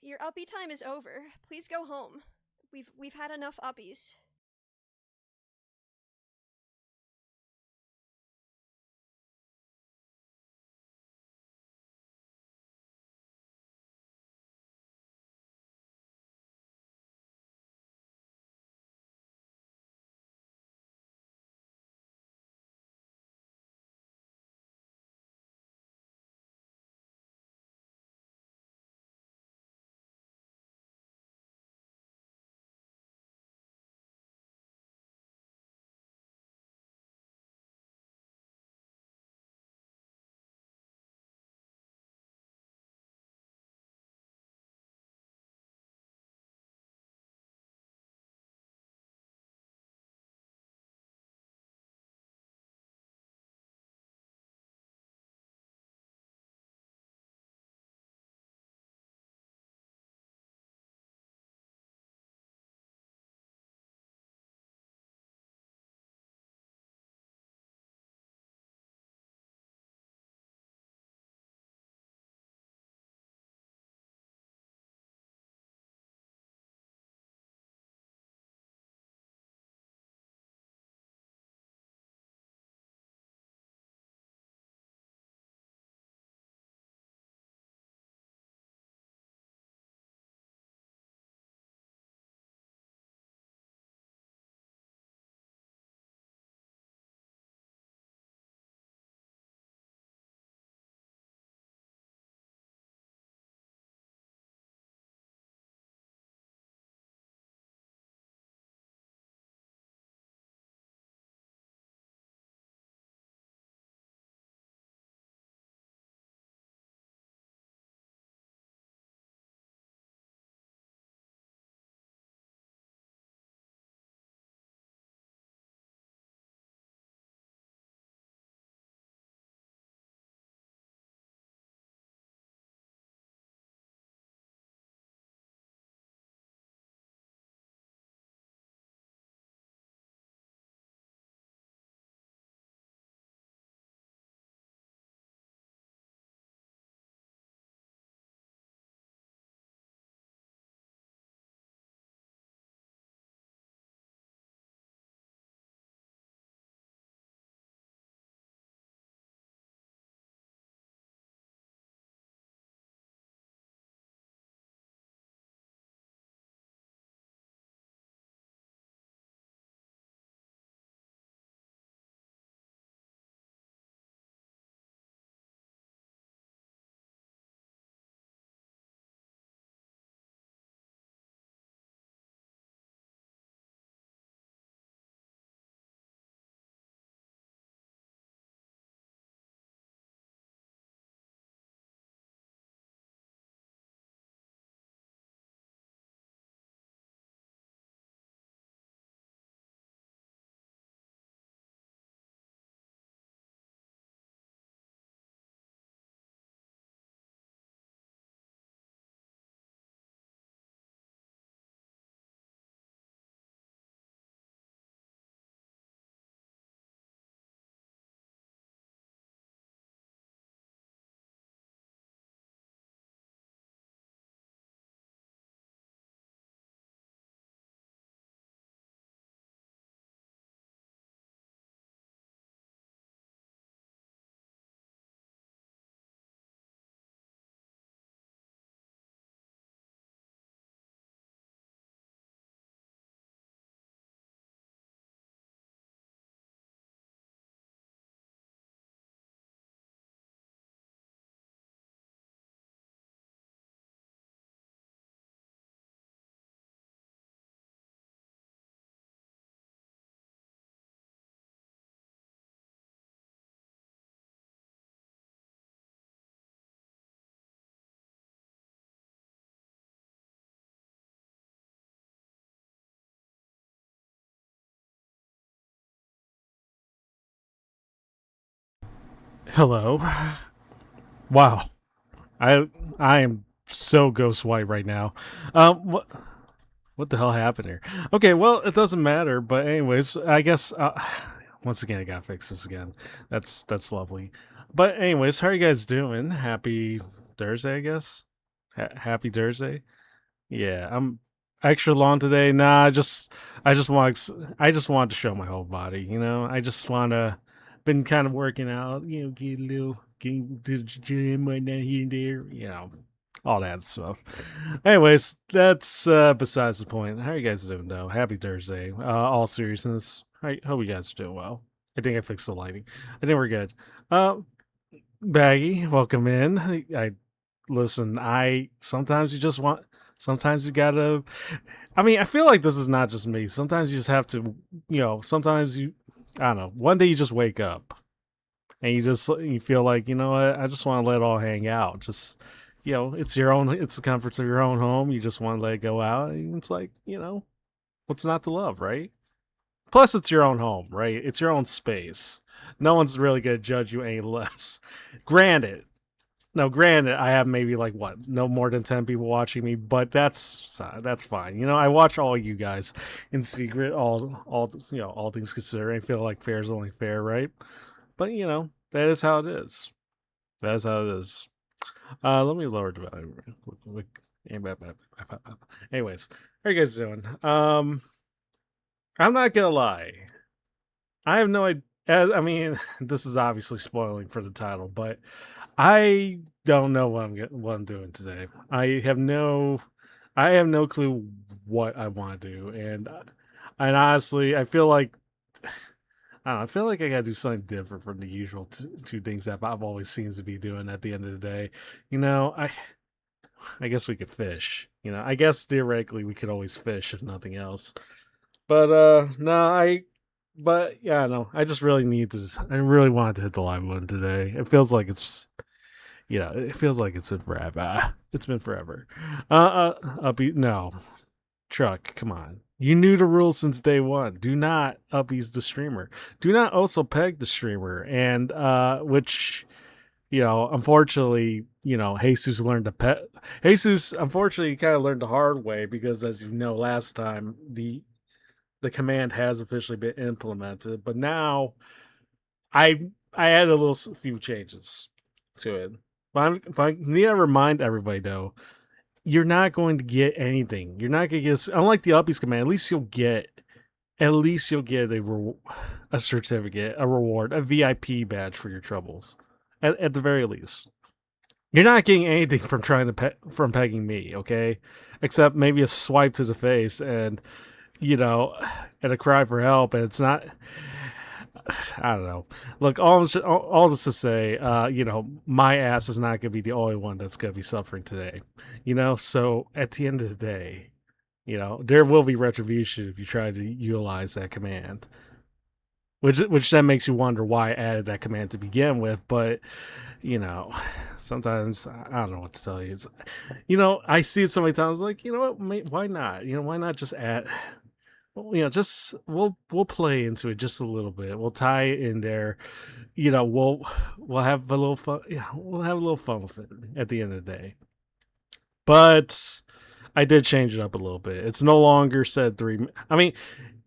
Your uppy time is over. Please go home. We've had enough uppies. Hello. Wow. I I am so ghost white right now. What the hell happened here? Okay, well, it doesn't matter, but anyways, I guess once again I got to fix this again. That's lovely. But anyways, how are you guys doing? Happy Thursday, I guess. Happy Thursday. Yeah, I'm extra long today. Nah, I just want to show my whole body. I just want to. Been kind of working out. Get a little, getting to the gym right now here and there. All that stuff. Anyways, that's besides the point. How are you guys doing though? Happy Thursday. All seriousness, I hope you guys are doing well. I think I fixed the lighting. I think we're good. Uh, Baggy, welcome in. I listen. I sometimes you just want. Sometimes you gotta. I mean, I feel like this is not just me. Sometimes you just have to. Sometimes you. I don't know. One day you just wake up and you feel like what. I just want to let it all hang out. Just it's your own. It's the comforts of your own home. You just want to let it go out. And it's like what's not to love, right? Plus, it's your own home, right? It's your own space. No one's really gonna judge you any less. Granted, now, granted, I have maybe like what, no more than 10 people watching me, but that's fine. I watch all you guys in secret, all things considered. I feel like fair is only fair, right? But that is how it is. That is how it is. Let me lower the volume real quick. Anyways, how are you guys doing? I'm not gonna lie. I have no idea. I mean, this is obviously spoiling for the title, but I don't know what I'm doing today. I have no clue what I want to do, and honestly, I feel like I don't know. I feel like I gotta do something different from the usual two things that Bob always seems to be doing at the end of the day. I guess we could fish. I guess theoretically we could always fish if nothing else. But no, but yeah, no, I just really need to. I really wanted to hit the live one today. It feels like it feels like it's been forever. It's been forever. No, Truck, come on. You knew the rules since day one. Do not uppies the streamer. Do not also peg the streamer, and which unfortunately, Jesus learned to pet. Jesus, unfortunately, kind of learned the hard way because, as you know, last time the command has officially been implemented, but now I added few changes to it. But I need to remind everybody though, you're not going to get anything. You're not going to get, unlike the uppies command. At least you'll get a certificate, a reward, a VIP badge for your troubles. At the very least, you're not getting anything from from pegging me. Okay, except maybe a swipe to the face and and a cry for help. And it's not. I don't know. Look, all this to say, my ass is not going to be the only one that's going to be suffering today. So at the end of the day, there will be retribution if you try to utilize that command. Which then makes you wonder why I added that command to begin with. But sometimes I don't know what to tell you. I see it so many times. Like, what? Why not? Why not just add? Just we'll play into it just a little bit. We'll tie it in there. We'll have a little fun. Yeah, we'll have a little fun with it at the end of the day. But I did change it up a little bit. It's no longer said 3. I mean,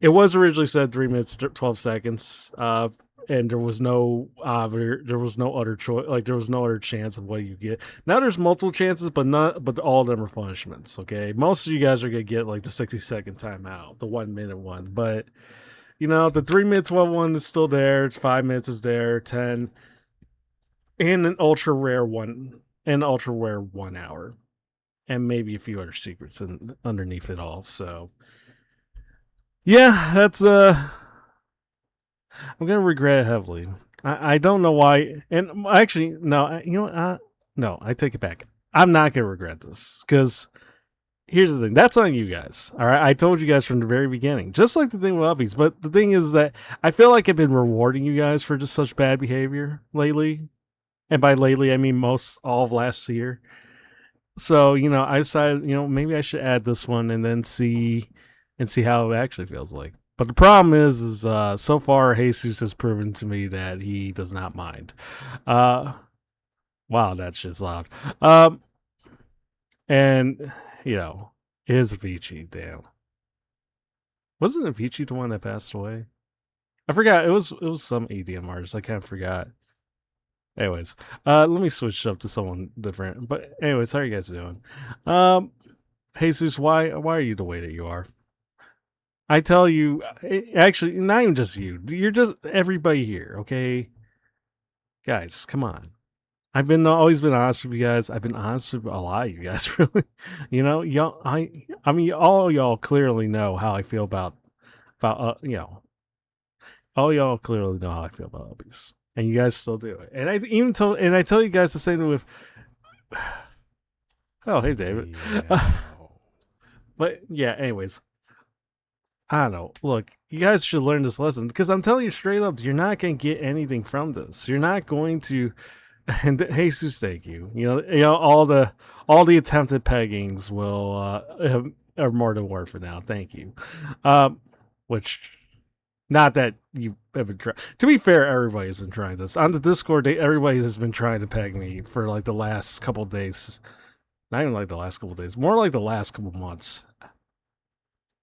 it was originally said 3 minutes 12 seconds. And there was no other choice. Like there was no other chance of what you get. Now there's multiple chances, but all of them are punishments. Okay, most of you guys are gonna get like the 60-second timeout, the 1 minute one. But the 3 minute 12 one is still there. 5 minutes is there. 10, and an ultra rare 1 hour, and maybe a few other secrets underneath it all. So yeah, that's I'm gonna regret it heavily. I don't know why, and actually, no, no, I take it back. I'm not gonna regret this because here's the thing. That's on you guys. All right, I told you guys from the very beginning, just like the thing with Uppies. But the thing is that I feel like I've been rewarding you guys for just such bad behavior lately, and by lately I mean all of last year. So I decided maybe I should add this one and then see how it actually feels like. But the problem is so far Jesus has proven to me that he does not mind. Wow, that's just loud. And it is Avicii. Damn, wasn't Avicii the one that passed away? I forgot. It was some EDM artist. I kind of forgot. Anyways, let me switch up to someone different. But anyways, how are you guys doing? Jesus, why are you the way that you are? I tell you, actually, not even just you. You're just everybody here, okay? Guys, come on. I've been always been honest with you guys. I've been honest with a lot of you guys, really. You know, y'all. I mean, all y'all clearly know how I feel about all y'all clearly know how I feel about uppies, and you guys still do it. And I tell you guys the same thing with. Oh, hey, David. Yeah. But yeah, anyways, I don't know. Look, you guys should learn this lesson because I'm telling you straight up, you're not going to get anything from this. You're not going to. And Jesus, thank you. All the attempted peggings will are more than worth it now. Thank you. Which, not that you have been trying. To be fair, everybody's been trying this on the Discord. Everybody has been trying to peg me for like the last couple days. Not even like the last couple days, more like the last couple months.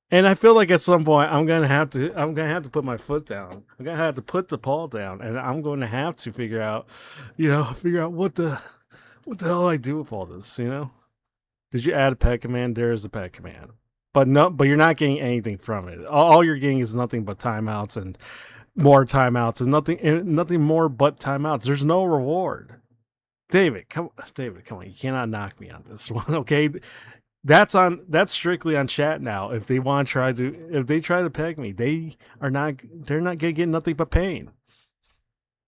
And I feel like at some point I'm gonna have to put my foot down. I'm gonna have to put the paw down, and I'm going to have to figure out what the hell I do with all this. Did you add a pet command? There is a pet command, but you're not getting anything from it. All you're getting is nothing but timeouts and more timeouts and nothing more but timeouts. There's no reward. David, come on. You cannot knock me on this one, okay? That's strictly on chat now. If they try to peg me, they're not gonna get nothing but pain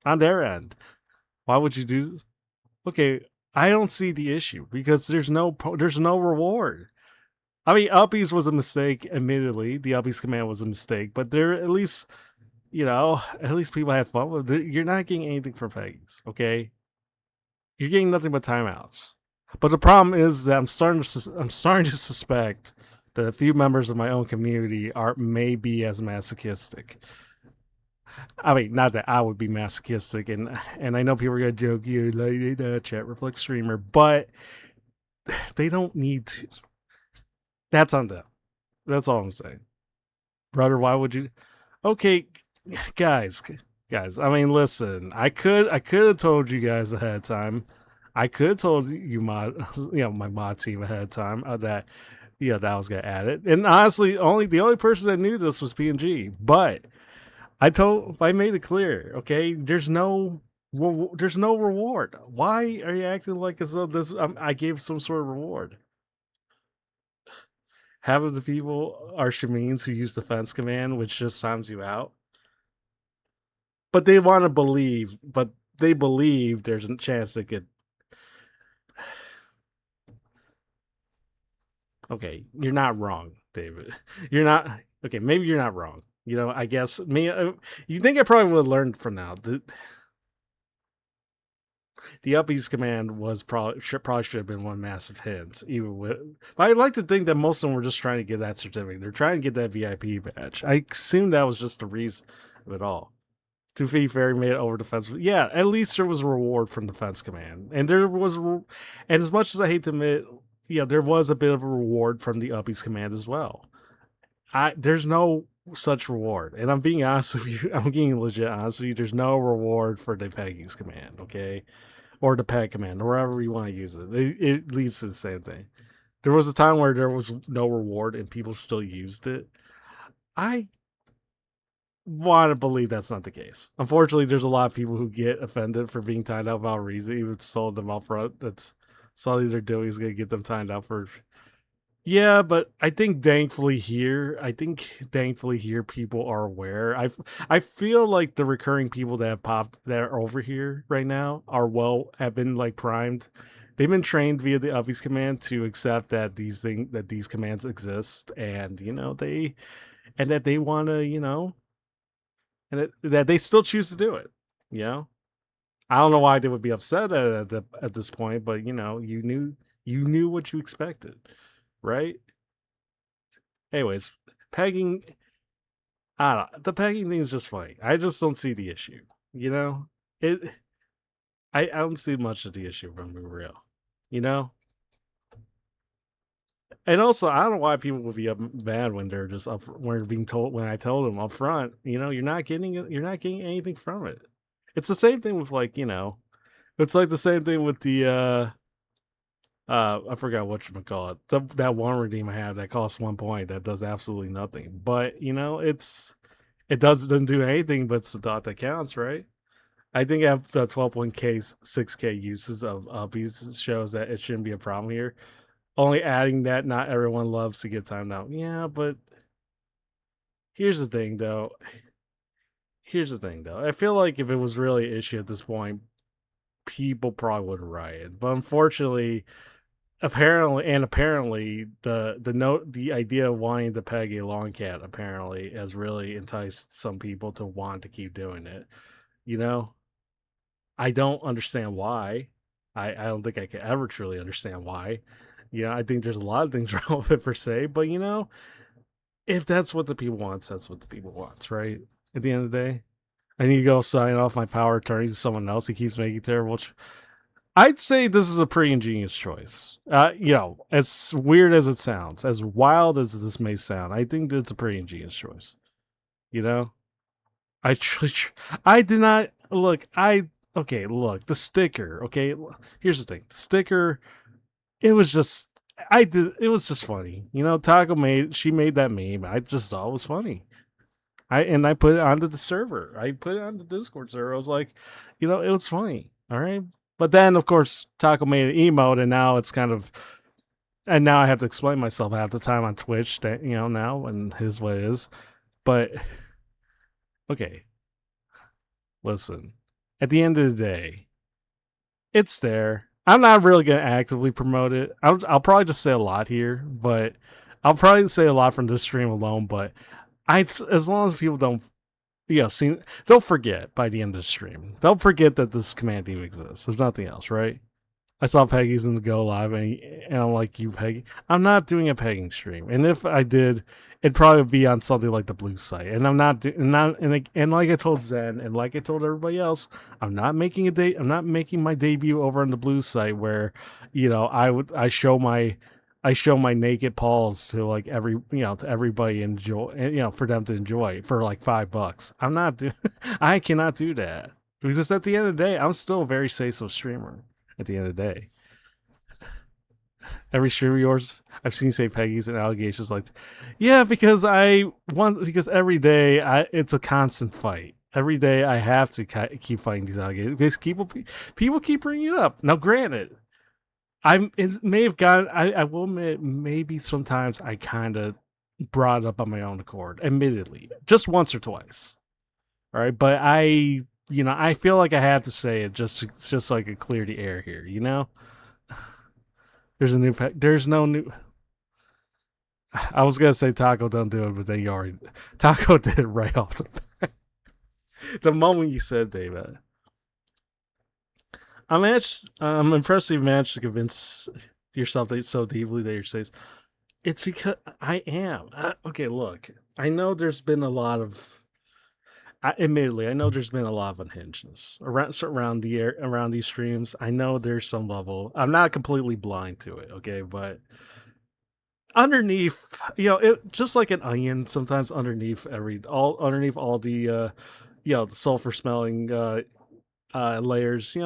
on their end. Why would you do this? Okay, I don't see the issue because there's no reward. I mean, uppies was a mistake. Admittedly, the uppies command was a mistake, but there at least people had fun with it. You're not getting anything from peggies, okay? You're getting nothing but timeouts. But the problem is that I'm starting to suspect that a few members of my own community may be as masochistic. I mean, not that I would be masochistic, and I know people are gonna joke you like chat reflect streamer, but they don't need to. That's on them. That's all I'm saying, brother. Why would you? Okay, guys. I mean, listen. I could have told you guys ahead of time. I could have told you my mod team ahead of time that that I was gonna add it. And honestly, the only person that knew this was PNG. But I made it clear. Okay, there's no reward. Why are you acting like as though I gave some sort of reward? Half of the people are Shamines who use the fence command, which just times you out. But they want to believe, there's a chance they could. Okay, you're not wrong, David. You're not. Okay, maybe you're not wrong. I guess you think I probably would have learned from now. The uppies command was probably should have been one massive hint. But I'd like to think that most of them were just trying to get that certificate. They're trying to get that VIP badge. I assume that was just the reason of it all. To be fair, made it over defense. Yeah, at least there was a reward from defense command, and and as much as I hate to admit, there was a bit of a reward from the uppies command as well. There's no such reward, and I'm being honest with you. I'm being legit honest with you. There's no reward for the peggings command, okay, or the peg command, or wherever you want to use it. It leads to the same thing. There was a time where there was no reward and people still used it. I want to believe that's not the case. Unfortunately, there's a lot of people who get offended for being timed out without reason. Even sold them up front. That's all they're doing is going to get them timed out for. Yeah, but I think thankfully here, people are aware. I feel like the recurring people that have popped that are over here right now have been like primed. They've been trained via the uppies command to accept that these commands exist, and that they want to and that they still choose to do it. I don't know why they would be upset at this point, but you knew what you expected, right? Anyways, pegging. I don't know. The pegging thing is just funny. I just don't see the issue. I don't see much of the issue, if I'm being real. And also, I don't know why people would be mad when they're just up when being told when I told them up front, you're not getting anything from it. It's the same thing with it's like the same thing with the I forgot what you call it. That one redeem I have that costs 1 point that does absolutely nothing. But it doesn't do anything, but it's the dot that counts, right? I think I have the 12.k 6k uses of uppies shows that it shouldn't be a problem here. Only adding that not everyone loves to get timed out. Yeah, but here's the thing though. Here's the thing though. I feel like if it was really an issue at this point, people probably would riot. But unfortunately, apparently the idea of wanting to peg a long cat apparently has really enticed some people to want to keep doing it. You know, I don't understand why. I don't think I could ever truly understand why. I think there's a lot of things wrong with it per se, but if that's what the people wants, that's what the people wants, right? At the end of the day, I need to go sign off my power attorney to someone else who keeps making terrible. I'd say this is a pretty ingenious choice. As weird as it sounds, as wild as this may sound, I think it's a pretty ingenious choice. You know, I did not look. Okay. Look, the sticker. Okay, here's the thing. The sticker. It was just. I did. It was just funny. She made that meme. I just thought it was funny. I put it onto the server. I put it on the Discord server. I was like, it was funny. All right. But then of course Taco made an emote and now it's kind of and now I have to explain myself half the time on Twitch that now and his what it is. But okay. Listen. At the end of the day, it's there. I'm not really gonna actively promote it. I'll probably just say a lot here, but I'll probably say a lot from this stream alone, but as long as people don't they'll forget by the end of the stream. They'll forget that this command even exists. There's nothing else, right? I saw Peggy's in the Go Live, and I'm like, you Peggy. I'm not doing a pegging stream, and if I did, it'd probably be on something like the Blue site. And I'm not and like I told Zen, and like I told everybody else, I'm not making my debut over on the Blue site where, I show my naked paws to like to everybody enjoy, for them to enjoy for like $5. I'm not doing, I cannot do that because at the end of the day, I'm still a very say so streamer. At the end of the day, every stream of yours, I've seen say Peggy's and allegations like, yeah, because every day it's a constant fight. Every day I have to keep fighting these allegations because people keep bringing it up. Now, granted. It may have gotten. I will admit, maybe sometimes I kind of brought it up on my own accord. Admittedly, just once or twice. All right, but I feel like I had to say it just so I could clear the air here. There's no new. I was gonna say Taco don't do it, but then you already Taco did it right off the bat. The moment you said David. I'm impressed you managed to convince yourself so deeply that you're saying it's because I am. Okay, look, I know there's been a lot of. Admittedly, I know there's been a lot of unhingedness around these streams. I know there's some level. I'm not completely blind to it, okay, but underneath, it just like an onion. Sometimes underneath all the the sulfur smelling layers,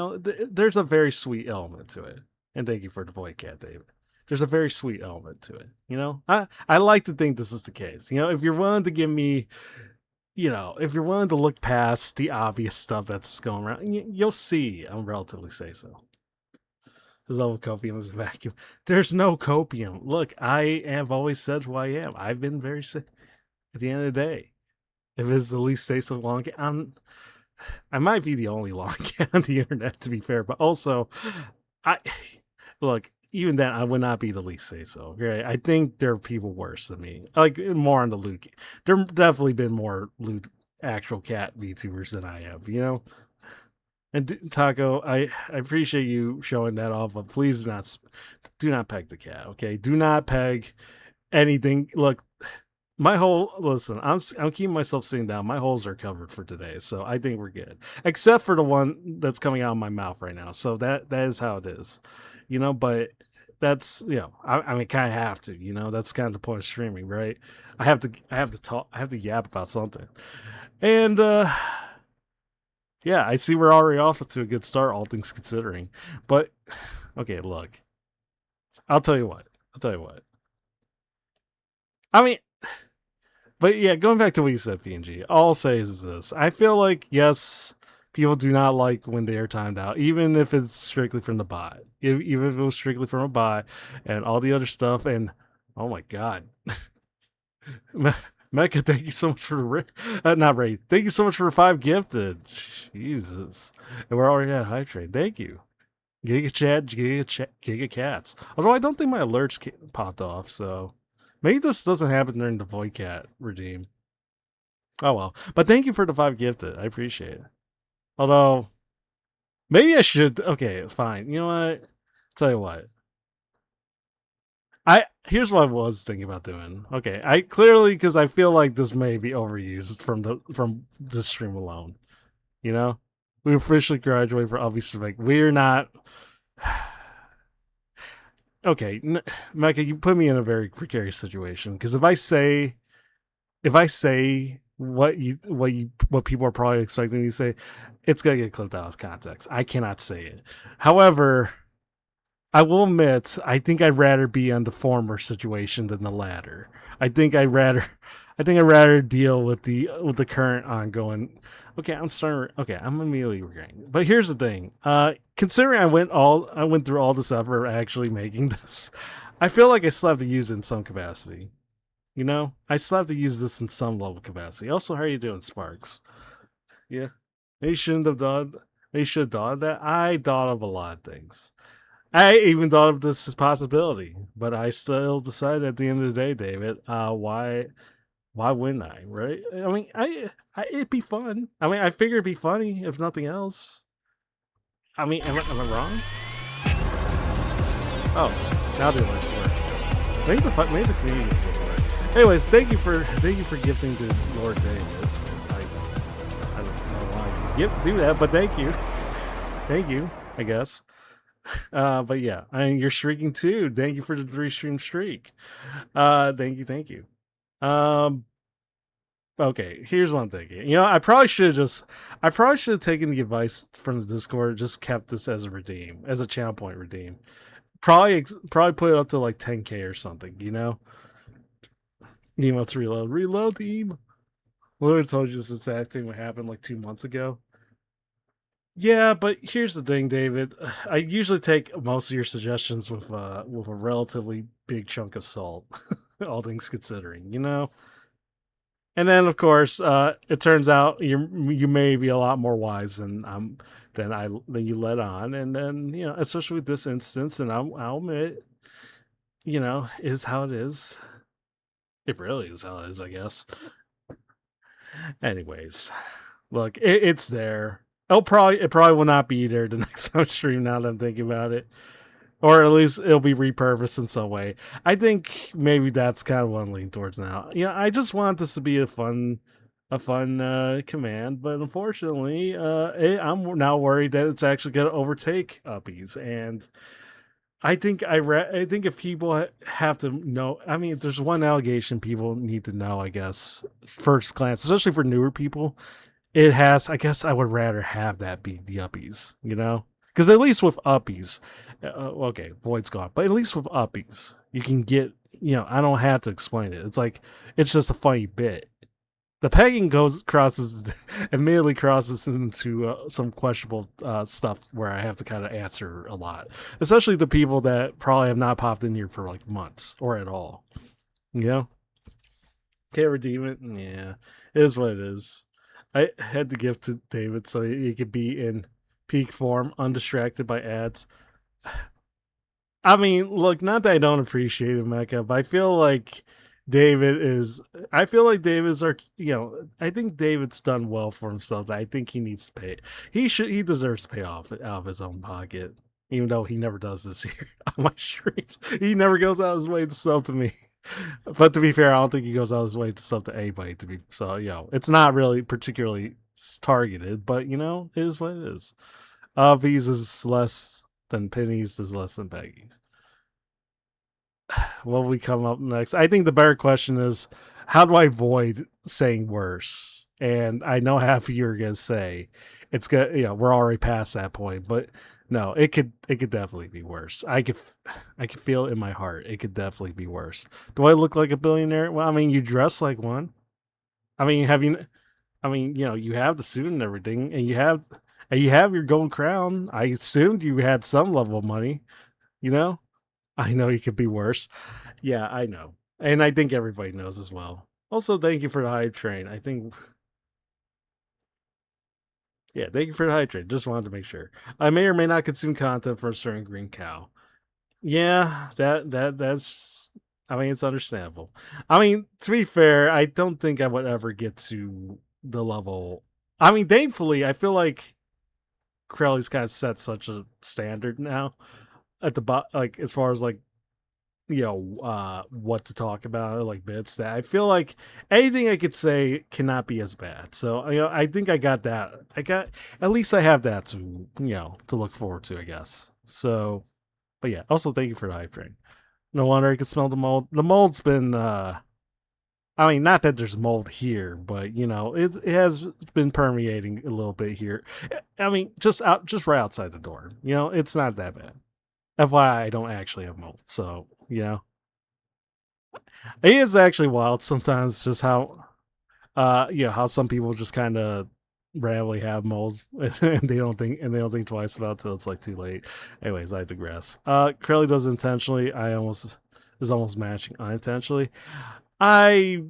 there's a very sweet element to it. And thank you for the boy cat, David. There's a very sweet element to it. I like to think this is the case. If you're willing to give me, if you're willing to look past the obvious stuff that's going around, you'll see I'm relatively say so. His level of copium is a vacuum. There's no copium. Look, I have always said who I am. I've been very sick. At the end of the day, if it's the least say so long, I might be the only long cat on the internet, to be fair, but also, even then, I would not be the least say so. Okay, I think there are people worse than me, like more on the loot. There definitely been more loot actual cat VTubers than I have, And Taco, I appreciate you showing that off, but please do not peg the cat. Okay, do not peg anything. Look. I'm keeping myself sitting down. My holes are covered for today, so I think we're good. Except for the one that's coming out of my mouth right now. So that is how it is, But that's I mean, kind of have to, That's kind of the point of streaming, right? I have to talk. I have to yap about something, and yeah, I see we're already off to a good start, all things considering. But okay, look, I'll tell you what. I'll tell you what. I mean, but yeah, going back to what you said, PNG, all I'll say is this. I feel like, yes, people do not like when they are timed out, even if it's strictly from the bot. Even if it was strictly from a bot and all the other stuff. And oh my God. Mecca, thank you so much for the not raid. Thank you so much for 5 gifted. Jesus. And we're already at high trade. Thank you. Giga Chad, Giga Cats. Although I don't think my alerts popped off, so maybe this doesn't happen during the Void Cat redeem. Oh well. But thank you for the 5 gifted. I appreciate it. Although, maybe I should. Okay, fine. You know what? Tell you what. Here's what I was thinking about doing. Okay, I clearly because I feel like this may be overused from this stream alone. You know, we officially graduated for obvious like we're not. Okay, Mecca, you put me in a very precarious situation because if I say what people are probably expecting me to say, it's gonna get clipped out of context. I cannot say it. However, I will admit, I think I'd rather be in the former situation than the latter. I think I'd rather deal with the current ongoing. Okay, I'm immediately regretting. But here's the thing. Considering I went through all this effort of actually making this, I feel like I still have to use it in some capacity. You know, I still have to use this in some level of capacity. Also, how are you doing, Sparks? Yeah, they shouldn't have done. They should have thought of that. I thought of a lot of things. I even thought of this as possibility, but I still decided at the end of the day, David, why wouldn't I, right? I mean, it'd be fun. I mean, I figure it'd be funny if nothing else. I mean, am I wrong? Oh, now the alerts work. Maybe the community will work. Anyways, thank you for gifting to Lord David. I don't know why you do that, but thank you, I guess. But yeah, I mean, you're streaking too. Thank you for the 3 stream streak. Thank you. Okay, here's what I'm thinking. You know, I probably should have taken the advice from the Discord, just kept this as a channel point redeem. Probably put it up to like 10k or something. You know, emotes reload team. Literally told you this exact thing what happened like 2 months ago. Yeah, but here's the thing, David. I usually take most of your suggestions with a relatively big chunk of salt, all things considering, you know. And then, of course, it turns out you may be a lot more wise than you let on, and then you know, especially with this instance, and I'll admit, you know, is how it is. It really is how it is, I guess. Anyways, look, it's there. It probably will not be there the next time stream. Now that I'm thinking about it, or at least it'll be repurposed in some way. I think maybe that's kind of what I'm leaning towards now. You know, I just want this to be a fun command, but unfortunately, I'm now worried that it's actually going to overtake uppies, and I think I think if people have to know, I mean, if there's one allegation people need to know, I guess, first glance, especially for newer people. I guess I would rather have that be the uppies, you know? Because at least with uppies, okay, Void's gone, but at least with uppies, you can get, you know, I don't have to explain it. It's like, it's just a funny bit. The pegging immediately crosses into some questionable stuff where I have to kind of answer a lot, especially the people that probably have not popped in here for like months or at all, you know? Can't redeem it? Yeah, it is what it is. I had to give to David so he could be in peak form, undistracted by ads. I mean, look, not that I don't appreciate it, Mecca, but I feel like David's you know, I think David's done well for himself. I think he needs to pay. He deserves to pay off out of his own pocket, even though he never does this here on my streams. He never goes out of his way to sell to me. But to be fair, I don't think he goes out of his way to sub to anybody. So, you know, it's not really particularly targeted, but you know, it is what it is. V's is less than pennies, is less than peggies. What will we come up next? I think the better question is, how do I avoid saying worse? And I know half of you are gonna say it's good. You know, we're already past that point, but No, it could definitely be worse. I could feel it in my heart. It could definitely be worse. Do I look like a billionaire? Well, I mean, you dress like one. I mean, have you? I mean, you have the suit and everything, and you have your gold crown. I assumed you had some level of money. You know, I know you could be worse. Yeah, I know, and I think everybody knows as well. Also, thank you for the hype train. I think, yeah, thank you for the hype train. Just wanted to make sure. I may or may not consume content for a certain green cow. Yeah, that's. I mean, it's understandable. I mean, to be fair, I don't think I would ever get to the level. I mean, thankfully, I feel like Crowley's kind of set such a standard now at the like as far as like what to talk about, like bits, that I feel like anything I could say cannot be as bad. So I think I got that. I got at least I have that to to look forward to, I guess. So, but yeah, also thank you for the hype train. No wonder I could smell the mold. The mold's been I mean, not that there's mold here, but it has been permeating a little bit here. I mean, just right outside the door. It's not that bad. FYI, I don't actually have mold, so it is actually wild sometimes just how how some people just kind of randomly have mold and they don't think twice about it till it's like too late. Anyways, I digress. Crowley does it intentionally. I almost is almost matching unintentionally. I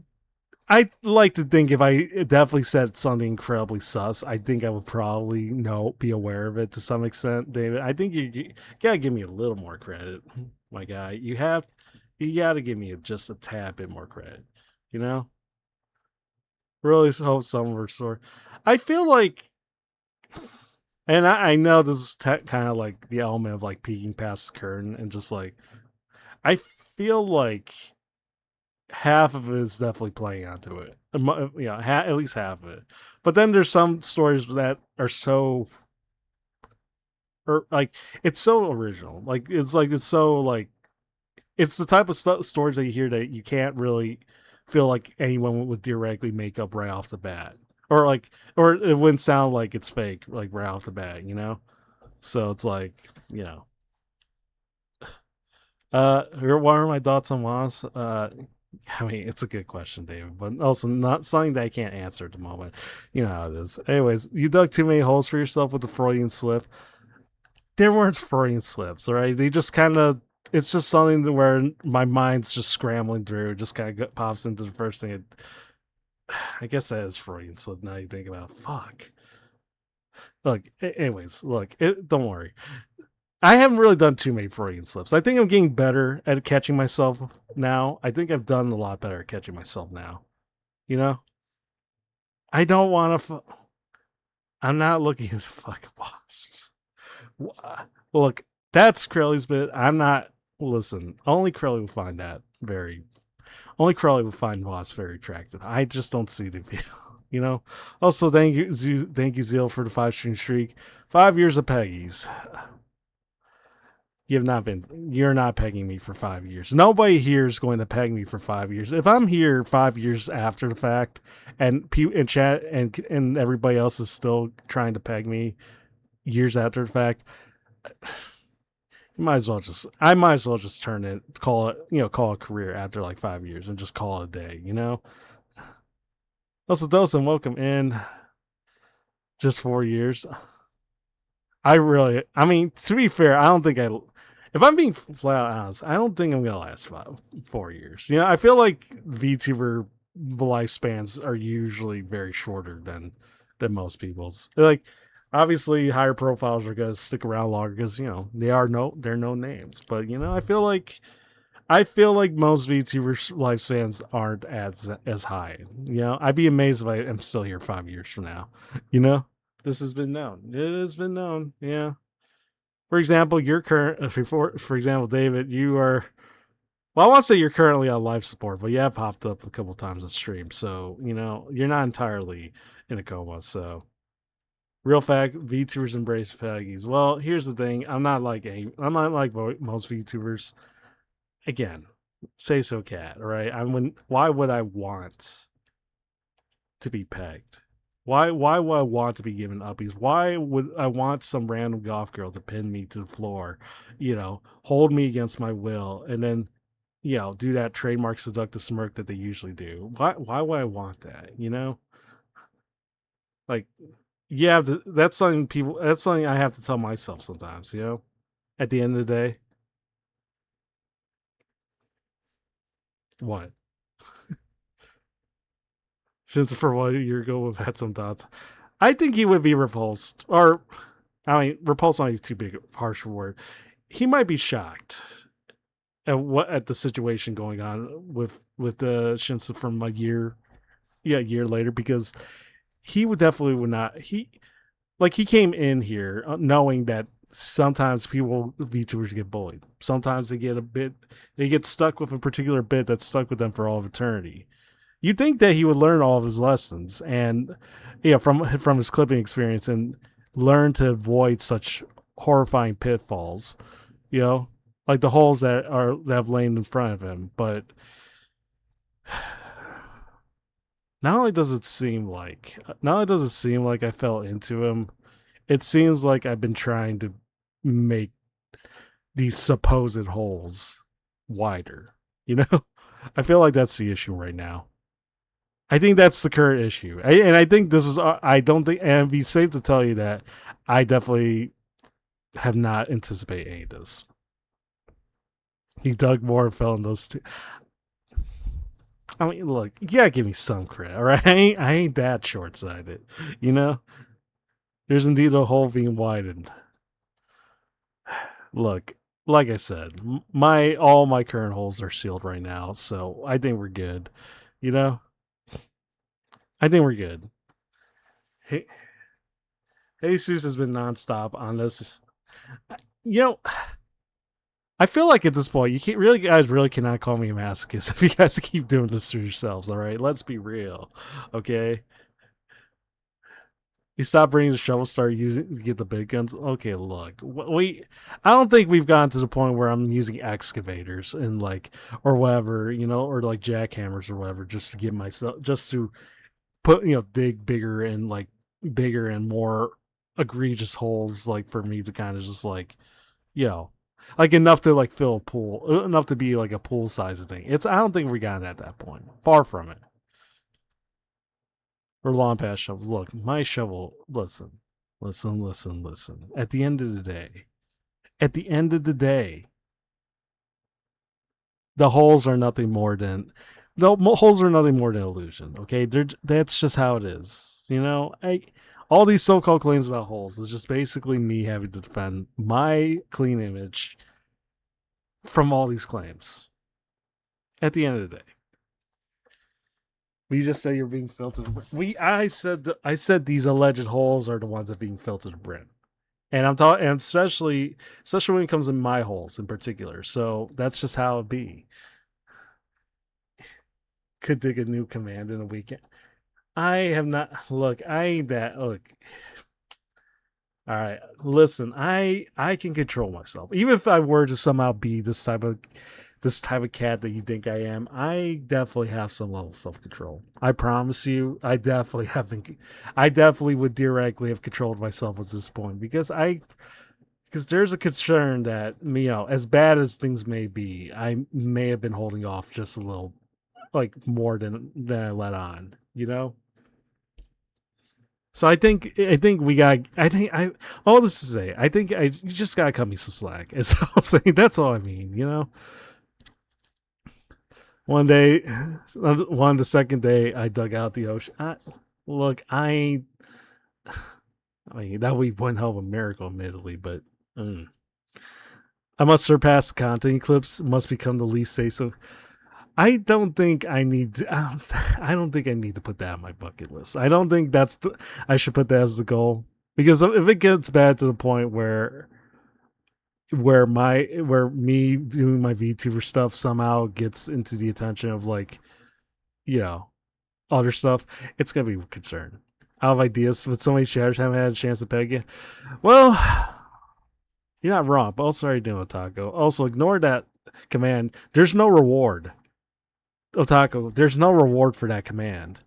I like to think if I definitely said something incredibly sus, I think I would probably be aware of it to some extent, David. I think you gotta give me a little more credit, my guy. You gotta give me just a tad bit more credit. You know, really hope some restore. I feel like, and I know this is kind of like the element of like peeking past the curtain and just like I feel like half of it is definitely playing onto it. At least half of it. But then there's some stories that are so, or like it's so original. It's the type of stories that you hear that you can't really feel like anyone would theoretically make up right off the bat, or it wouldn't sound like it's fake like right off the bat. So it's like you know. What are my thoughts on Was? I mean, it's a good question, David, but also not something that I can't answer at the moment. You know how it is. Anyways, you dug too many holes for yourself with the Freudian slip. There weren't Freudian slips, all right? They just kind of. It's just something where my mind's just scrambling through. It just kind of pops into the first thing. I guess that is Freudian slip. Now you think about it. Fuck. Look, anyways, don't worry. I haven't really done too many Freudian slips. I think I'm getting better at catching myself now. I think I've done a lot better at catching myself now. You know, I don't want to. I'm not looking at the fucking wasps. Look, that's Crowley's bit. I'm not. Listen, only Crowley will find that very. Only Crowley will find wasps very attractive. I just don't see the appeal. Also, thank you, Zeal, for the 5 stream streak. 5 years of Peggy's. You're not pegging me for 5 years. Nobody here is going to peg me for 5 years. If I'm here 5 years after the fact and chat and everybody else is still trying to peg me years after the fact, I might as well just turn it, call it a career after like 5 years and just call it a day. Also, Dosen, welcome in. Just 4 years. I mean, to be fair, I don't think if I'm being flat out honest, I don't think I'm gonna last 4 years. I feel like VTuber lifespans are usually very shorter than most people's. Like, obviously, higher profiles are gonna stick around longer because they're no names. But I feel like most VTuber lifespans aren't as high. I'd be amazed if I am still here 5 years from now. This has been known. It has been known. Yeah. For example, you're current. For example, David, you are. Well, I won't say you're currently on life support, but you have popped up a couple times on stream, so you're not entirely in a coma. So, real fact, VTubers embrace faggies. Well, here's the thing. I'm not like most VTubers. Again, say so, cat. All right. Why would I want to be pegged? Why would I want to be given uppies? Why would I want some random golf girl to pin me to the floor, hold me against my will, and then, do that trademark seductive smirk that they usually do? Why would I want that? Like, yeah, that's something I have to tell myself sometimes, at the end of the day. What? Since for 1 year ago we've had some thoughts. I think he would be repulsed. Or I mean repulsed might be too big a harsh word. He might be shocked at the situation going on with the Shinsu from a year later, because he would not he came in here knowing that sometimes people VTubers get bullied. Sometimes they get stuck with a particular bit that's stuck with them for all of eternity. You'd think that he would learn all of his lessons and from his clipping experience and learn to avoid such horrifying pitfalls, you know, like the holes that have lain in front of him. But not only does it seem like I fell into him, it seems like I've been trying to make these supposed holes wider. You know, I feel like that's the issue right now. I think that's the current issue, and I think this is. I don't think, and it'd be safe to tell you that I definitely have not anticipated any of this. He dug more and fell in those two. I mean, look, you gotta give me some credit, all right? I ain't that short sighted, you know. There's indeed a hole being widened. Look, like I said, all my current holes are sealed right now, so I think we're good. You know, I think we're good. Hey, Jesus has been nonstop on this. You know, I feel like at this point, guys really cannot call me a masochist if you guys keep doing this to yourselves. All right, let's be real, okay? You stop bringing the shovel, start using to get the big guns. Okay, look, I don't think we've gotten to the point where I'm using excavators and or whatever, or like jackhammers or whatever, just to get myself, just to put, dig bigger and more egregious holes, for me to kind of just enough to fill a pool, enough to be like a pool size thing. I don't think we got at that point. Far from it. Or lawn past shovels. Look, my shovel. Listen. At the end of the day, the holes are nothing more than illusion. Okay, that's just how it is. All these so-called claims about holes is just basically me having to defend my clean image from all these claims. At the end of the day, we just say you're being filtered. I said these alleged holes are the ones that are being filled to the brim, and I'm talking, and especially when it comes in my holes in particular. So that's just how it be. Could dig a new command in a weekend. I have not. Look, I ain't that. Look. All right, listen. I can control myself. Even if I were to somehow be this type of cat that you think I am, I definitely have some level of self-control. I promise you, I definitely would directly have controlled myself at this point, because there's a concern that, as bad as things may be, I may have been holding off just a little, more than I let on, So I think all this to say, I think you just gotta cut me some slack. Is all I'm saying. That's all I mean, One day, the second day, I dug out the ocean. I mean, that would be one hell of a miracle, admittedly, but I must surpass the content eclipse. Must become the least say so. I don't think I need to. I don't think I need to put that on my bucket list. I don't think I should put that as the goal, because if it gets bad to the point where me doing my VTuber stuff somehow gets into the attention of other stuff, it's gonna be a concern. I have ideas, but so many shatters haven't had a chance to peg you. Well, you're not wrong, but also already doing Otaku. Also, ignore that command. There's no reward. Otaku, there's no reward for that command.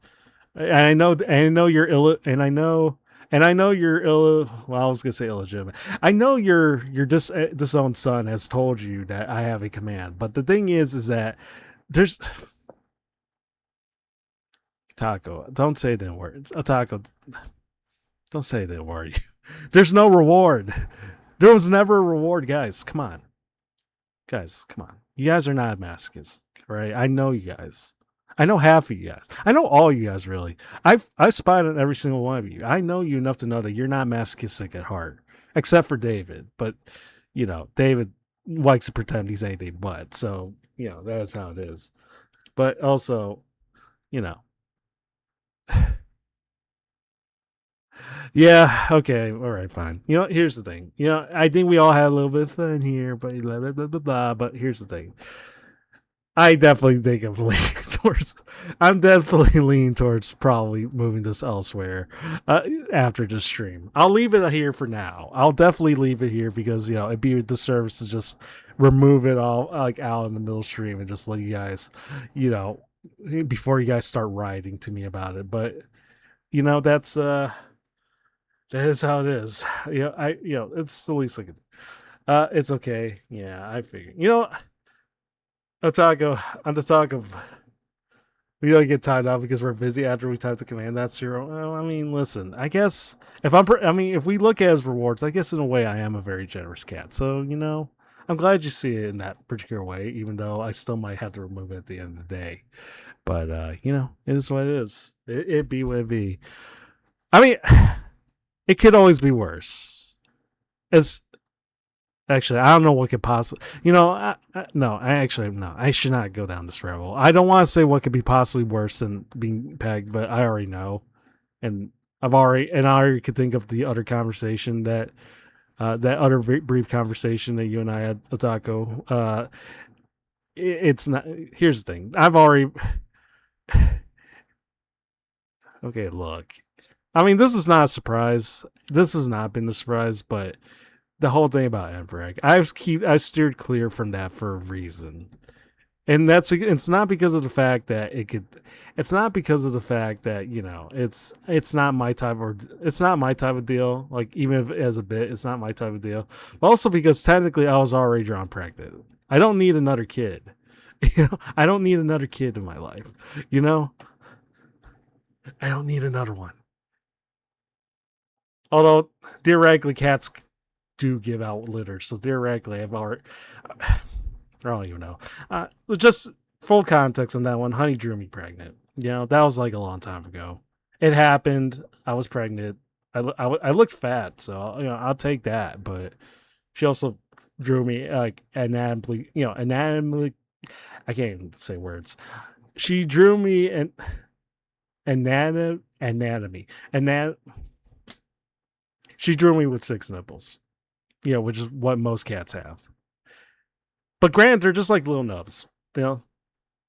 I know you're ill, and I know you're ill. Well, I was gonna say illegitimate. I know your disowned son has told you that I have a command, but the thing is that there's Taco. Don't say the word. Taco. Don't say the word. There's no reward. There was never a reward, guys. Come on, guys. Come on. You guys are not masochists, right? I know you guys. I know half of you guys. I know all you guys really. I spied on every single one of you. I know you enough to know that you're not masochistic at heart, except for David. But David likes to pretend he's anything but. So that's how it is. But also, you know, yeah, okay, all right, fine. Here's the thing. I think we all had a little bit of fun here, but blah blah blah blah blah. But here's the thing. I definitely think I'm leaning towards. I'm definitely leaning towards probably moving this elsewhere after this stream. I'll leave it here for now. I'll definitely leave it here because it'd be a disservice to just remove it all like out in the middle stream and just let you guys, you know, before you guys start writing to me about it. But that's that is how it is. It's the least I could. It's okay. Yeah, I figure. Otago, on the talk of we don't get tied up because we're busy after we type the command. That's your. Well, I mean, listen. I guess if we look at it as rewards, I guess in a way I am a very generous cat. So I'm glad you see it in that particular way. Even though I still might have to remove it at the end of the day. But it is what it is. It be what it be. I mean, it could always be worse. As Actually, I don't know what could possibly. No. I should not go down this rabbit hole. I don't want to say what could be possibly worse than being pegged, but I already know, and I already could think of the other conversation that other brief conversation that you and I had, Otako. It's not. Here's the thing. I've already. Okay, look. I mean, this is not a surprise. This has not been a surprise, but the whole thing about Emperor, I've steered clear from that for a reason, and it's not because of the fact that it's not because of the fact that it's not my type of deal. Like even if as a bit, it's not my type of deal. But also because technically I was already drawn pregnant. I don't need another kid. I don't need another kid in my life. I don't need another one. Although theoretically, cats do give out litter, so theoretically, I've already. I don't even know. Just full context on that one. Honey drew me pregnant. That was like a long time ago. It happened. I was pregnant. I looked fat, so I'll take that. But she also drew me like anatomically. Anatomically. I can't even say words. She drew me an anatomy. She drew me with 6 nipples. Which is what most cats have. But granted, they're just like little nubs.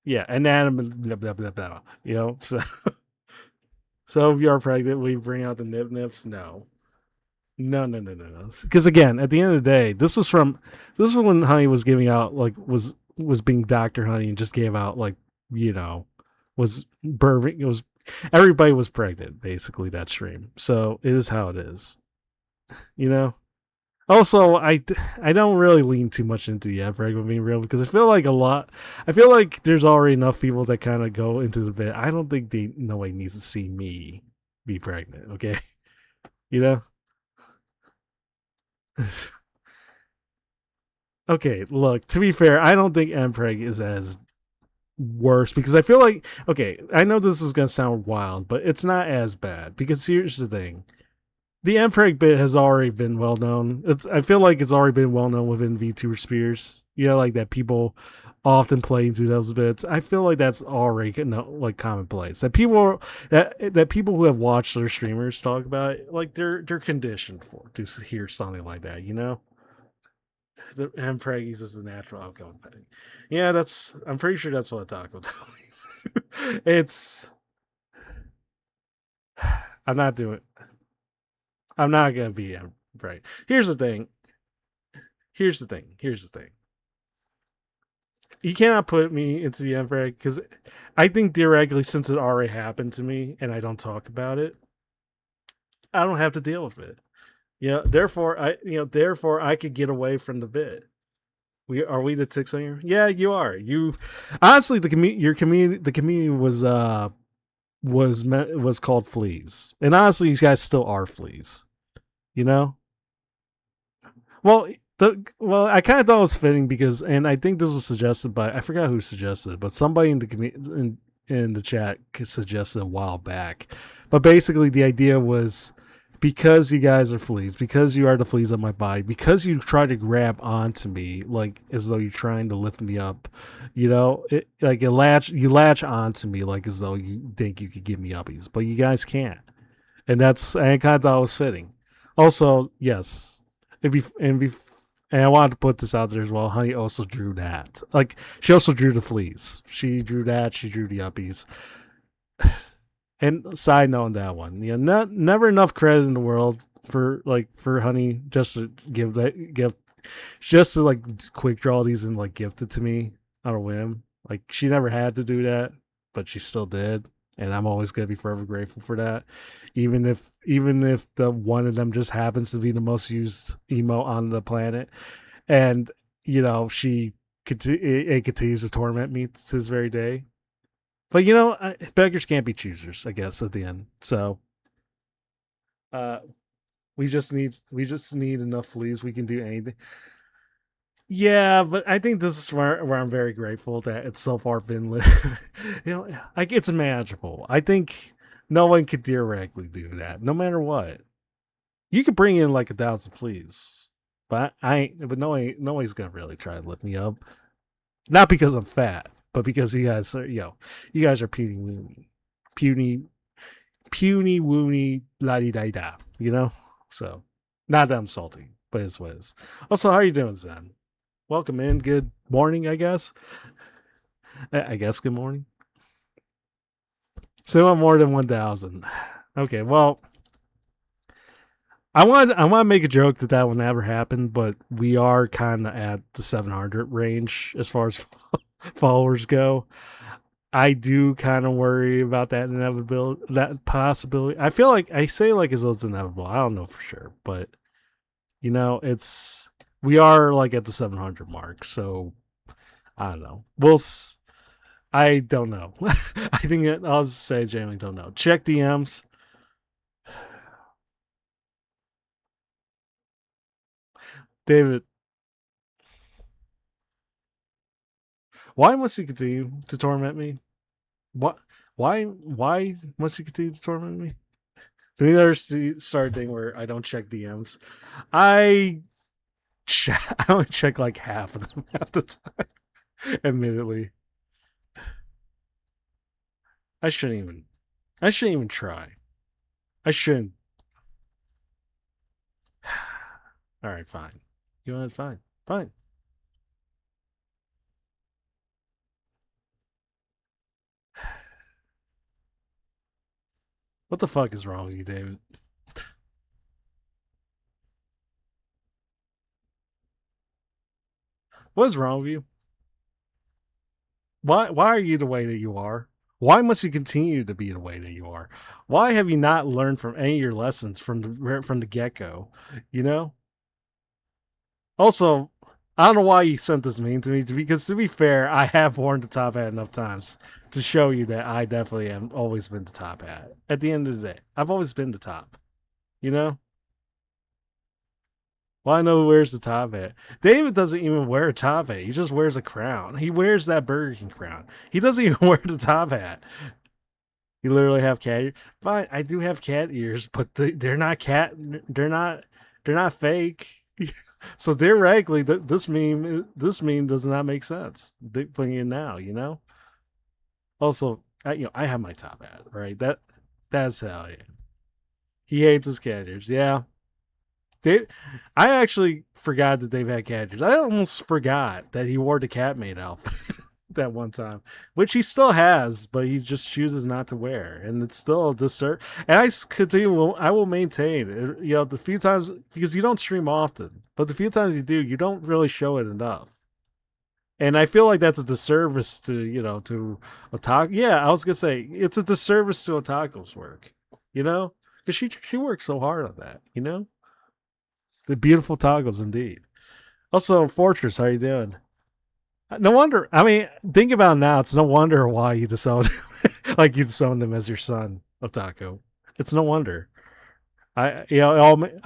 Yeah, anatomy, blah, blah, blah, blah. So so if you are pregnant, will you bring out the nips? No. No. Because again, at the end of the day, this was when Honey was giving out was being Dr. Honey and just gave out was birthing. It was everybody was pregnant basically that stream. So it is how it is. Also, I don't really lean too much into the Emperor being real because I feel like there's already enough people that kind of go into the bit. I don't think nobody needs to see me be pregnant. Okay, Okay, look. To be fair, I don't think Mpreg is as worse because I feel like I know this is gonna sound wild, but it's not as bad because here's the thing. The Mpreg bit has already been well known. I feel like it's already been well known within VTuber spheres. Like that people often play into those bits. I feel like that's already commonplace. That people who have watched their streamers talk about it, like they're conditioned to hear something like that. The Mpreg is the natural outcome thing. Yeah, I'm pretty sure that's what Taco told me. It's. I'm not gonna be right. Here's the thing. You cannot put me into the Emperor because I think theoretically, since it already happened to me and I don't talk about it, I don't have to deal with it. Therefore I could get away from the bit. We the ticks on you? Yeah, you are. You honestly your community the community was called fleas, and honestly, you guys still are fleas. You know. Well, I kind of thought it was fitting because, and I think this was suggested by I forgot who suggested it, but somebody in the in the chat suggested a while back. But basically, the idea was because you guys are fleas, because you are the fleas on my body, because you try to grab onto me like as though you're trying to lift me up, you latch onto me like as though you think you could give me uppies, but you guys can't, and I kind of thought it was fitting. Also, yes, if you and I wanted to put this out there as well. Honey also drew that. Like she also drew the fleas. She drew that. She drew the uppies. And side note on that one, never enough credit in the world for Honey just to just to like quick draw these and like gift it to me on a whim. Like she never had to do that, but she still did, and I'm always gonna be forever grateful for that. Even if the one of them just happens to be the most used emo on the planet, and she it continues to torment me to this very day. But beggars can't be choosers, I guess, at the end. So we just need enough fleas. We can do anything. Yeah, but I think this is where I'm very grateful that it's so far been like it's manageable. I think no one could theoretically do that, no matter what. You could bring in like 1,000 fleas, but but nobody's gonna really try to lift me up. Not because I'm fat, but because you guys are you guys are puny woony la di da da. So not that I'm salty, but it's what it is. Also, how are you doing, Zen? Welcome in. Good morning, I guess. I guess good morning. So I'm more than 1,000. Okay, well, I want to make a joke that will never happen, but we are kind of at the 700 range as far as followers go. I do kind of worry about that inevitability, that possibility. I feel like I say like as though it's inevitable. I don't know for sure, but we are like at the 700 mark, so I don't know. I don't know. I think I'll just say genuinely don't know. Check DMs. David, why must he continue to torment me? What? Why must he continue to torment me? Do we ever start a thing where I don't check DMs? I only check like half of them half the time. Admittedly, I shouldn't even try. I shouldn't. All right, fine. You want fine. What the fuck is wrong with you, David? What is wrong with you? Why are you the way that you are? Why must you continue to be the way that you are? Why have you not learned from any of your lessons from the get go? Also, I don't know why you sent this meme to me, because to be fair, I have worn the top hat enough times to show you that I definitely have always been the top hat. At the end of the day, I've always been the top. Well, I know who wears the top hat. David doesn't even wear a top hat. He just wears a crown. He wears that Burger King crown. He doesn't even wear the top hat. You literally have cat ears. Fine, I do have cat ears, but they're not cat. They're not fake. So theoretically, this meme does not make sense. Putting it now, Also, I have my top hat, right? That's how I am. He hates his cat ears. Yeah. I actually forgot that they've had cat ears. I almost forgot that he wore the Catmate outfit that one time, which he still has, but he just chooses not to wear, and it's still a dessert. And I will maintain it. The few times, because you don't stream often, but the few times you do, you don't really show it enough. And I feel like that's a disservice to, to Otaku. Yeah, I was gonna say it's a disservice to Otaku's work, because she works so hard on that. The beautiful tacos indeed. Also, Fortress, how you doing? No wonder. I mean, think about it now. It's no wonder why you disowned, like you disowned him as your son, Otaku. It's no wonder. I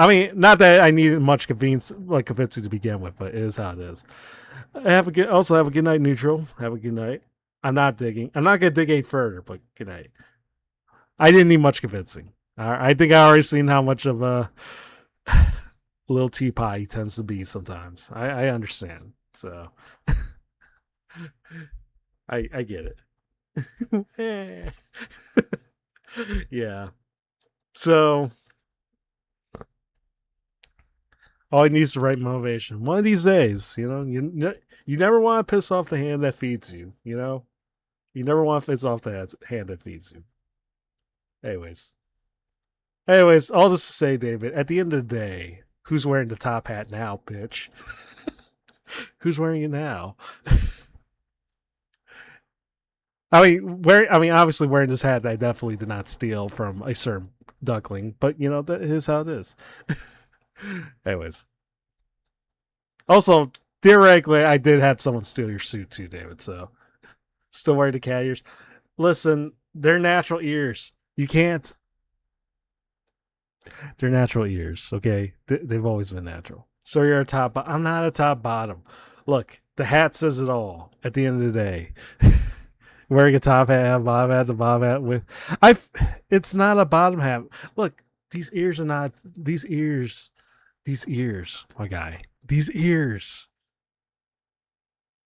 mean, not that I needed much convincing to begin with, but it is how it is. Also have a good night, neutral. Have a good night. I'm not digging. I'm not gonna dig any further, but good night. I didn't need much convincing. I think I already seen how much of a little teapot he tends to be sometimes. I understand. So I get it. Yeah. So all he needs is the right motivation. One of these days, you never want to piss off the hand that feeds you. You never want to piss off the hand that feeds you. Anyways, all this to say, David. At the end of the day, who's wearing the top hat now, bitch? Who's wearing it now? Obviously wearing this hat I definitely did not steal from a certain duckling, but that is how it is. Anyways, also theoretically, I did have someone steal your suit too, David. So still wearing the cat ears. Listen, they're natural ears. You can't. They're natural ears. Okay, they've always been natural. So you're a top. I'm not a top bottom. Look, the hat says it all. At the end of the day. Wearing a top hat, bottom hat, the bottom hat with it's not a bottom hat. Look, these ears are not these ears, my guy. These ears.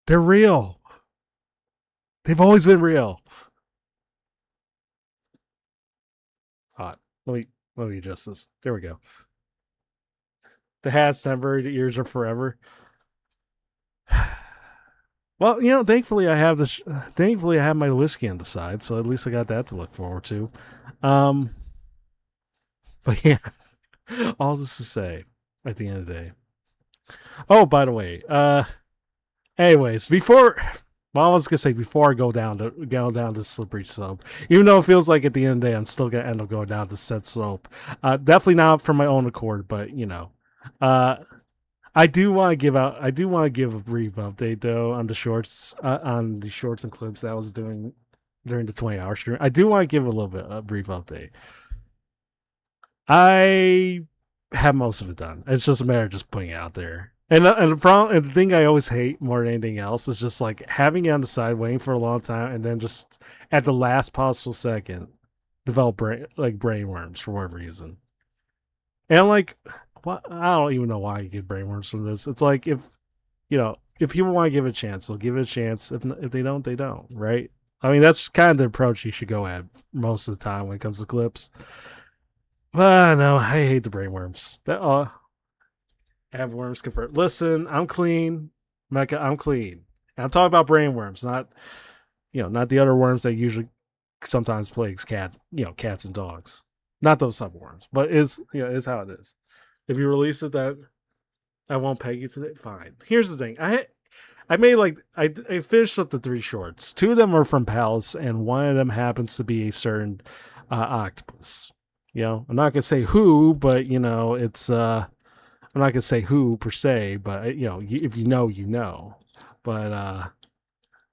They're real. They've always been real. Hot. Let me adjust this. There we go. The hat's temporary, the ears are forever. Well, thankfully I have this. Thankfully, I have my whiskey on the side, so at least I got that to look forward to. But yeah, all this to say, at the end of the day. Oh, by the way, anyways, I was gonna say before I go down the slippery slope, even though it feels like at the end of the day I'm still gonna end up going down the said slope. Definitely not from my own accord, but I do want to give a brief update though on the shorts and clips that I was doing during the 20-hour stream. I do want to give a brief update. I have most of it done. It's just a matter of just putting it out there. And the thing I always hate more than anything else is just like having it on the side, waiting for a long time, and then just at the last possible second develop brain worms for whatever reason. And I'm like, I don't even know why you get brainworms from this. It's like if people want to give it a chance, they'll give it a chance. If they don't, they don't. Right? I mean, that's kind of the approach you should go at most of the time when it comes to clips. But no, I hate the brainworms. Have worms confirmed. Listen, I'm clean, Mecca. I'm clean. And I'm talking about brainworms, not the other worms that usually sometimes plagues cats and dogs. Not those type of worms, but is how it is. If you release it, that I won't peg you today. Fine. Here's the thing. I made I finished up the 3 shorts. 2 of them are from Palace, and one of them happens to be a certain octopus. I'm not gonna say who, but it's I'm not gonna say who per se, but if you know, you know. But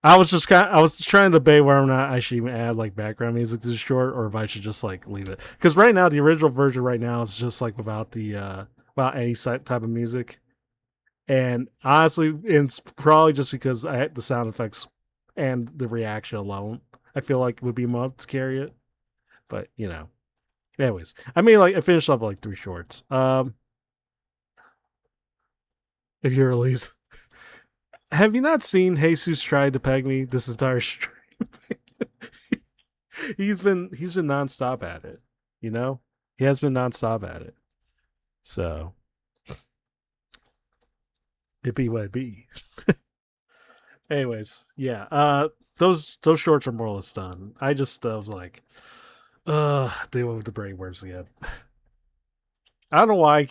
I was trying to debate whether or not I should even add like background music to the short, or if I should just like leave it. Because right now the original version right now is just like without any type of music. And honestly, it's probably just because I had the sound effects and the reaction alone. I feel like would be enough to carry it. But anyways, I finished up like 3 shorts. If you release. Have you not seen Jesus try to peg me this entire stream? he's been nonstop at it. He has been nonstop at it. So it be what it be. Anyways, yeah. Those shorts are more or less done. I just was like, deal with the brainworms again. I don't know why.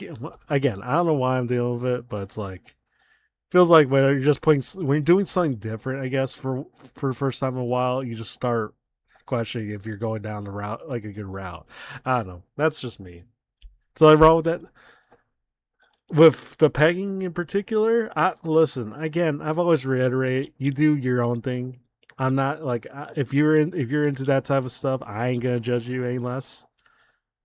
I don't know why I'm dealing with it, but it's like feels like when you're just playing, when you're doing something different, I guess for the first time in a while, you just start questioning if you're going down the route like a good route. I don't know. That's just me. So I wrote that with the pegging in particular. I listen again. I've always reiterated, you do your own thing. I'm not like if you're into that type of stuff, I ain't gonna judge you any less.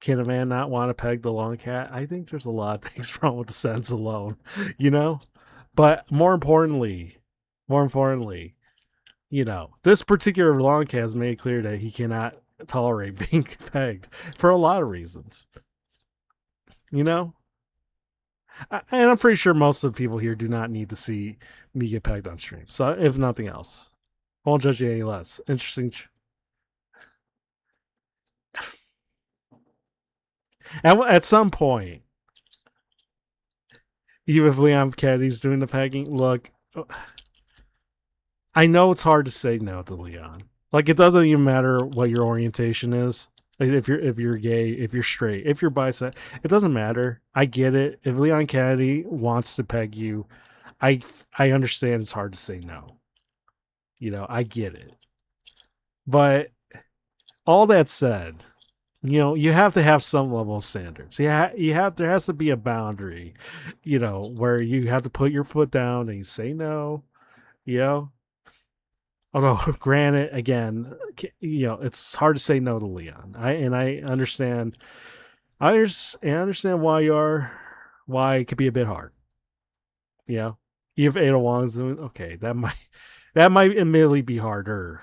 Can a man not want to peg the long cat? I think there's a lot of things wrong with the sentence alone, you know. But more importantly, this particular long cat has made it clear that he cannot tolerate being pegged for a lot of reasons. You know, and I'm pretty sure most of the people here do not need to see me get pegged on stream. So if nothing else, I won't judge you any less. Interesting. At some point, even if Leon Kennedy's doing the pegging, look, I know it's hard to say no to Leon. Like, it doesn't even matter what your orientation is. Like, if you're gay, if you're straight, if you're bisexual, it doesn't matter. I get it. If Leon Kennedy wants to peg you, I understand it's hard to say no. I get it. But all that said, you have to have some level of standards. There has to be a boundary, where you have to put your foot down and you say no, Although, granted, again, it's hard to say no to Leon. I understand. I understand why it could be a bit hard. If Ada Wong's doing okay, that might admittedly be harder,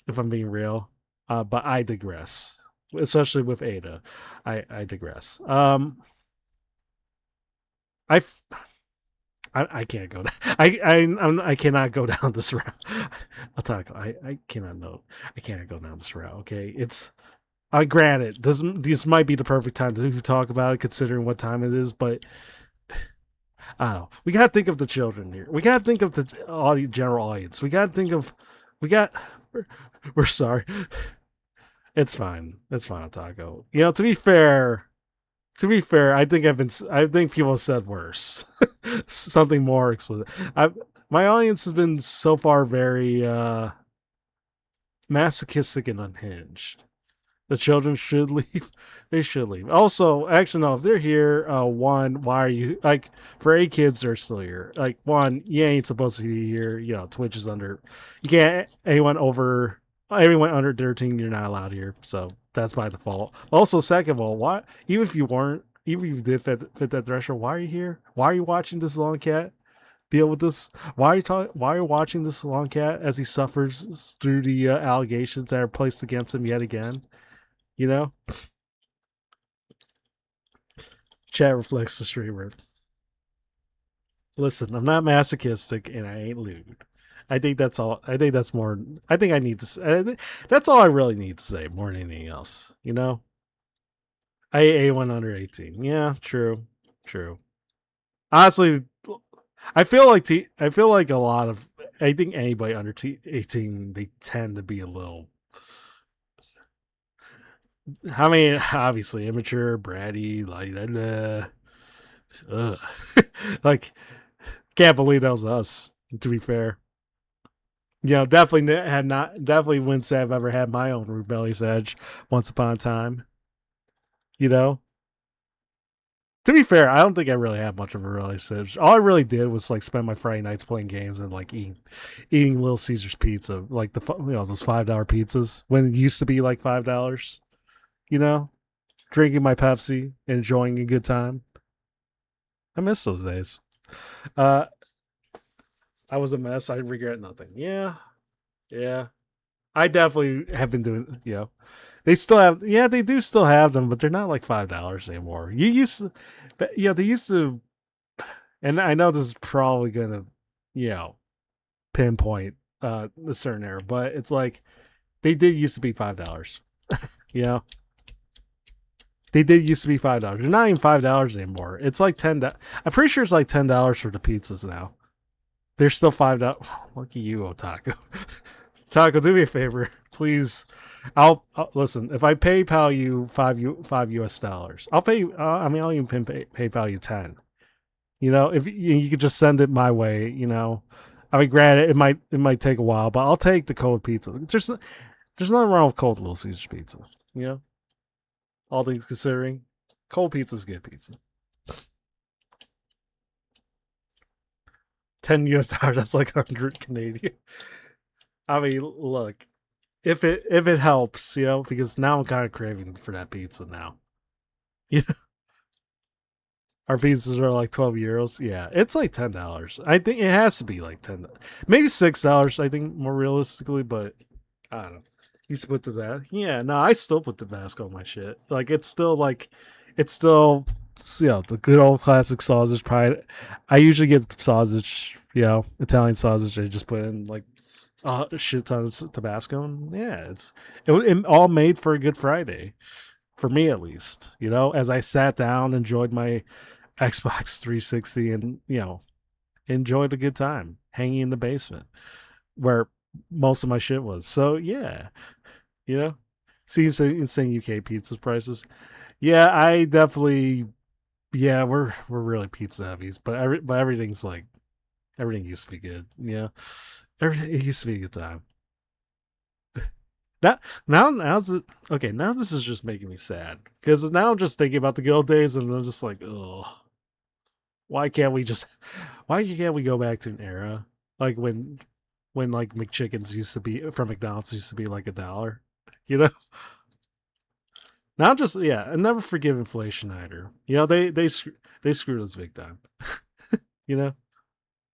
if I'm being real. But I digress. Especially with Ada, I digress. I can't go. I cannot go down this route. I'll talk. I cannot know. I can't go down this route. Okay, it's. Granted, this might be the perfect time to talk about it, considering what time it is. But I don't know. We gotta think of the children here. We gotta think of the general audience. We gotta think of. We're sorry. It's fine. It's fine, Taco. To be fair, I think people have said worse. Something more explicit. My audience has been so far very masochistic and unhinged. The children should leave. They should leave. Also, actually, no. If they're here, one, why are you like? For 8 kids, they're still here. Like, one, you ain't supposed to be here. Twitch is under. You can't anyone under 13. You're not allowed here. So that's by default. Also, second of all, why? Even if you did fit that threshold, why are you here? Why are you watching this long cat deal with this? Why are you watching this long cat as he suffers through the allegations that are placed against him yet again? Chat reflects the streamer. Listen, I'm not masochistic and I ain't lewd. I think that's all. I think that's more. I think I need to say. That's all I really need to say more than anything else. I A1 under 18. Yeah, true. Honestly, I feel like a lot of. I think anybody under 18, they tend to be a little. I mean, obviously immature, bratty, like can't believe that was us. To be fair. Definitely wouldn't say I've ever had my own rebellious edge once upon a time. To be fair, I don't think I really had much of a rebellious edge. All I really did was like spend my Friday nights playing games and like eating Little Caesars pizza, like those $5 pizzas when it used to be like $5. Drinking my Pepsi, enjoying a good time. I miss those days. I was a mess. I regret nothing. Yeah. I definitely have been doing. They still have. Yeah, they do still have them, but they're not like $5 anymore. You used to, but they used to. And I know this is probably gonna, pinpoint a certain era, but it's like they did used to be $5. They did used to be $5. They're not even $5 anymore. It's like $10. I'm pretty sure it's like $10 for the pizzas now. They're still $5. Lucky you, Otaku. Taco, do me a favor, please. I'll listen. If I PayPal you $5 US, I'll pay. I'll even PayPal you 10. You know, if you could just send it my way, you know. I mean, granted, it might take a while, but I'll take the cold pizza. There's nothing wrong with cold Little Caesars pizza. You know, all things considering, cold pizza's good pizza. 10 US dollars, that's like 100 Canadian. I mean, look, if it helps, you know, because now I'm kind of craving for that pizza now. Yeah, our pizzas are like 12 euros. Yeah, it's like $10. I think it has to be like 10, maybe $6. I think more realistically, but I don't know. Used to put the that. Yeah, no, I still put Tabasco on my shit. Like it's still, you know, the good old classic sausage pie. I usually get sausage, you know, Italian sausage. I just put in like a shit ton of Tabasco, and yeah, it all made for a Good Friday, for me at least. You know, as I sat down, enjoyed my Xbox 360, and you know, enjoyed a good time hanging in the basement where most of my shit was. So yeah, you know, see insane UK pizza prices. Yeah, I definitely. Yeah, we're really pizza heavies, but everything's like everything used to be good. Yeah, it used to be a good time. Now, now's it okay? Now this is just making me sad because now I'm just thinking about the good old days, and I'm just like, oh, why can't we just? Why can't we go back to an era like when like McChickens used to be from McDonald's used to be like $1? You know, now just yeah, and never forgive inflation either. You know, they screwed us big time. You know,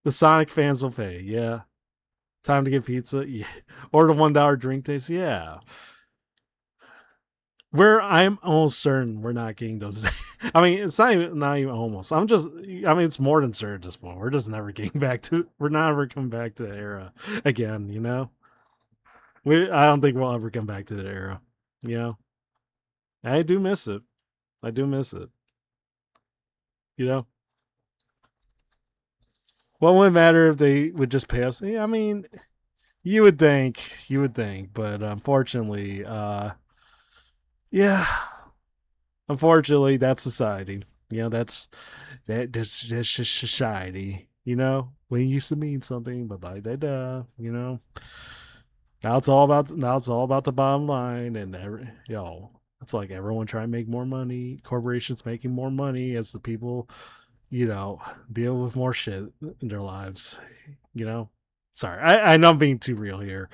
the Sonic fans will pay. Yeah, time to get pizza. Yeah, or the $1 drink taste. Yeah, I'm almost certain we're not getting those. I mean, it's not even almost. I mean, it's more than certain at this point. We're just never getting back to. We're not ever coming back to the era again. You know, I don't think we'll ever come back to that era. You know, I do miss it. I do miss it. You know, what would it matter if they would just pay us? Yeah, I mean, you would think, but unfortunately, yeah, unfortunately, that's society. You know, that's just society. You know, when it used to mean something, but like da. You know, now it's all about the bottom line, and it's like everyone trying to make more money. Corporations making more money as the people, you know, deal with more shit in their lives. You know, sorry, I know I'm being too real here.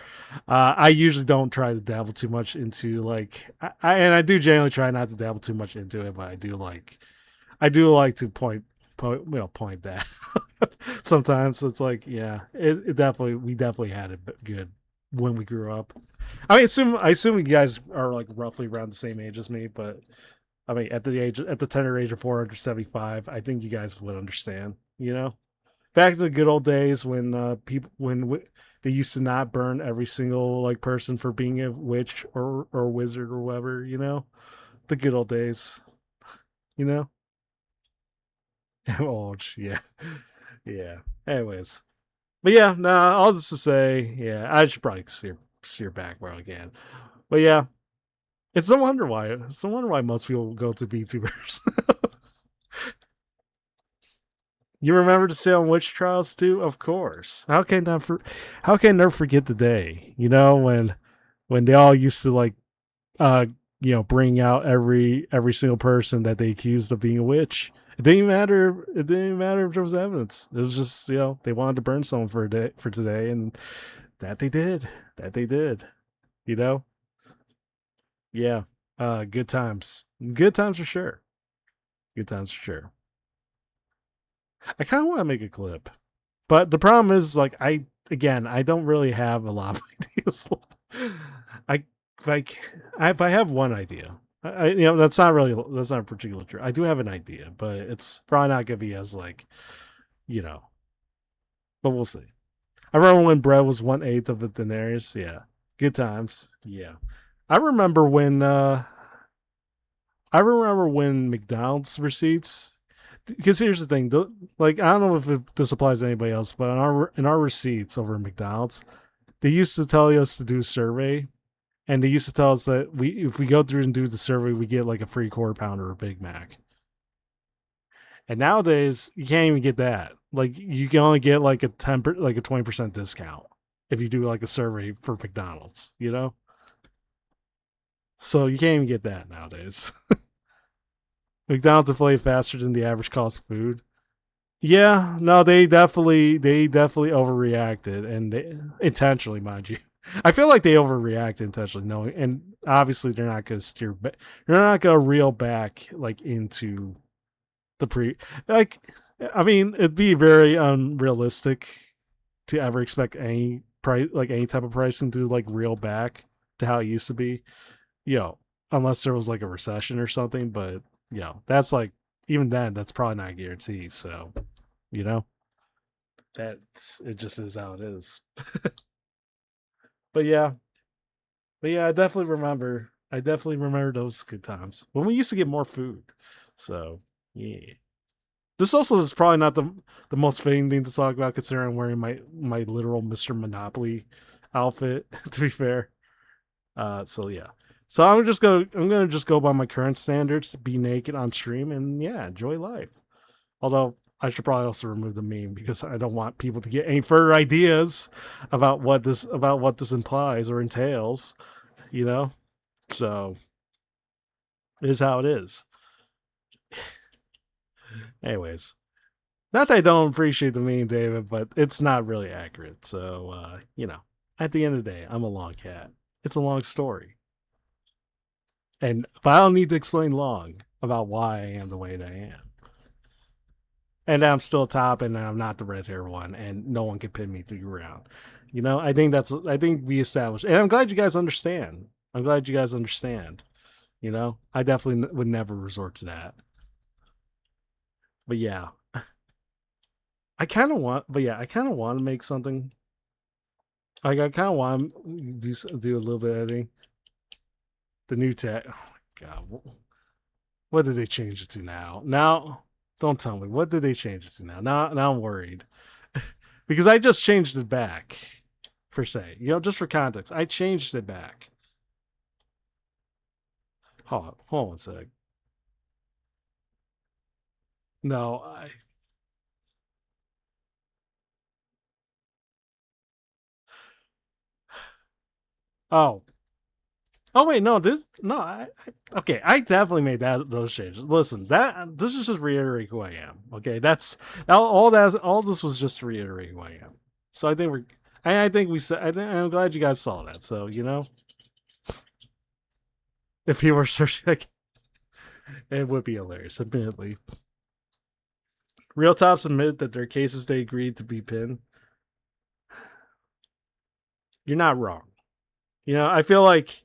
I usually don't try to dabble too much into like, and I do generally try not to dabble too much into it, but I do like to point that. Sometimes it's like, yeah, it definitely we definitely had it good when we grew up. I assume you guys are like roughly around the same age as me, but I mean at the tender age of 475, I think you guys would understand. You know, back to the good old days when people they used to not burn every single like person for being a witch or wizard or whatever. You know, the good old days. You know, oh yeah, yeah. Anyways, but yeah, nah. All this to say, yeah, I should probably steer back where I can. But yeah, it's no wonder why most people go to VTubers. You remember the Salem witch trials too? Of course. How can I never forget the day? You know when they all used to like uh bring out every single person that they accused of being a witch. It didn't even matter if there was evidence. It was just they wanted to burn someone for a day for today, and that they did. That they did. You know. Yeah. Good times. Good times for sure. Good times for sure. I kind of want to make a clip, but the problem is like I don't really have a lot of ideas. I like if I have one idea, that's not particularly true. I do have an idea, but it's probably not gonna be as like you know. But we'll see. I remember when bread was 1/8 of a denarius. Yeah, good times. Yeah, I remember when McDonald's receipts. Because here's the thing, like I don't know if this applies to anybody else, but in our receipts over at McDonald's, they used to tell us to do a survey, and they used to tell us that if we go through and do the survey, we get like a free quarter pounder or Big Mac. And nowadays, you can't even get that. Like, you can only get like a 20% discount if you do like a survey for McDonald's, you know? So you can't even get that nowadays. McDonald's inflated faster than the average cost of food. Yeah, no, they definitely overreacted, and intentionally, mind you. I feel like they overreacted intentionally, knowing, and obviously they're not going to steer back. They're not going to reel back like into the pre. Like, I mean, it'd be very unrealistic to ever expect any price, like any type of pricing, to like reel back to how it used to be. Unless there was like a recession or something, but that's like, even then, that's probably not a guarantee. So, you know, that's it. Just is how it is. But yeah, I definitely remember. I definitely remember those good times when we used to get more food. So yeah, this also is probably not the most fitting thing to talk about, considering I'm wearing my literal Mr. Monopoly outfit. To be fair, so yeah. So I'm gonna just go by my current standards, be naked on stream, and yeah, enjoy life. Although I should probably also remove the meme because I don't want people to get any further ideas about what this implies or entails, you know? So it is how it is. Anyways. Not that I don't appreciate the meme, David, but it's not really accurate. So at the end of the day, I'm a long cat. It's a long story. But I don't need to explain long about why I am the way that I am. And I'm still top, and I'm not the red hair one, and no one can pin me through round. I think we established, and I'm glad you guys understand. I'm glad you guys understand. I definitely would never resort to that. But yeah, I kind of want to make something. Like, I kind of want to do a little bit of editing. The new tech. Oh my god, what did they change it to now? Now, don't tell me. What did they change it to now? Now I'm worried because I just changed it back. Per se, just for context, I changed it back. Hold on one sec. No, oh. Oh wait, no, okay. I definitely made those changes. Listen, this is just reiterating who I am. Okay, that's all that. All this was just to reiterate who I am. So I think we said. I'm glad you guys saw that. So if people were searching, like, it would be hilarious. Admittedly, Real Tops admit that their cases they agreed to be pinned. You're not wrong. I feel like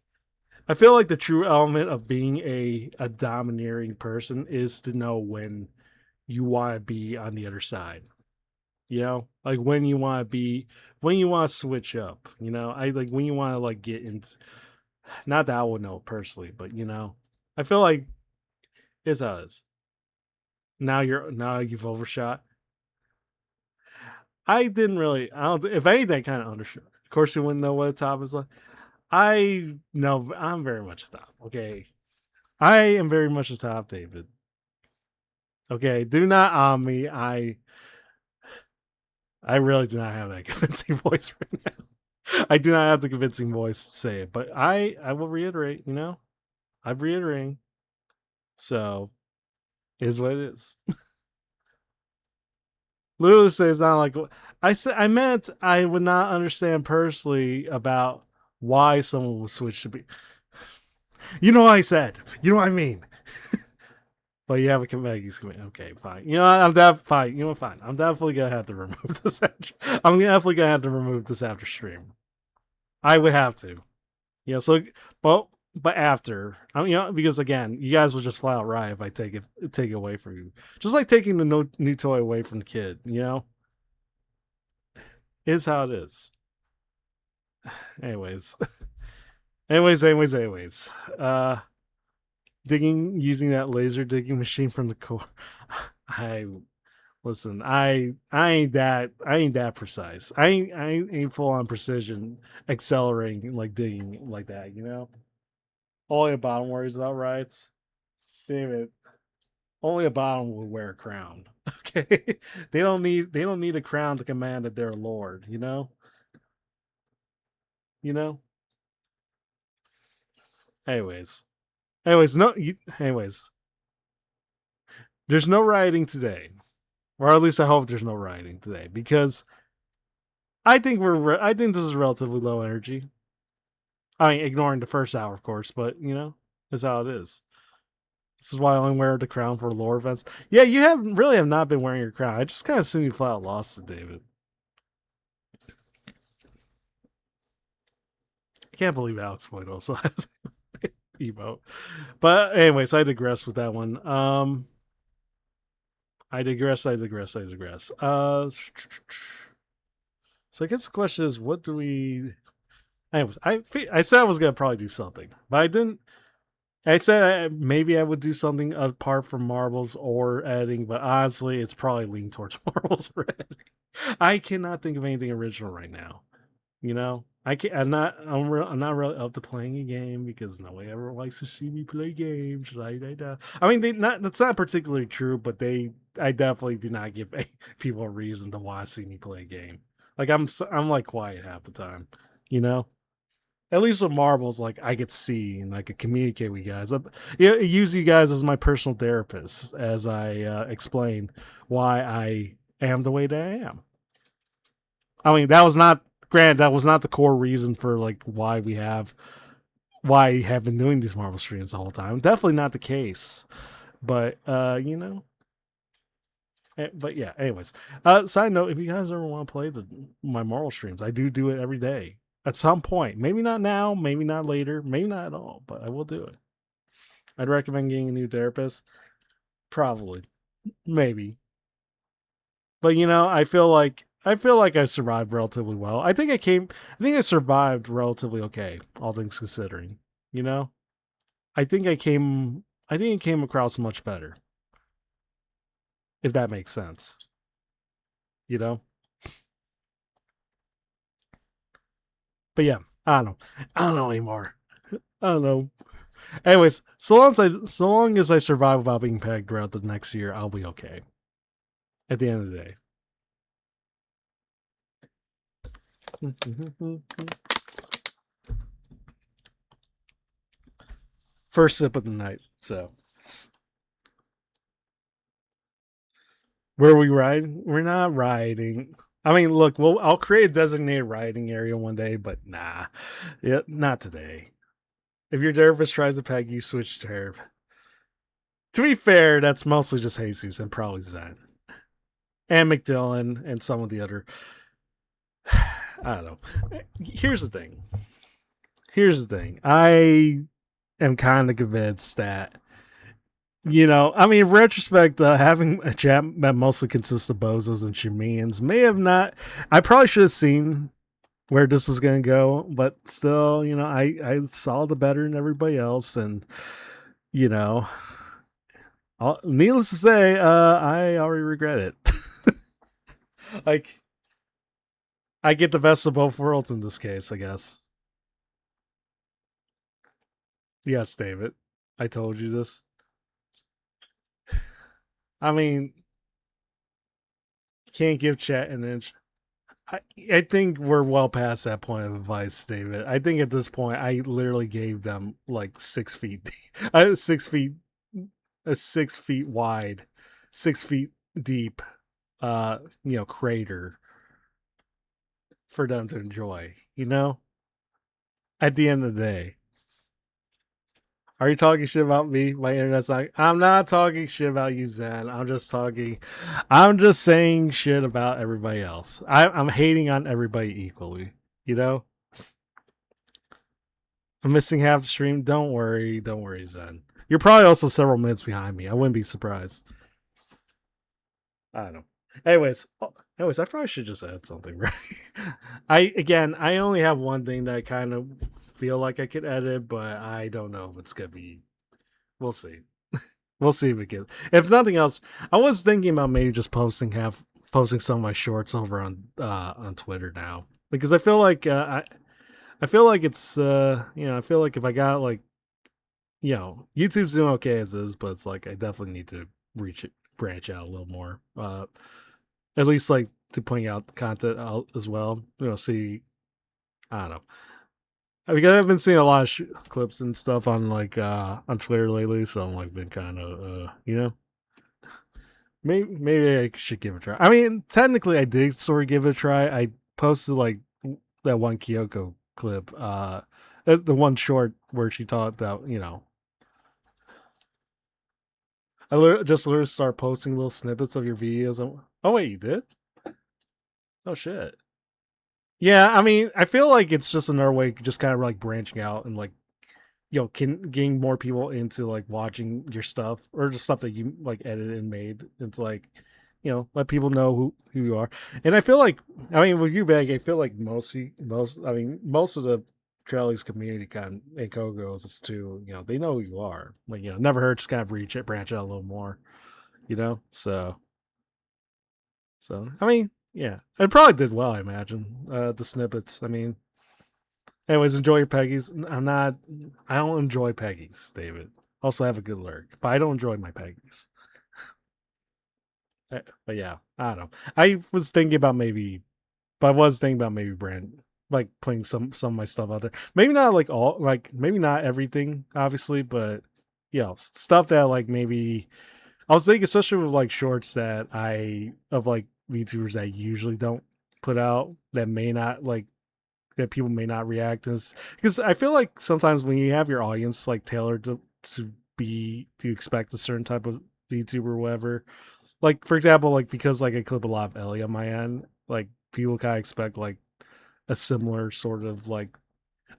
the true element of being a domineering person is to know when you want to be on the other side. Like when you want to switch up. I like when you want to like get into. Not that I would know personally, but I feel like it's how it is. Now you've overshot. I didn't really. I don't. If anything, kind of undershot. Of course, you wouldn't know what a top is like. I know I'm very much a top. Okay, I am very much a top, David. Okay, do not on me. I really do not have that convincing voice right now. I do not have the convincing voice to say it, but I will reiterate. I'm reiterating. So, it is what it is. Lulu says not like I said. I meant I would not understand personally about why someone would switch to be. You know what I said. You know what I mean. But you have a Maggie's command. Okay, fine. Fine. Fine. I'm definitely gonna have to remove this. I'm definitely gonna have to remove this after stream. I would have to. So, but after, because again, you guys will just flat out riot if I take it away from you. Just like taking the new toy away from the kid. Is how it is. Anyways. anyways. Digging using that laser digging machine from the core. I listen. I ain't that precise. I ain't full on precision accelerating like digging like that. All your bottom worries about riots, David. Only a bottom will wear a crown. Okay, they don't need a crown to command that they're a lord. You know. Anyways, no. Anyways, there's no rioting today, or at least I hope there's no rioting today because I think this is relatively low energy. I mean, ignoring the first hour, of course, but it's how it is. This is why I only wear the crown for lore events. Yeah, you have not been wearing your crown. I just kind of assumed you flat out lost it, David. I can't believe Alex White also has emote. But anyways, I digress with that one. I digress. So I guess the question is, what do we? Anyways, I said I was gonna probably do something, but I didn't. I said maybe I would do something apart from marbles or editing, but honestly, it's probably leaning towards marbles or editing. I cannot think of anything original right now. I can't. I'm not really up to playing a game because nobody ever likes to see me play games. I mean, that's not particularly true, but I definitely do not give people a reason to want to see me play a game. Like I'm like quiet half the time. You know. At least with marbles, like I could see and I could communicate with you guys. Use you guys as my personal therapist as I explain why I am the way that I am. I mean, that was not granted. That was not the core reason for like why I have been doing these Marvel streams the whole time. Definitely not the case. But But yeah. Anyways, side note: if you guys ever want to play my Marvel streams, I do it every day at some point. Maybe not now. Maybe not later. Maybe not at all. But I will do it. I'd recommend getting a new therapist. Probably. Maybe. But I feel like I survived relatively well. I think I survived relatively okay, all things considering. You know? I think I came across much better. If that makes sense. You know? But yeah, I don't know. I don't know anymore. I don't know. Anyways, so long as I survive without being pegged throughout the next year, I'll be okay. At the end of the day. First sip of the night. So, where are we riding? We're not riding. I mean, look, I'll create a designated riding area one day, but nah, yeah, not today. If your therapist tries to peg you, switch to To be fair, that's mostly just Jesus and probably Zen and McDillan and some of the other. I don't know. Here's the thing. I am kind of convinced that I mean, in retrospect, having a chat that mostly consists of bozos and Shemians may have not. I probably should have seen where this was going to go, but still, I saw the better than everybody else, and you know, needless to say, I already regret it. Like, I get the best of both worlds in this case, I guess. Yes, David, I told you this. I mean, can't give chat an inch. I think we're well past that point of advice, David. I think at this point, I literally gave them like 6 feet, 6 feet, a 6 feet wide, 6 feet deep, crater for them to enjoy. At the end of the day, are you talking shit about me? My internet's like, I'm not talking shit about you, Zen. I'm just saying shit about everybody else. I'm hating on everybody equally. I'm missing half the stream. Don't worry, Zen. You're probably also several minutes behind me. I wouldn't be surprised. I don't know. Anyways, I probably should just add something, right? I only have one thing that I kind of feel like I could edit, but I don't know if it's gonna be. We'll see. We'll see if it gets. If nothing else, I was thinking about maybe just posting some of my shorts over on Twitter now because I feel like I feel like it's I feel like if I got like YouTube's doing okay as is, but it's like I definitely need to branch out a little more. At least like to point out the content out as well. See, I don't know. Because I've been seeing a lot of clips and stuff on like on Twitter lately, so I'm like been kind of maybe I should give it a try. I mean, technically, I did sort of give it a try. I posted like that one Kyoko clip, the one short where she taught that just literally start posting little snippets of your videos. Oh wait, you did? Oh shit. Yeah, I mean, I feel like it's just another way, just kind of like branching out and like can getting more people into like watching your stuff or just stuff that you like edited and made. It's like let people know who you are. And I feel like, I mean, with you, Bag, I feel like most of the Trellis community kind of, and Kogos is too, they know who you are. Like, never hurts to kind of branch out a little more, so I mean, yeah, it probably did well, I imagine. The snippets, I mean, anyways, enjoy your Peggies. I don't enjoy Peggies, David. Also have a good lurk, but I don't enjoy my Peggies. But yeah, I don't know. I was thinking about maybe brand, like putting some of my stuff out there. Maybe not like all, like maybe not everything, obviously, but stuff that like maybe I was thinking, especially with like shorts that of like VTubers that usually don't put out, that may not like, that people may not react as, because I feel like sometimes when you have your audience like tailored to expect a certain type of VTuber or whatever, like for example, like because like I clip a lot of Ellie on my end, like people kind of expect like a similar sort of like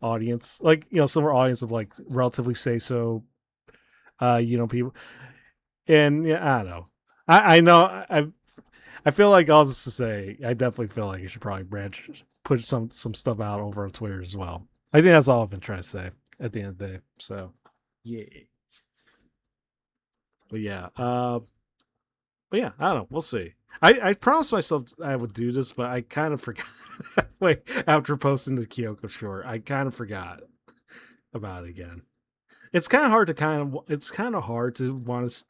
audience, like similar audience of like relatively say so, people. And yeah, I don't know. I know I feel like I'll just to say I definitely feel like you should probably put some stuff out over on Twitter as well. I think that's all I've been trying to say at the end of the day. So yeah, but yeah, I don't know. We'll see. I promised myself I would do this, but I kind of forgot halfway after posting the Kyoko short. I kind of forgot about it again. It's kind of hard to it's kind of hard to want to.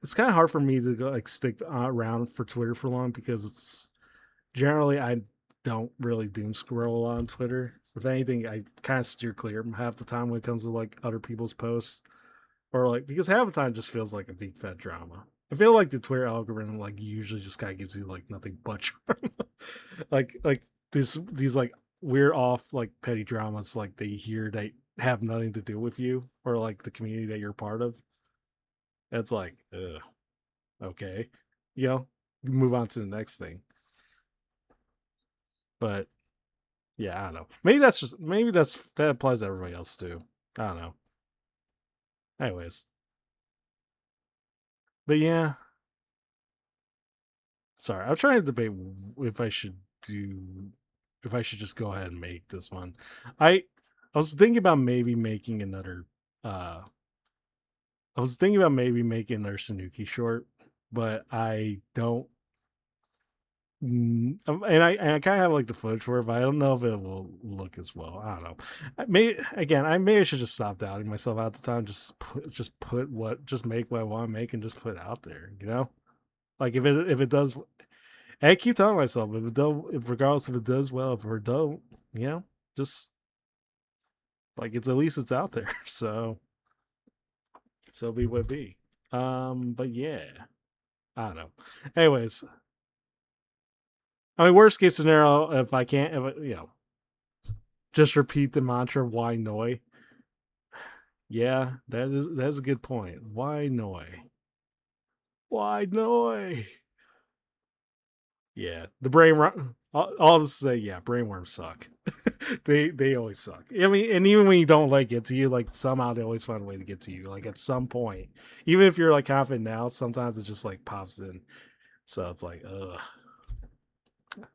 It's kind of hard for me to go, like stick around for Twitter for long because it's generally I don't really doom scroll on Twitter. If anything, I kind of steer clear half the time when it comes to like other people's posts, or like because half the time it just feels like a big fat drama. I feel like the Twitter algorithm like usually just kind of gives you like nothing but drama. like these like weird off like petty dramas like they hear that have nothing to do with you or like the community that you're part of. It's like, ugh, okay, move on to the next thing. But yeah, I don't know. Maybe that applies to everybody else too. I don't know. Anyways, but yeah, sorry, I'm trying to debate if I should do if I should just go ahead and make this one. I I was thinking about maybe making another uh I was thinking about maybe making another Sanuki short, but I don't and I kind of have like the footage for it, but I don't know if it will look as well. I don't know. I should just stop doubting myself at the time. Just make what I want to make and just put it out there. Like if it does, and I keep telling myself if it don't, if regardless if it does well, if it don't, just like it's at least it's out there. So be what be. But yeah, I don't know. Anyways, I mean, worst case scenario, if I can't, just repeat the mantra, why Noi? Yeah, that's a good point. Why Noi? Why Noi? Yeah, the brainworm. I'll just say, yeah, brainworms suck. they always suck. I mean, and even when you don't like get to you, like somehow they always find a way to get to you. Like at some point, even if you're like confident now, sometimes it just like pops in. So it's like, ugh.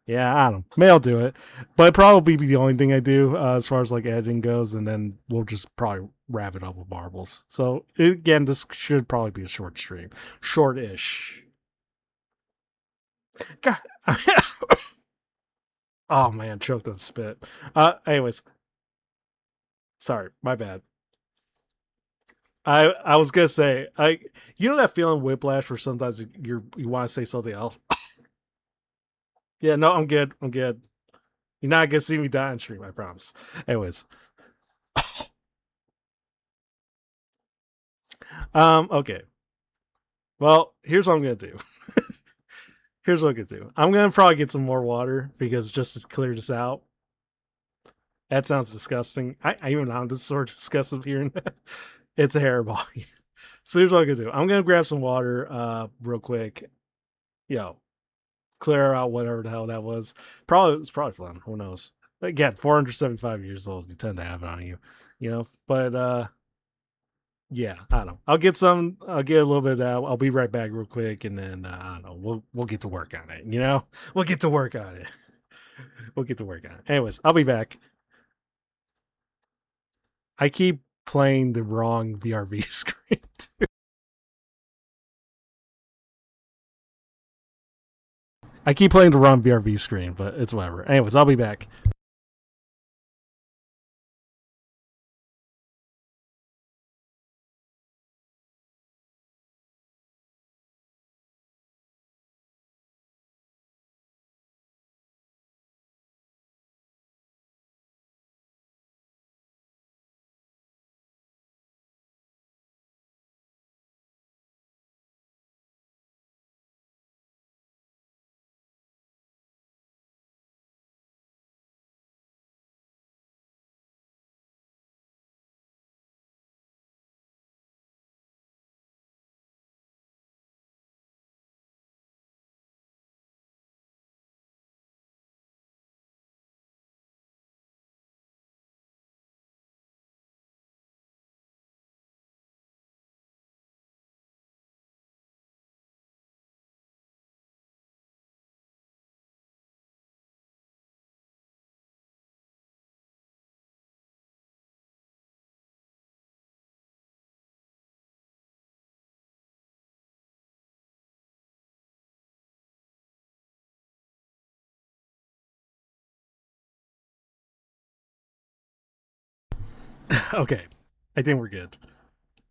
Yeah, I don't know. Maybe I'll do it, but it'd probably be the only thing I do as far as like editing goes, and then we'll just probably wrap it up with marbles. So again, this should probably be a short stream, short-ish. God. Oh man, choked on spit. Anyways, sorry, my bad. I was gonna say, you know that feeling whiplash where sometimes you want to say something else. Yeah, no, I'm good. I'm good. You're not gonna see me die on stream, I promise. Anyways, okay. Well, here's what I'm gonna do. Here's what I'm gonna do. I'm gonna probably get some more water because just to clear this out. That sounds disgusting. I even know this is sort of disgusting hearing that. It's a hairball. So here's what I'm gonna do. I'm gonna grab some water, real quick. Yo, clear out whatever the hell that was. It's probably phlegm. Who knows? Again, 475 years old. You tend to have it on you, you know. But yeah, I don't know. I'll get some. I'll get a little bit out. I'll be right back real quick, and then I don't know. We'll get to work on it. You know, we'll get to work on it. We'll get to work on it. Anyways, I'll be back. I keep playing the wrong VRV screen. I keep playing the wrong VRV screen, but it's whatever. Anyways, I'll be back. Okay, I think we're good.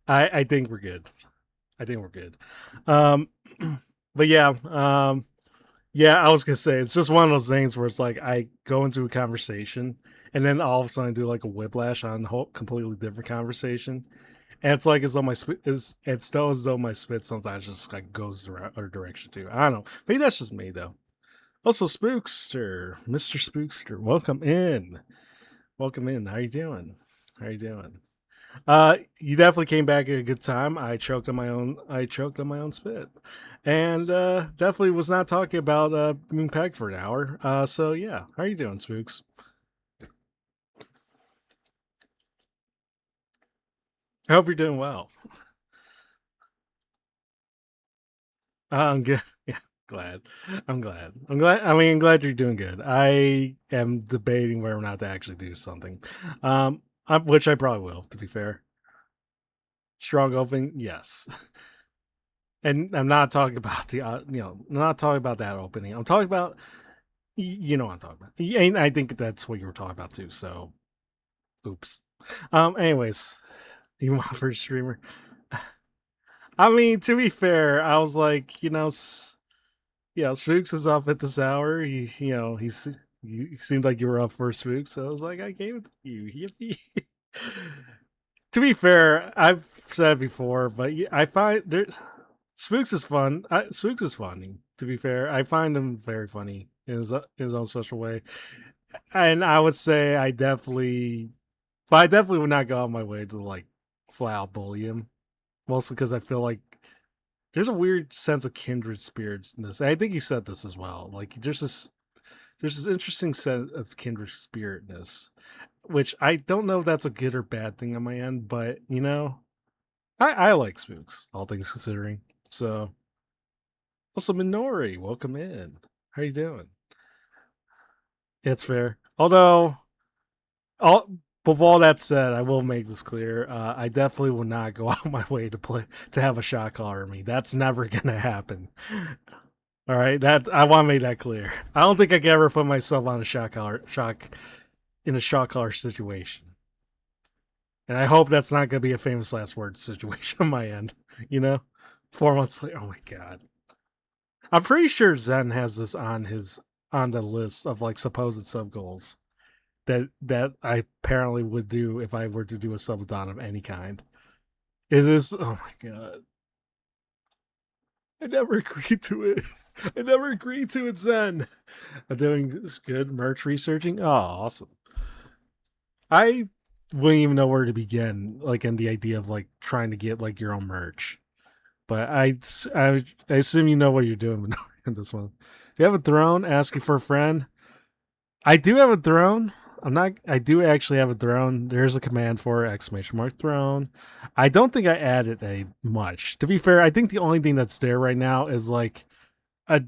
I think we're good. I think we're good. Um, but yeah, yeah, I was gonna say it's just one of those things where it's like I go into a conversation and then all of a sudden do like a whiplash on a whole completely different conversation, and it's like as though my spit is it's still as though my spit sometimes just like goes the other direction too. I don't know. Maybe that's just me though. Also, Spookster, Mr. Spookster, welcome in. Welcome in. How you doing? How you doing? You definitely came back at a good time. I choked on my own. I choked on my own spit, and definitely was not talking about being pegged for an hour. So yeah, how are you doing, Spooks? I hope you're doing well. I'm good. Yeah, glad. I'm glad. I'm glad. I mean, I'm glad you're doing good. I am debating whether or not to actually do something, which I probably will. To be fair, strong opening, yes. And I'm not talking about I'm not talking about that opening. I'm talking about, you know what I'm talking about. And I think that's what you were talking about too. So, oops. Anyways, you want for a streamer? I mean, to be fair, I was like, Spooks is up at this hour. You seemed like you were up for Spooks, so I was like, I gave it to you. Yippee. To be fair, I've said it before, but I find Spooks is fun. Spooks is funny. To be fair, I find him very funny in his own special way, and I would say I definitely would not go out of my way to like flat out bully him. Mostly because I feel like there's a weird sense of kindred spirits in this. And I think he said this as well. Like there's this interesting sense of kindred spiritness, which I don't know if that's a good or bad thing on my end, but I like Spooks, all things considering. So, also Minori, welcome in. How you doing? It's fair. Although, all with all that said, I will make this clear. I definitely will not go out my way to have a shot caller me. That's never gonna happen. All right, that I want to make that clear. I don't think I can ever put myself on a shot collar situation. And I hope that's not gonna be a famous last words situation on my end. You know, 4 months later. Oh my god. I'm pretty sure Zen has this on the list of like supposed sub goals that I apparently would do if I were to do a subathon of any kind. Is this? Oh my god! I never agreed to it. I never agreed to it, Zen. I'm doing this good merch researching. Oh, awesome! I wouldn't even know where to begin, like in the idea of like trying to get like your own merch. But I assume you know what you're doing in this one. Do you have a throne? Asking for a friend. I do have a throne. I'm not. I do actually have a throne. There's a command for it, exclamation mark throne. I don't think I added a much. To be fair, I think the only thing that's there right now is like a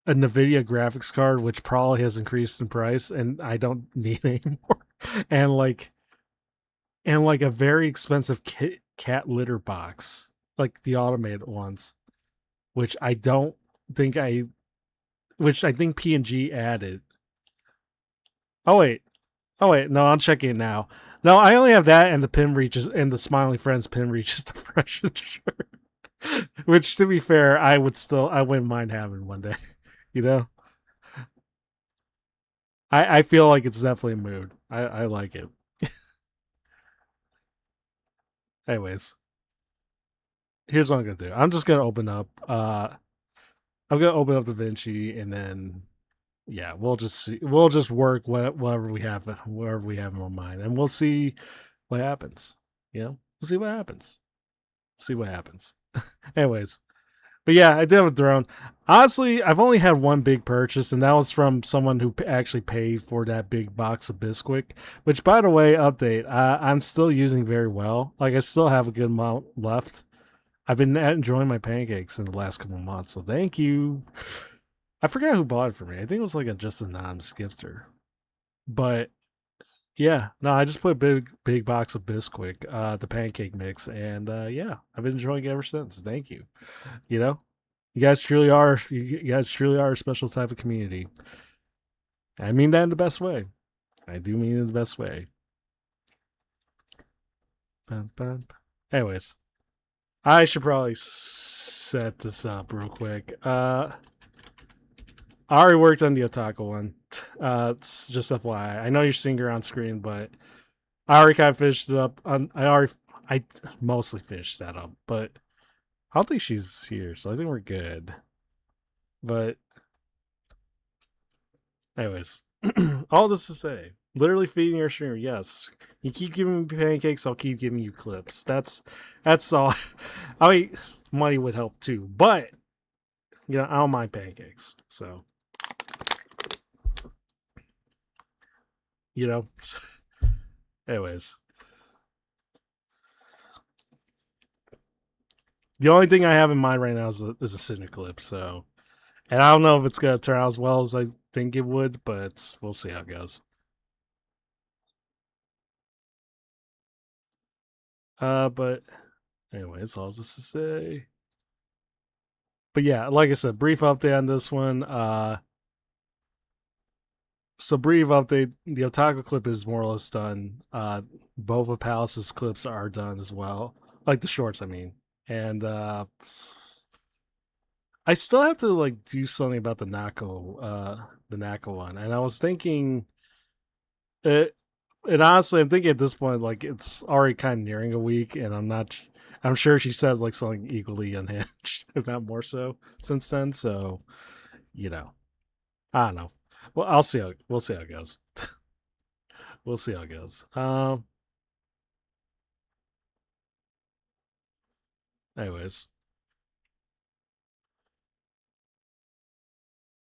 a Nvidia graphics card, which probably has increased in price, and I don't need anymore. and like and a very expensive cat litter box, like the automated ones, which I don't think I, which I think P&G added. Oh wait, oh wait, no, I'm checking it now. No, I only have that and the pin reaches and the Smiling Friends pin reaches depression shirt. Which, to be fair, I wouldn't mind having one day. You know, I feel like it's definitely a mood. I like it. Anyways, here's what I'm gonna do. I'm just gonna open up. I'm gonna open up DaVinci and then yeah, we'll just work whatever we have in our mind, and we'll see what happens. You know, we'll see what happens. See what happens. Anyways, but yeah, I did have a throne. Honestly, I've only had one big purchase, and that was from someone who actually paid for that big box of Bisquick. Which, by the way, update, I'm still using very well. Like, I still have a good amount left. I've been enjoying my pancakes in the last couple of months, so thank you. I forgot who bought it for me. I think it was like just a non-skifter. But yeah, no, I just put a big box of Bisquick, the pancake mix, and yeah, I've been enjoying it ever since. Thank you. You know, you guys truly are a special type of community. I mean that in the best way. I do mean it in the best way. Bum, bum. Anyways, I should probably set this up real quick. I already worked on the Otaku one. It's just FYI. I know you're seeing her on screen, but I already kind of finished it up. I mostly finished that up, but I don't think she's here, so I think we're good. But anyways, all this to say, literally feeding your streamer. Yes, you keep giving me pancakes, I'll keep giving you clips. That's all. I mean, money would help too, but you know, I don't mind pancakes. So you know, anyways, the only thing I have in mind right now is a Cinder clip. So, and I don't know if it's gonna turn out as well as I think it would, but we'll see how it goes. But anyways, all this to say. But yeah, like I said, brief update on this one. So brief update. The Otaku clip is more or less done. Both of Palace's clips are done as well, like the shorts, I mean. And I still have to like do something about the Nako one. And I was thinking, it. And honestly, I'm thinking at this point, like it's already kind of nearing a week, and I'm not. I'm sure she said like something equally unhinged, if not more so, since then. So, you know, I don't know. Well, we'll see how it goes. We'll see how it goes. Anyways.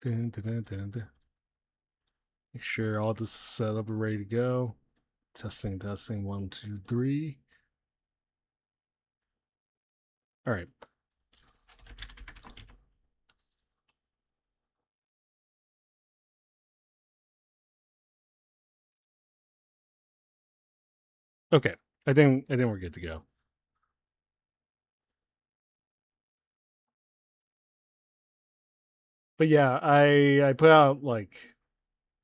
Dun, dun, dun, dun, dun. Make sure all this is set up and ready to go. Testing, testing, 1, 2, 3. All right. Okay. I think we're good to go. But yeah, I put out like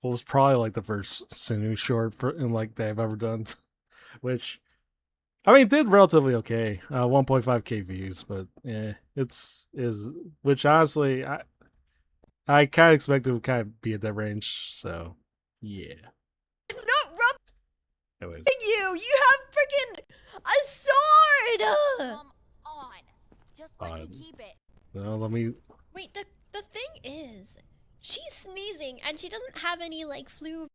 what was probably like the first Sinu short for in like that I've ever done, which I mean, it did relatively okay. 1.5k views, but yeah, which honestly, I kind of expected it would kind of be at that range. So yeah. Not rubbing Anyways, you. You have freaking a sword. Come on. Just let me keep it. well, let me. Wait, the thing is, she's sneezing and she doesn't have any like flu.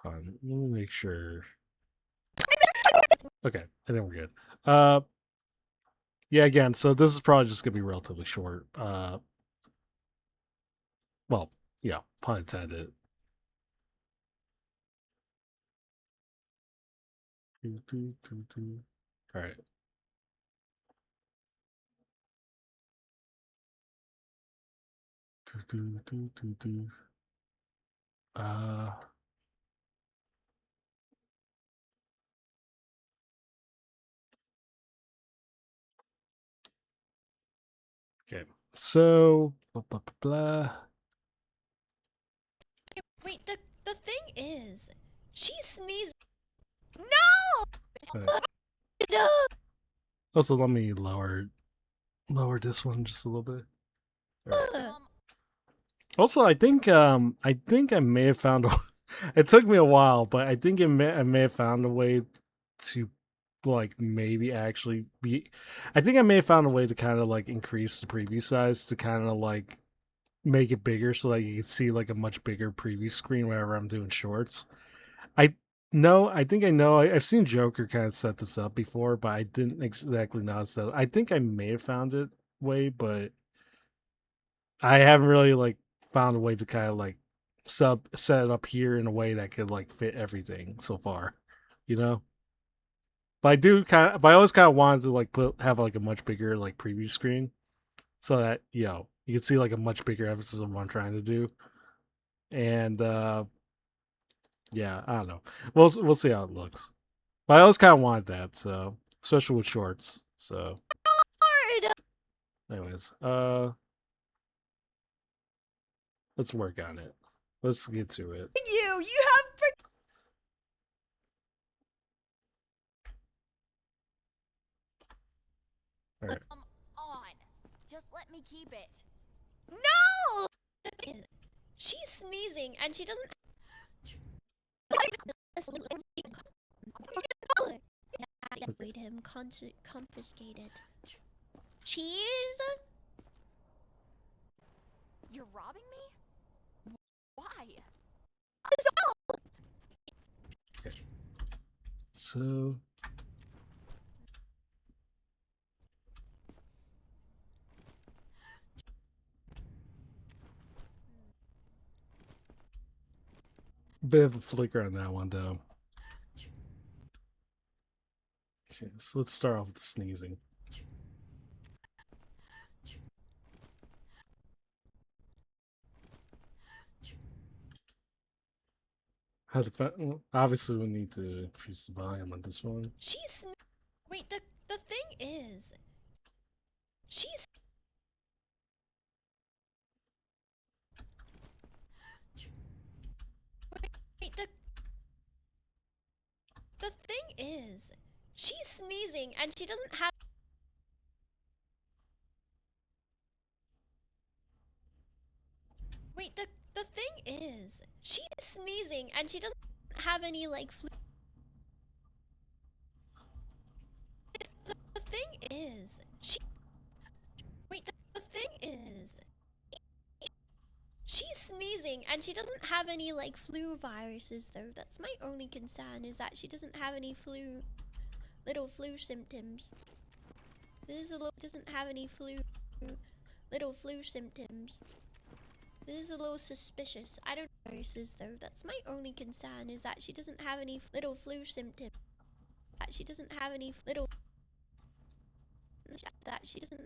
Hold on, let me make sure. Okay, I think we're good. Yeah, again, so this is probably just gonna be relatively short. Well, yeah, pun intended. All right. Uh, okay. So blah blah blah. Blah. Wait, the thing is, she's sneezing. No. Right. No. Also, let me lower this one just a little bit. All right. Come Also, I think I may have found a it took me a while, but I think I may have found a way to like maybe actually be I think I may have found a way to kind of like increase the preview size to kind of like make it bigger so that you can see like a much bigger preview screen whenever I'm doing shorts. I think I know. I've seen Joker kind of set this up before, but I didn't exactly know how to set it. I think I may have found it way, but I haven't really like found a way to kind of like set it up here in a way that could like fit everything so far, you know. But I always kind of wanted to like have like a much bigger like preview screen, so that you can see like a much bigger emphasis on what I'm trying to do, and yeah, I don't know. We'll see how it looks. But I always kind of wanted that, so especially with shorts. So, anyways, let's work on it. Let's get to it. You have freaking. All right. on. Just let me keep it. No. The thing is, she's sneezing and she doesn't. Wait, him confiscated. Cheers. You're robbing me? Why? So, bit of a flicker on that one though. Okay, so let's start off with the sneezing. How to obviously we need to increase the volume on this one. She's. Wait, the thing is, she's. Wait, the thing is, she's sneezing and she doesn't have. Wait, the thing is, she's sneezing and she doesn't have any like flu. The thing is, she. Wait, the thing is, she's sneezing and she doesn't have any like flu viruses though. That's my only concern is that she doesn't have any little flu symptoms. This doesn't have any little flu symptoms. This is a little suspicious. I don't know viruses though. That's my only concern is that she doesn't have any little flu symptoms. That she doesn't have any little. That she doesn't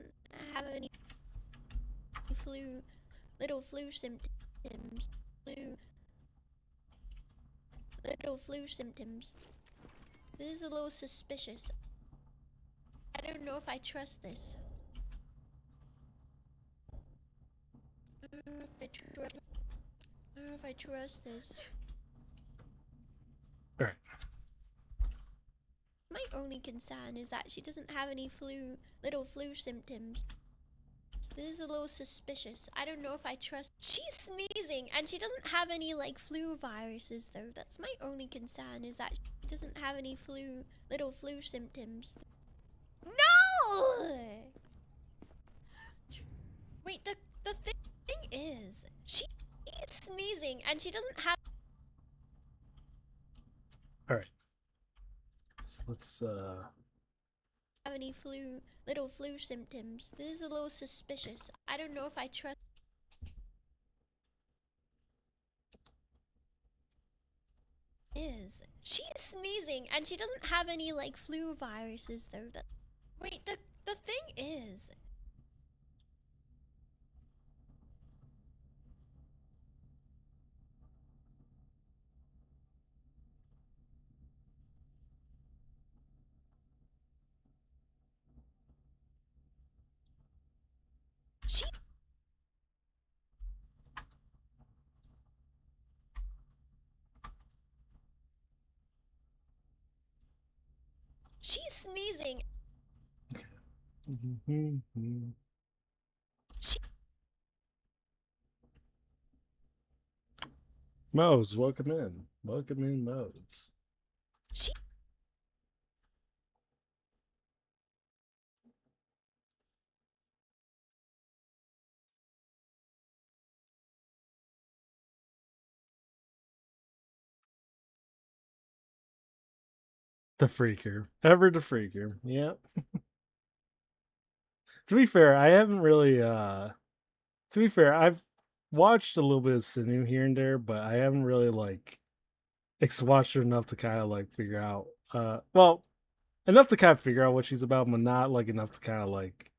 have any little flu symptoms. Little flu symptoms. This is a little suspicious. I don't know if I trust this. I don't know if I trust this. All right. My only concern is that she doesn't have any little flu symptoms. This is a little suspicious. I don't know if I trust. She's sneezing and she doesn't have any like flu viruses though. That's my only concern is that she doesn't have any little flu symptoms. No! Wait, the thing is, she is sneezing and she doesn't have All right. So let's any little flu symptoms. This is a little suspicious. I don't know if I trust. She's sneezing and she doesn't have any like flu viruses though. Wait, the thing is, she she's sneezing. She Modes, welcome in. Welcome in, Modes. she The Freaker. Ever the Freaker. Yep. To be fair, I haven't really to be fair, I've watched a little bit of Sinu here and there, but I haven't really like watched her enough to kind of like figure out well, enough to kind of figure out what she's about, but not like enough to kind of like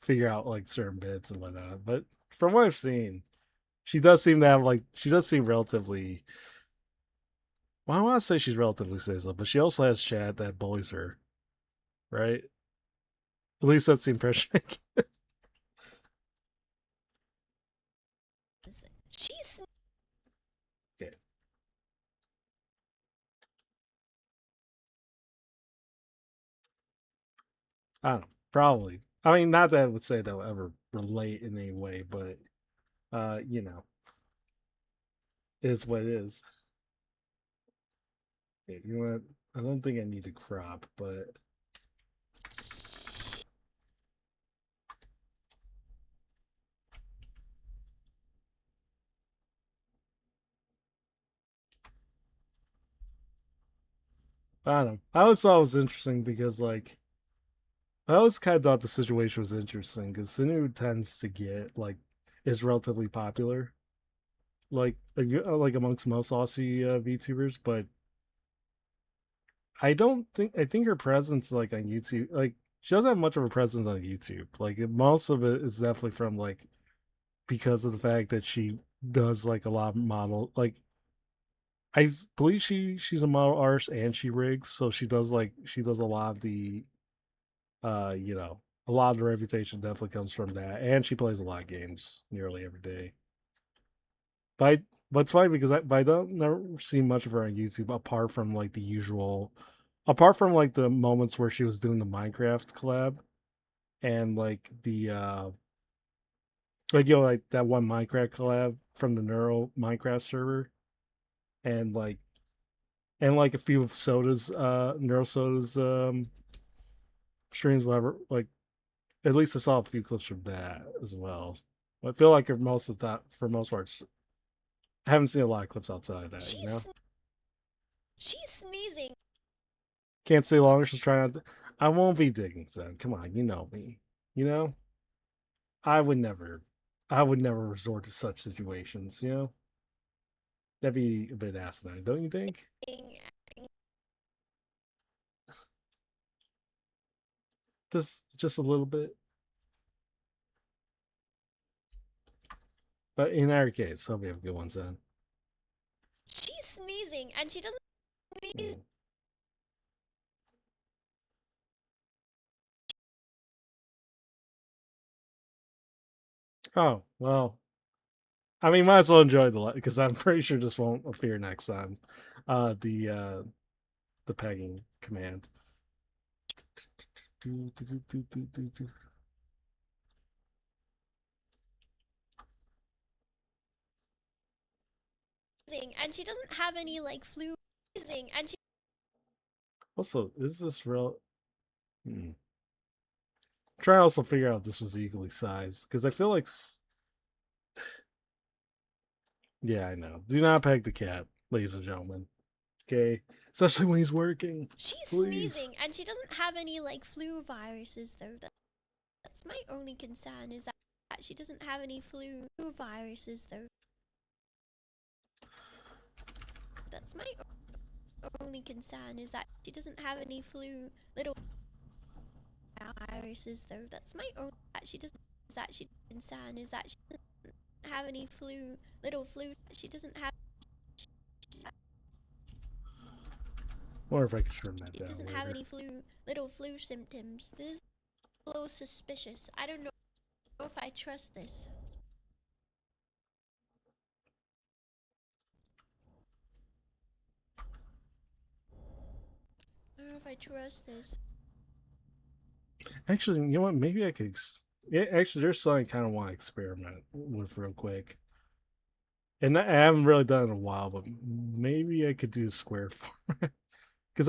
figure out like certain bits and whatnot. But from what I've seen, she does seem to have like she does seem relatively well, I want to say she's relatively stable, but she also has chat that bullies her. Right? At least that's the impression I get. she's Okay. I don't know. Probably. I mean, not that I would say they'll ever relate in any way, but it is what it is. Okay, you know what? I don't think I need to crop, but I don't know. I always thought it was interesting because like I always kind of thought the situation was interesting because Sinu tends to get like is relatively popular, like amongst most Aussie VTubers, but I think her presence like on YouTube, like she doesn't have much of a presence on YouTube. Like most of it is definitely from like because of the fact that she does like a lot of model like I believe she's a model artist and she rigs, so she does a lot of the a lot of the reputation definitely comes from that, and she plays a lot of games nearly every day. But it's funny because I don't never see much of her on YouTube apart from like the moments where she was doing the Minecraft collab and like the like that one Minecraft collab from the Neuro Minecraft server and like a few of Soda's Neuro Soda's streams, whatever. Like at least I saw a few clips from that as well. I feel like for most parts, I haven't seen a lot of clips outside of that. she's sneezing. Can't stay longer. She's trying to. I won't be digging, son. Come on, you know me. You know, I would never resort to such situations. That'd be a bit asinine, don't you think? Just a little bit. But in our case, hope you have a good one, son. She's sneezing and she doesn't sneeze. Oh well, I mean, might as well enjoy the because I'm pretty sure this won't appear next time. The the pegging command. And she doesn't have any like flu. And she Also, is this real? Try to also figure out if this was equally sized, because I feel like. Yeah, I know. Do not peg the cat, ladies and gentlemen. Okay, especially when he's working. she's Please. sneezing, and she doesn't have any like flu viruses though. That's my only concern is that she doesn't have any flu viruses though. That's my only concern is that she doesn't have any flu little viruses though. That's my only concern is that she doesn't have any flu little flu. She doesn't have. Or if I could turn that She down. doesn't have any little flu symptoms. This is a little suspicious. I don't know if I trust this. I don't know if I trust this. Actually, you know what? Maybe I could. Yeah, actually, there's something I kind of want to experiment with real quick. And I haven't really done it in a while, but maybe I could do square format. Because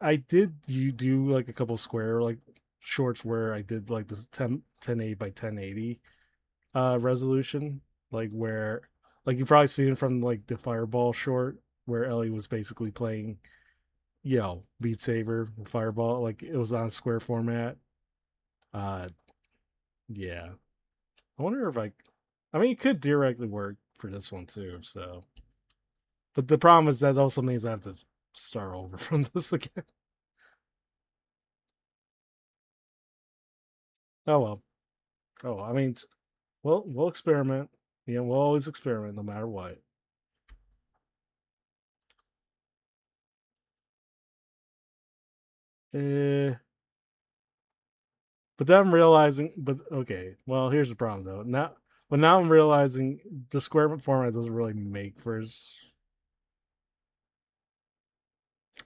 I did do like a couple square like shorts where I did like this 1080 by 1080 resolution, like where like you've probably seen it from like the Fireball short where Ellie was basically playing Beat Saber, Fireball, like it was on square format. Yeah. I wonder if I mean it could directly work for this one too, so. But the problem is that also means I have to start over from this again. Oh well. Oh, I mean, we'll experiment. We'll always experiment no matter what. But then I'm realizing, okay, well, here's the problem though. Now I'm realizing the square format doesn't really make for.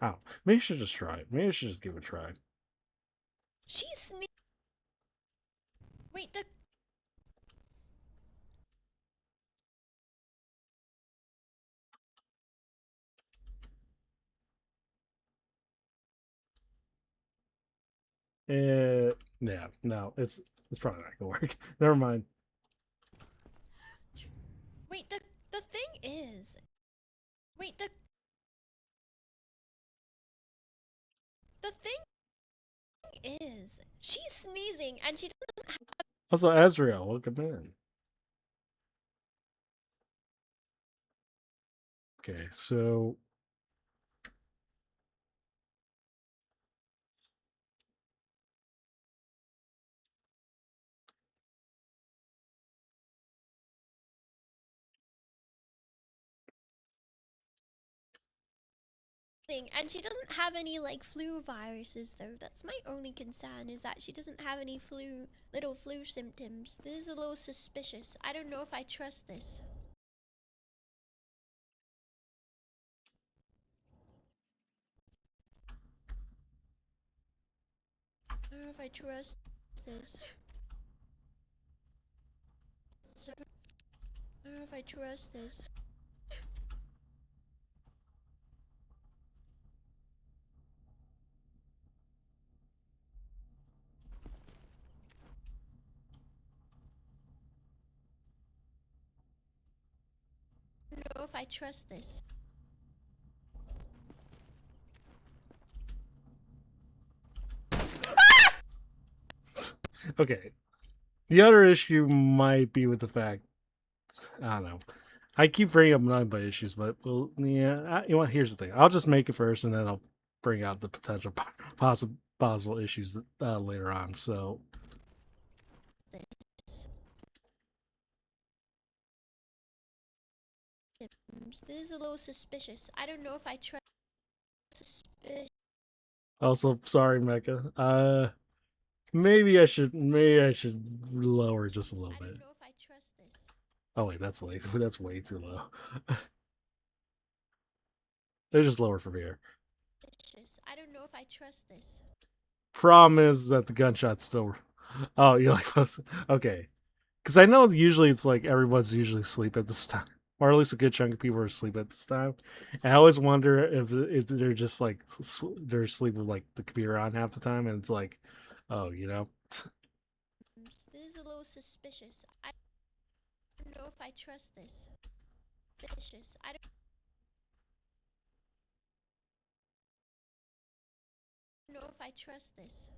Oh, maybe I should just try it. Maybe I should just give it a try. She's Wait, the Yeah, no, it's probably not gonna work. Never mind. Wait, the thing is. Wait, the thing is. She's sneezing and she doesn't have. Also, Azrael, welcome in. Okay, so. And she doesn't have any like flu viruses though. That's my only concern is that she doesn't have any little flu symptoms. This is a little suspicious. I don't know if I trust this. I don't know if I trust this. I don't know if I trust this. I don't know if I trust this. Okay. The other issue might be with the fact, I don't know. I keep bringing up none but issues, but well, yeah. You know what? Here's the thing. I'll just make it first, and then I'll bring out the potential possible issues later on. So. This is a little suspicious. I don't know if I trust. Suspicious. Also, sorry, Mecha. Maybe I should lower just a little I bit. don't know if I trust this. Oh wait, that's late. That's way too low. They just lower from here. I don't know if I trust this. Problem is that the gunshot's still. Oh, you like post? Okay, because I know usually it's like everyone's usually asleep at this time, or at least a good chunk of people are asleep at this time. And I always wonder if they're just like they're asleep with like the computer on half the time, and it's like, oh, you know. This is a little suspicious. I don't know if I trust this. Suspicious. I don't know if I trust this.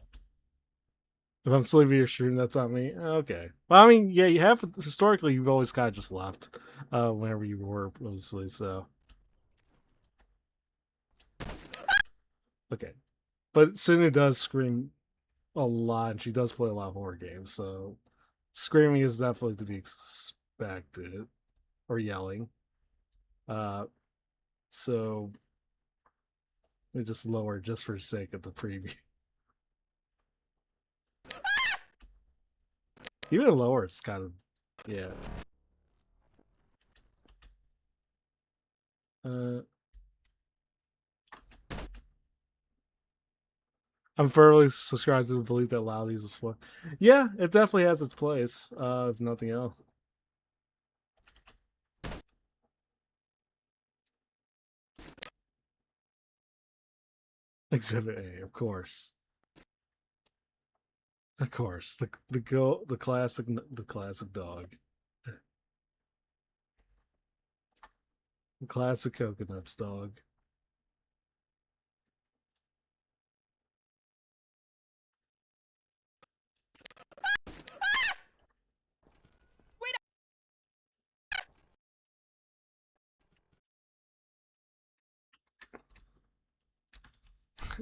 If I'm sleeping your stream, that's on me. Okay. Well, I mean, yeah, you have historically. You've always kind of just left whenever you were asleep. So okay, but Sunu does scream a lot, and she does play a lot of horror games. So screaming is definitely to be expected, or yelling. So let me just lower it just for the sake of the preview. Even lower, it's kind of, yeah. I'm firmly subscribed to the belief that Loudies was fun. Yeah, it definitely has its place, if nothing else. Exhibit A, of course. Of course, the classic dog, the classic coconuts dog.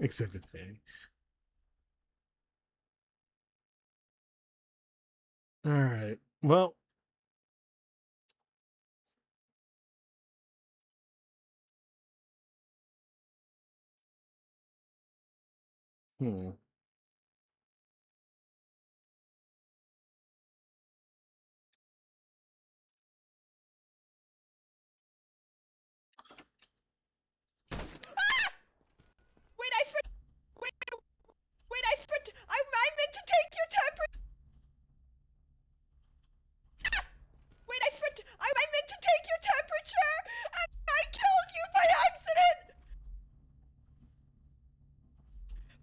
Exhibit A. All right. Well, hmm. Wait, I meant to take your temperature. I meant to take your temperature, and I killed you by accident.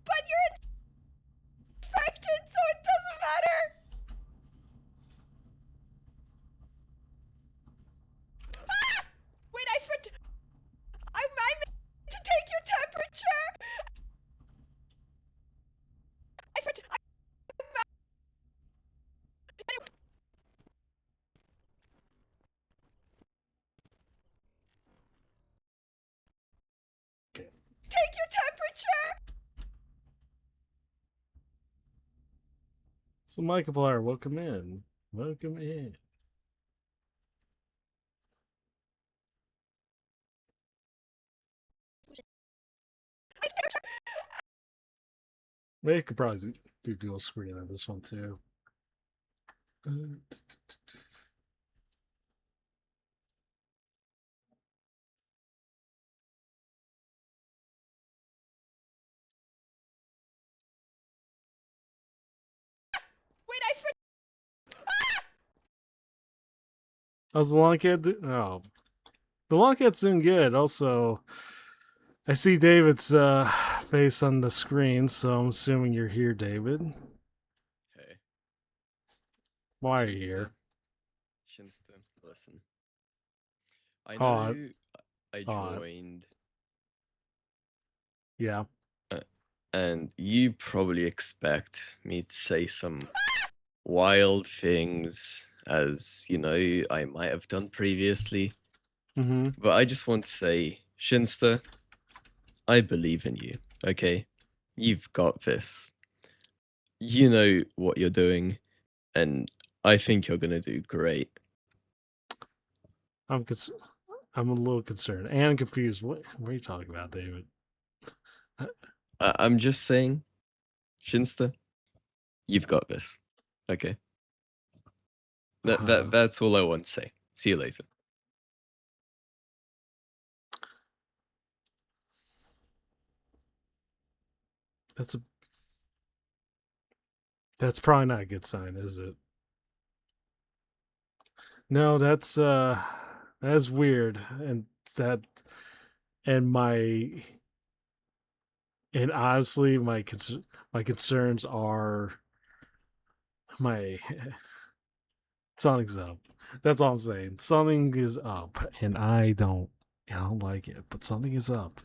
But you're infected, so it doesn't matter. Wait, I meant to take your temperature. Okay. Take your temperature. So, Markiplier, welcome in. Welcome in. They could probably do dual screen on this one too. Wait, How's the long cat? Oh, the long cat's doing good. Also, I see David's face on the screen, so I'm assuming you're here, David. Hey. Why are you here? Shinsta, listen. I Oh, know I oh. joined, Yeah. and you probably expect me to say some wild things, as you know, I might have done previously. Mm-hmm. But I just want to say, Shinsta, I believe in you, okay? You've got this. You know what you're doing, and I think you're gonna do great. I'm a little concerned and confused. What are you talking about, David? I'm just saying, Shinsta, you've got this, okay? That's all I want to say. See you later. That's a that's probably not a good sign, is it? No, that's weird, that and my and honestly, my concerns are my something's up. That's all I'm saying. Something is up, and I don't like it, but something is up.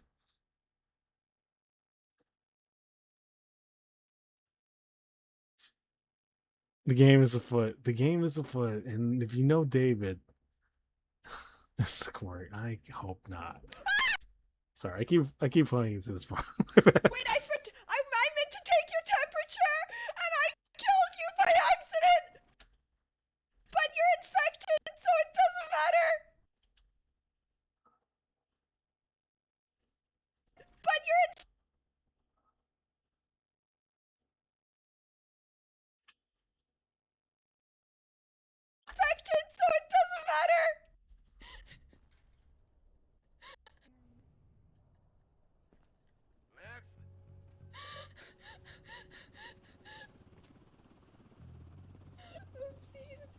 The game is afoot. The game is afoot, and if you know David, this is Corey. I hope not. Sorry, I keep playing into this part. Wait, I meant to take your temperature, and I killed you by accident. But you're infected, so it doesn't matter. But you're infected, so it doesn't matter. Oopsies.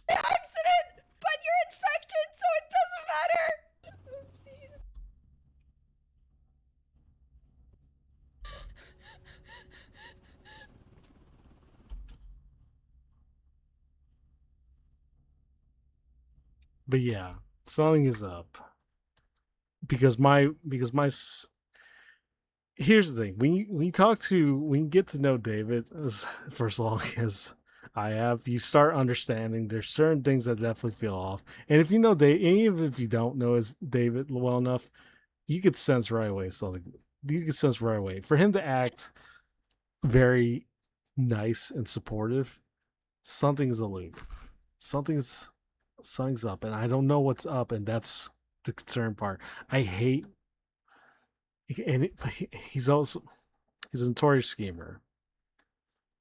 By accident, but you're infected, so it doesn't matter. Oopsies. But yeah, something is up because here's the thing: when you get to know David for as long as I have, you start understanding there's certain things that definitely feel off. And if you know even if you don't know as David well enough, you could sense right away something. You could sense right away for him to act very nice and supportive. Something's aloof. Something's something's up, and I don't know what's up, and that's the concern part. I hate, and he's also he's a notorious schemer.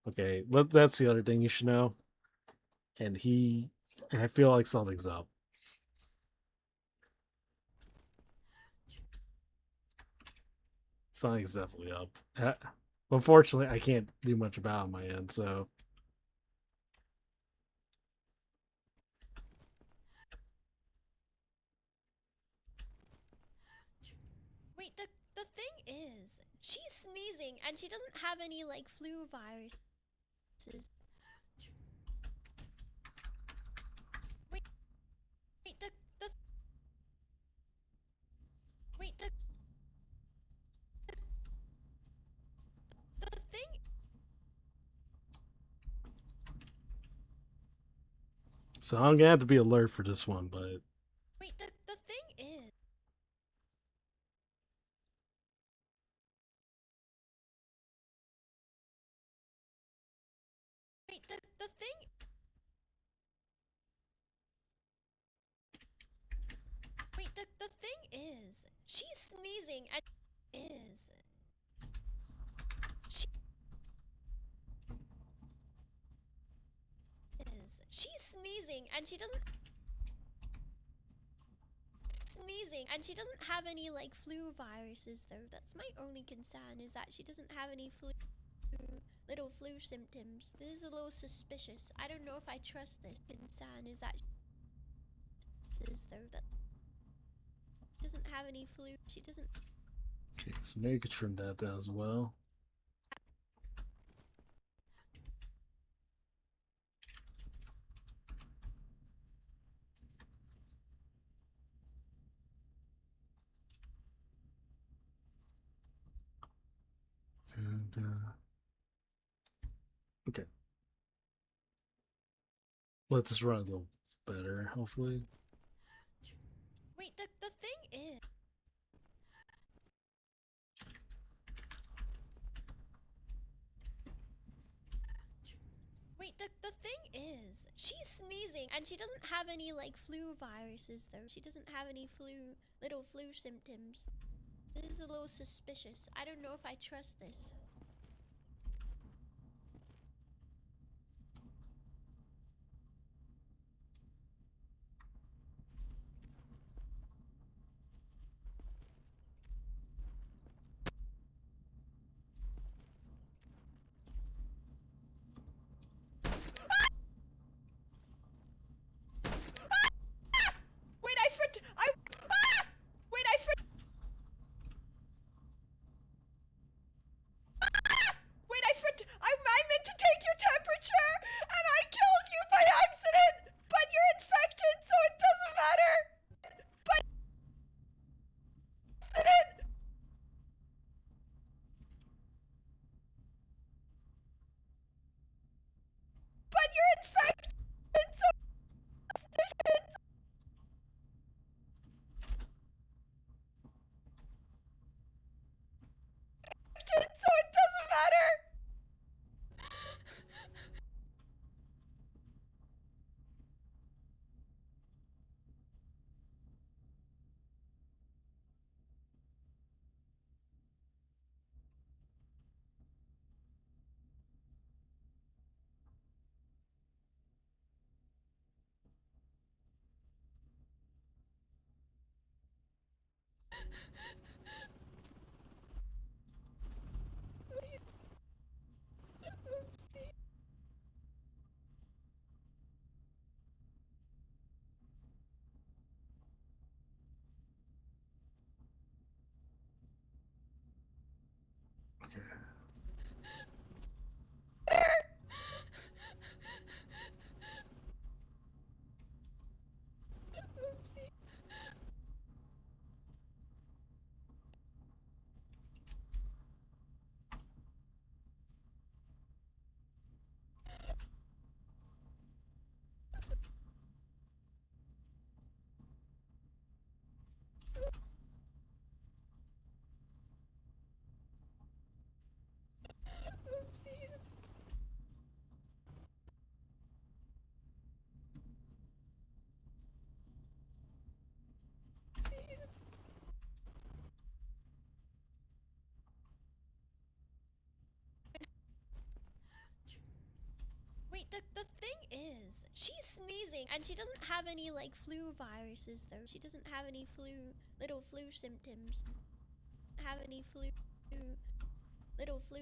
Okay, that's the other thing you should know. And I feel like something's up. Something's definitely up. Unfortunately, I can't do much about it on my end, so. Wait, the thing is, she's sneezing and she doesn't have any like flu viruses. Wait, wait, the wait, the thing. So I'm gonna have to be alert for this one, but Wait, the thing is. Wait, the thing. Wait, the thing is, she's sneezing and is. She is. She's sneezing and she doesn't have any like flu viruses though. That's my only concern is that she doesn't have any little flu symptoms. This is a little suspicious. I don't know if I trust this. Concern is that that doesn't have any flu. She doesn't. okay, so maybe you could trim that down as well. Okay. Let this run a little better, hopefully. Wait, the thing is. Wait, the thing is, she's sneezing and she doesn't have any like flu viruses though. She doesn't have any little flu symptoms. This is a little suspicious. I don't know if I trust this. Wait, the thing is, she's sneezing and she doesn't have any like flu viruses though. She doesn't have any little flu symptoms. Have any little flu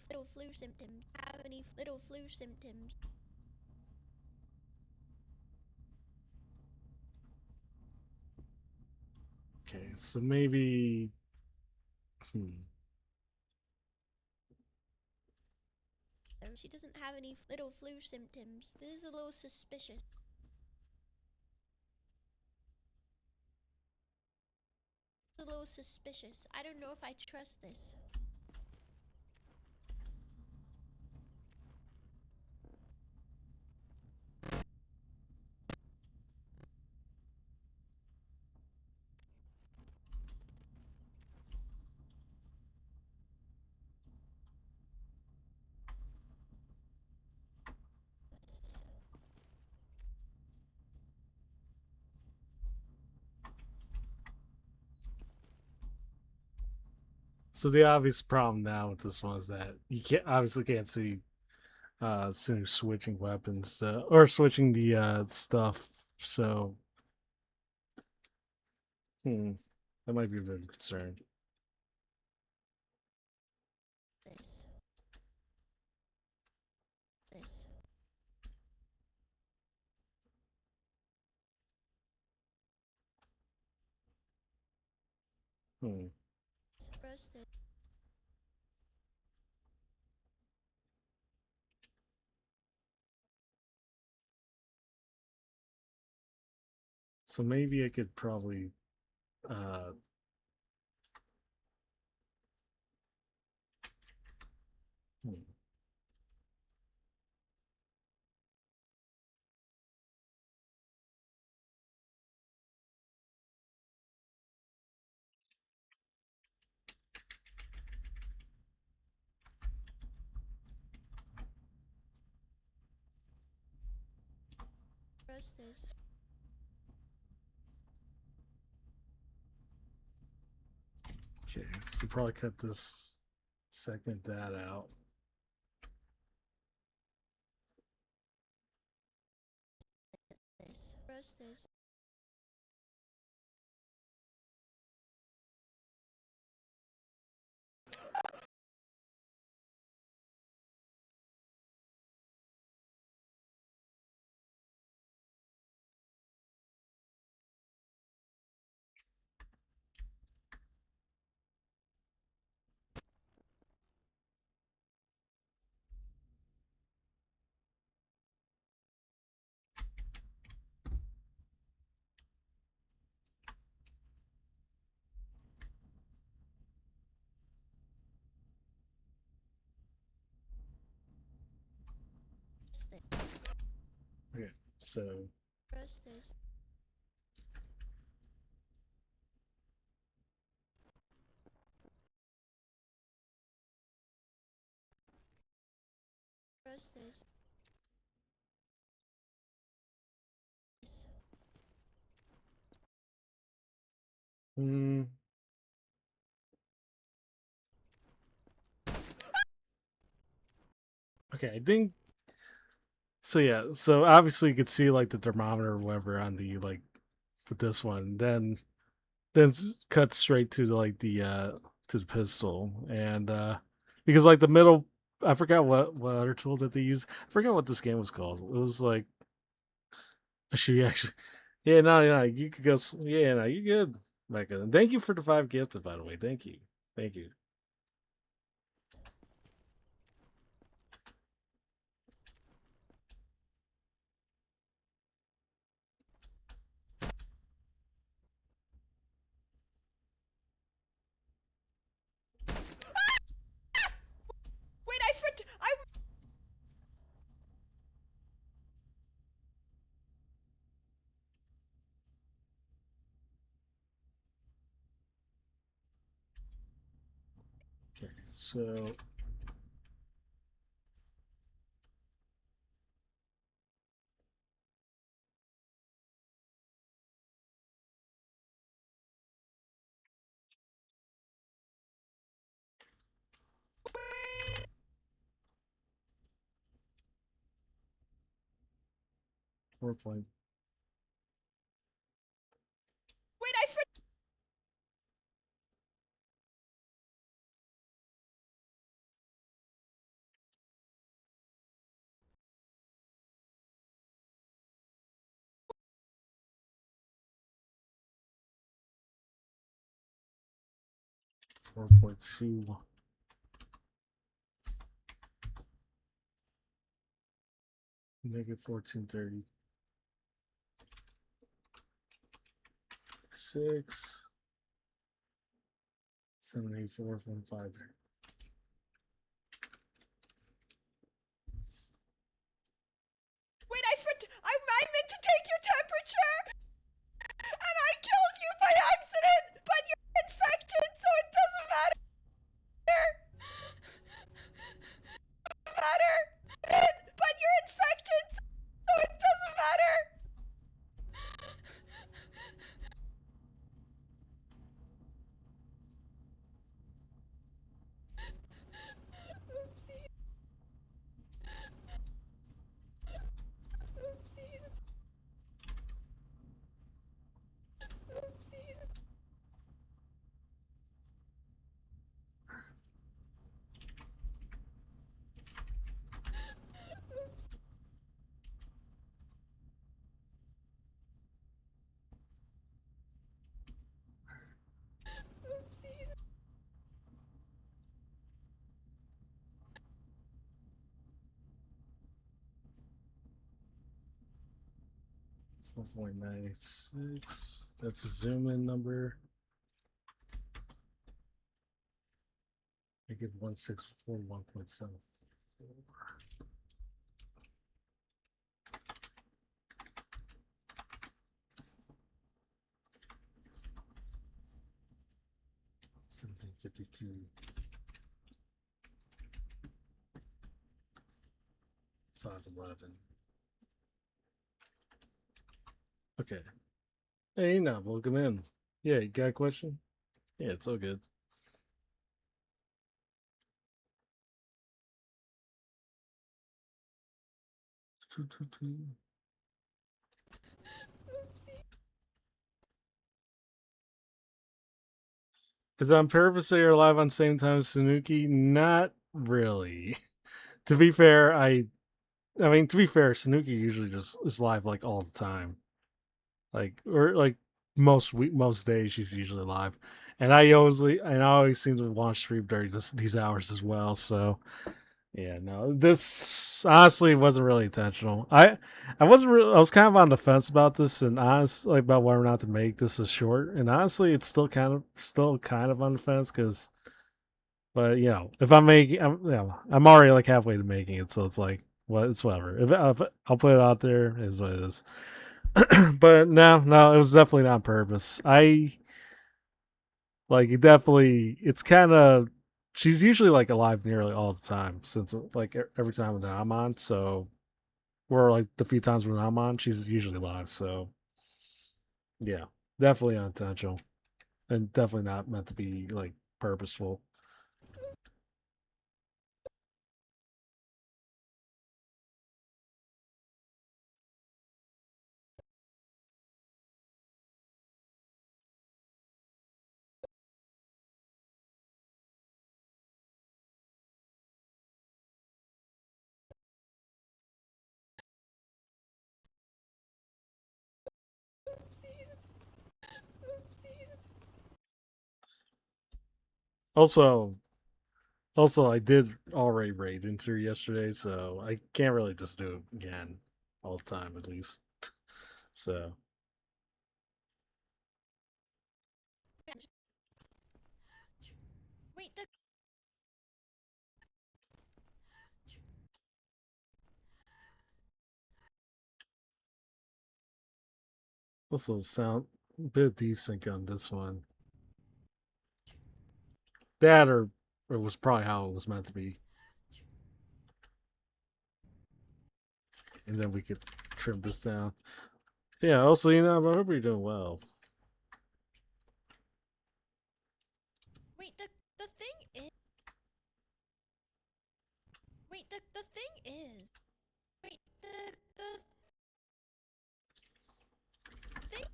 little flu symptoms. Have any little flu symptoms. Okay, so maybe. She doesn't have any little flu symptoms. This is a little suspicious. A little suspicious. I don't know if I trust this. So the obvious problem now with this one is that you can't see Sinu switching weapons or switching the stuff. So that might be a bit of a concern. This. Roasted. So maybe I could probably uh hmm. Roasters. Okay, so probably cut this segment that out. This. Roasters. Okay, so Roasters. Roasters. okay, I think So yeah, so obviously you could see like the thermometer or whatever on the like with this one. Then cut straight to like the to the pistol and because like the middle I forgot what other tool that they used. I forgot what this game was called. It was like actually actually yeah, no, you could go yeah, no, you good, Mecca. And thank you for the 5 gifts, by the way. Thank you. Thank you. Wait, I 'Kay, so four point. wait, I 4.2. Negative 1430. 6. 784.5 there. Wait, I meant to take your temperature, and I killed you by accident, but you're infected, so it doesn't matter. Matter. But you're infected, so it doesn't matter. Oopsie. Oopsies. Oopsies. Oops. Oopsies. 4.96. That's a zoom in number. I give 1641.74. $17.52. 511. Okay. Hey, now welcome in. Yeah, you got a question? Yeah, it's all good. Oopsie. Is it on purpose that you're live on same time as Sanuki? Not really. To be fair, to be fair, Sanuki usually just is live like all the time. Like or like most days she's usually live. And I always seem to watch stream during these hours as well. So yeah, no, this honestly wasn't really intentional. I wasn't really, I was kind of on the fence about this and honestly about whether or not to make this a short. And honestly, it's still kind of on the fence because, but you know, if I'm making, I'm already like halfway to making it, so it's like, it's whatever. If I'll put it out there, it is what it is. But no, it was definitely not on purpose. It definitely, it's kind of, she's usually like alive nearly all the time since like every time that I'm on. So, or like the few times when I'm on, she's usually alive. So, yeah, definitely unintentional and definitely not meant to be like purposeful. Oopsies. Oopsies. Also, I did already raid into her yesterday, so I can't really just do it again all the time, at least. So, Wait, the also sound a bit desync on this one. That or it was probably how it was meant to be. And then we could trim this down. Yeah, also, I hope you're doing well. wait, the thing is. Wait, the thing is. Wait, the thing.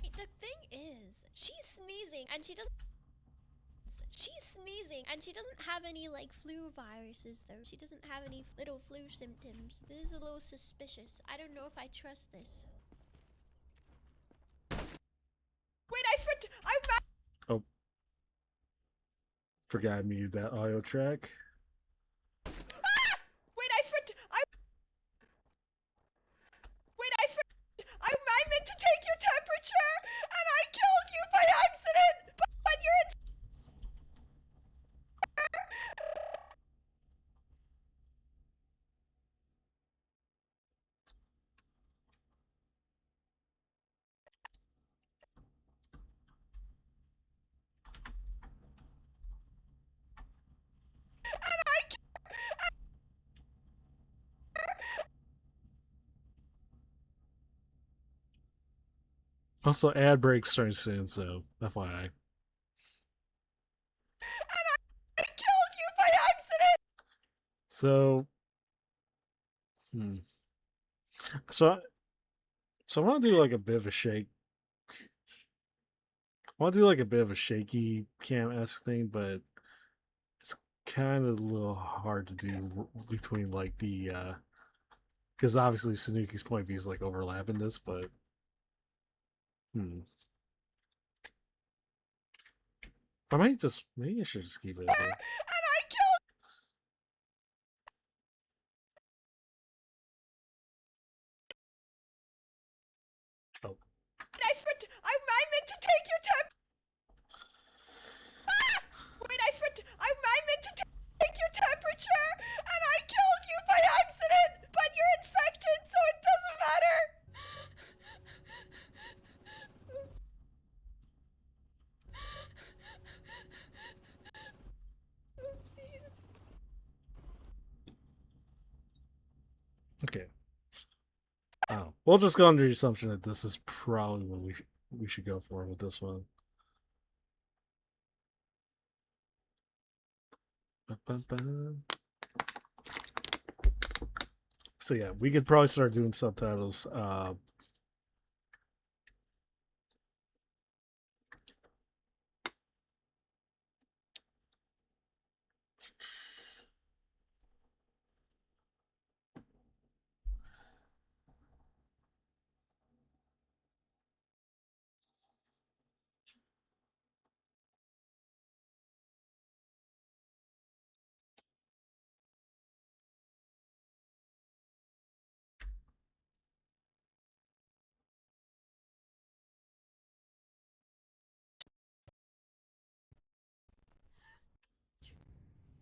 Wait, the thing is, she's sneezing and she doesn't. She's sneezing and she doesn't have any like flu viruses though. She doesn't have any little flu symptoms. This is a little suspicious. I don't know if I trust this. Wait, Oh. Forgot I muted that audio track. I meant to take your temperature and I killed you by accident. But you're in. Also, ad breaks starting soon, so FYI. I killed you by accident. So, so, I want to do like a bit of a shake. I want to do like a bit of a shaky cam-esque thing, but it's kind of a little hard to do between like the because obviously Sanuki's point of view is like overlapping this, but maybe I should just keep it. And I killed. Oh. I meant to take your temp. Wait, I meant to take your temperature and I killed you by accident. But you're infected, so it doesn't matter. Oopsies. Okay. Oh, we'll just go under the assumption that this is probably what we should go for with this one. So yeah, we could probably start doing subtitles.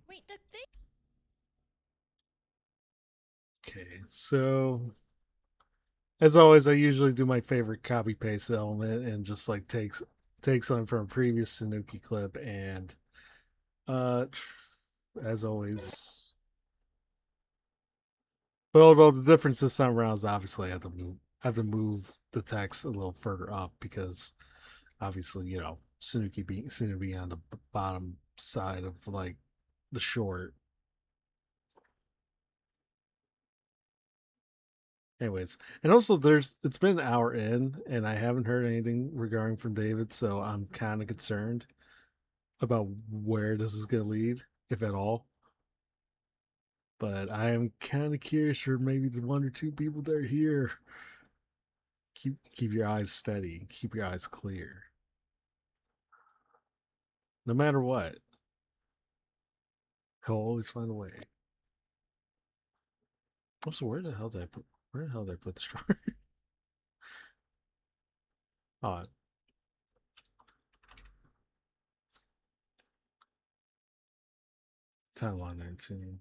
Wait, the thing. Okay, so as always, I usually do my favorite copy paste element and just like take something from a previous Sanuki clip and as always. But although the difference this time around is obviously I have to move the text a little further up because obviously, Sanuki being on the bottom side of like the short. Anyways, and also it's been an hour in and I haven't heard anything regarding from David, so I'm kind of concerned about where this is going to lead, if at all. but I am kind of curious for maybe the one or two people that are here. Keep your eyes steady. Keep your eyes clear. No matter what, he'll always find a way. Also, where the hell did I put the straw? Oh, timeline 19.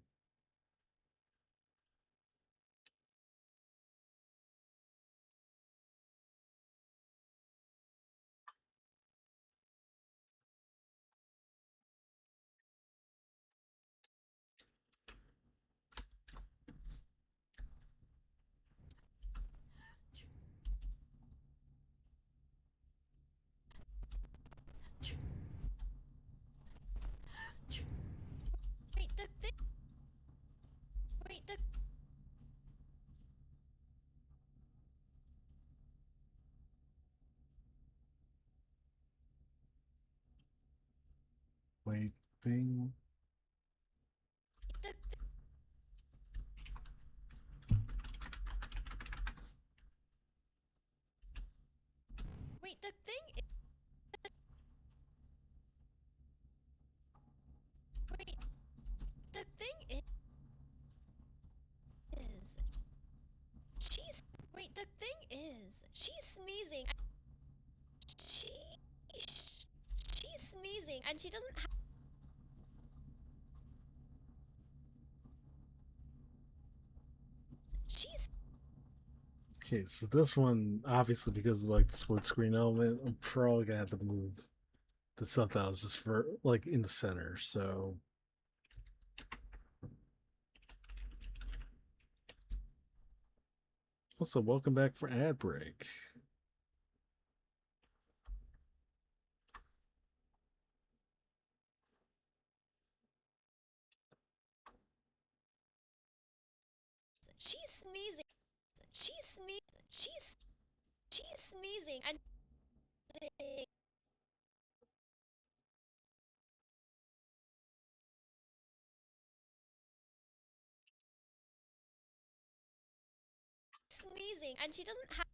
Wait, the thing. Wait, the. Wait, thing. the wait, the thing. Wait, the thing is. She's. Wait, the thing is. She's sneezing. She. She's sneezing, and she doesn't have. She's. Okay, so this one, obviously, because of like the split screen element, I'm probably gonna have to move the subtitles just for like in the center. So also, welcome back for ad break. She's sneezing. She's sneezing. She's sneezing, and. Sneezing, and she doesn't have.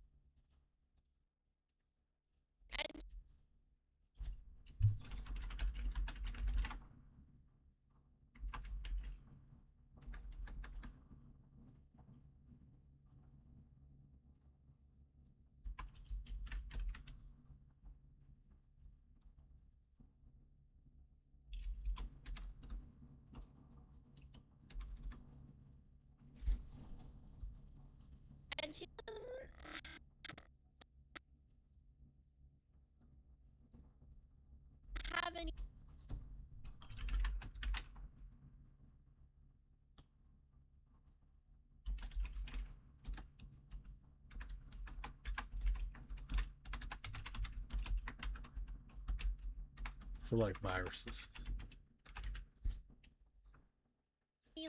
And she doesn't have any. For like viruses.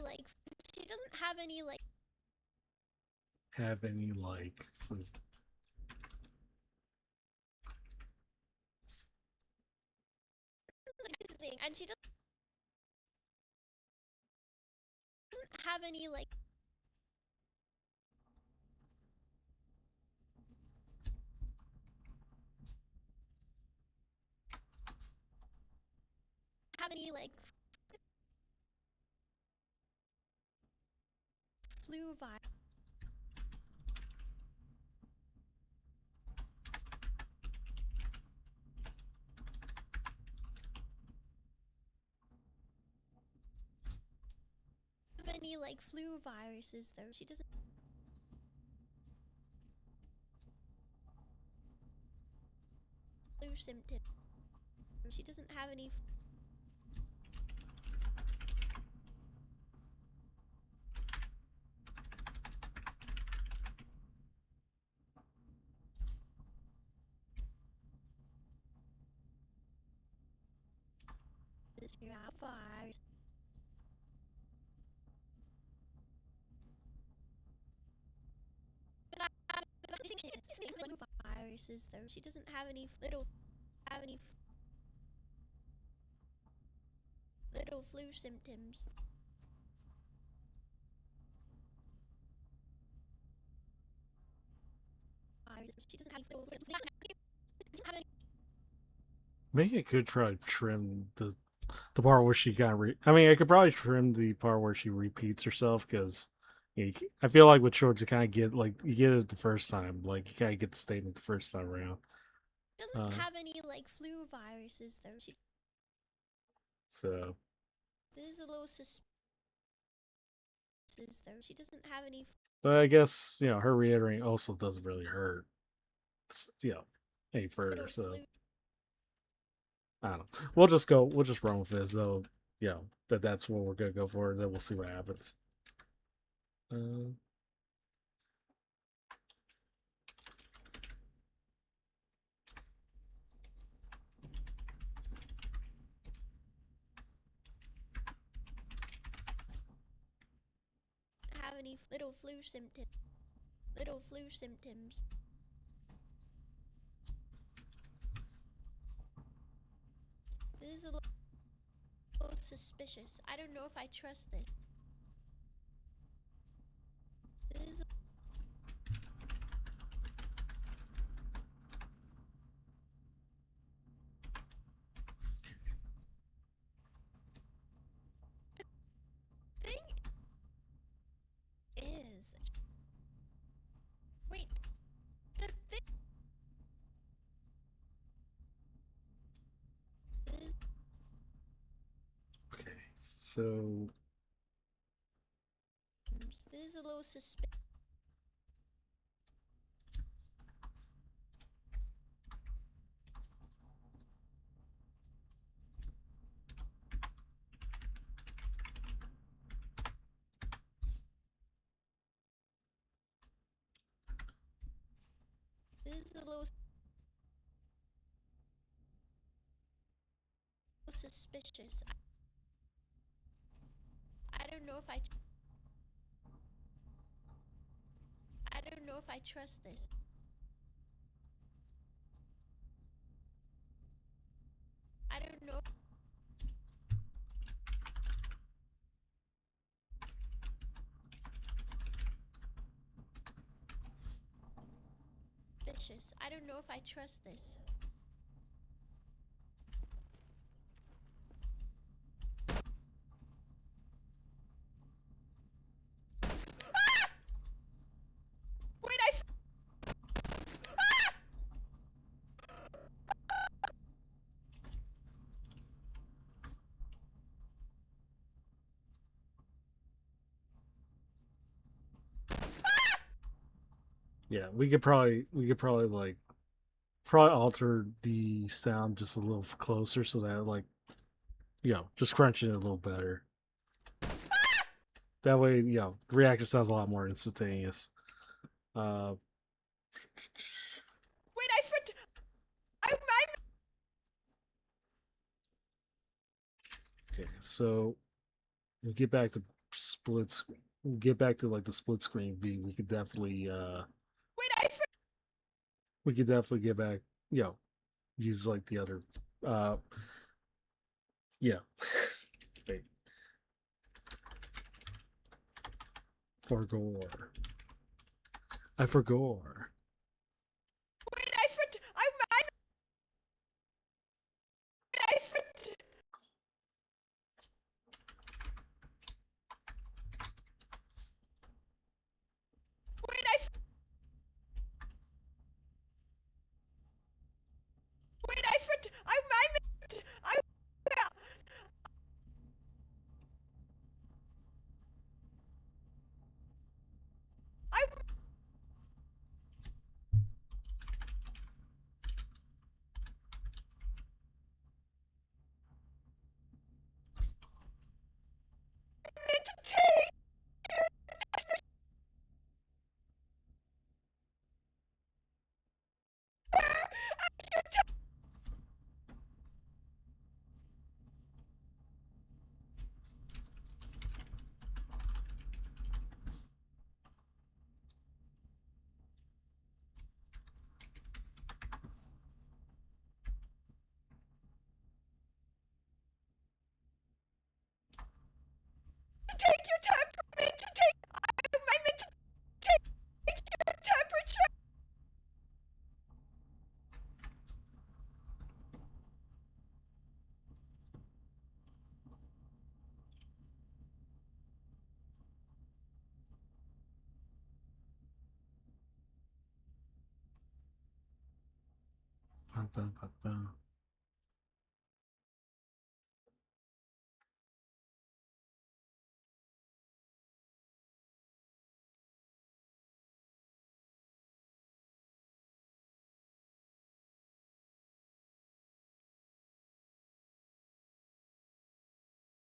Like, she doesn't have any like. Have any like flu? Sneezing, and she doesn't have any like. Have any like. Flu virus. Have any like flu viruses though? She doesn't. Flu symptoms. She doesn't have any. Virus. Viruses though. She doesn't have any little flu symptoms. She doesn't have little flu. Maybe I could try to trim the part where she got I mean, I could probably trim the part where she repeats herself because I feel like with shorts you kind of get like you get it the first time, like you kind of get the statement the first time around. Doesn't have any like flu viruses though. So This is a little suspicious though. She doesn't have any. but I guess her reiterating also doesn't really hurt. Any further. Little So flu. I don't know. We'll just run with this. So that's what we're gonna go for. Then we'll see what happens. Have any little flu symptoms? Little flu symptoms. This is a little suspicious. I don't know if I trust this. This is thing is wait the thing is Okay. So this is a little suspicious. This is a little suspicious. I don't know if I don't know if I trust this. I don't know. Suspicious. I don't know if I trust this. Wait, yeah, we could probably like probably alter the sound just a little closer so that like just crunching it a little better. That way, the reaction sounds a lot more instantaneous. wait, Okay, so we get back to splits. We'll get back to like the split screen view. We could definitely we could definitely get back. Use like the other. Yeah. Wait. For gore. I forgot.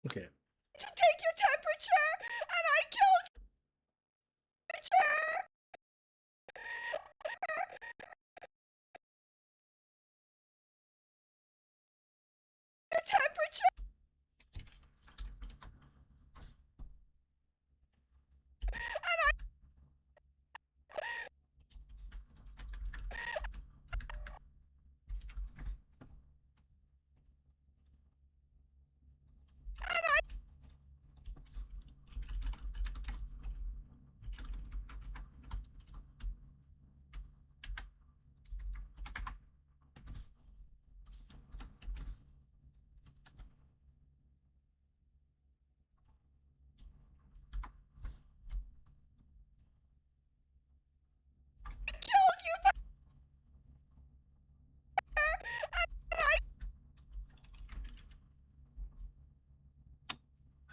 Okay. To take your temperature, and I killed your temperature. Your temperature.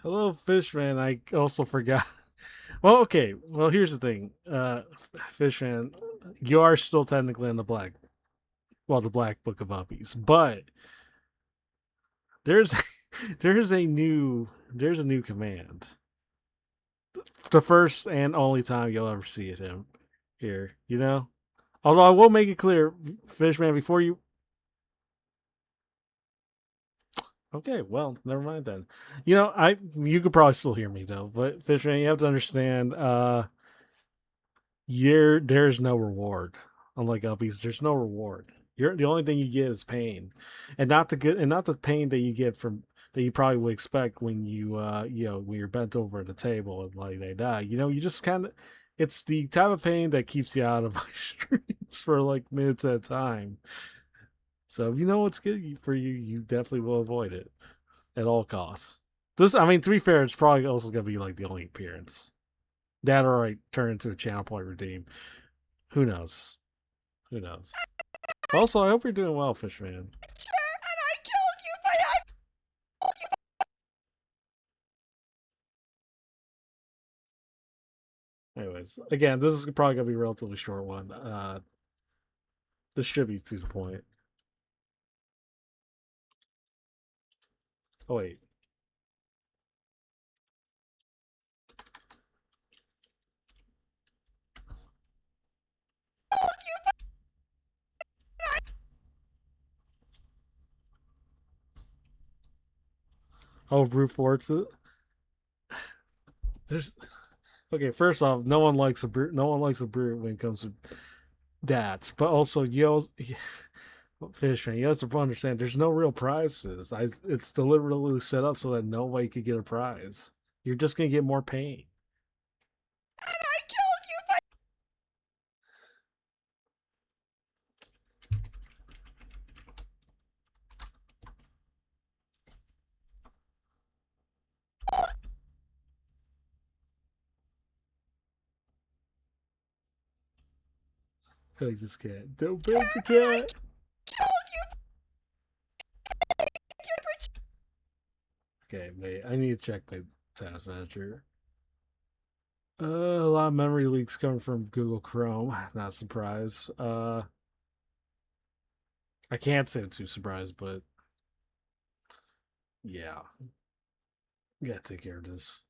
Hello, Fishman. I also forgot. Well, okay. Well, here's the thing. Fishman, you are still technically in the black. Well, the Black Book of Uppies, but there's there's a new command. The first and only time you'll ever see it him here. You know. Although I will make it clear, Fishman, before you. Okay, well, never mind then. You know, you could probably still hear me though, but Fishman, you have to understand, there's no reward. Unlike Uppies, there's no reward. The only thing you get is pain. And not the pain that you get from that you probably would expect when when you're bent over at the table and like they die. You know, you just kinda it's the type of pain that keeps you out of my streams for like minutes at a time. So if you know what's good for you, you definitely will avoid it at all costs. I mean, to be fair, it's probably also gonna be like the only appearance. That or I turn into a channel point redeem. Who knows? Who knows? Also, I hope you're doing well, Fishman. And I killed you by Anyways, again, this is probably gonna be a relatively short one. This should be to the point. Oh wait. Oh, brute force it. There's okay. First off, no one likes a brute. No one likes a brute when it comes to that. But also, Fishman, you have to understand. There's no real prizes. It's deliberately set up so that nobody could get a prize. You're just gonna get more pain. and I killed you by I just can't. Don't break the cat. killed you. Temperature. Okay, wait. I need to check my task manager. A lot of memory leaks coming from Google Chrome. Not surprised. I can't say I'm too surprised, but yeah, gotta take care of this.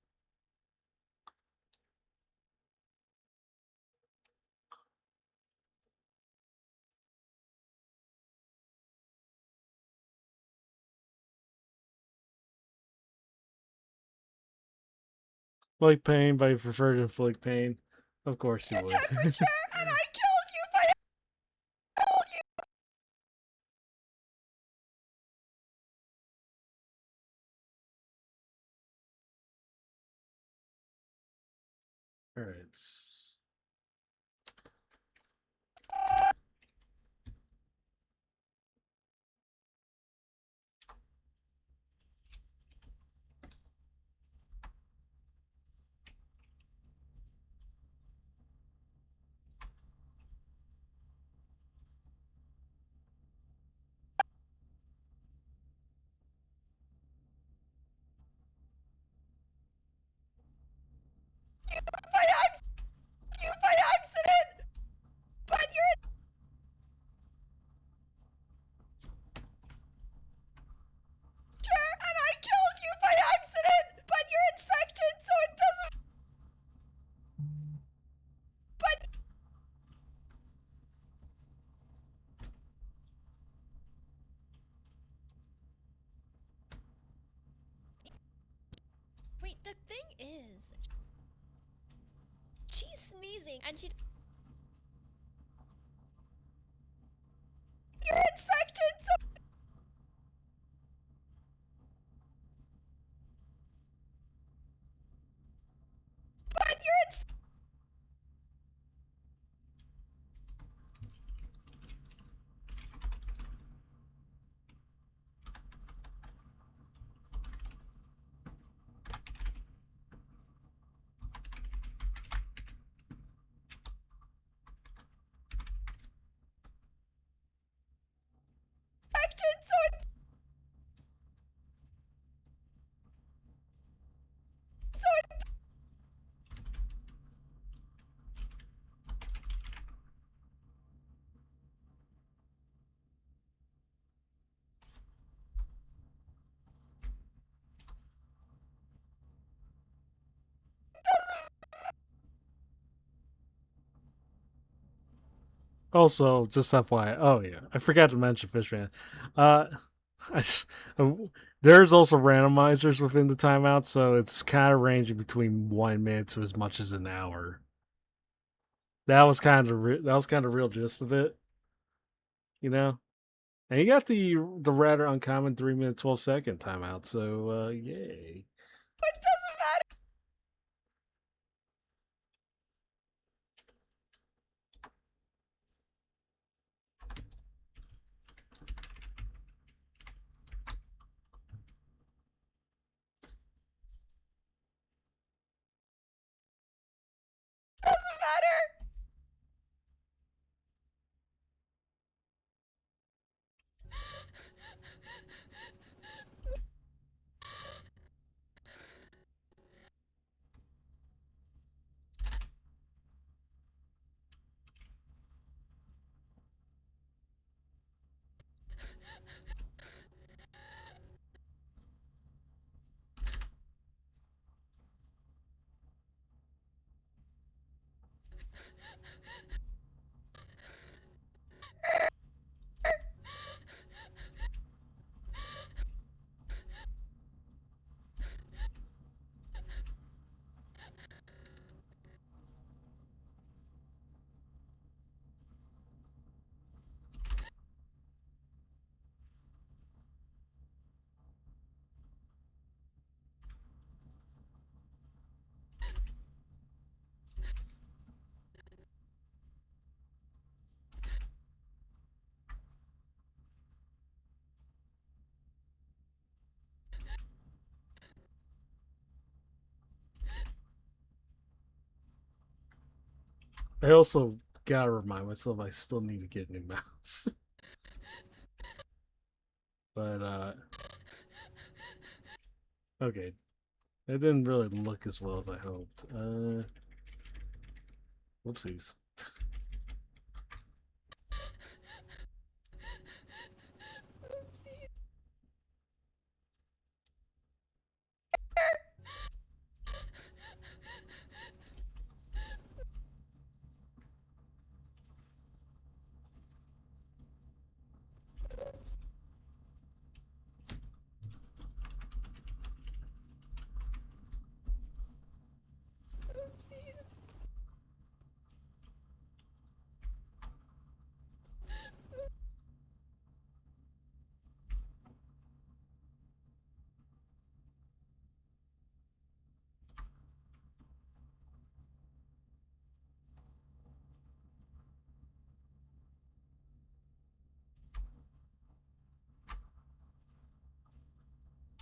Like pain, but I prefer to inflict pain. Of course you would. Temperature. And I killed you by Alright. Wait, the thing is, she's sneezing and she. You're infected, so but you're infected. So Also, just FYI. Oh yeah, I forgot to mention Fishman. Uh, I, uh, there's also randomizers within the timeout, so it's kind of ranging between 1 minute to as much as an hour. That was kind of real gist of it, you know. And you got the rather uncommon 3 minute 12 second timeout. So yay. it doesn't matter. Doesn't matter. I also gotta remind myself I still need to get a new mouse. But okay. It didn't really look as well as I hoped. Whoopsies. Oopsies. Oopsies.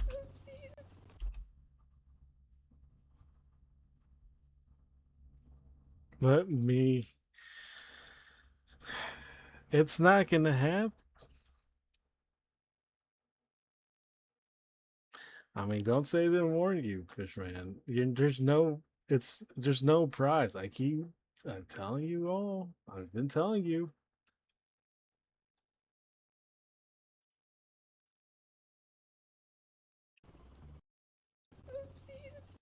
Oopsies. Let me. It's not gonna happen. I mean, don't say I didn't warn you, Fishman. There's no. There's no prize. I'm telling you all. I've been telling you. Oopsies.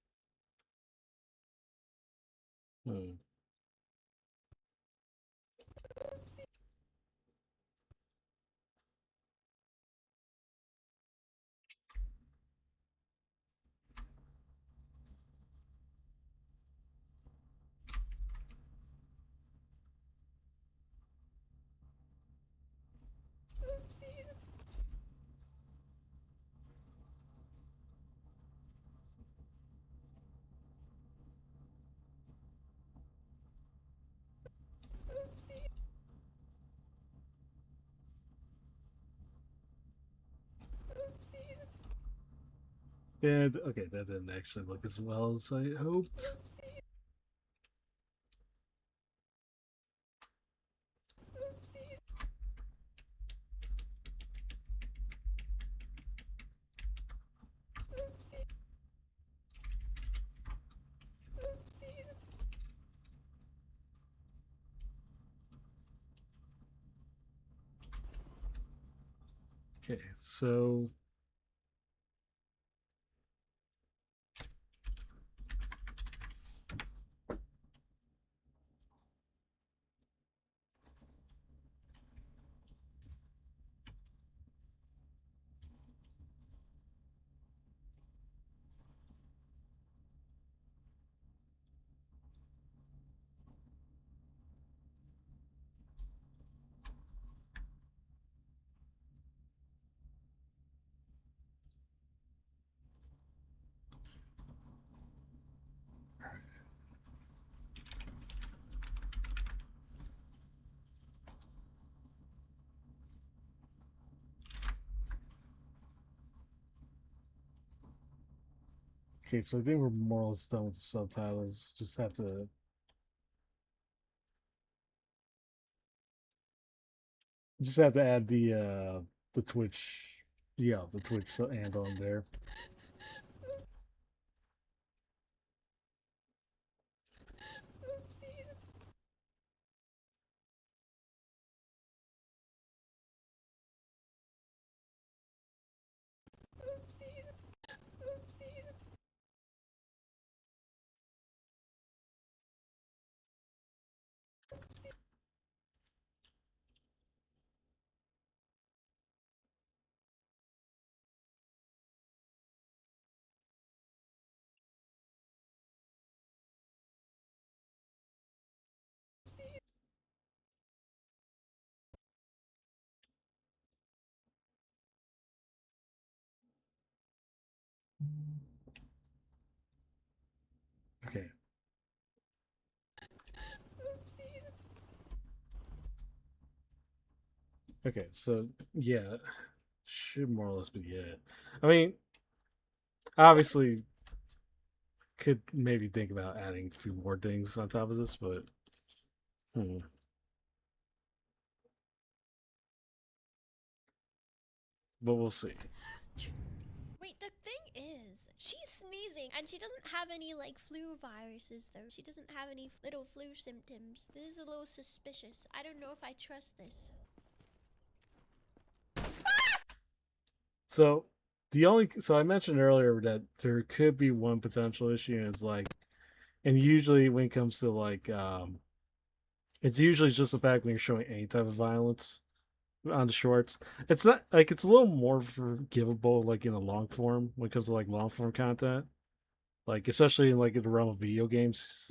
Hmm. Oopsies. And okay, that didn't actually look as well as I hoped. Oopsie. Oopsies. Oopsie. Oopsies. Okay, so okay, so I think we're more or less done with the subtitles. Just have to add the Twitch, yeah, the Twitch and on there. Oopsies. Oopsies. Oopsies. Oopsies. Okay, Oopsies. okay, so yeah, should more or less be it. I mean, obviously, could maybe think about adding a few more things on top of this, but but we'll see. Wait, the thing is, she's sneezing and she doesn't have any like flu viruses though. She doesn't have any little flu symptoms. This is a little suspicious. I don't know if I trust this. So I mentioned earlier that there could be one potential issue and it's like, and usually when it comes to like it's usually just the fact when you're showing any type of violence on the shorts. It's not like it's a little more forgivable like in the long form when it comes to like long form content. Like especially in like in the realm of video games,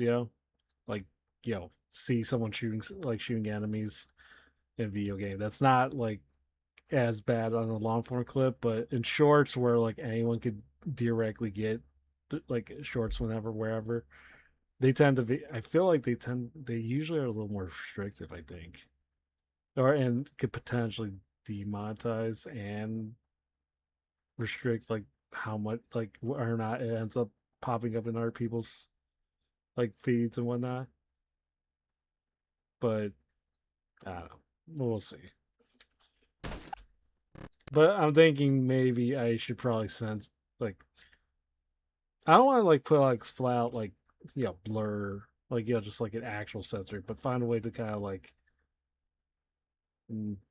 like see someone shooting enemies in a video game. That's not like as bad on a long form clip, but in shorts where like anyone could directly get like shorts whenever, wherever, they tend to be. I feel like they usually are a little more restrictive. I think, or and could potentially demonetize and restrict like how much like or not it ends up popping up in other people's like feeds and whatnot. But I don't know. We'll see. But I'm thinking maybe I should probably send like I don't want to like put like flat out like blur like just like an actual censor, but find a way to kind of like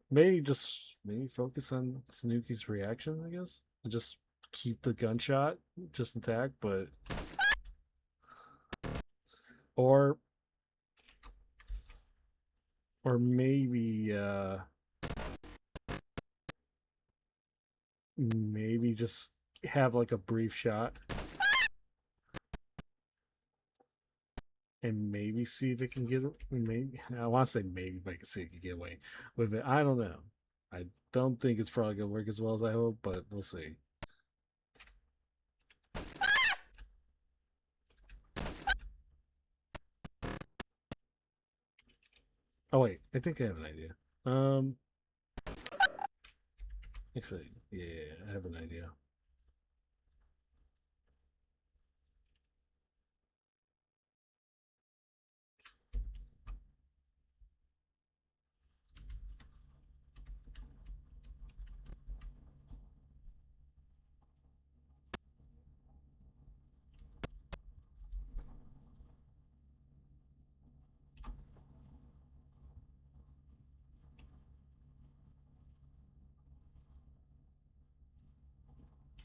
maybe focus on Sanuki's reaction, I guess, and just keep the gunshot just intact, but or maybe just have like a brief shot and maybe see if it can get maybe I want to say maybe if I can see it can get away with it. I don't know. I don't think it's probably gonna work as well as I hope, but we'll see. Oh wait, I think I have an idea. Actually, yeah, I have an idea.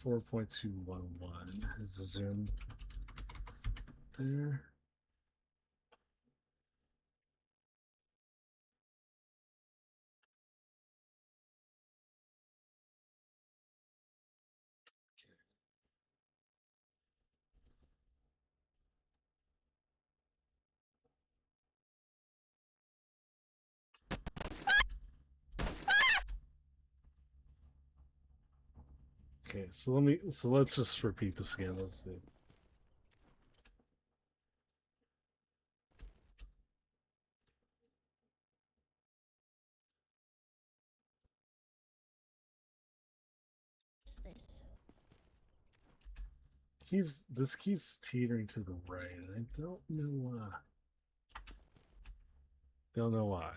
4.211 is the zoom there. Okay, so let's just repeat this again. Let's see. What's this? This keeps teetering to the right. I don't know why. Don't know why.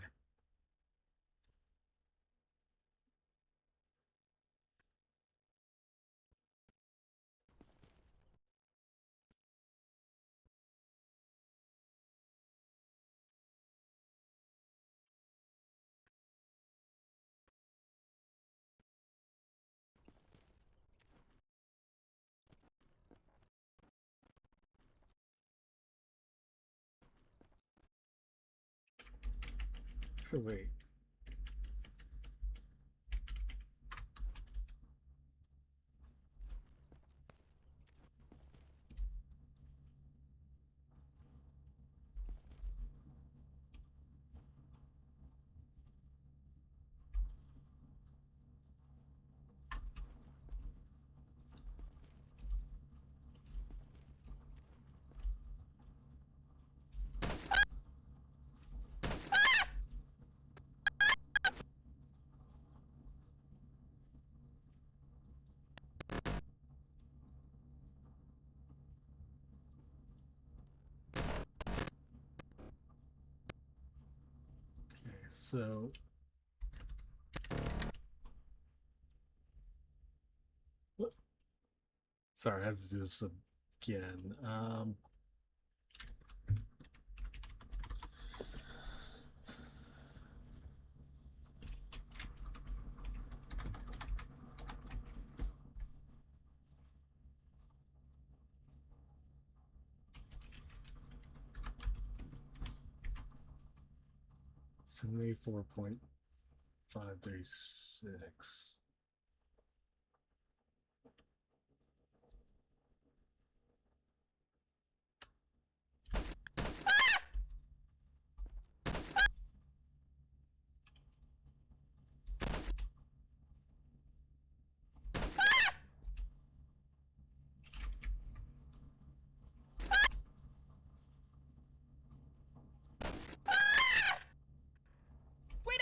Sure, wait. Okay, so what? Sorry, I have to do this again. 74.536. Wait,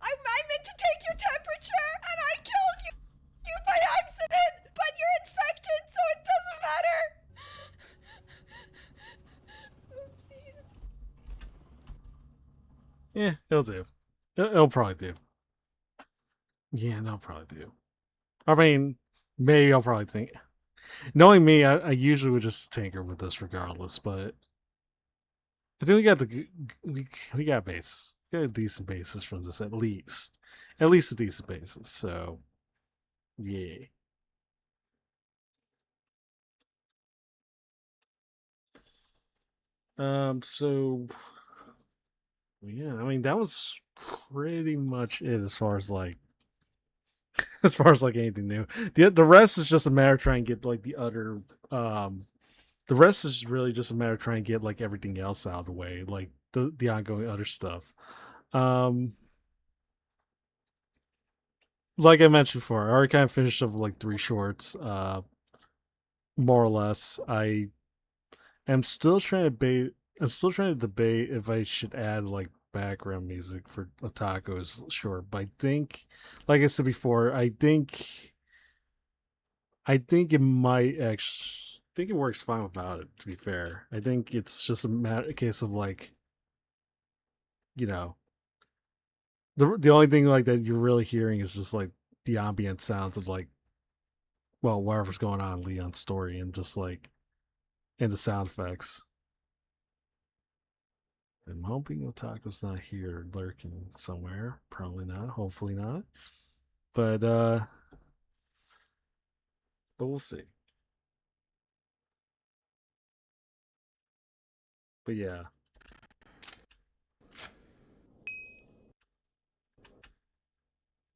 I meant to take your temperature and I killed you by accident, but you're infected, so it doesn't matter. Oopsies. Yeah, it'll do. It'll probably do. Yeah, they'll probably do. I mean, maybe I'll probably think. Knowing me, I usually would just tinker with this regardless, but I think we got we got base. We got a decent basis from this at least. At least a decent basis. So yeah. So yeah, I mean that was pretty much it as far as like as far as like anything new. The rest is just a matter of trying to get like the rest is really just a matter of trying to get like everything else out of the way, like the ongoing other stuff. Um like I mentioned before, I already kind of finished up like 3 shorts, more or less. I am still trying to debate. I'm still trying to debate if I should add like background music for Otako's short. But I think, like I said before, I think it might actually. I think it works fine without it. To be fair, I think it's just a case of like, you know, the only thing like that you're really hearing is just like the ambient sounds of like, well, whatever's going on in Leon's story, and just like, and the sound effects. I'm hoping Otaku's not here lurking somewhere. Probably not. Hopefully not. But but we'll see. But yeah.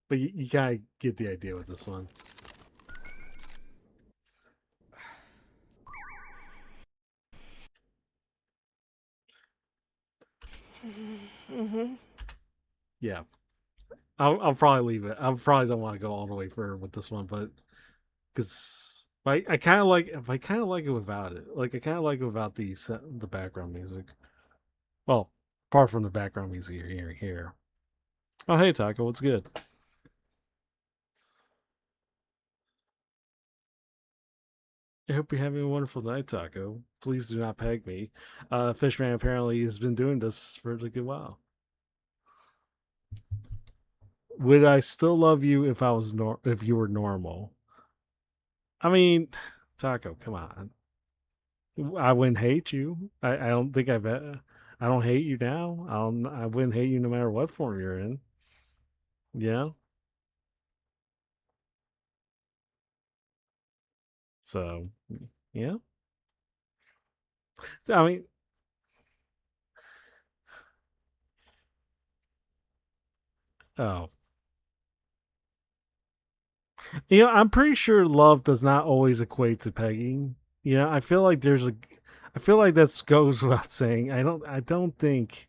But you kind of get the idea with this one. Yeah. I'll probably leave it. I probably don't want to go all the way through with this one, but because I kind of like it without it. Like I kind of like it without the background music. Well, apart from the background music you're hearing here. Oh hey Taco, what's good? I hope you're having a wonderful night, Taco. Please do not peg me. Fishman apparently has been doing this for a good while. Would I still love you if if you were normal? I mean, Taco, come on. I wouldn't hate you. I don't think I don't hate you now. I wouldn't hate you no matter what form you're in. Yeah. So, yeah. I mean, oh, I'm pretty sure love does not always equate to pegging. I feel like I feel like that goes without saying. I don't think,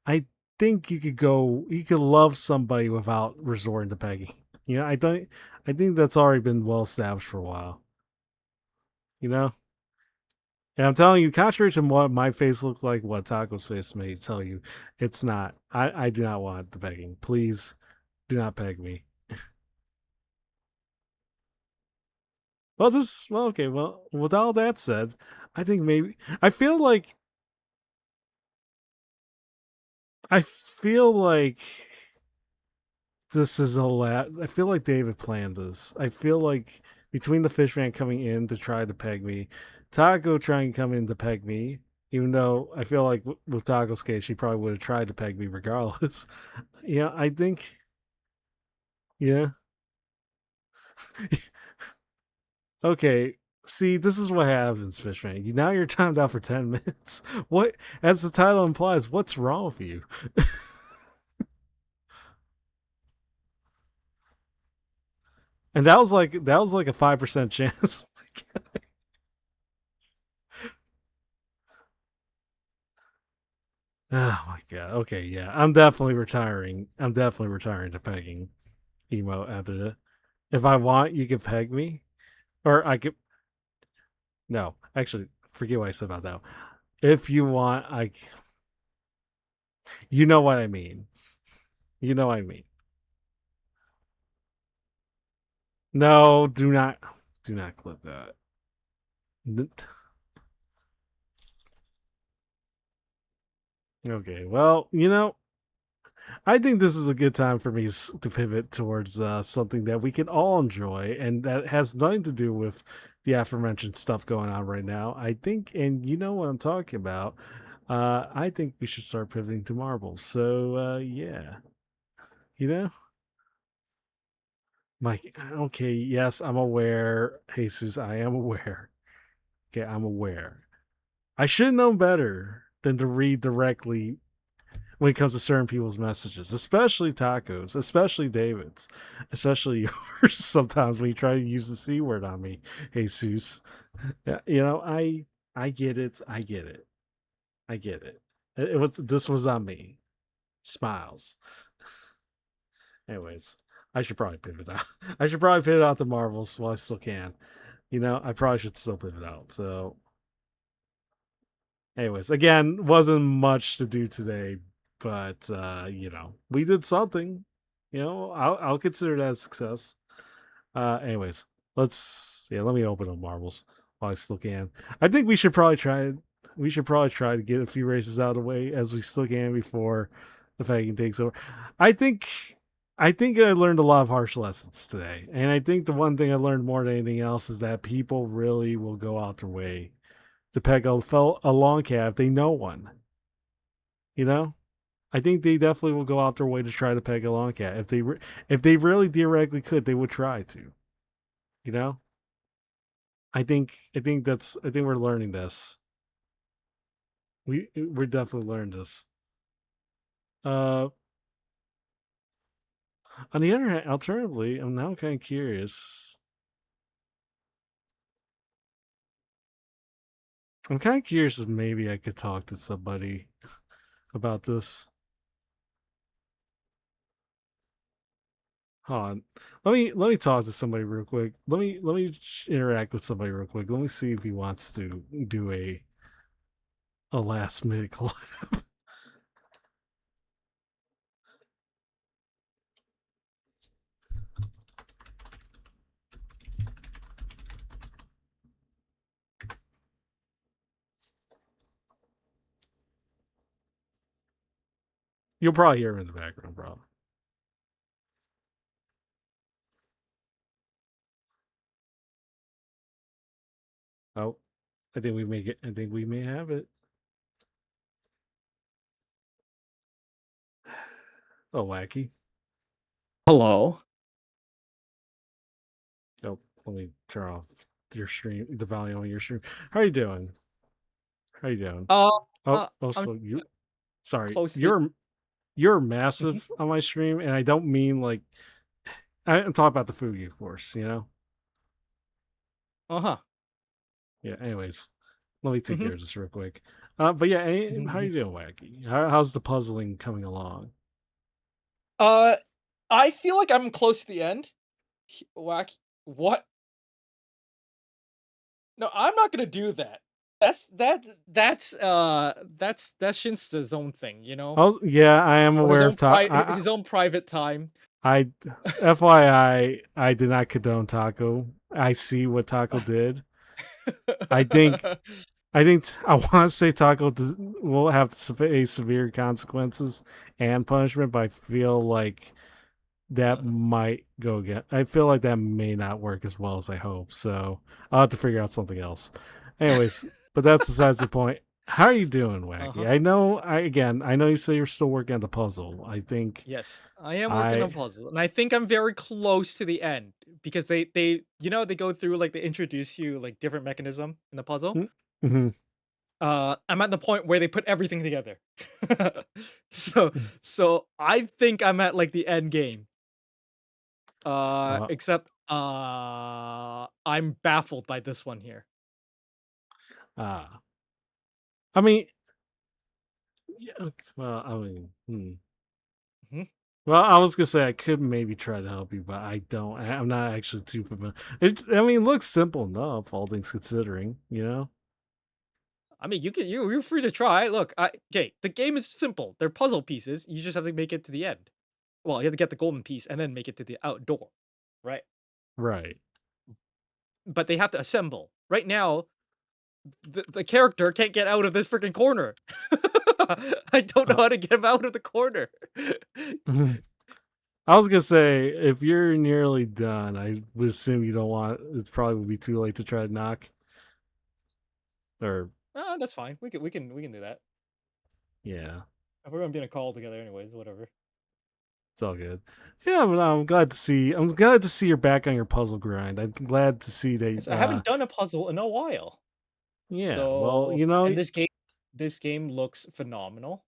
I think you could love somebody without resorting to pegging. I think that's already been well established for a while. You know? And I'm telling you, contrary to what my face looked like, what Taco's face may tell you, it's not. I do not want the pegging. Please do not peg me. Well, okay. Well, with all that said, I think maybe I feel like this is a lot. I feel like David planned this. I feel like between the fishman coming in to try to peg me, Taco trying to come in to peg me, even though I feel like with Taco's case, she probably would have tried to peg me regardless. I think, yeah. Okay, see, this is what happens, Fishman. Now you're timed out for 10 minutes. What, as the title implies, what's wrong with you? And that was like a 5% chance. Oh my god. Okay, yeah. I'm definitely retiring. I'm definitely retiring to pegging emo after the. If I want, you can peg me. Or I could. No, actually, forget what I said about that. If you want, you know what I mean. You know what I mean. No, do not clip that. Okay, well, I think this is a good time for me to pivot towards something that we can all enjoy, and that has nothing to do with the aforementioned stuff going on right now. I think, and you know what I'm talking about. I think we should start pivoting to marbles. So, yeah, you know, Mike. Okay, yes, I'm aware, Jesus. I am aware. Okay, I'm aware. I should have known better than to read directly when it comes to certain people's messages, especially Tacos, especially David's, especially yours. Sometimes when you try to use the C word on me, Jesus. Yeah, I get it. I get it. I get it. This was on me. Smiles. Anyways, I should probably pivot out. I should probably pivot out to Marvels while I still can. I probably should still pivot out. So, anyways, again, wasn't much to do today, but we did something. I'll consider that a success. Anyways, let me open up marbles while I still can. I think we should probably try. We should probably try to get a few races out of the way as we still can before the fagging takes over. I think I learned a lot of harsh lessons today, and I think the one thing I learned more than anything else is that people really will go out their way to peg a long cat if they know one. I think they definitely will go out their way to try to peg a long cat if they really theoretically could. They would try to. You know, I think we're learning this. We're definitely learning this. Uh, on the other hand, alternatively, I'm now kind of curious. I'm kind of curious if maybe I could talk to somebody about this. Hold on. Let me talk to somebody real quick. Let me interact with somebody real quick. Let me see if he wants to do a last minute collab. You'll probably hear him in the background, bro. Oh, I think we make it. I think we may have it. Oh, wacky. Hello. Oh, let me turn off your stream, the volume on your stream. How are you doing? How you doing? Oh, I'm also you. Sorry, close to. you're Mhm. massive on my stream, and I don't mean like I'm talking about the Fugi Force. You know. Uh-huh. Yeah. Anyways, let me take Mhm. care of this real quick. But yeah, how you Mhm. doing, wacky? How's the puzzling coming along? I feel like I'm close to the end. Whack. What? No, I'm not gonna do that. That's Shinsta's own thing, you know? Oh, yeah, I am His aware own of talk. his own private time. I FYI, I did not condone Taco. I see what Taco did. I think I want to say Taco will have face severe consequences and punishment, but I feel like that might go again. I feel like that may not work as well as I hope. So I'll have to figure out something else. Anyways, but that's besides the point. How are you doing, Wacky? Uh-huh. I know you say you're still working on the puzzle. I think Yes, I am working on I puzzle, and I think I'm very close to the end because they they go through like they introduce you like different mechanism in the puzzle. mm-hmm. I'm at the point where they put everything together. so so I think I'm at like the end game. uh, Except I'm baffled by this one here. uh I mean, yeah, well, I mean, Mhm. well, I was gonna say I could maybe try to help you, but I don't. I'm not actually too familiar. I mean, it looks simple enough, all things considering. You know. I mean, you're free to try. Look, okay, the game is simple. They're puzzle pieces. You just have to make it to the end. Well, you have to get the golden piece and then make it to the outdoor, right? Right. But they have to assemble. Right now, the character can't get out of this freaking corner. I don't know Uh, how to get him out of the corner. I was gonna say if you're nearly done, I would assume you don't want. It probably would be too late to try to knock. Or That's fine. We can do that. yeah, If we're gonna be in a call together, anyways, whatever. it's all good. Yeah, but I'm glad to see. I'm glad to see you're back on your puzzle grind. I'm glad to see that. Yes, I haven't done a puzzle in a while. Yeah. Well, So, and this game looks phenomenal,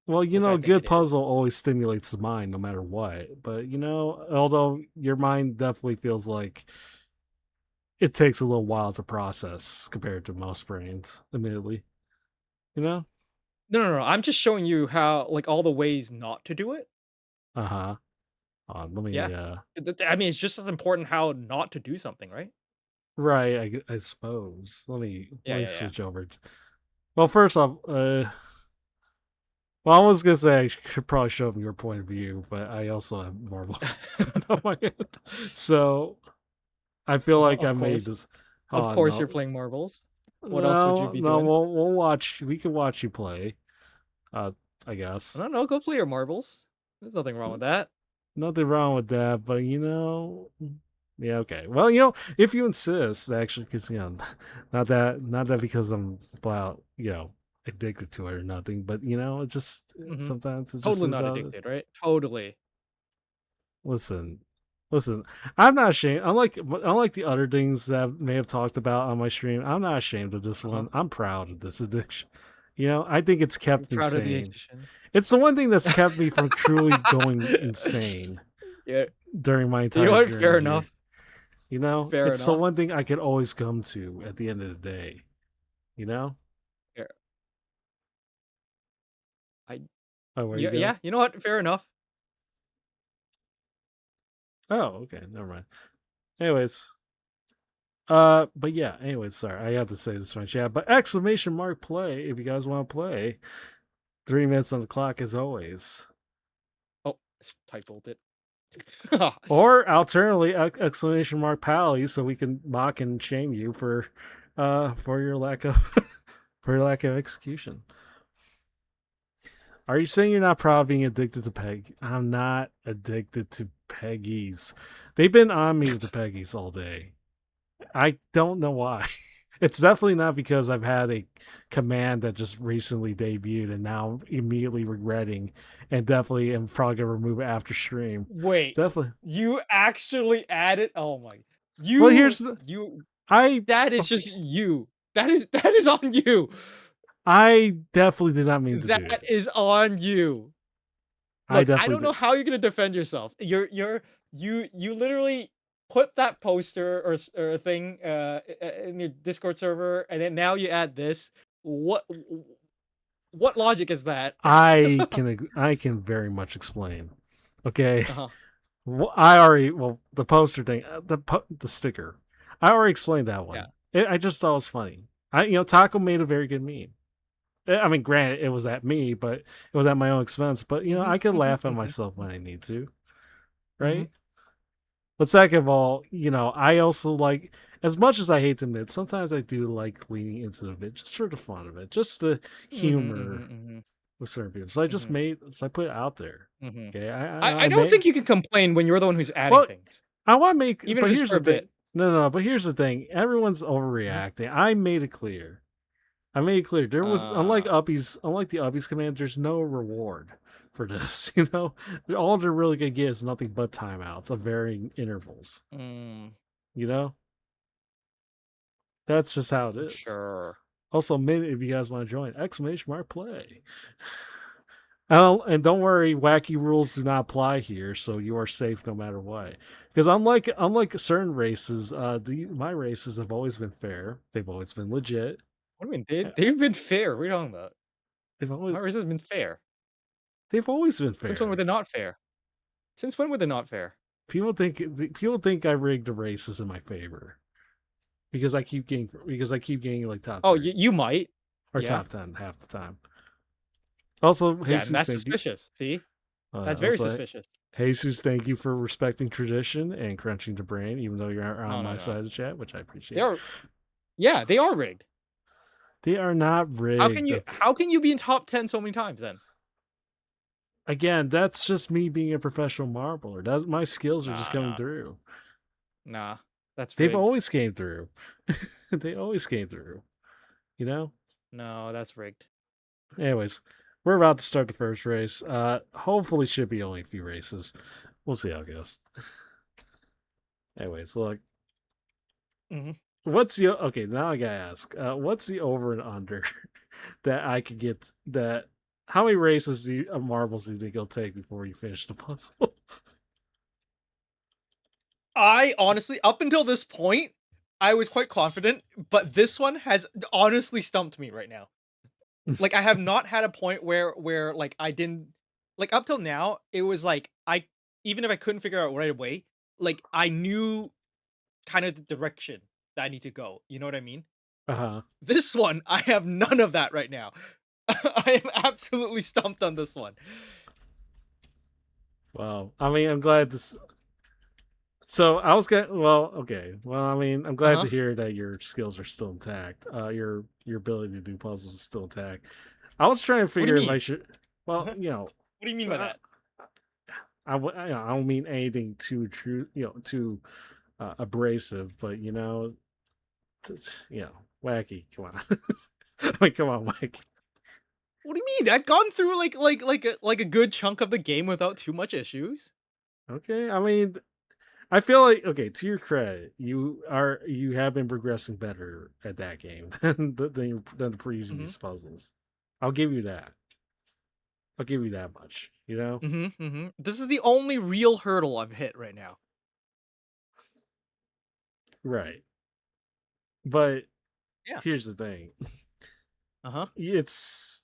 which I A think good it is. puzzle always stimulates the mind no matter what. But, although your mind definitely feels like it takes a little while to process compared to most brains, admittedly. You know? No, no, no. I'm just showing you how, like, all the ways not to do it. Uh-huh. Let Yeah. me I mean, it's just as important how not to do something, right? right, I suppose. Yeah, Let me yeah, yeah. switch over. Well, first off, well, I was gonna say I could probably show them your point of view, but I also have marbles on my head. So I feel like I Of made course. this. Of Oh course, you're no, playing marbles. What else would you no, be no. doing? We'll watch. We can watch you play. Uh, I guess No, no, go play your marbles. There's nothing wrong with that. nothing wrong with that, but yeah, okay. Well, if you insist, actually, because not that because I'm about addicted to it or nothing, but it just Hmm. sometimes it just Totally is not how it is. addicted, right? Totally. Listen. Listen, I'm not ashamed. Unlike the other things that I may have talked about on my stream, I'm not ashamed of this Uh-huh. one. I'm proud of this addiction. You know, I think it's kept me Proud of the sane. addition. It's the one thing that's kept me from truly going insane Yeah. during my entire You know what? journey Fair here. enough. You know, Fair it's the enough. one thing I could always come to at the end of the day. You know? Fair. I Oh, where you yeah, go? yeah. You know what? Fair enough. Oh, okay, never mind. Anyways, but yeah. Anyways, sorry, I have to say this one, chat. But exclamation mark play if you guys want to play. 3 minutes on the clock as always. Oh, typoed it. Or alternatively, exclamation mark pally, so we can mock and shame you for your lack of for your lack of execution. Are you saying you're not proud of being addicted to Peg? I'm not addicted to Peggies. They've been on me with the Peggies all day. I don't know why. It's definitely not because I've had a command that just recently debuted and now I'm immediately regretting, and definitely am probably gonna remove it after stream. Wait, Definitely. you actually added? Oh my! Well, here's the you. I That is okay. just you. That is on you. I definitely did not mean to do That it. is on you. I Look, I definitely don't know did. how you're gonna defend yourself. You literally put that poster or a thing in your Discord server, and then now you add this. What logic is that? I can very much explain. Okay. Uh-huh. Well, the poster thing, the sticker. I already explained that one. Yeah. I just thought it was funny. Taco made a very good meme. I mean, granted, it was at me, but it was at my own expense. But I can laugh at myself when I need to, right? But second of all, I also like, as much as I hate to admit, sometimes I do like leaning into the bit just for the fun of it, just the humor with certain people. So I just I put it out there. Okay, I don't think you can complain when you're the one who's adding things. I want to make, Even but if it's here's for the a thing. bit. No. But here's the thing. Everyone's overreacting. I made it clear. There was unlike the Uppies command. There's no reward for this. All they're really gonna get is nothing but timeouts of varying intervals. That's just how it is. Sure. Also, minute if you guys want to join, exclamation mark play. And don't worry, wacky rules do not apply here, so you are safe no matter what. Because unlike certain races, my races have always been fair. They've always been legit. What do you mean? They've been fair. What are you talking about? My race has been fair. They've always been fair. Since when were they not fair? Since when were they not fair? People think I rigged the races in my favor because I keep getting like top. Oh, 30, you might. or top 10 half the time. Also, Yeah, Jesus, that's suspicious. See, that's very suspicious. Jesus, thank you for respecting tradition and crunching the brain, even though you're on my side of the chat, which I appreciate. They are rigged. They are not rigged. How can you be in top 10 so many times then? Again, that's just me being a professional marbler. My skills are just coming through. Nah, that's rigged. They've always came through. They always came through. No, that's rigged. Anyways, we're about to start the first race. Hopefully should be only a few races. We'll see how it goes. Anyways, look. What's the okay? Now I gotta ask. What's the over and under that I could get? That how many races of marbles do you think it'll take before you finish the puzzle? I honestly, up until this point, I was quite confident, but this one has honestly stumped me right now. Like, I have not had a point where like I didn't, like, up till now it was like even if I couldn't figure out right away, like I knew kind of the direction that I need to go. You know what I mean? This one, I have none of that right now. I am absolutely stumped on this one. Wow. I mean, I'm glad this. So I was getting okay. Well, I mean, I'm glad to hear that your skills are still intact. Your ability to do puzzles is still intact. I was trying to figure if I should. Well, What do you mean by that? I don't mean anything too true, too abrasive, but wacky. Come on, I mean, come on, wacky. What do you mean? I've gone through like a good chunk of the game without too much issues. Okay, I mean, I feel like okay. To your credit, you have been progressing better at that game than the previous puzzles. I'll give you that. I'll give you that much. You know, This is the only real hurdle I've hit right now. right? But Yeah. here's the thing. Uh-huh. It's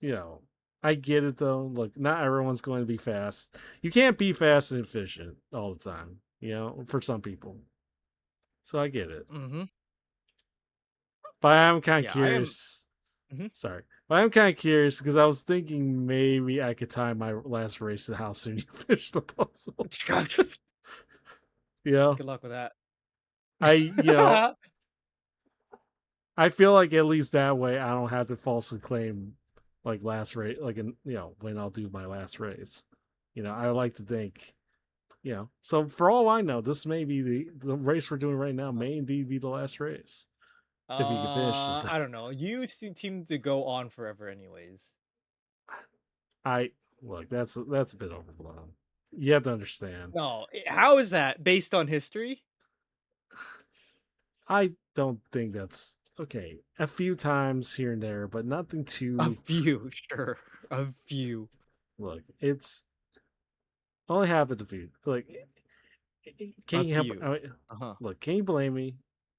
I get it though. Look, not everyone's going to be fast. You can't be fast and efficient all the time. For some people. So I get it. Mm-hmm. But I'm kind of Yeah, I am. curious. Mhm. Sorry. But I'm kind of curious because I was thinking maybe I could time my last race to how soon you finish the puzzle. Good luck with that. I I feel like at least that way I don't have to falsely claim like last race, like when I'll do my last race. I like to think, So for all I know, this may be the race we're doing right now may indeed be the last race if you can finish it. I don't know. You seem to go on forever, anyways. I look, that's a bit overblown. You have to understand. No, how is that based on history? I don't think that's okay. A few times here and there, but nothing A too. few, sure, a few. Look, it's only happened a few. Like, can A you help? few. Uh-huh. Look, can you blame me?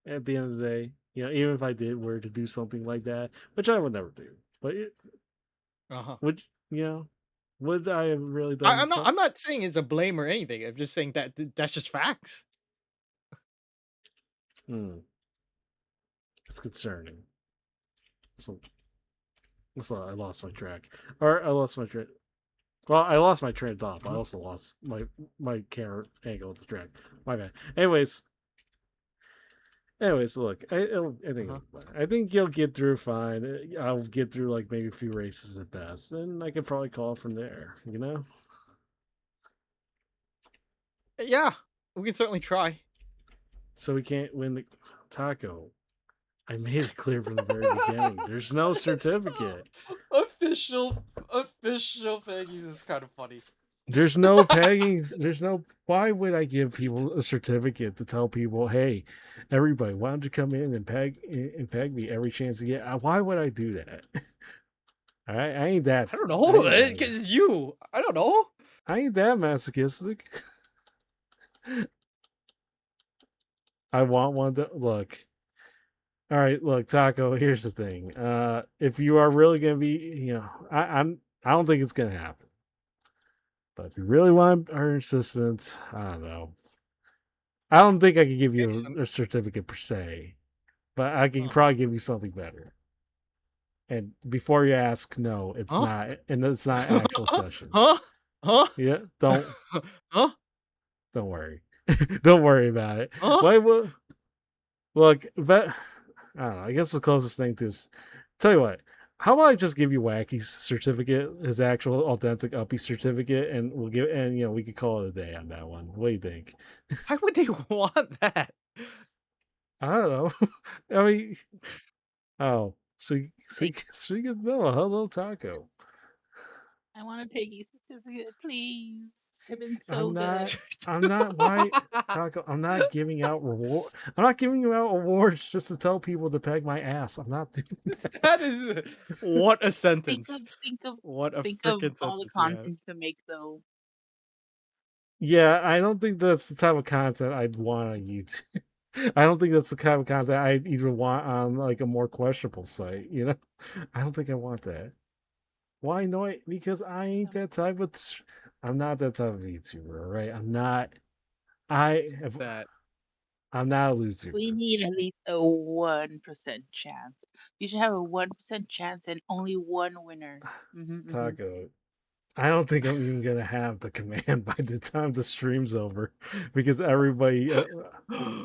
At the end of the day, even if I were to do something like that, which I would never do, but Uh-huh. would I have really done? I'm not saying it's a blame or anything. I'm just saying that that's just facts. It's concerning. So I lost my track, or I lost my track. Well, I lost my train of thought. But I also lost my camera angle of the track. My bad. Anyways, look, I think you'll get through fine. I'll get through like maybe a few races at best, and I could probably call from there. Yeah, we can certainly try. So we can't win the taco. I made it clear from the very beginning. There's no certificate. Official Peggy's is kind of funny. There's no pegging. Why would I give people a certificate to tell people, hey, everybody, why don't you come in and peg me every chance you get? Why would I do that? All right, I ain't that. I don't know, because you. I don't know. I ain't that masochistic. I want one to look. All right, look, Taco. Here's the thing. If you are really gonna be, I don't think it's gonna happen. But if you really want our assistance, I don't know. I don't think I can give you a certificate per se, but I can probably give you something better. And before you ask, no, it's not, and it's not actual session. Huh? Yeah, don't. Huh? Don't worry. Don't worry about it. Why? Look, but I don't know. I guess the closest thing to is, tell you what. How about I just give you Wacky's certificate, his actual authentic Uppy certificate, and we could call it a day on that one. What do you think? Why would they want that? I don't know. I mean, oh, so you can know. Hello, Taco. I want a Peggy certificate, please. I've been so good. I'm not. Why, Taco? I'm not giving out reward. I'm not giving you out awards just to tell people to peg my ass. I'm not doing that. That is what a sentence. Think of what a think freaking of sentence. all the content to make though. Yeah, I don't think that's the type of content I'd want on YouTube. I don't think that's the kind of content I'd even want on like a more questionable site. I don't think I want that. Why not? Because I ain't that type of. I'm not that type of YouTuber, right? I'm not. That. I'm not a YouTuber. We need at least a 1% chance. You should have a 1% chance and only one winner. Taco. I don't think I'm even gonna have the command by the time the stream's over, because everybody,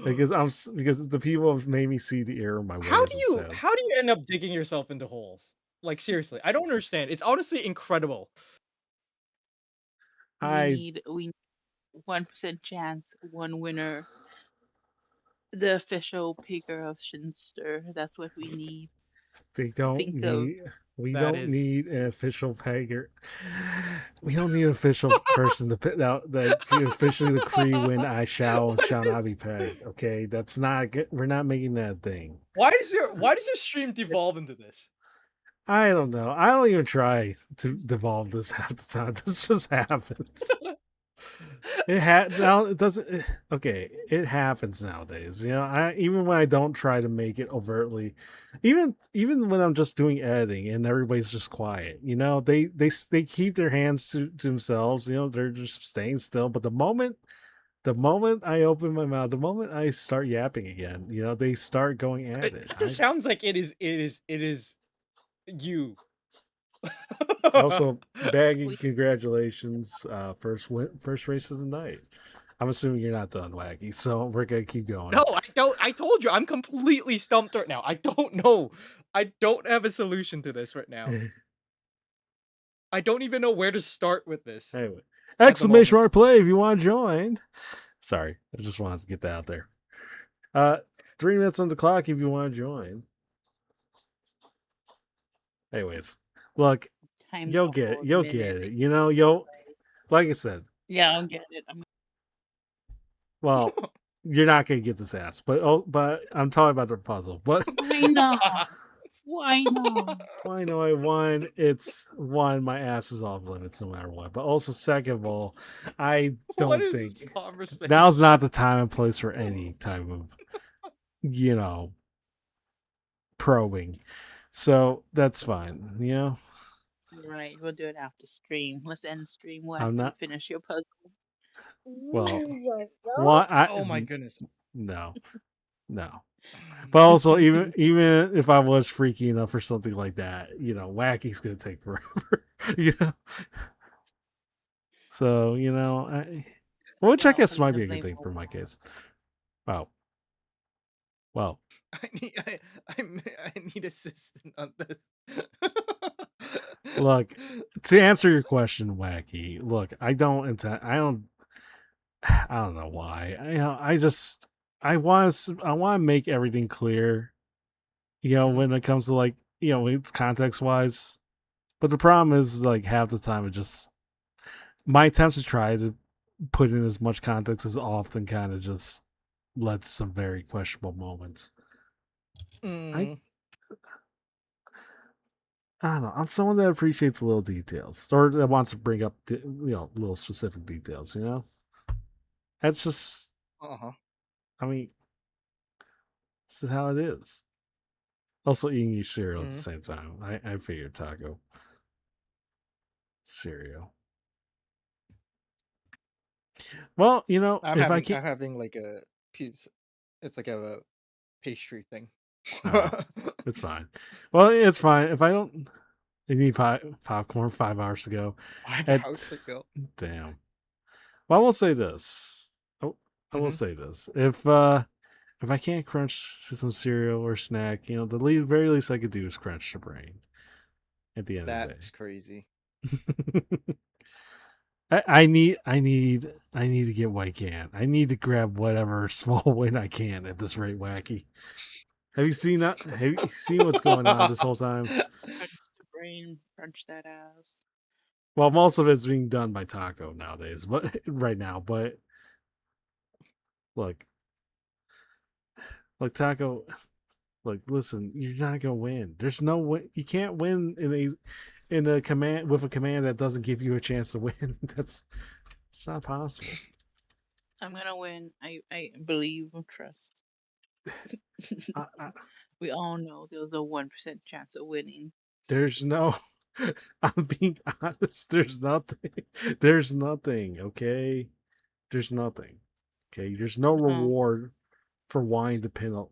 because the people have made me see the error of my ways. How do you end up digging yourself into holes? Like seriously, I don't understand. It's honestly incredible. We need 1% chance, one winner. The official picker of Shinster. That's what we need. They don't think of. need. We That don't is- need an official pegger. We don't need an official person to put out that can officially decree when I shall and shall not be pegged. Okay, that's not good. We're not making that a thing. Why does your stream devolve into this? I don't know. I don't even try to devolve this half the time. This just happens. Now it doesn't. Okay, it happens nowadays. You know, even when I don't try to make it overtly, even when I'm just doing editing and everybody's just quiet. You know, they keep their hands to themselves. You know, they're just staying still. But the moment I open my mouth, the moment I start yapping again, you know, they start going at it. It just sounds like it is you. Also, Baggy, congratulations! First race of the night. I'm assuming you're not done, Wacky, so we're gonna keep going. No, I don't. I told you, I'm completely stumped right now. I don't know. I don't have a solution to this right now. I don't even know where to start with this. Anyway, the exclamation mark play if you want to join. Sorry, I just wanted to get that out there. 3 minutes on the clock if you want to join. Anyways, look, Time you'll to get hold you'll minute. get it. You know, you'll like I said. Yeah, I'll get it. Well, you're not gonna get this ass, but I'm talking about the puzzle. But Why not? Why not? why know I won? It's one, my ass is off limits no matter what. But also, second of all, I What don't is think this conversation? now's not the time and place for any type of, you know, probing. So that's fine, you know. Right, we'll do it after stream. Let's end stream. What? I'm not- Finish your puzzle. Well, what? Oh my goodness. No. But also, even if I was freaky enough for something like that, you know, Wacky's gonna take forever. You know. So you know, which I Well, guess he's might to be a good blame thing for for my what? case. Wow. Well, I need assistance on this. look, to answer your question, Wacky. Look, I don't know why. I want to make everything clear. You know, when it comes to like, you know, it's context wise. But the problem is like half the time it just my attempts to try to put in as much context as often kind of just led to some very questionable moments. Mm. I don't know. I'm someone that appreciates little details or that wants to bring up, little specific details, you know? That's just, Uh-huh. I mean, this is how it is. Also, eating your cereal at the same time. I figured taco. Cereal. Well, you know, I'm if I having, can't. I'm having like a piece. It's like a pastry thing. It's fine. Well, it's fine. If I don't. I need popcorn 5 hours ago. 5 At- hours ago. Damn. Well, I will say this. I will Mhm. say this. If I can't crunch some cereal or snack, you know, the very least I could do is crunch the brain. At the end That's crazy. of the day. I need to get what I can. I need to grab whatever small win I can at this rate, Wacky. Have you seen that? Have you seen what's going on this whole time? Crunch the brain, crunch that ass. Well, most of it's being done by Taco nowadays, but right now. But look, Taco, look, listen, you're not gonna win. There's no way you can't win in a command with a command that doesn't give you a chance to win. It's not possible. I'm gonna win. I believe and trust. We all know there's a 1% chance of winning. There's no. I'm being honest. There's nothing. There's nothing. Okay. There's nothing. Okay. There's no reward for wanting to pin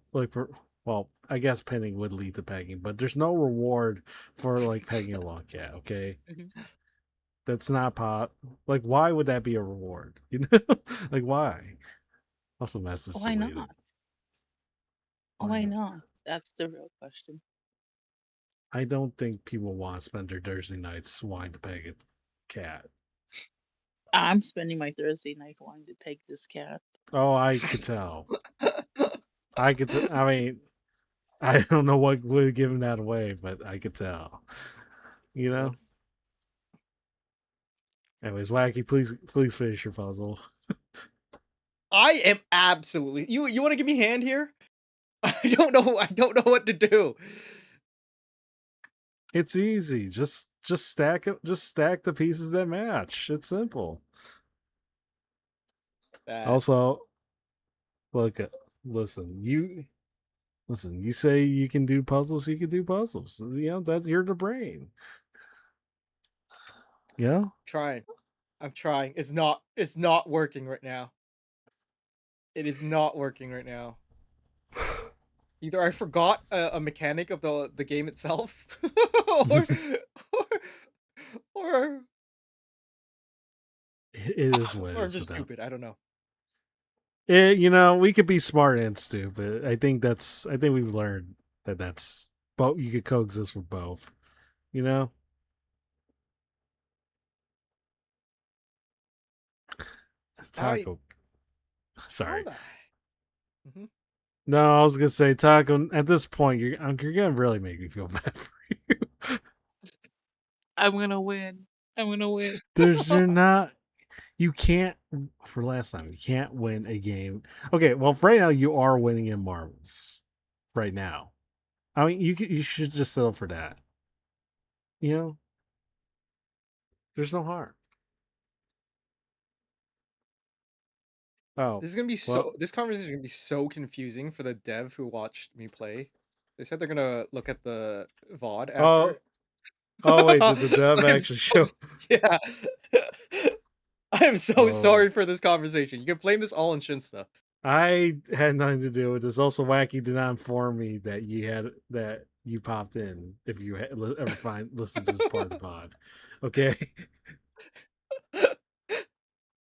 well, I guess pinning would lead to pegging, but there's no reward for like pegging a long cat. Okay. That's not like why would that be a reward? You know, like why? Also, message. Why not? Why not? That's the real question. I don't think people want to spend their Thursday nights wanting to peg a cat. I'm spending my Thursday night wanting to peg this cat. Oh, I could tell. I mean, I don't know what would have given that away, but I could tell. You know. Good. Anyways, Wacky, please finish your puzzle. I am absolutely. You want to give me a hand here? I don't know. I don't know what to do. It's easy. Just stack it. Just stack the pieces that match. It's simple. Also, look, listen. You say you can do puzzles. You can do puzzles. You know that's you're the brain. Yeah. Trying. I'm trying. It's not working right now. It is not working right now. Either I forgot a mechanic of the game itself, or, or It is what it or I'm is just without. stupid. I don't know. You know, we could be smart and stupid. I think we've learned that that's both. You could coexist with both. You know. Taco. Sorry. How the- No, I was gonna say Taco. At this point, you're gonna really make me feel bad for you. I'm gonna win. I'm gonna win. You're not. You can't. For last time, you can't win a game. Okay, well, right now you are winning in marbles. Right now, I mean, you should just settle for that. You know, there's no harm. Oh, This is gonna be well, this conversation is gonna be so confusing for the dev who watched me play. They said they're gonna look at the VOD after. oh wait, did the dev I'm actually so show? yeah. I'm so Oh. sorry for this conversation. You can blame this all on Shinsta. I had nothing to do with this. Also, Wacky did not inform me that you popped in. If you ever listen to this part of the pod, okay.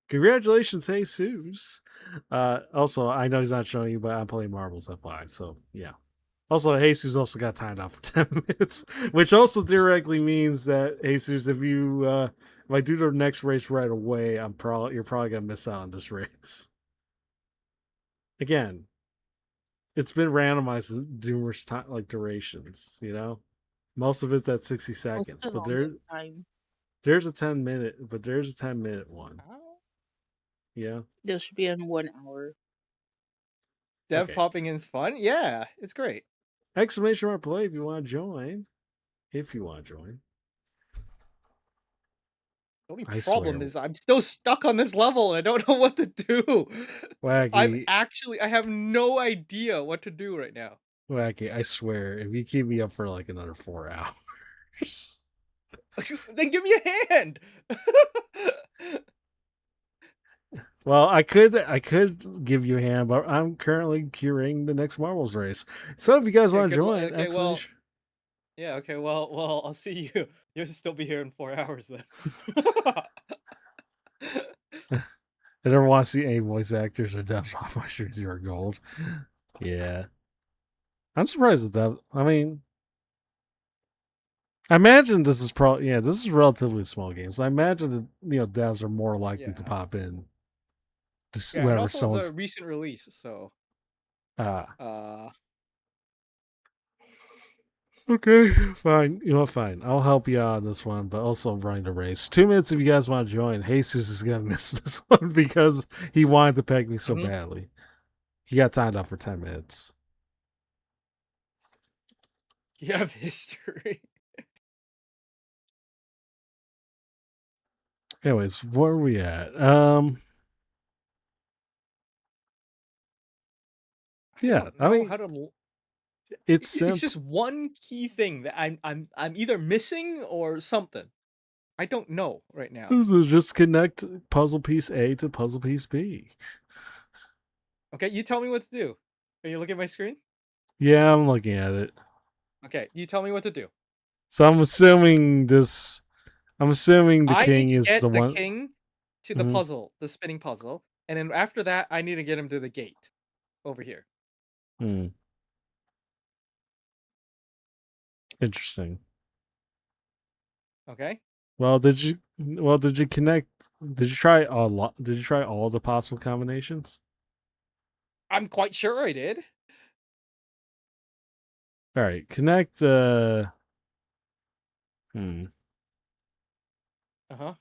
Congratulations, Jesus. Also, I know he's not showing you, but I'm playing marbles. FY. So yeah. Also, Jesus also got timed out for 10 minutes, which also directly means that Jesus, if I do the next race right away, you're probably gonna miss out on this race. Again, it's been randomized numerous time like durations. You know, most of it's at 60 What's seconds, the but longest time? there's a 10-minute one. Yeah. There should be in 1 hour. Dev Okay. popping in is fun. Yeah, it's great. Exclamation mark play if you want to join. If you want to join. The only I problem swear. is I'm still stuck on this level and I don't know what to do. Wacky. I have no idea what to do right now. Wacky, I swear, if you keep me up for like another 4 hours. Then give me a hand. Well, I could give you a hand, but I'm currently curing the next marbles race. So if you guys want to join, exclamation. Yeah, okay, well, I'll see you. You'll still be here in 4 hours then. I never want to see any voice actors or devs off my stream 0 gold. Yeah. I'm surprised at that. I mean, I imagine this is this is relatively small game. So I imagine that devs are more likely to pop in. Yeah, and also it's a recent release, so okay, fine. Fine. I'll help you out on this one, but also I'm running the race. 2 minutes if you guys want to join. Jesus is gonna miss this one because he wanted to peg me so badly. He got timed up for 10 minutes. You have history. Anyways, where are we at? Yeah, I mean, how to... it's just one key thing that I'm either missing or something. I don't know right now. Just connect puzzle piece A to puzzle piece B. Okay, you tell me what to do. Are you looking at my screen? Yeah, I'm looking at it. Okay, you tell me what to do. So I'm assuming the king is the one. King to the puzzle, the spinning puzzle, and then after that, I need to get him to the gate over here. Interesting. Okay. Well, did you connect? Did you try all the possible combinations? I'm quite sure I did. All right, connect. Uh huh.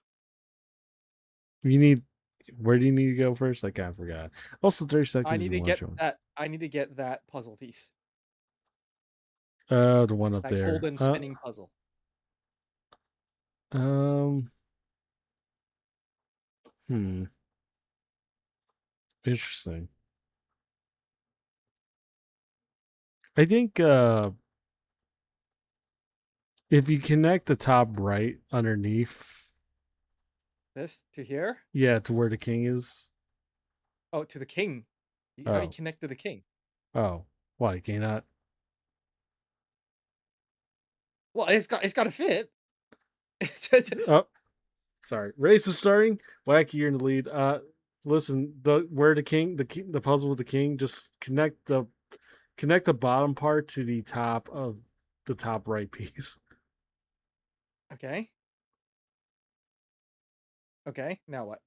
You need. Where do you need to go first? I kind of forgot. Also, 30 seconds. I if need you to want get to. that. I need to get that puzzle piece. The one up That there. golden spinning puzzle. Um. Interesting. I think if you connect the top right underneath, This to here? yeah, to where the king is. Oh, to the king. How do you Oh, connect to the king? oh, why can you not? Well, it's got to fit. Oh, sorry. Race is starting. Wacky, you're in the lead. Listen, where the puzzle with the king, just connect the bottom part to the top of the top right piece. Okay. Okay. Now what?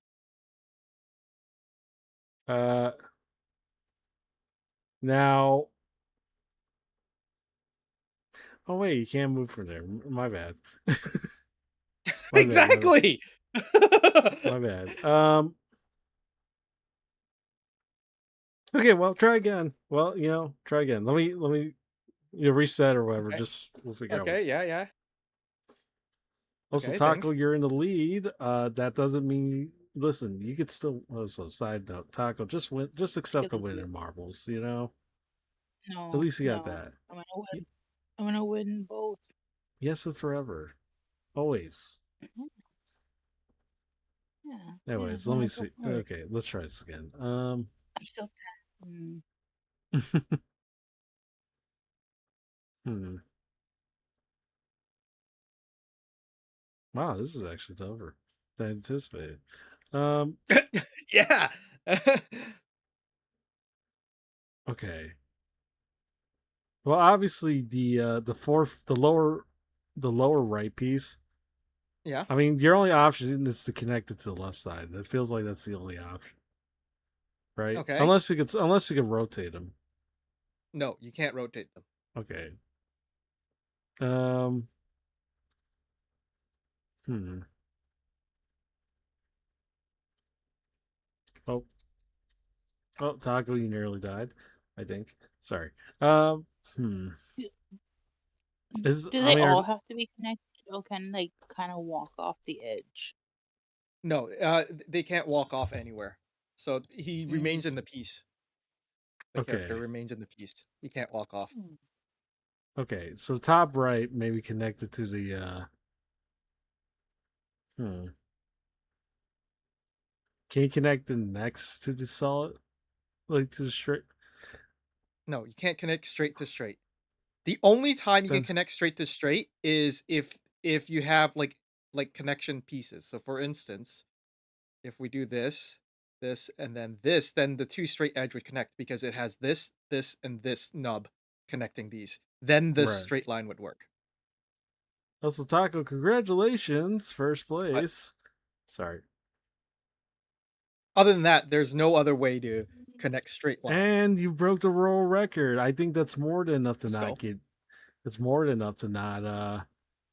Now. Oh wait, you can't move from there. My bad. My Exactly. bad. My bad. Okay, well, try again. Well, try again. Let me reset or whatever. Okay. Just we'll figure out. Okay. Yeah. Yeah. Also, Okay, Taco, think. you're in the lead. That doesn't mean. Listen, you could still. Also, side note, Taco, just win. Just accept the win in marbles. No, At least you got no. that. I'm gonna win. I'm gonna win both. Yes and forever, always. Yeah. Anyways, Yeah, let me go see. for it. Okay, let's try this again. I'm still. Wow, this is actually tougher than anticipated. Yeah. Okay. Well, obviously the lower right piece. Yeah. I mean, your only option is to connect it to the left side. It feels like that's the only option, right? Okay. Unless you could rotate them. No, you can't rotate them. Okay. Hmm. Oh. Oh, Taco, you nearly died. I think. Sorry. Hmm. Do they all have to be connected, or can they kind of walk off the edge? No, they can't walk off anywhere. So he remains in the piece. The character Okay. remains in the piece. He can't walk off. Okay, so top right maybe connected to the Can you connect the next to the solid? Like to the straight? No, you can't connect straight to straight. The only time you Then- can connect straight to straight is if you have like connection pieces. So for instance, if we do this, and then this, then the two straight edge would connect because it has this, and this nub connecting these. Then this Right. straight line would work. Also, Taco, congratulations, first place. Sorry. Other than that, there's no other way to connect straight lines. And you broke the world record. I think that's more than enough to Let's not go. get. It's more than enough to not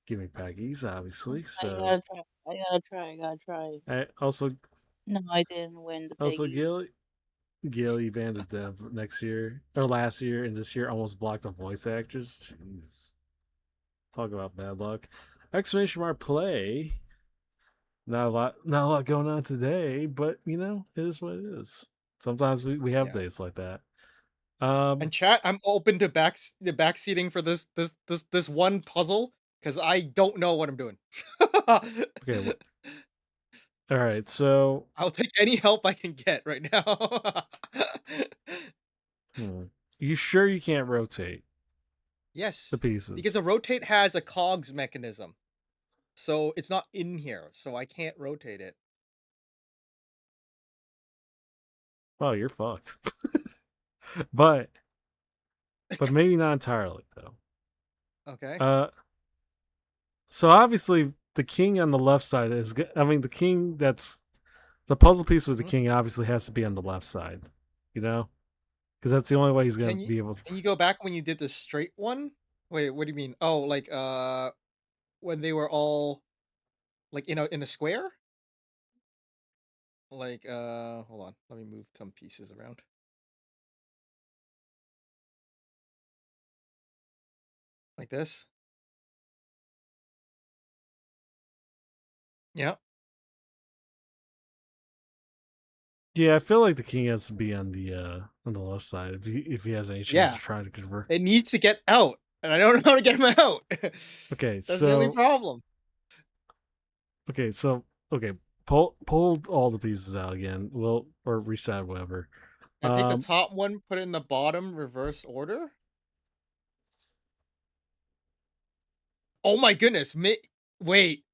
give me Peggy's, obviously. So I gotta try. also No, I didn't win the also Peggies. Gil Van de Dev next year or last year and this year almost blocked on voice actors. Jeez. Talk about bad luck. Exclamation mark play. Not a lot going on today, but it is what it is. Sometimes we have days like that. And chat, I'm open to backseating for this one puzzle because I don't know what I'm doing. Okay. All right, so I'll take any help I can get right now. You sure you can't rotate Yes, the pieces? because a rotate has a cogs mechanism, so it's not in here, so I can't rotate it. Well, you're fucked. but maybe not entirely though. Okay. So obviously the king on the left side is. I mean, the king that's the puzzle piece with the king obviously has to be on the left side. Because that's the only way he's gonna be able to. Can you go back when you did the straight one? Wait, what do you mean? Oh, like when they were all like in a square? Like hold on, let me move some pieces around. Like this? Yeah. Yeah, I feel like the king has to be on the left side if he has any chance Yeah. of trying to convert. It needs to get out, and I don't know how to get him out. Okay, That's the only so problem. okay, pull all the pieces out again. Well, or reset whatever. And take the top one, put it in the bottom, reverse order. Oh my goodness! Wait.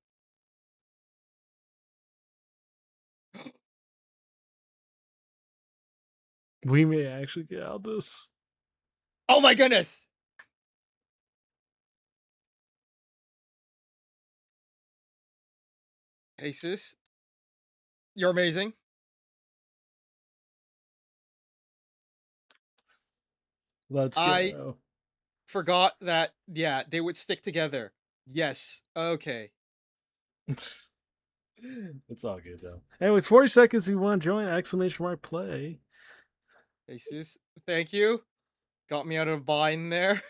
We may actually get out of this. Oh my goodness! Jesus, you're amazing. Let's I go. forgot that. Yeah, they would stick together. Yes. Okay. It's all good though. Anyways, 40 seconds. You want to join? Exclamation mark play. Jesus, thank you. Got me out of a bind there.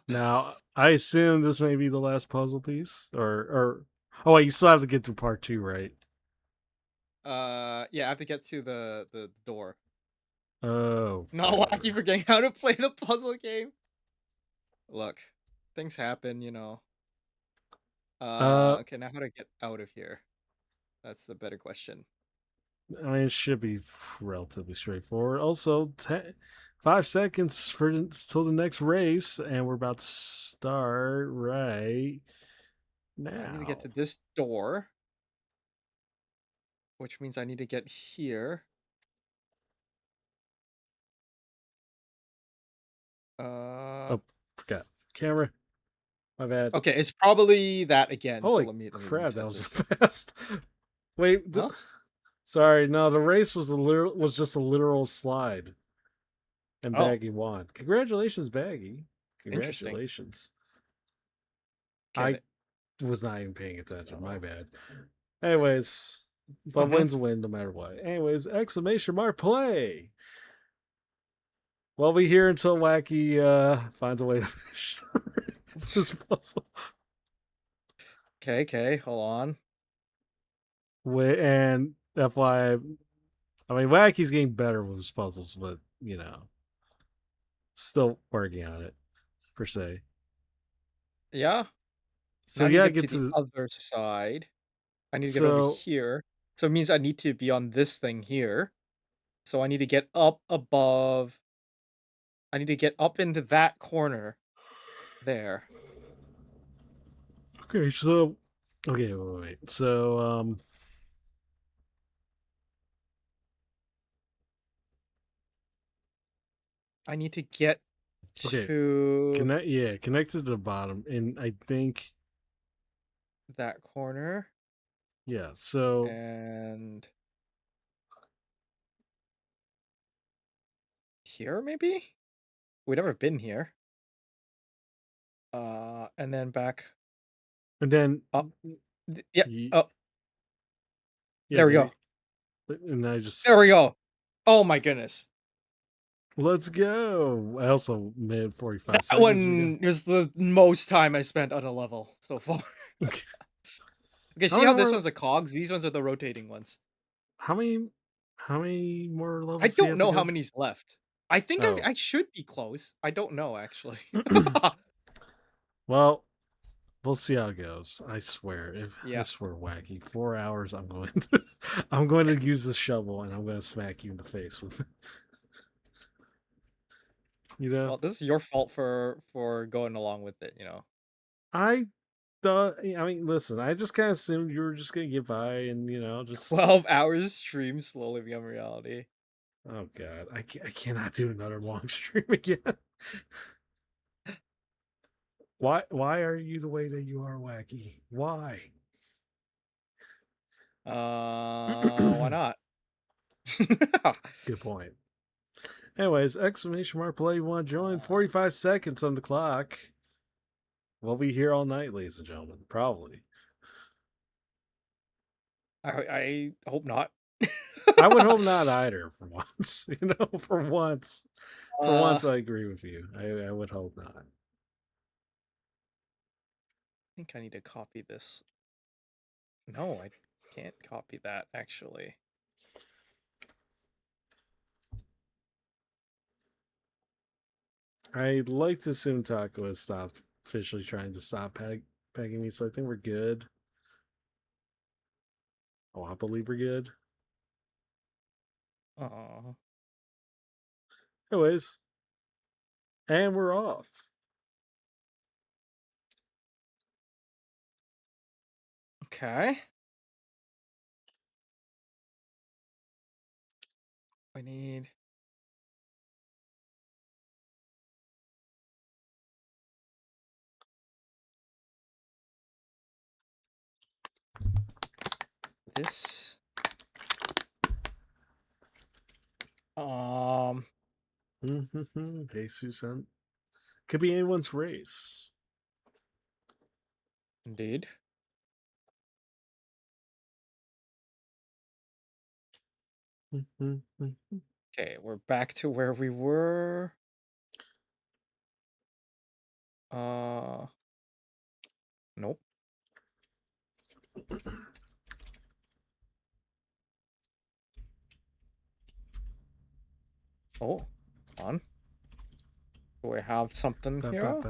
Now, I assume this may be the last puzzle piece, or oh wait, you still have to get through part 2, right? Yeah, I have to get to the door. Oh, Not whatever. wacky forgetting how to play the puzzle game. Look, things happen, you know. Okay, now how to get out of here? That's the better question. I mean, it should be relatively straightforward. Also, 5 seconds till the next race, and we're about to start right now. I need to get to this door, which means I need to get here. Oh, forgot camera. My bad. Okay, it's probably that again. Holy so let me crap, that reset was this. fast. Wait, Huh? sorry, no, the race was just a literal slide. And Oh. Baggy won. Congratulations, Baggy. Interesting. Congratulations. Okay, I was not even paying attention. My bad. Anyways, but Mhm. win's a win no matter what. Anyways, exclamation mark play. We'll be here until Wacky finds a way to finish this puzzle. Okay, hold on. And FYI, I mean, Wacky's getting better with his puzzles, but, you know, still working on it, per se. Yeah. So Now I you gotta need to get to the to other side. I need to get over so here. So it means I need to be on this thing here. So I need to get up above. I need to get up into that corner there. okay, so okay, wait. So I need to get okay, to connect to the bottom, and I think that corner yeah. So and here maybe? We've never been here. And then back and then up. Yeah. ye- Oh, yeah, there we go. and I just There we go. Oh my goodness. let's go. I also made 45 That seconds. one was the most time I spent on a level so far. Okay, see how this one's a cogs? These ones are the rotating ones. How many more levels? I do you don't have know to how go? many's left. I think Oh. I should be close. I don't know actually. Well, we'll see how it goes. I swear, I Yeah. swear, Wacky. 4 hours. I'm going to, I'm going to use the shovel and I'm going to smack you in the face with it. You know, Well, this is your fault for going along with it, you know. I thought. I mean, listen. I just kind of assumed you were just gonna get by, and you know, just 12 hours stream slowly become reality. oh god, I cannot do another long stream again. Why are you the way that you are, Wacky? Why? Why not? Good point. Anyways, exclamation mark play. You want to join? 45 seconds on the clock. We'll be here all night, ladies and gentlemen. Probably. I hope not. I would hope not either. For once, you know, for once, I agree with you. I would hope not. I think I need to copy this. No, I can't copy that actually. I'd like to assume Taco has stopped officially trying to stop pegging me, so I think we're good. Oh, I believe we're good. Anyways, and we're off. Okay. I need. This. Jesus, could be anyone's race. Indeed. Okay, we're back to where we were. Nope. Oh, on. Do we have something here?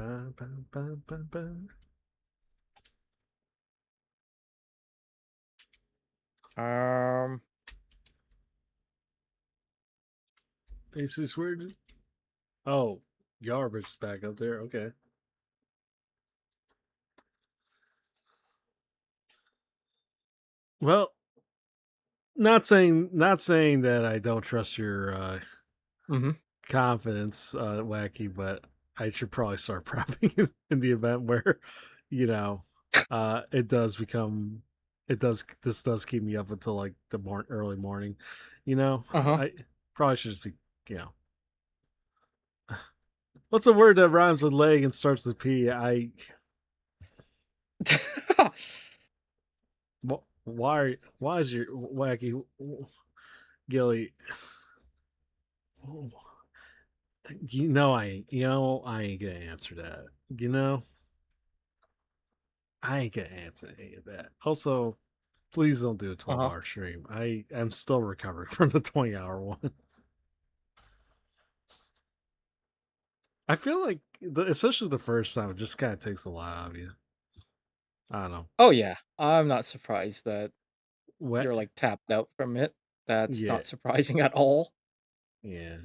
Jesus, where did... Oh, Yarber's back up there. Okay. Well, not saying that I don't trust your confidence, Wacky, but I should probably start prepping in the event where, you know, this does keep me up until like the early morning, you know. I probably should just be, you know. What's a word that rhymes with leg and starts with P? Why is your Wacky Gilly? You know I ain't gonna answer that. You know, I ain't gonna answer any of that. Also, please don't do a 12-hour stream. I am still recovering from the 20-hour one. I feel like, especially the first time, it just kind of takes a lot out of you. I don't know. Oh yeah, I'm not surprised that What? you're like tapped out from it. That's Yeah. not surprising at all. Yeah.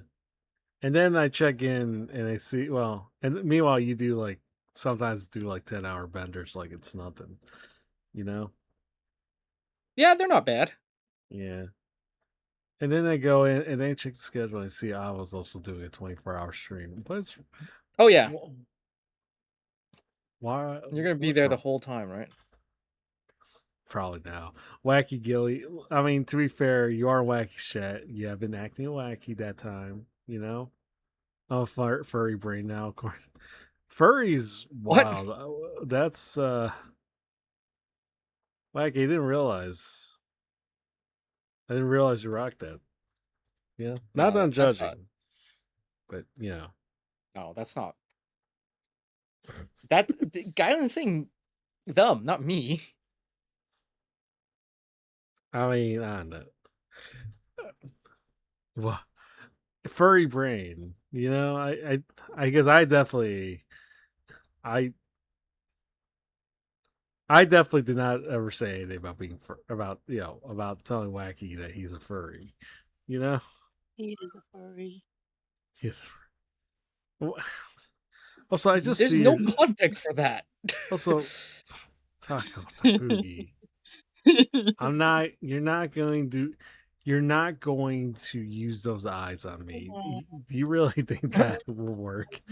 And then I check in and I see, well, and meanwhile you do like, sometimes do like 10-hour benders like it's nothing, you know? Yeah, they're not bad. Yeah. And then I go in and then check the schedule and I see I was also doing a 24-hour stream. But it's, oh yeah. Why? You're gonna be there the whole time, right? Probably now. Wacky Gilly. I mean, to be fair, you are Wacky Chat. You have been acting wacky that time, you know? Oh, furry brain now, of course. Furry's wild. What? That's Wacky, I didn't realize. I didn't realize you rocked that. Yeah. Not that I'm judging. But you know. No, that's not. That Guyland's saying them, not me. I mean, I don't know. Well, furry brain, you know. I guess I definitely did not ever say anything about being about telling Wacky that he's a furry, you know. He is a furry. He's. Also, I just There's see no context for that. Also, Taco Tafugi. You're not going to use those eyes on me. Do you really think that will work?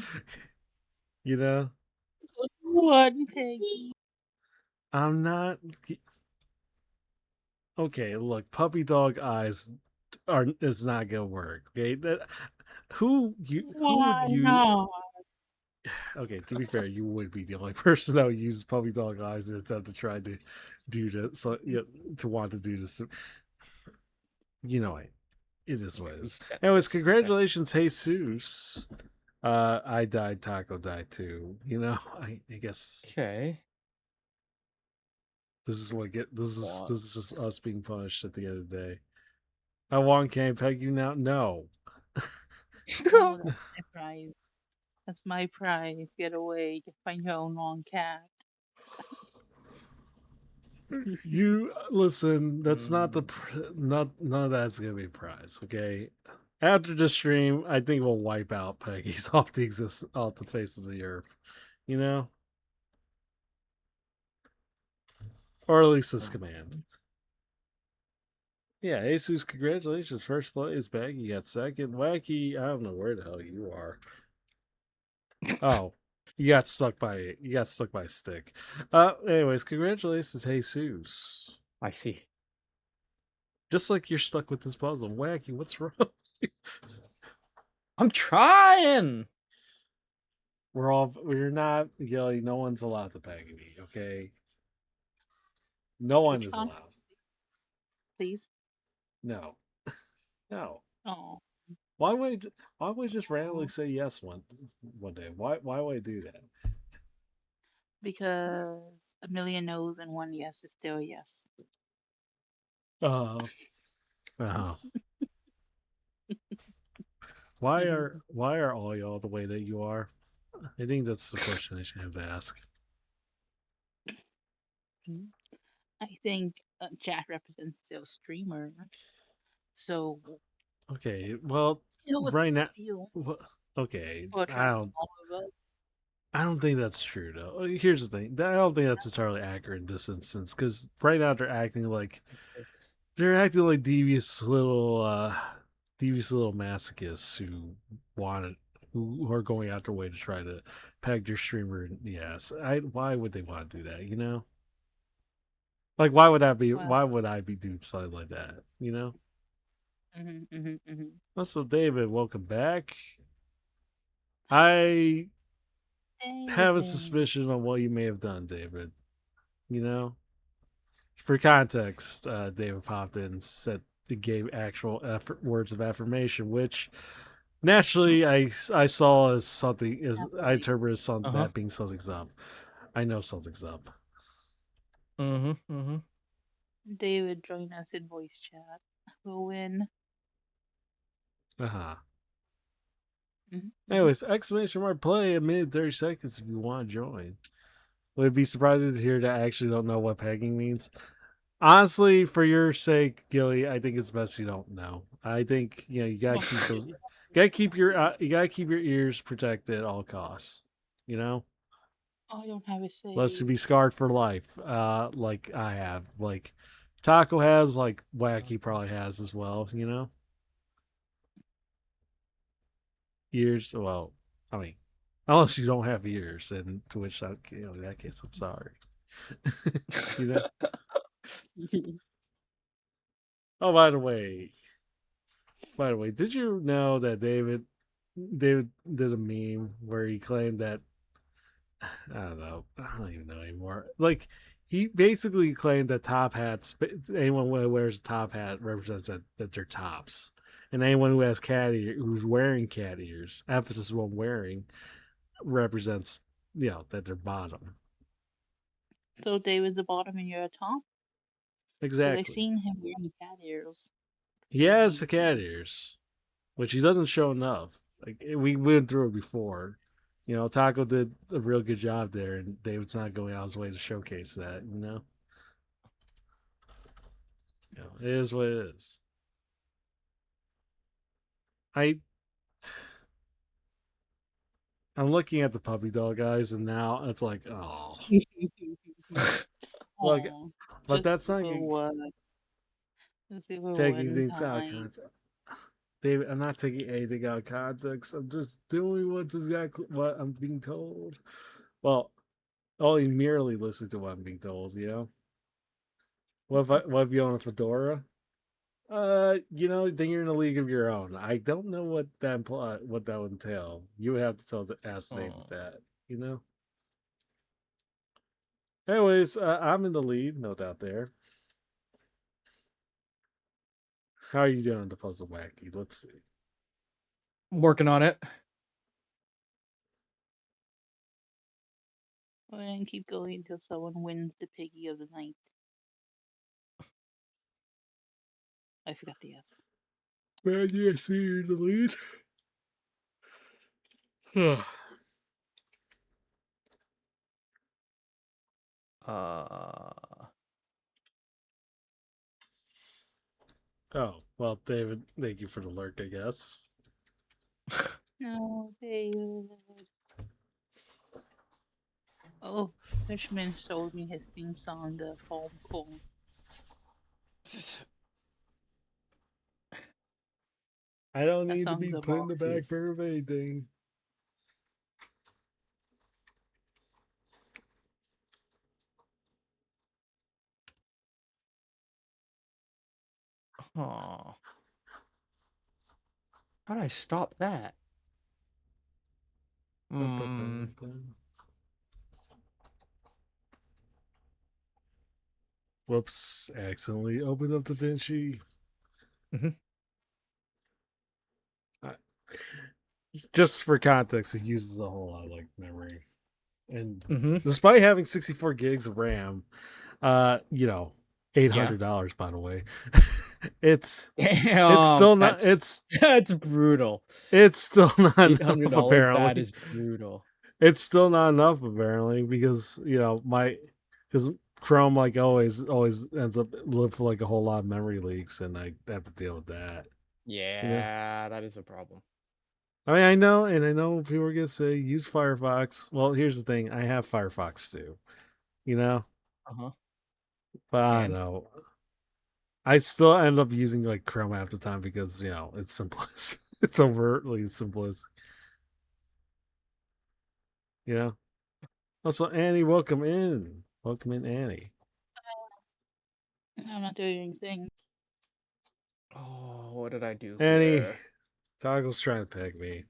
You know? One Peggy. I'm not. Okay, look, puppy dog eyes is not gonna work. Okay, who would you? Not? Okay, to be fair, you would be the only person that would use puppy dog eyes in an attempt to try to do this. So, to want to do this. You know, it is what it is. Set Anyways, this. congratulations, Jesus. I died. Taco died too. You know, I guess Okay. this is what get. This What? is just us being punished at the end of the day. I want can I peg you now? No. Oh, that's my prize. That's my prize. Get away. You can find your own long cat. You listen. That's not the not none of that's gonna be a prize. Okay. After the stream, I think we'll wipe out Peggy's off the face of the earth. You know, or at least this command. Yeah, Jesus, congratulations. First place, Peggy got second. Wacky, I don't know where the hell you are. Oh, you got stuck by a stick. Anyways, congratulations, Jesus. I see. Just like you're stuck with this puzzle. Wacky, what's wrong? I'm trying. We're not, Gilly, no one's allowed to peg me, okay? No one Which is one? allowed. Please. No. No. Oh. Why would I just randomly say yes one day? Why would I do that? Because a million no's and one yes is still a yes. Uh why are all y'all the way that you are? I think that's the question I should have to ask. I think chat represents still streamer. So Okay, well, it was right now, you. okay, But all of us. I don't think that's true though. Here's the thing: I don't think that's entirely accurate in this instance because right now they're acting like devious little masochists who who are going out their way to try to peg your streamer. Yes, why would they want to do that? You know, like why would I be doing something like that? You know. Also, David, welcome back. I have a suspicion on what you may have done, David. You know, for context, David popped in and said it gave actual words of affirmation, which naturally I saw as something I interpreted as something that being something's up. I know something's up. David, join us in voice chat. We'll win. Anyways, exclamation mark play a minute 30 seconds if you want to join. Would it be surprising to hear that I actually don't know what pegging means? Honestly, for your sake, Gilly, I think it's best you don't know. I think you gotta keep those. You gotta keep your ears protected at all costs. You know. I don't have a say. Lest you be scarred for life, like I have, like Taco has, like Wacky probably has as well. You know. Ears. Well, I mean, unless you don't have ears, and to which in that case, I'm sorry. You know. Oh, by the way, did you know that David did a meme where he claimed that I don't even know anymore. Like he basically claimed that top hats, anyone who wears a top hat represents that they're tops, and anyone who has who's wearing cat ears, emphasis on wearing, represents that they're bottom. So David's the bottom and you're a top? Exactly. I've seen him wearing cat ears. He has the cat ears, which he doesn't show enough. Like we went through it before. You know, Taco did a real good job there, and David's not going out his way to showcase that. You know, it is what it is. I'm looking at the puppy dog eyes, and now it's like, oh, like, but that's not taking things out of context. David, I'm not taking anything out of context. I'm just doing what I'm being told. Well, only merely listening to what I'm being told. You know. What if you own a fedora? Then you're in a league of your own. I don't know what what that would entail. You would have to ask David Oh. that. You know. Anyways, I'm in the lead, no doubt there. How are you doing, the puzzle wacky? Let's see. I'm working on it. We're gonna keep going until someone wins the piggy of the night. I forgot the S. Man, you see you're in the lead. Oh, well, David, thank you for the lurk, I guess. No, David. Oh, Fishman showed me his theme song, the Home Cool. I don't That need to song's be a put in the boss too. back burner of anything. Oh. How did I stop that? Whoops, accidentally opened up DaVinci. Mhm. Just for context, it uses a whole lot of like memory. And Mm-hmm. despite having 64 gigs of RAM, $800 by the way. it's still not that's brutal. it's still not enough, $800. apparently. That is brutal. It's still not enough apparently because because Chrome like always ends up live for like a whole lot of memory leaks, and I have to deal with that. Yeah, that is a problem. I mean, I know people are gonna say use Firefox. Well, here's the thing: I have Firefox too, Uh-huh. but I And? don't know. I still end up using like Chrome half the time because it's simplest. It's overtly simplest. Also, Annie, welcome in. Welcome in, Annie. I'm not doing anything. Oh, what did I do Annie, here? Toggle's trying to peg me.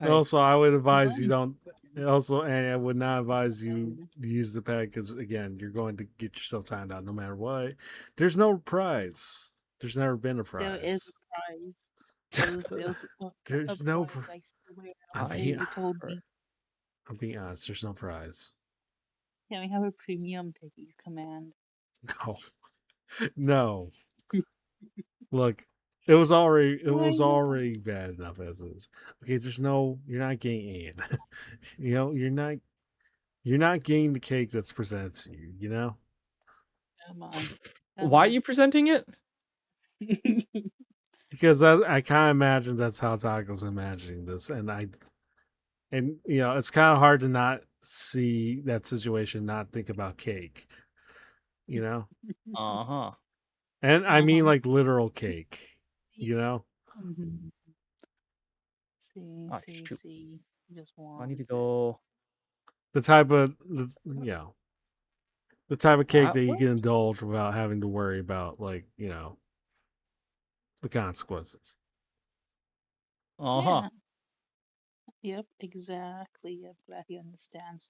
Also, I would advise you don't. Also, Annie, I would not advise you use the peg because again, you're going to get yourself timed out no matter what. There's no prize. There's never been a prize. There is a prize. There's no prize. I swear. I'm You told me. I'm being honest. There's no prize. Can we have a premium piggies command? No, no. Look, it was already bad enough as is. Okay, you're not getting it. You're not getting the cake that's presented to you. Come on. Why are you presenting it? Because I kind of imagine that's how Taco's imagining this, and it's kind of hard to not see that situation, not think about cake. Uh-huh. And I mean like literal cake. Mm-hmm. See. Just one. I need to go. The type of the type of cake that you What? can indulge without having to worry about the consequences. Uh-huh. Yeah. Yep, exactly. I'm glad he understands.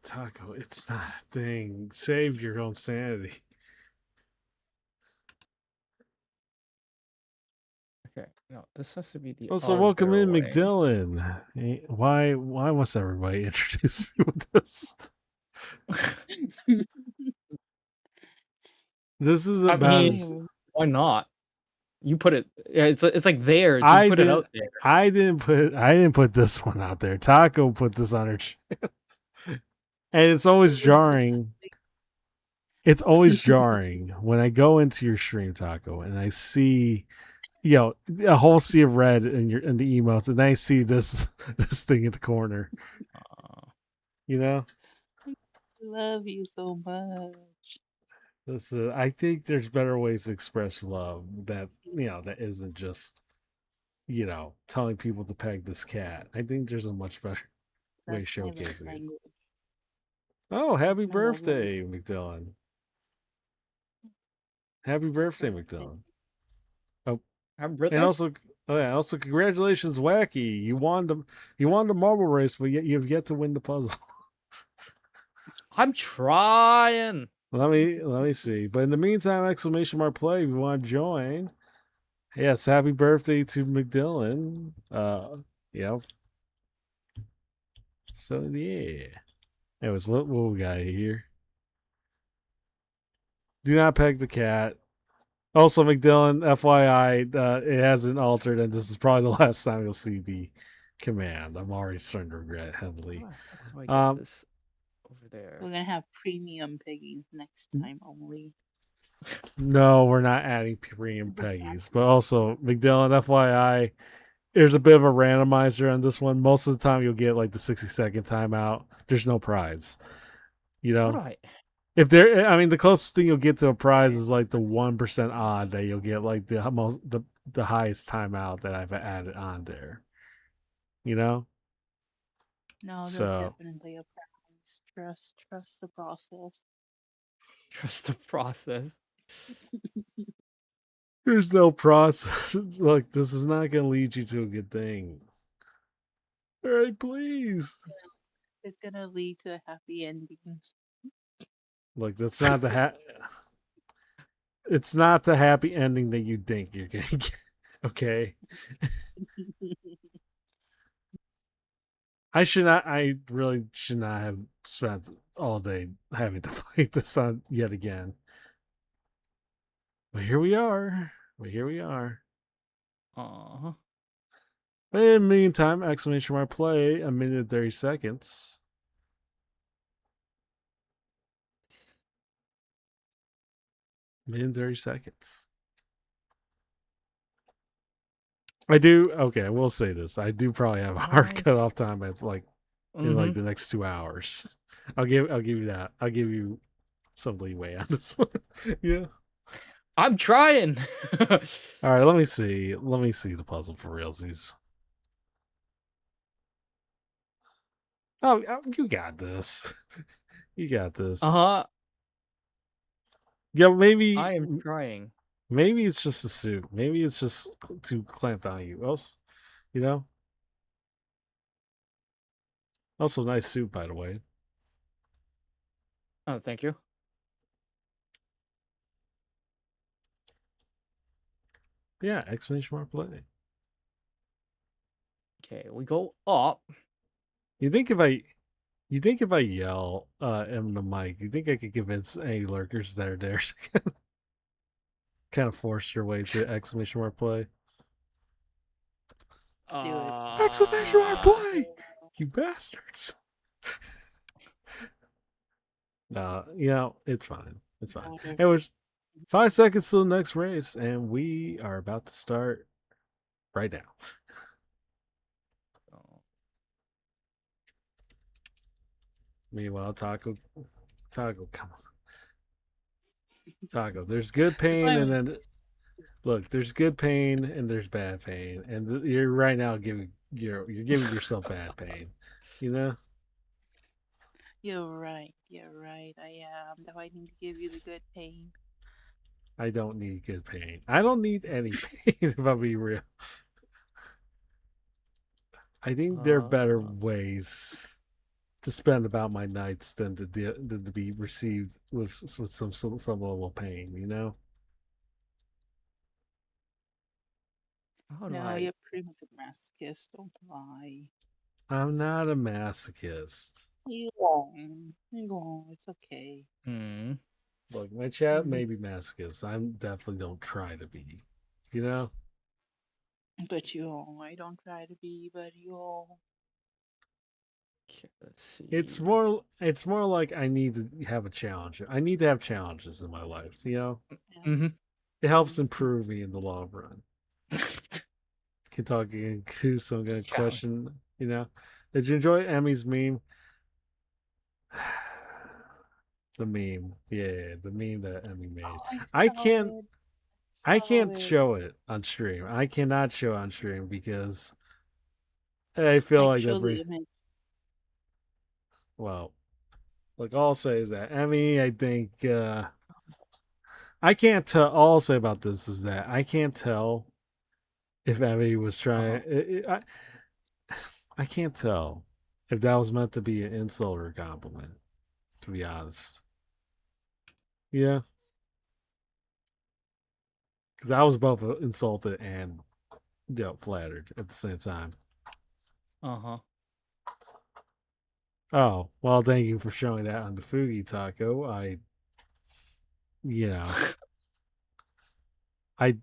Taco, it's not a thing. Save your own sanity. Okay, no, this has to be the Also, welcome in, way. McDillon. Why must everybody introduce me with this? This is about. I mean, why not? You put it. Yeah, it's like there. You put it out there. I didn't put this one out there. Taco put this on her channel. And it's always jarring. It's always jarring when I go into your stream, Taco, and I see, a whole sea of red in the emotes, and I see this thing at the corner. I love you so much. I think there's better ways to express love that that isn't just telling people to peg this cat. I think there's a much better way That's my love showcasing it. language. Oh, That's happy my love birthday, language. McDillon. Happy birthday, Birthday. McDillon. Oh, Happy and birthday. also congratulations, Wacky. You won the marble race, but yet you've yet to win the puzzle. I'm trying. Let me see. But in the meantime, exclamation mark play if you want to join. Yes, happy birthday to McDillon. Yep. So yeah. Anyways, what we got here? Do not peg the cat. Also, McDillon, FYI, it hasn't altered, and this is probably the last time you'll see the command. I'm already starting to regret heavily. How do I get Um, this over there? We're gonna have premium pegging next time only. No, we're not adding premium peggies. But also, McDillon, FYI, there's a bit of a randomizer on this one. Most of the time, you'll get like the 60-second timeout. There's no prize. You How know, do I? if there, I mean, the closest thing you'll get to a prize is like the 1% odd that you'll get, like the highest timeout that I've added on there. You know, No, there's so definitely a prize. Trust the process. Trust the process. there's no process. Look, this is not going to lead you to a good thing. All right, please. It's gonna lead to a happy ending. Look, that's not the it's not the happy ending that you think you're gonna get. Okay. I really should not have spent all day having to fight this on yet again. But here we are. Aw. But in the meantime, exclamation mark play, a minute and 30 seconds. Minute and 30 seconds. I do. Okay, I will say this. I do probably have a hard Alright. cutoff time at like in like Mhm. the next 2 hours. I'll give you that. I'll give you some leeway on this one. Yeah. I'm trying. All right. Let me see. Let me see the puzzle for realsies. Oh, you got this. You got this. Uh-huh. Yeah, maybe. I am trying. Maybe it's just a suit. Maybe it's just too clamped on you. Else, you know. Also, nice suit, by the way. Oh, thank you. Yeah, exclamation mark play. Okay, we go up. You think if I yell in the mic, you think I could convince any lurkers that are there to kind of force your way to exclamation mark play? Exclamation mark play! You bastards! You know, it's fine. It's fine. It was 5 seconds till the next race, and we are about to start right now. Meanwhile, Taco, come on. Taco, there's good pain, and then look, there's good pain and there's bad pain, and you're right now giving you're giving yourself bad pain. You know. You're right. I am. Though I need to give you the good pain. I don't need good pain. I don't need any pain, if I'll be real. I think there are better ways to spend about my nights than to be received with some level of pain, you know? How do No, I? you're pretty much a masochist. Don't lie. I'm not a masochist. You won't. It's okay. Hmm. Look, my chat may be masochist. I definitely don't try to be, you know? But you all. I don't try to be, but you all. Okay, let's see. It's more like I need to have a challenge. I need to have challenges in my life, you know? Mm-hmm. It helps improve me in the long run. Kentucky and Goose, I'm gonna question, you know. Did you enjoy Emmy's meme? The meme. Yeah, the meme that Emmy made. I can't show it on stream. I cannot show it on stream because I feel like show that the image. well, like all I'll say is that Emmy, I think I can't tell. All I'll say about this is that I can't tell if Emmy was trying. I can't tell if that was meant to be an insult or a compliment. To be honest, yeah, because I was both insulted and flattered at the same time. Uh-huh. Oh, well, thank you for showing that on the Fugi Taco. You know, I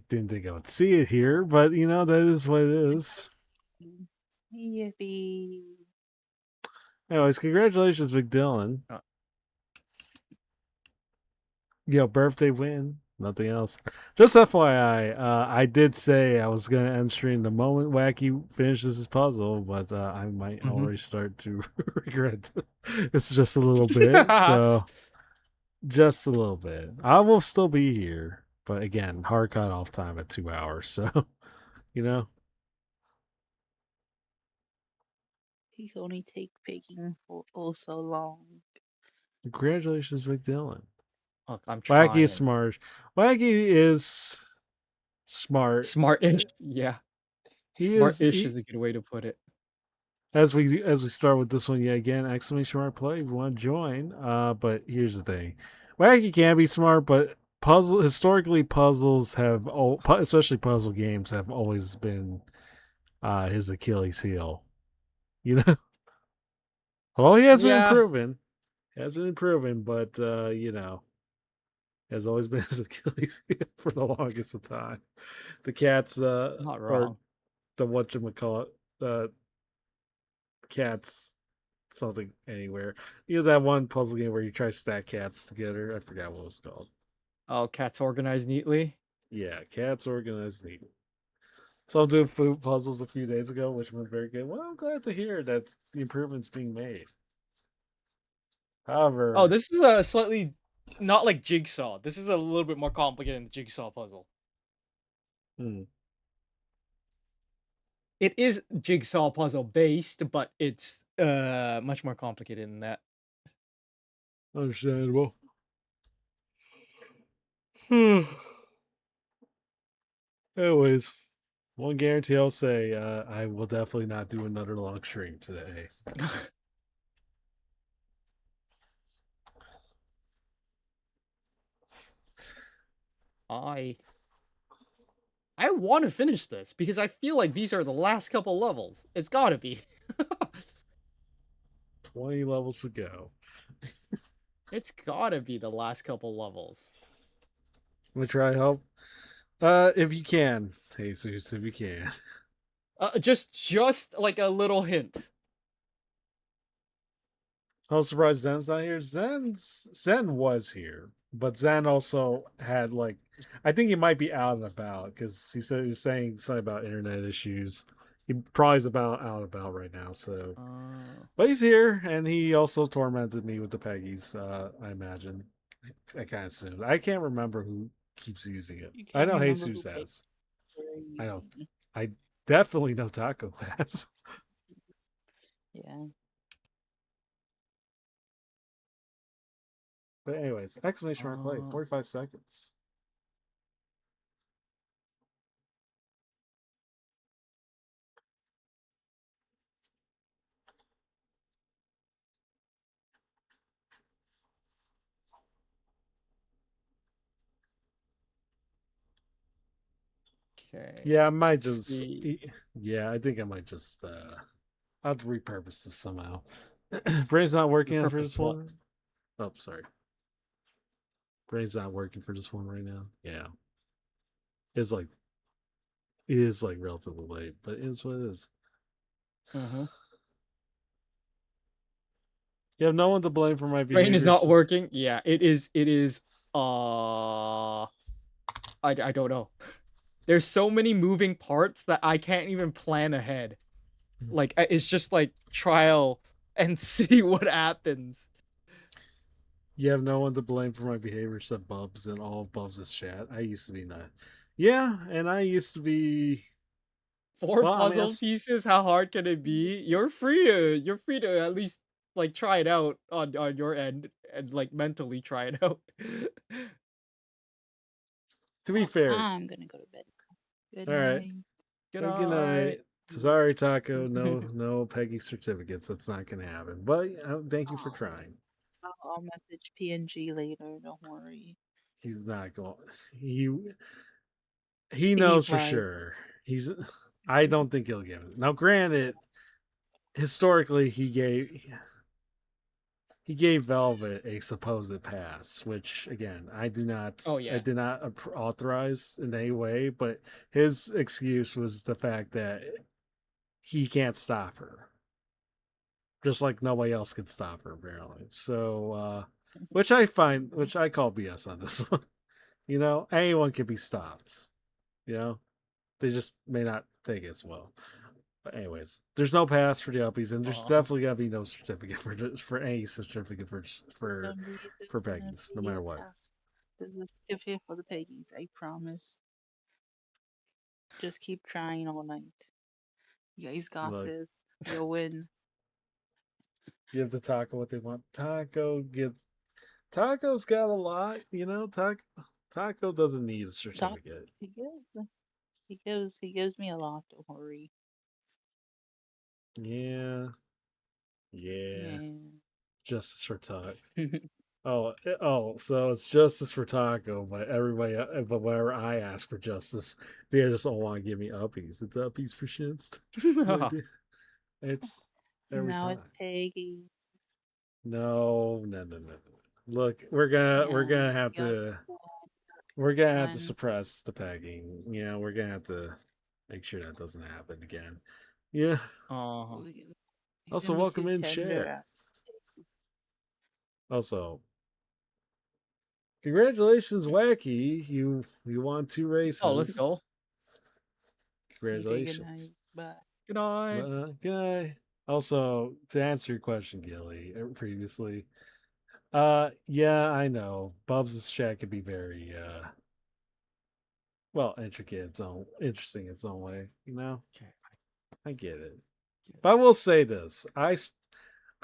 didn't think I would see it here, but that is what it is. Yippee. Anyways, congratulations, Big Dylan. Birthday win. Nothing else. Just FYI, I did say I was going to end stream the moment Wacky finishes his puzzle, but I might already start to regret it. It's just a little bit, so just a little bit. I will still be here, but again, hard cut off time at 2 hours, so He's only taking for so long. Congratulations, Big Dylan. Look, I'm trying. Wacky is smart. Wacky is smart. Smart-ish. Yeah. Smart-ish is a good way to put it. As we start with this one yet again, exclamation mark play if you want to join. But here's the thing. Wacky can be smart, but historically puzzles have especially puzzle games have always been his Achilles heel. Although he has been improving. But has always been his Achilles heel for the longest of time. The cats Not wrong. or the whatchamacallit, cats something anywhere. That one puzzle game where you try to stack cats together. I forgot what it was called. Oh, cats organized neatly? Yeah, cats organized neatly. So I'm doing food puzzles a few days ago, which was very good. Well, I'm glad to hear that the improvements being made. However, Oh, this is a slightly not like Jigsaw. This is a little bit more complicated than the Jigsaw puzzle. It is Jigsaw puzzle based, but it's much more complicated than that. Understandable. Anyways, one guarantee I'll say, I will definitely not do another long stream today. I want to finish this because I feel like these are the last couple levels. It's gotta be. 20 levels to go. It's gotta be the last couple levels. I'm gonna try to help. If you can, Jesus, if you can. Just like a little hint. I was surprised Zen's not here. Zen was here, but Zen also had I think he might be out and about because he said he was saying something about internet issues. He probably is out and about right now. So, but he's here, and he also tormented me with the Peggies. I imagine. I kind of assumed. I can't remember who keeps using it. I know Jesus has. I know. I definitely know Taco has. Yeah. But anyways, exclamation mark play. 45 seconds. Okay. Yeah, I might just. Yeah, I think I might just. I'll have to repurpose this somehow. Brain's not working for this one. Oh, sorry. Brain's not working for this one right now. Yeah, it is relatively late, but it is what it is. You have no one to blame for my behavior. Brain is not working. Yeah, it is. It is. I don't know. There's so many moving parts that I can't even plan ahead. Like, it's just like trial and see what happens. You have no one to blame for my behavior except Bubs and all of Bubs' chat. I used to be that. Yeah, and I used to be 4 Well, I mean, puzzle that's- pieces. How hard can it be? You're free to at least like try it out on your end and like mentally try it out. To be Well, fair, I'm gonna go to bed. Good all right. night. Good Well, good night. night. Sorry, Taco. No Peggy certificates. That's not gonna happen. But thank you for Oh, trying. I'll message PNG later. Don't worry. He's not going. He He knows for might. sure. I don't think he'll give it. Now, granted, historically, he gave Velvet a supposed pass, which again I do not. Oh, yeah. I did not authorize in any way. But his excuse was the fact that he can't stop her, just like nobody else can stop her apparently. So, which I call BS on this one. You know, anyone can be stopped. You know, they just may not take it as well. But anyways, there's no pass for the uppies, and there's definitely gotta be no certificate for any certificate for Don't believe there's for gonna Peggy's, no be a matter what. pass. There's a certificate for the Peggies. I promise. Just keep trying all night. You guys got Look, this. You'll win. give the Taco what they want. Taco's got a lot, you know. Taco doesn't need a certificate. He gives me a lot. Don't worry. Yeah. Yeah. Justice for Taco. So it's justice for Taco, but but whenever I ask for justice, they just all want to give me uppies. It's uppies for shits. It's every Now it's time. Peggy. No. Look, we're gonna have to Fun. suppress the pegging. You know, we're gonna have to make sure that doesn't happen again. Yeah. Uh-huh. Also, Even welcome too in, tender chat. at- Also, congratulations, Wacky. You won 2 races. Oh, let's go. Okay, good night. Congratulations. Bye. Good night. Good night. Also, to answer your question, Gilly, previously, yeah, I know Bubs' chat could be very, well, intricate, interesting in its own way. You know, Okay. I get it. But I will say this: I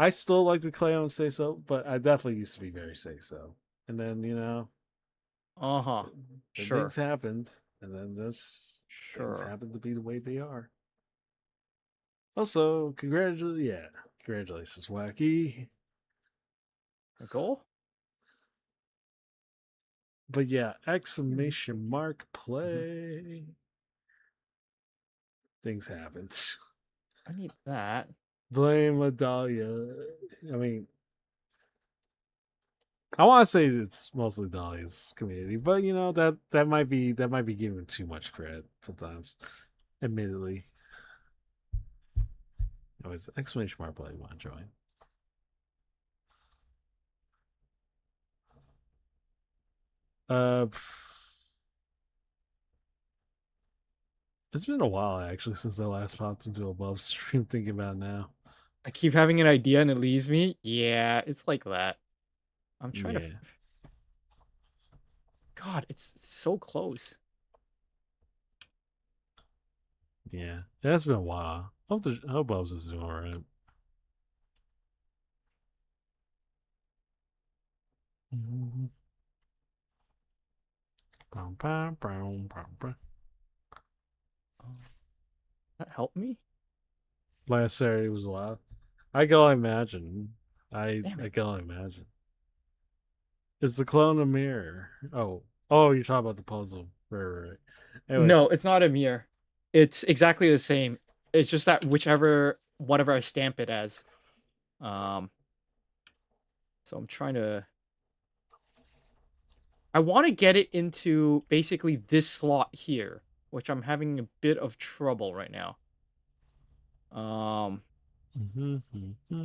still like to claim say so, but I definitely used to be very say so, and then you know, Uh-huh. then Sure. things happened, and then things Sure. happened to be the way they are. Also, congratulations, Wacky. A goal? But yeah, exclamation mark play. Things happened. I need that. Blame Adalia. I mean, I want to say it's mostly Dahlia's community, but you know that might be giving too much credit sometimes. Admittedly. Anyways, exclamation mark play. Want to join? It's been a while actually since I last popped into a Above stream. Thinking about it now. I keep having an idea and it leaves me. Yeah, it's like that. I'm trying to. Yeah. God, it's so close. Yeah, it's been a while. I hope Bubs is doing alright. That helped me? Last Saturday was wild. I can only imagine. I Damn it. can only imagine. It's the clone of Mirror. Oh, you're talking about the puzzle. Right. Anyways, No, it's not a mirror. It's exactly the same. It's just that whatever I stamp it as. So I'm trying to. I want to get it into basically this slot here, which I'm having a bit of trouble right now. Because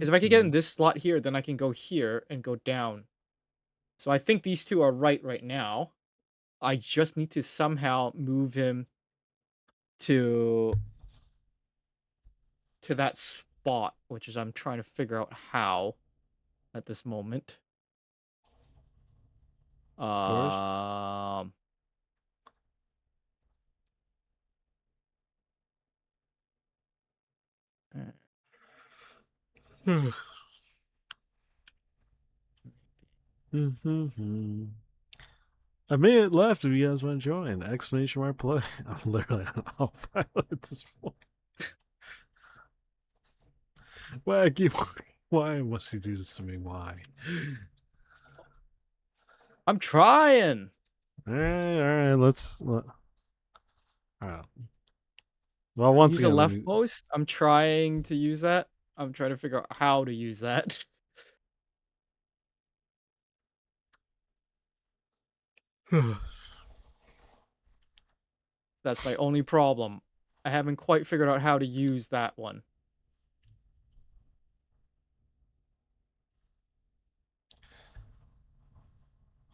if I could get in this slot here, then I can go here and go down. So I think these two are right now. I just need to somehow move him to that spot, which is I'm trying to figure out how at this moment. A minute left if you guys want to join. Exclamation mark play. I'm literally on autopilot at this point. Wacky, why must he do this to me? Why? I'm trying. All right, let's. All right. Well, once Use a again, left post. I'm trying to use that. I'm trying to figure out how to use that. That's my only problem. I haven't quite figured out how to use that one.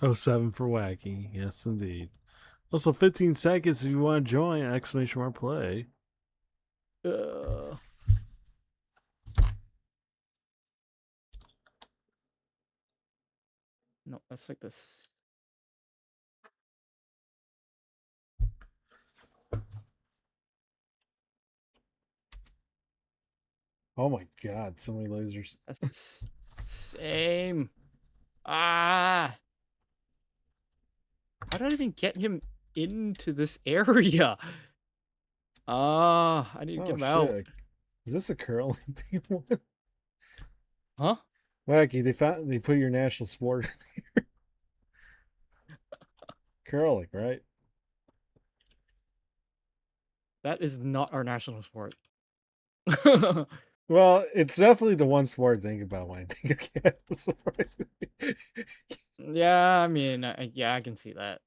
Oh, 7 for wacky. Yes, indeed. Also, 15 seconds if you want to join. Exclamation mark play. No, that's like this. Oh my god, so many lasers. That's the same. Ah! How did I even get him into this area? Ah, I need to get him out. Is this a curling team one? Huh? Wacky, they put your national sport in here. Curling, right? That is not our national sport. Well, it's definitely the one sport to think about when I think of Canada, surprisingly. Yeah, I mean, yeah, I can see that.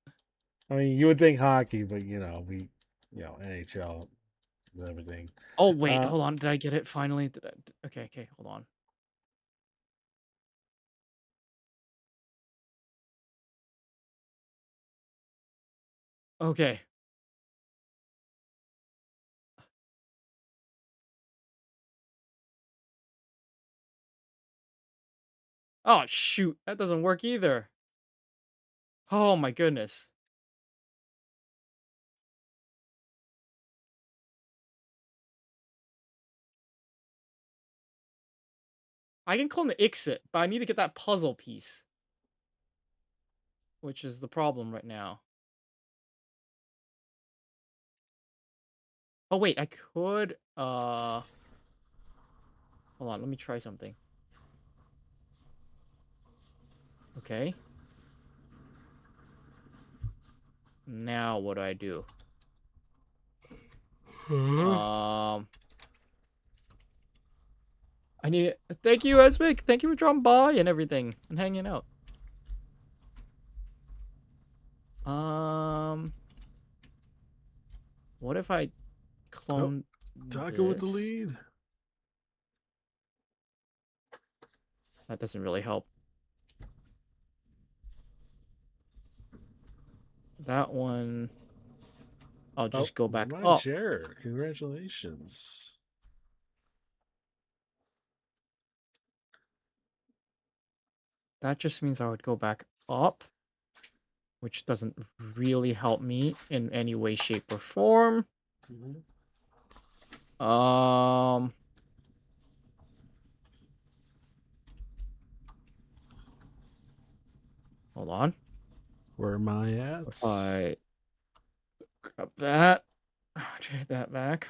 I mean, you would think hockey, but NHL and everything. Oh wait, hold on. Did I get it finally? Okay, hold on. Okay. Oh shoot, that doesn't work either. Oh my goodness. I can clone the Ixit, but I need to get that puzzle piece. Which is the problem right now. Oh wait, I could hold on, let me try something. Okay. Now what do I do? I need thank you, Esmic. Thank you for dropping by and everything and hanging out. What if I clone Talking with the this? lead. That doesn't really help. That one I'll just go back up. Chair. Congratulations. That just means I would go back up, which doesn't really help me in any way, shape, or form. Hold on. Where am I at? If I grab that, take that back.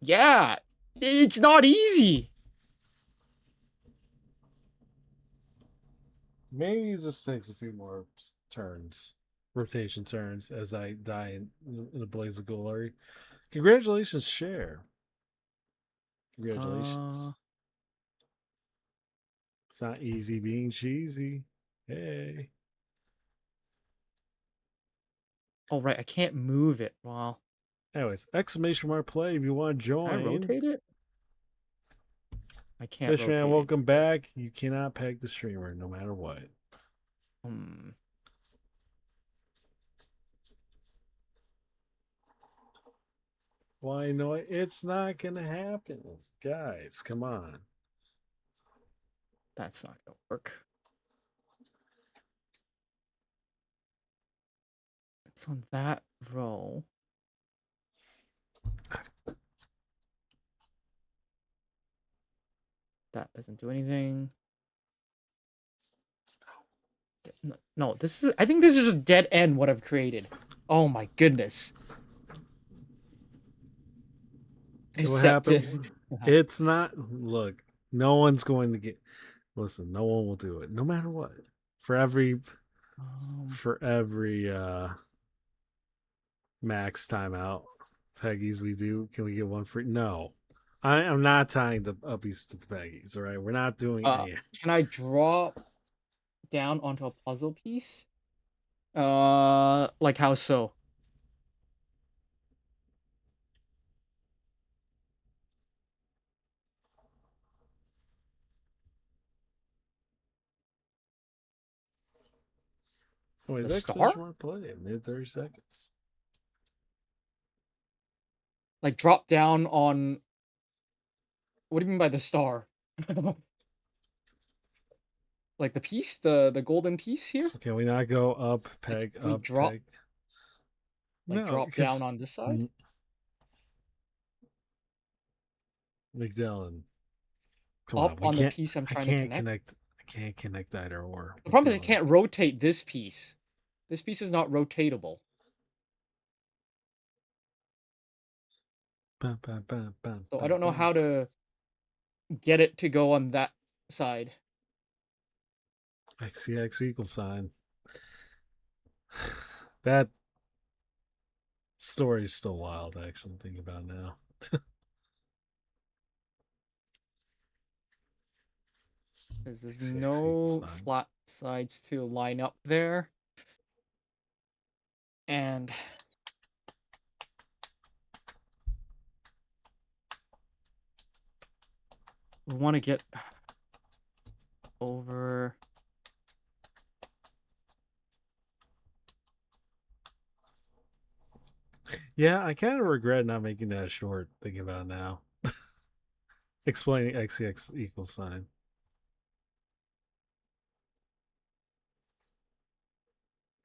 Yeah, it's not easy. Maybe it just takes a few more turns, rotation turns, as I die in a blaze of glory. Congratulations, Cher. Congratulations. It's not easy being cheesy. Hey. Oh, right, I can't move it. Well, anyways, exclamation mark play if you want to join. Can I rotate it? I can't Fishman, rotate welcome back. You cannot peg the streamer no matter what. Why no? It's not gonna happen, guys. Come on. That's not gonna work. It's on that row. That doesn't do anything. No, this is. I think this is a dead end. What I've created. Oh my goodness. So what Except happened? It's not. Look, no one's going to get. Listen, no one will do it, no matter what. For every max timeout Peggy's we do, can we get one free? No, I'm not tying the uppies to the Peggy's. All right, we're not doing any. Can I drop down onto a puzzle piece? Like how so? Wait, The is star? Xfinch play at mid 30 seconds? Like drop down on. What do you mean by the star? Like the piece, the golden piece here? So can we not go up, peg, Can we up, drop- peg? Like No, drop because down on this side? McDillon. Come Up we on the can't- piece I'm I trying to can't connect? I can't connect either or. The problem is I McDillon. can't rotate this piece. This piece is not rotatable. Bum, bum, bum, bum, So I bum, don't know bum. how to get it to go on that side. XCX equal sign. That story is still wild, actually, thinking about it now. Because there's XCX no equal sign. flat sides to line up there. And we want to get over. Yeah, I kind of regret not making that short, thinking about it now. Explaining XCX equal sign.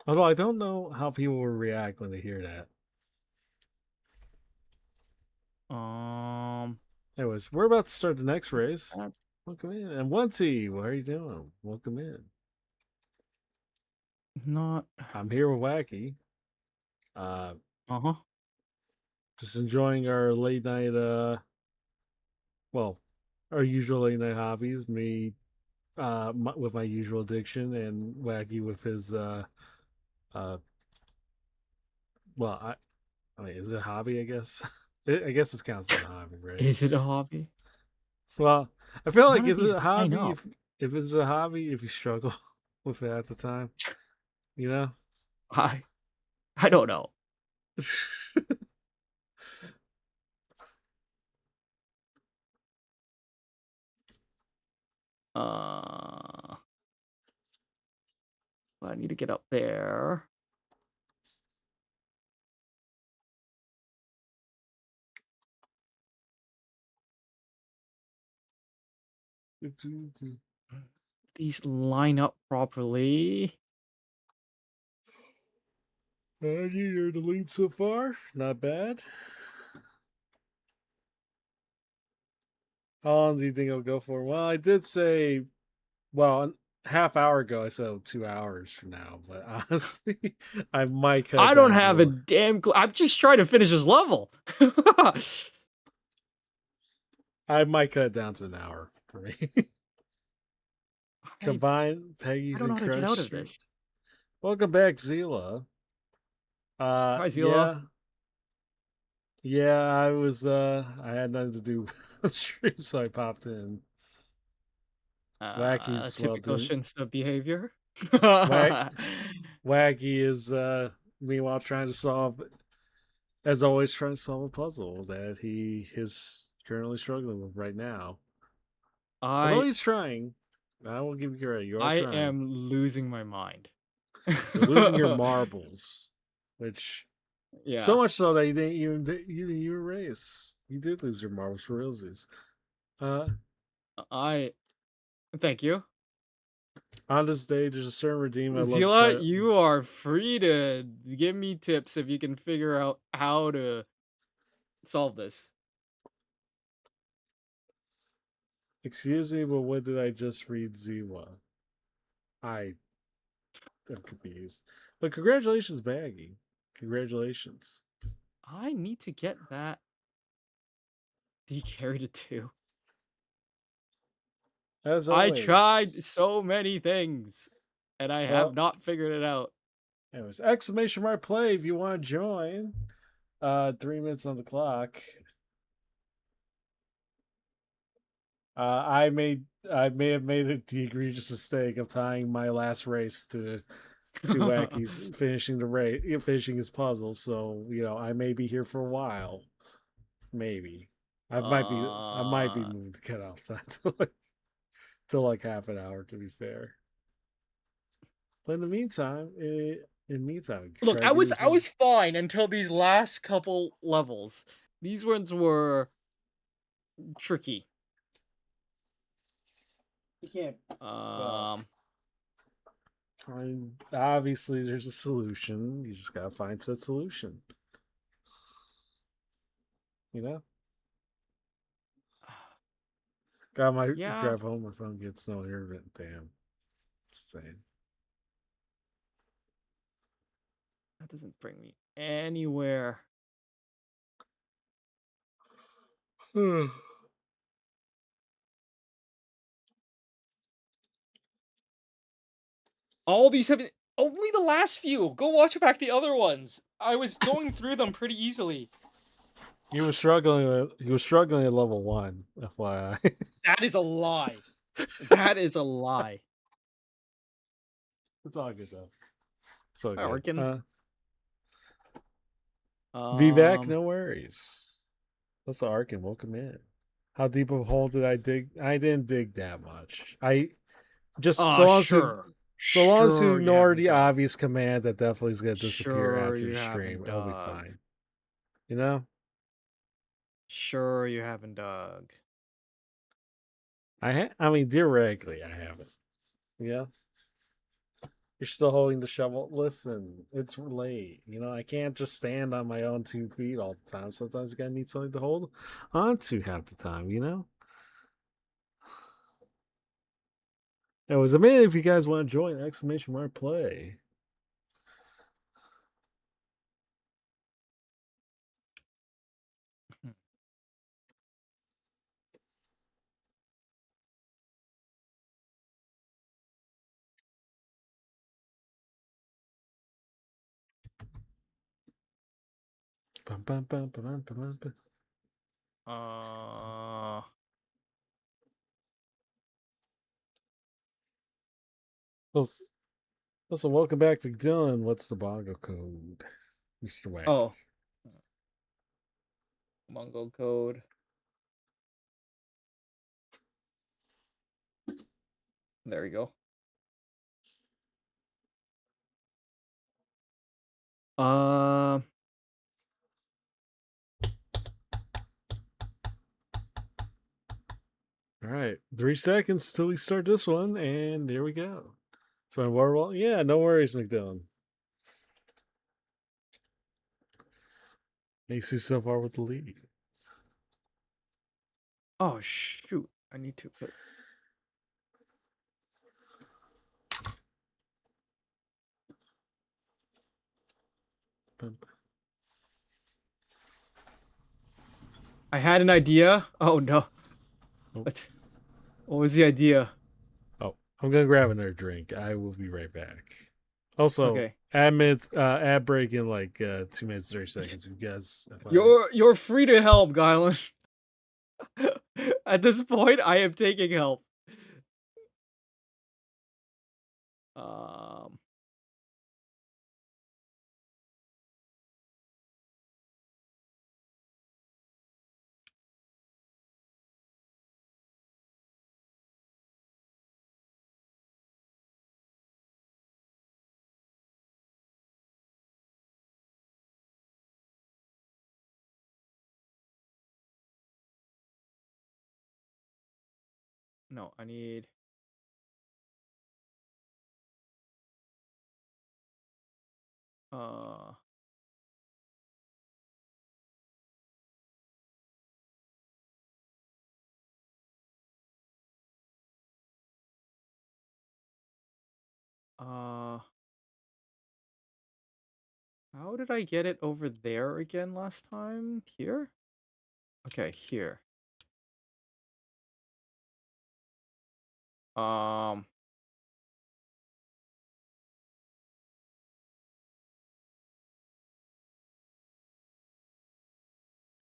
Although I don't know how people will react when they hear that. Anyways, we're about to start the next race. Welcome in. And 1T, what are you doing? Welcome in. Not. I'm here with Wacky. Just enjoying our late night, well, our usual late night hobbies. Me, with my usual addiction, and Wacky with his, well, I mean, is it a hobby? I guess. I guess this counts as a hobby, right? Is it a hobby? Well, I feel like None of is it these a hobby line if it's a hobby if you struggle with it at the time, you know? I don't know. I need to get up there. These line up properly. You're the lead so far. Not bad. How long do you think it'll go for? Well, I did say, well, a half hour ago I said 2 hours from now, but honestly, I might cut. I don't have a damn clue. I'm just trying to finish this level. I might cut it down to an hour for me. Combine Peggy's I don't know and how to get out of Crush. this. Welcome back, Zila. Hi, Zila. Yeah, I was I had nothing to do with stream, so I popped in. Wacky's Typical Shinsta behavior. Wacky is meanwhile trying to solve, as always, trying to solve a puzzle that he is currently struggling with right now. Although he's trying, I will give you credit. You are trying. I am losing my mind. You're losing your marbles, which so much so that you didn't even race. You did lose your marbles for realsies. Thank you. On this day, there's a certain redeem I love Zila, that. you are free to give me tips if you can figure out how to solve this. Excuse me, but what did I just read, Ziwa? I am confused. But congratulations, Baggy. Congratulations. I need to get that. D carry to 2. As I always. tried so many things, and I Well, have not figured it out. anyways, exclamation mark play if you want to join. 3 minutes on the clock. I may have made the egregious mistake of tying my last race to Wacky's finishing the race, finishing his puzzle. So I may be here for a while. Maybe I might be moving the cutoff time to like half an hour. To be fair, but in the meantime, Look, try I to do was as I much- was fine until these last couple levels. These ones were tricky. You can't. Obviously, there's a solution. You just gotta find said solution. You know. Got my Yeah. drive home. My phone gets no internet. Damn. Insane. That doesn't bring me anywhere. All these have been only the last few. Go watch back the other ones. I was going through them pretty easily. He was struggling at level 1, FYI. That is a lie. That is a lie. It's all good though. So Hi, good. Orkin. Vivek, no worries. That's Arkin. Welcome in. How deep of a hole did I dig? I didn't dig that much. I just so long as you ignore the obvious command that definitely is gonna disappear Sure after you the stream, haven't it'll be dug. fine. You know? Sure, you haven't dug. I mean, theoretically, I haven't. Yeah. You're still holding the shovel. Listen, it's late. I can't just stand on my own 2 feet all the time. Sometimes you gotta need something to hold on to half the time, It was a minute if you guys want to join exclamation mark play. Bum, bum, bum, bum, bum, bum, bum. Also, welcome back to Dylan. What's the bongo code, Mr. Wack? Oh. Mongo code. There we go. All right, 3 seconds till we start this one, and there we go. So, well, yeah, no worries, McDillon. AC so far with the lead. Oh shoot! I need to put. I had an idea. Oh no! Oh. What was the idea? Oh, I'm gonna grab another drink. I will be right back. Also, Okay. ad break in like 2 minutes 30 seconds. You guys, You're free to help, Gylan. At this point, I am taking help. No, I need. Uh. Uh. How did I get it over there again last time? Here? Okay, here. Um.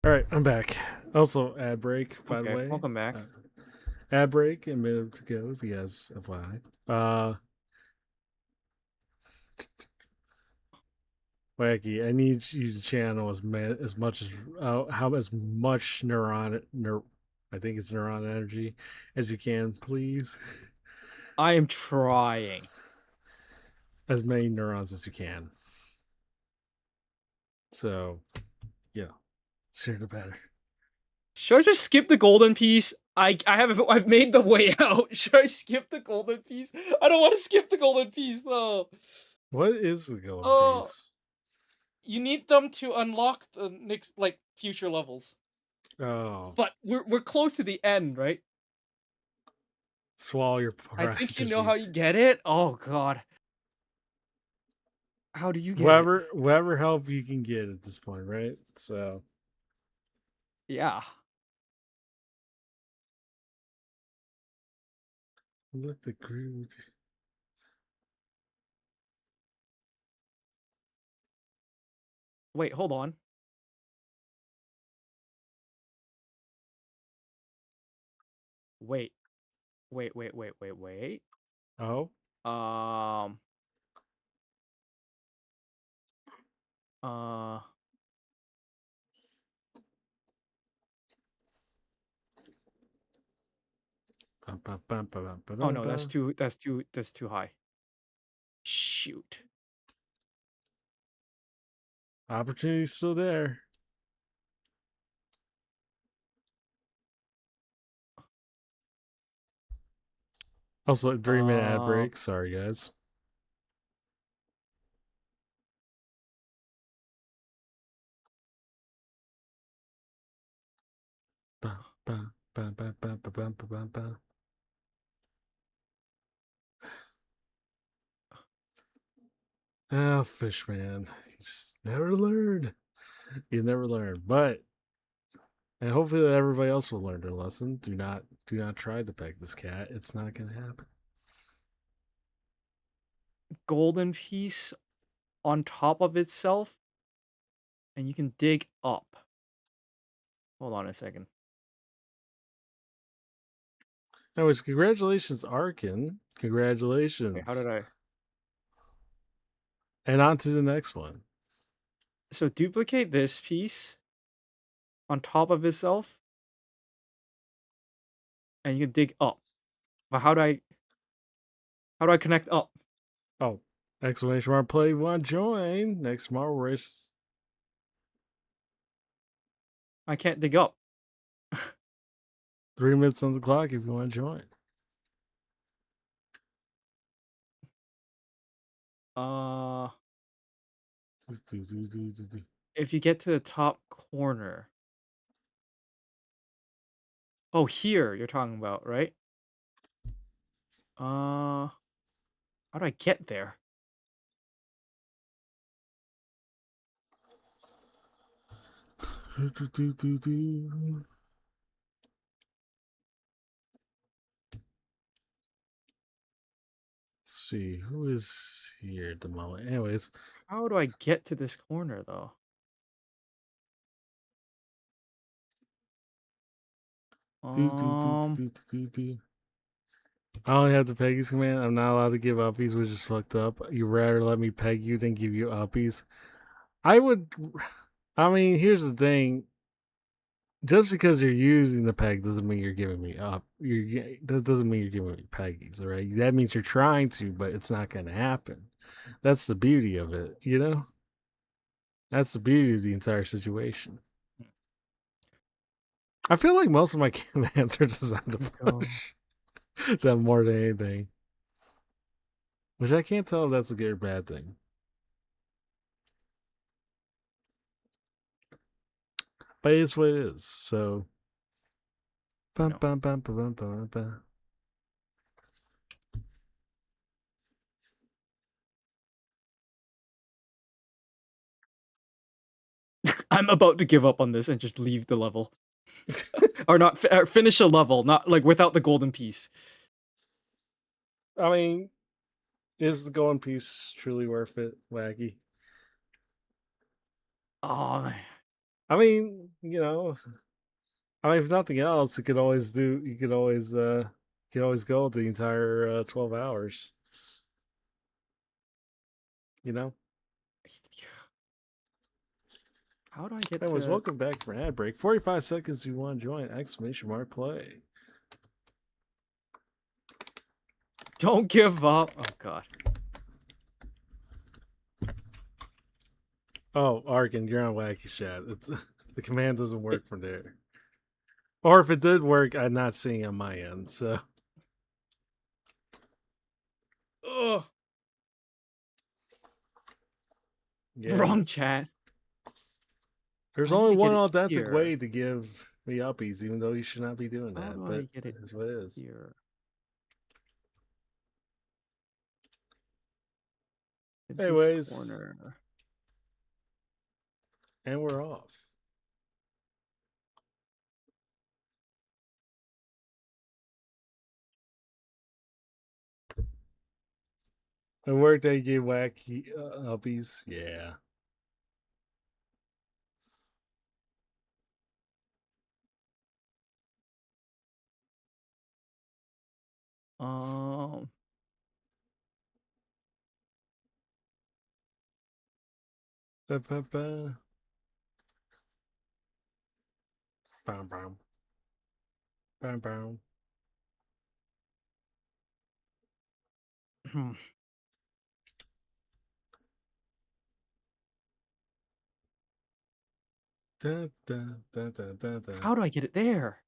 All right, I'm back. Also, ad break, by the Okay, way. welcome back. Ad break, a minute to go, if you guys FYI. Wacky, I need you to channel as much as how as much I think it's neuron energy as you can, please. I am trying. As many neurons as you can. So, yeah, sooner the better. Should I just skip the golden piece? I've made the way out. Should I skip the golden piece? I don't want to skip the golden piece though. What is the golden Oh. piece? You need them to unlock the next future levels. Oh, But we're close to the end, right? swallow your pride. I think you know how you get it. Oh god. How do you get it? Whatever help you can get at this point, right? So Yeah. let the Groot. Wait, hold on. Wait. Oh, Um. Uh. Oh no, that's too high. Shoot. Opportunity's still there. Also, 3-minute ad break. Sorry, guys. Oh, Fishman. You just never learn. You never learn. But and hopefully everybody else will learn their lesson. Do not try to peg this cat. It's not gonna happen. Golden piece on top of itself, and you can dig up. Hold on a second. Anyways, congratulations, Arkin. Congratulations. Wait, how did I? And on to the next one. So duplicate this piece on top of itself, and you can dig up. But how do I connect up? Oh, exclamation mark play. You want to join next Marvel Race? I can't dig up. 3 minutes on the clock if you want to join. If you get to the top corner. Oh, here you're talking about, right? How do I get there? Let's see who is here at the moment. Anyways, How do I get to this corner though? I only have the Peggy's command. I'm not allowed to give uppies, which is fucked up. You rather let me peg you than give you uppies. I mean, here's the thing. Just because you're using the peg doesn't mean you're giving me up. That doesn't mean you're giving me peggies, all right? That means you're trying to, but it's not going to happen. That's the beauty of it, you know? That's the beauty of the entire situation. I feel like most of my commands are designed to push them more than anything. Which I can't tell if that's a good or bad thing. But it's what it is. So. Bum, No. bum, bum, bum, bum, bum, bum. I'm about to give up on this and just leave the level. Or not finish a level, not like without the golden piece. I mean, is the golden piece truly worth it, Wacky? Oh, I mean, you know, if nothing else, you could always go the entire 12 hours. You know? how do I get Anyways, to... welcome back for ad break. 45 seconds you want to join, exclamation mark play. Don't give up. Oh god. Oh, Arkin, you're on Wacky Chat. It's the command doesn't work from there. Or if it did work, I'm not seeing on my end, so. Ugh. Yeah. Wrong chat. There's I need only to one get it authentic here. way to give me uppies, even though you should not be doing How that. do But I get it it's what it is. here? In this Anyways. corner. And we're off. And workday gave Wacky uppies. Yeah. Um. Ba, ba, ba. Bam, bam. Bam, bam. Hmm. Da, da, da, da, da, da. How do I get it there?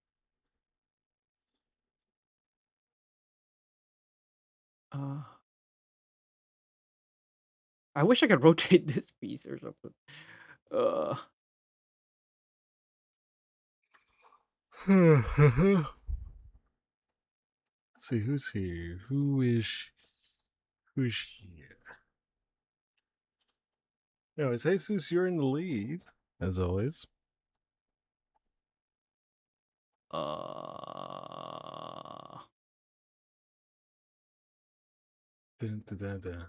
I wish I could rotate this piece or something. Let's see who's here. Who's here? Anyways, Jesus, you're in the lead, as always. Dun, dun, dun, dun.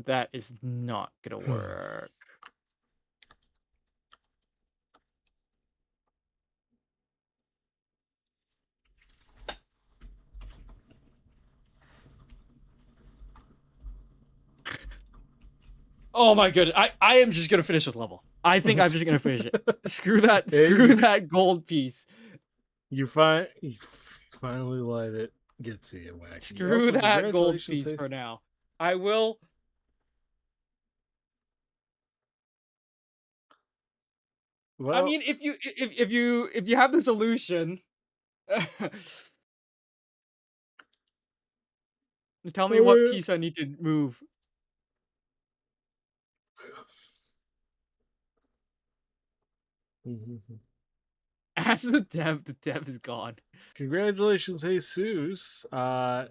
That is not gonna work. Oh my goodness. I am just gonna finish this level. I think I'm just gonna finish it. Screw that that gold piece. You finally let it get to you, Wacky. Screw Also, that gold congratulations, piece Ace. for now. I will Well, I mean if you have the solution tell me what piece I need to move. As the dev is gone. Congratulations, Jesus. I'm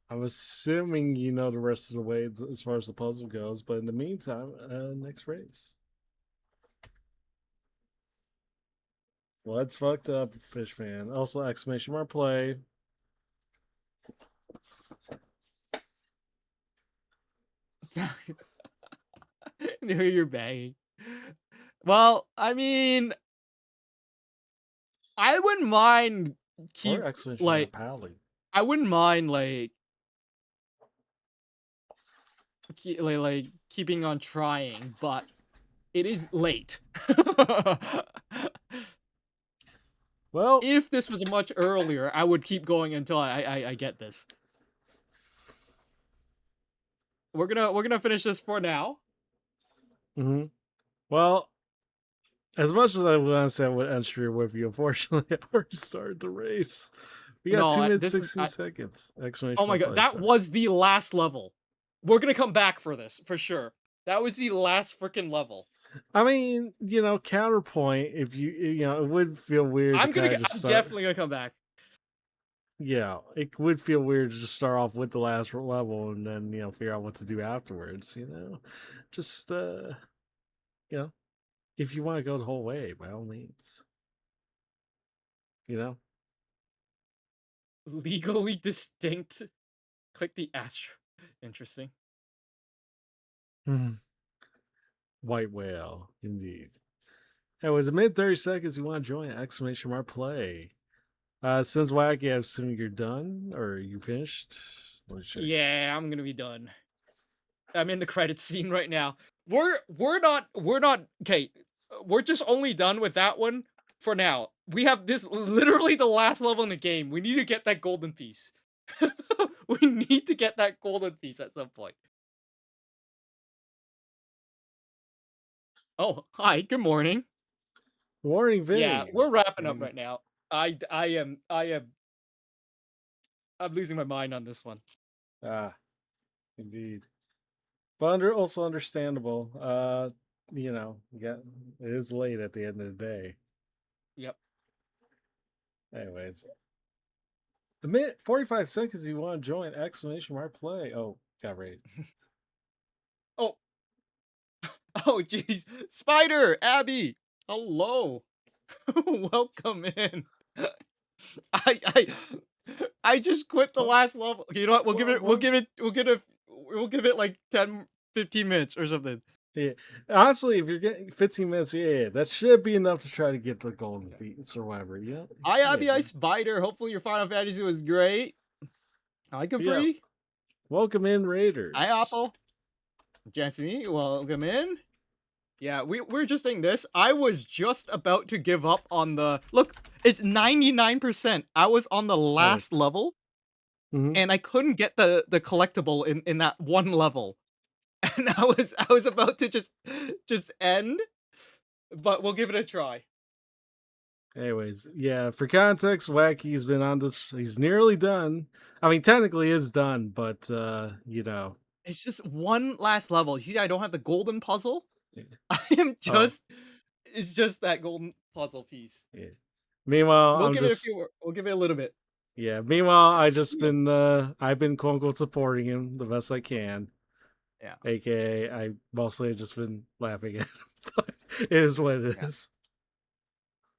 assuming you know the rest of the way as far as the puzzle goes, but in the meantime, next race. Well, that's fucked up, Fish Fan. Also, exclamation mark play. Knew you're banging. Well, I mean, I wouldn't mind Or exclamation like mark pally. I wouldn't mind like keeping on trying, but it is late. Well, if this was much earlier, I would keep going until I get this. We're gonna finish this for now. Well, As much as I want to say I would enter with you, unfortunately, I already started the race. We got No, 2 I- minutes, this is- 16 I- seconds. Exclamation Oh my mark god, play, that sorry. was the last level. We're gonna come back for this for sure. That was the last freaking level. I mean, counterpoint. If it would feel weird I'm to kind of just I'm start. definitely gonna come back. Yeah, it would feel weird to just start off with the last level and then figure out what to do afterwards. Just if you want to go the whole way, by all means. Legally distinct. Click the astro. Interesting. White whale, indeed. It was a minute 30 seconds. You want to join? Exclamation mark play. Since Wacky, I assume you're done or you finished. Let me check. Yeah, I'm gonna be done. I'm in the credit scene right now. We're not okay. We're just only done with that one for now. We have this literally the last level in the game. We need to get that golden piece. We need to get that golden piece at some point. Oh, hi. Good morning. Morning, Vinny. Yeah, we're wrapping up right now. I'm losing my mind on this one. Indeed. But also understandable. Yeah, it is late at the end of the day. Yep. Anyways. A minute 45 seconds you want to join exclamation mark play. Oh, got raid. Oh. Oh jeez. Spider, Abby. Hello. Welcome in. I just quit the last level. You know what? We'll give it like 10, 15 minutes or something. Yeah. Honestly, if you're getting 15 minutes, yeah, that should be enough to try to get the golden feats or whatever. Yeah. Hi, Abby, Yeah. hi, Spider. Hopefully your Final Fantasy was great. Hi, Capri. Welcome in, Raiders. Hi, Apple. Jansony, welcome in. Yeah, we're just saying this. I was just about to give up on the... Look, it's 99%. I was on the last level, Mhm. and I couldn't get the collectible in that one level. And I was about to just end, but we'll give it a try. Anyways, yeah, for context, Wacky's been on this. He's nearly done. I mean, technically is done, but It's just one last level. You see, I don't have the golden puzzle. Yeah. I am just... It's just that golden puzzle piece. Yeah. Meanwhile, We'll give it a little bit. Yeah. Meanwhile, I've been quote unquote supporting him the best I can. Yeah. AKA, I mostly have just been laughing at him. But it is what it is.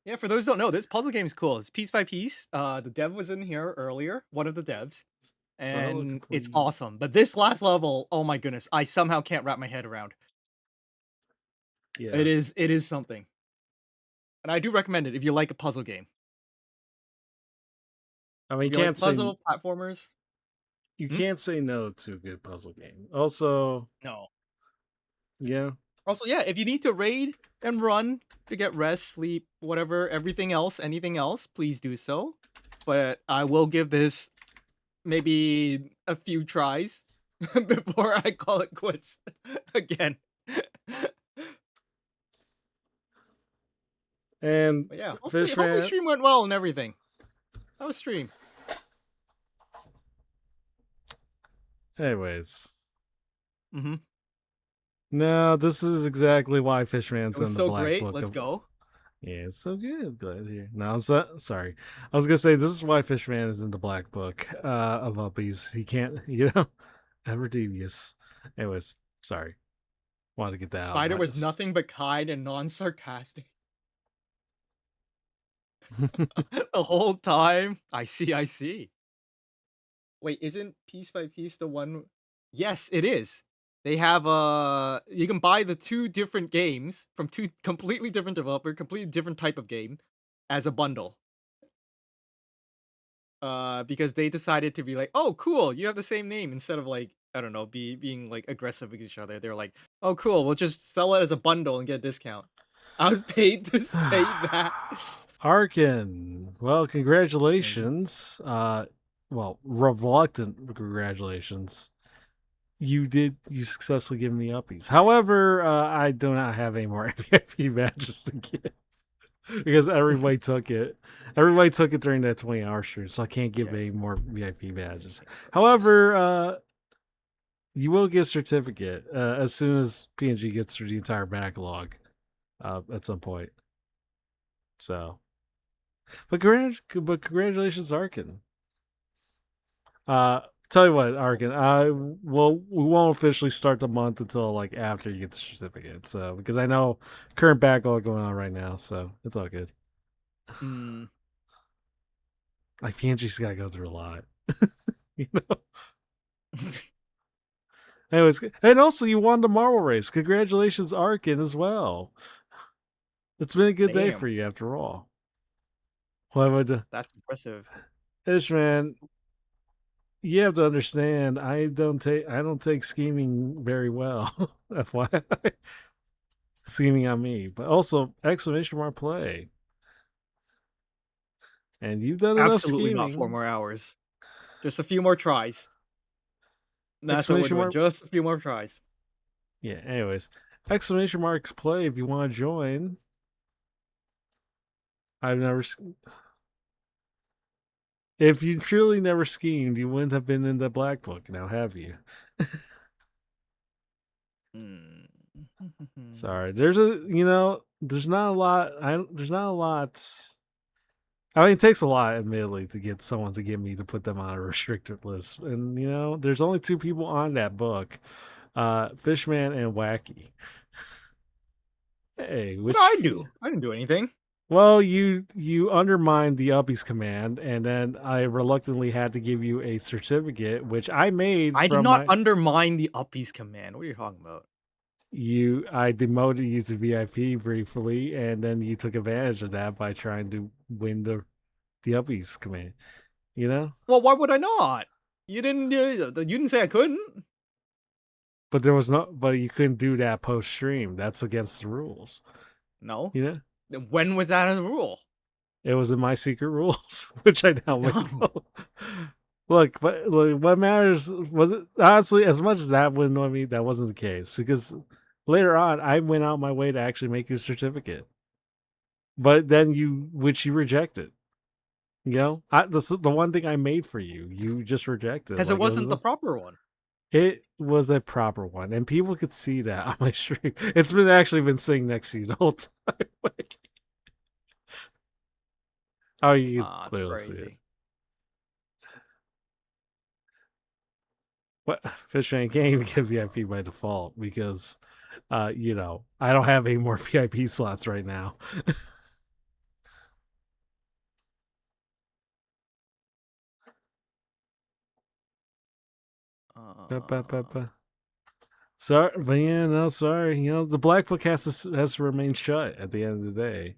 Yeah, for those who don't know, this puzzle game is cool. It's piece by piece. The dev was in here earlier, one of the devs, and it's complete. awesome. But this last level, oh my goodness, I somehow can't wrap my head around. Yeah. It is something, and I do recommend it if you like a puzzle game. I mean, If you like puzzle platformers. You can't say no to a good puzzle game. Also, No. yeah. Also, yeah, if you need to raid and run to get rest, sleep, whatever, anything else, please do so. But I will give this maybe a few tries before I call it quits again. And But yeah, hopefully Fishman, stream went well and everything. How was stream? anyways. Mm-hmm. No, this is exactly why Fishman's It was in the so black great. book. Let's go. Yeah, it's so good. Glad to hear. No, I'm sorry. I was gonna say this is why Fishman is in the black book of uppies. He can't, ever devious. Anyways, sorry. Wanted to get that out. Spider was nothing but kind and non-sarcastic the whole time. I see. Wait, isn't Piece by Piece the one? Yes, it is. They have you can buy the 2 different games from 2 completely different developer, completely different type of game as a bundle. Because they decided to be like, "Oh, cool, you have the same name," instead of like, I don't know, being like aggressive with each other. They're like, "Oh, cool, we'll just sell it as a bundle and get a discount." I was paid to say that. Arkin, well, congratulations. Well, reluctant congratulations. you successfully give me uppies. However, I do not have any more VIP badges to give because everybody took it. Everybody took it during that 20-hour stream, so I can't give any more VIP badges. However, you will get a certificate as soon as PNG gets through the entire backlog at some point. So, but congratulations, Arkin. Tell you what, Arkin, we won't officially start the month until like after you get the certificate. So, because I know current backlog going on right now, so it's all good. Like PNG's got to go through a lot, you know. Anyways, and also you won the marble race. Congratulations, Arkin, as well. It's been a good day for you after all. What would That's impressive. Ishman, you have to understand, I don't take scheming very well. FYI. Scheming on me. But also exclamation mark play. And you've done enough Absolutely scheming. not 4 more hours. Just a few more tries. That's what we're Exclamation doing. mark- Just a few more tries. Yeah, anyways. Exclamation mark play if you want to join. I've never. If you truly never schemed, you wouldn't have been in the black book. Now, have you? Sorry, there's not a lot. There's not a lot. I mean, it takes a lot, admittedly, to get someone to get me to put them on a restricted list. And there's only 2 people on that book, Fishman and Wacky. Hey, What did I do? I didn't do anything. Well, you undermined the uppies command, and then I reluctantly had to give you a certificate, which I made. I did not undermine the uppies command. What are you talking about? I demoted you to VIP briefly, and then you took advantage of that by trying to win the uppies command. You know? Well, why would I not? You didn't say I couldn't. But you couldn't do that post stream. That's against the rules. No. You know? When was that a rule? It was in my secret rules, which I now make. Look, what matters was it, honestly, as much as that would annoy me, that wasn't the case because later on I went out my way to actually make you a certificate, but then you rejected. You know, this is the one thing I made for you. You just rejected Because it wasn't the proper one. It was a proper one, and people could see that on my stream. It's been sitting next to you the whole time. Oh, you can clearly see it. What Fishman can't even get VIP by default because, I don't have any more VIP slots right now. Sorry, but yeah, no, sorry. The black book has to remain shut at the end of the day.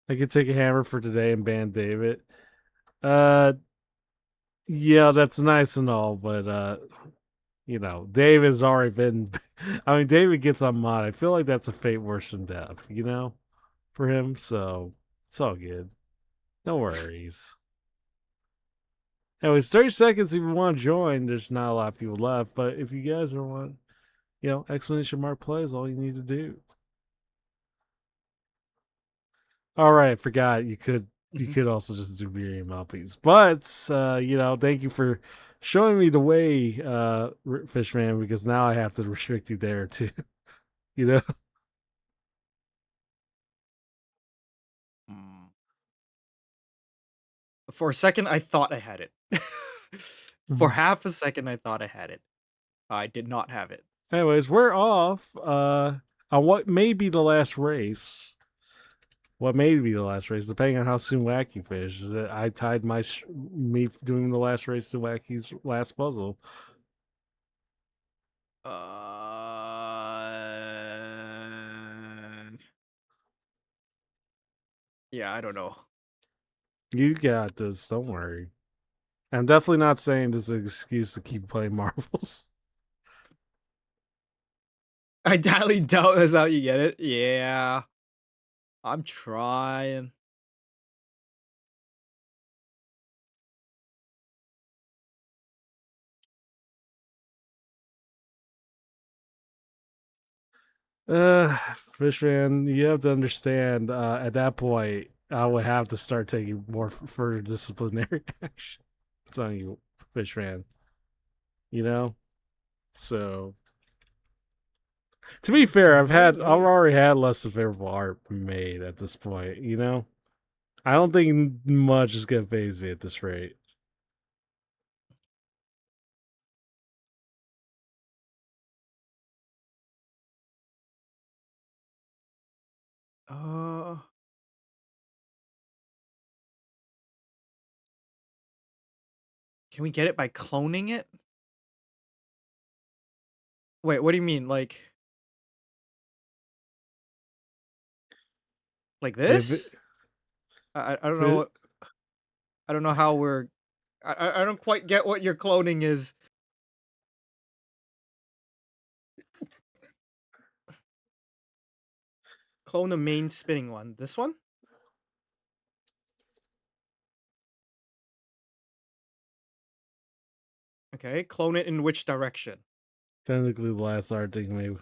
I could take a hammer for today and ban David. Yeah, that's nice and all, but David's already been. I mean, David gets on mod. I feel like that's a fate worse than death, for him. So it's all good. No worries. Anyways, 30 seconds if you want to join. There's not a lot of people left, but if you guys don't want, exclamation mark play is all you need to do. All right, I forgot you could also just do Miriam Uppies. But thank you for showing me the way, Fishman, because now I have to restrict you there too. For a second, I thought I had it. For half a second, I thought I had it. I did not have it. Anyways, we're off on what may be the last race. What may be the last race, depending on how soon Wacky finishes. I tied me doing the last race to Wacky's last puzzle. Yeah, I don't know. You got this. Don't worry. I'm definitely not saying this is an excuse to keep playing marbles. I highly doubt that's how you get it. Yeah. I'm trying. Fishman, you have to understand. At that point, I would have to start taking more further disciplinary action. It's on you, Fishman. You know. So, to be fair, I've already had less than favorable art made at this point. You know. I don't think much is gonna phase me at this rate. Uh. Can we get it by cloning it? Wait, what do you mean? Like If this? it, I don't if know it- what, I don't know how we're I don't quite get what your cloning is. Clone the main spinning one. This one? Okay, clone it in which direction? technically the last art thing maybe.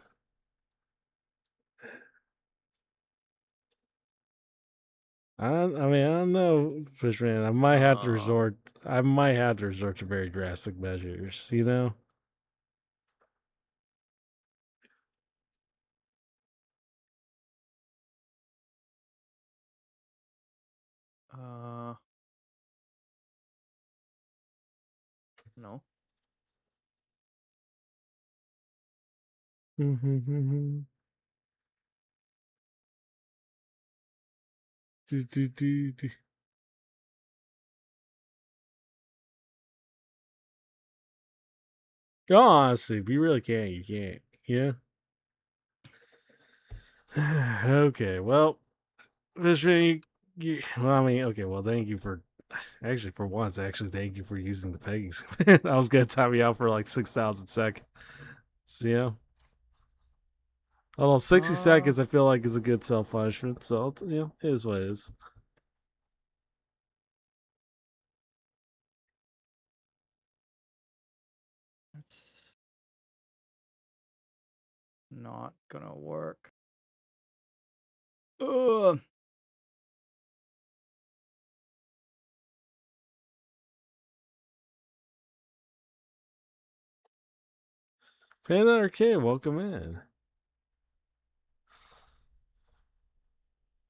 I mean, I don't know, Fishman. I might have to resort. I might have to resort to very drastic measures. You know. Uh, no. Do, do, do, do. Oh, honestly, if you really can't, you can't. Yeah. Okay. Well, Fishman, well, I mean, okay. Well, thank you for. Actually, for once, thank you for using the peggings. I was gonna time you out for like 6,000 seconds. So, yeah. Although 60 seconds, I feel like is a good self punishment. So, you know, it is what it is. That's not gonna work. Ugh. Panda Arcade, welcome in.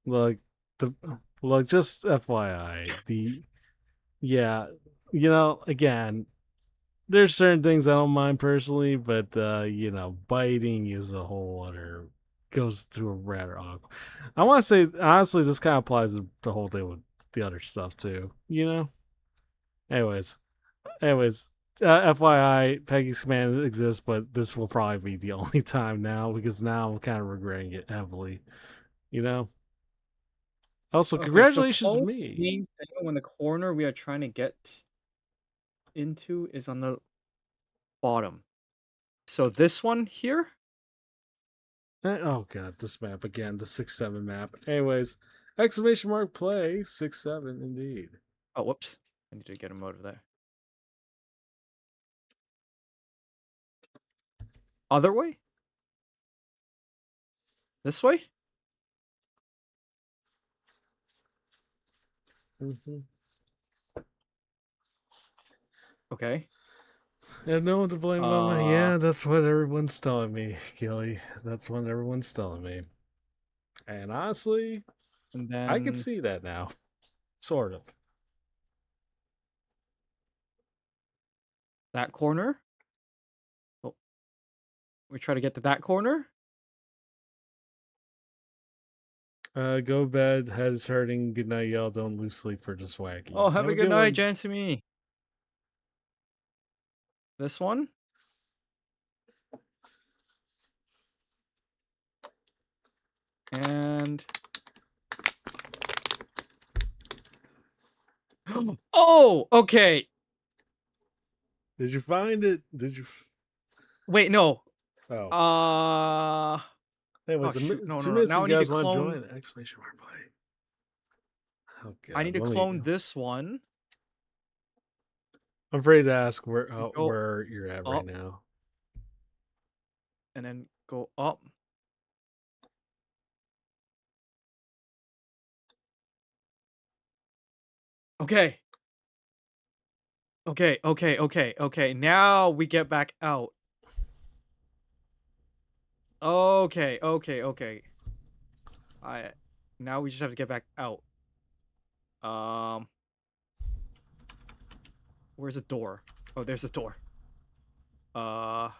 Like the like just FYI, yeah, you know, again, there's certain things I don't mind personally, but you know, biting is a whole other goes to a rather awkward. I want to say honestly, this kind of applies to the whole thing with the other stuff too. You know. Anyways, anyways, FYI, Peggy's command exists, but this will probably be the only time now because now I'm kind of regretting it heavily. You know. Also, Okay, so congratulations to clone me. means when the corner we are trying to get into is on the bottom. So this one here? Oh god, this map again, the 6-7 map. Anyways, exclamation mark play 6-7 indeed. Oh, whoops. I need to get a mode of there. Other way? This way? Mm-hmm. Okay. Yeah, no one to blame but me. Yeah, that's what everyone's telling me, Gilly. That's what everyone's telling me. And honestly, And then I can see that now. Sort of. that corner. Oh. We try to get to that corner. Go bed, head is hurting, good night, y'all. Don't lose sleep for just wacky. Oh, have a good night, one. Jansumi. This one? And oh, okay. Did you find it? Did you Wait, no. Oh. Anyways, shoot. No, 2 no. minutes Now I you need to guys want to clone. join? Exclamation mark play. Oh god. I need to let me- clone this one. I'm afraid to ask where Go where you're at right up. now. And then go up. Okay. Okay. Now we get back out. Okay. Now we just have to get back out. Where's the door? Oh, there's the door. Door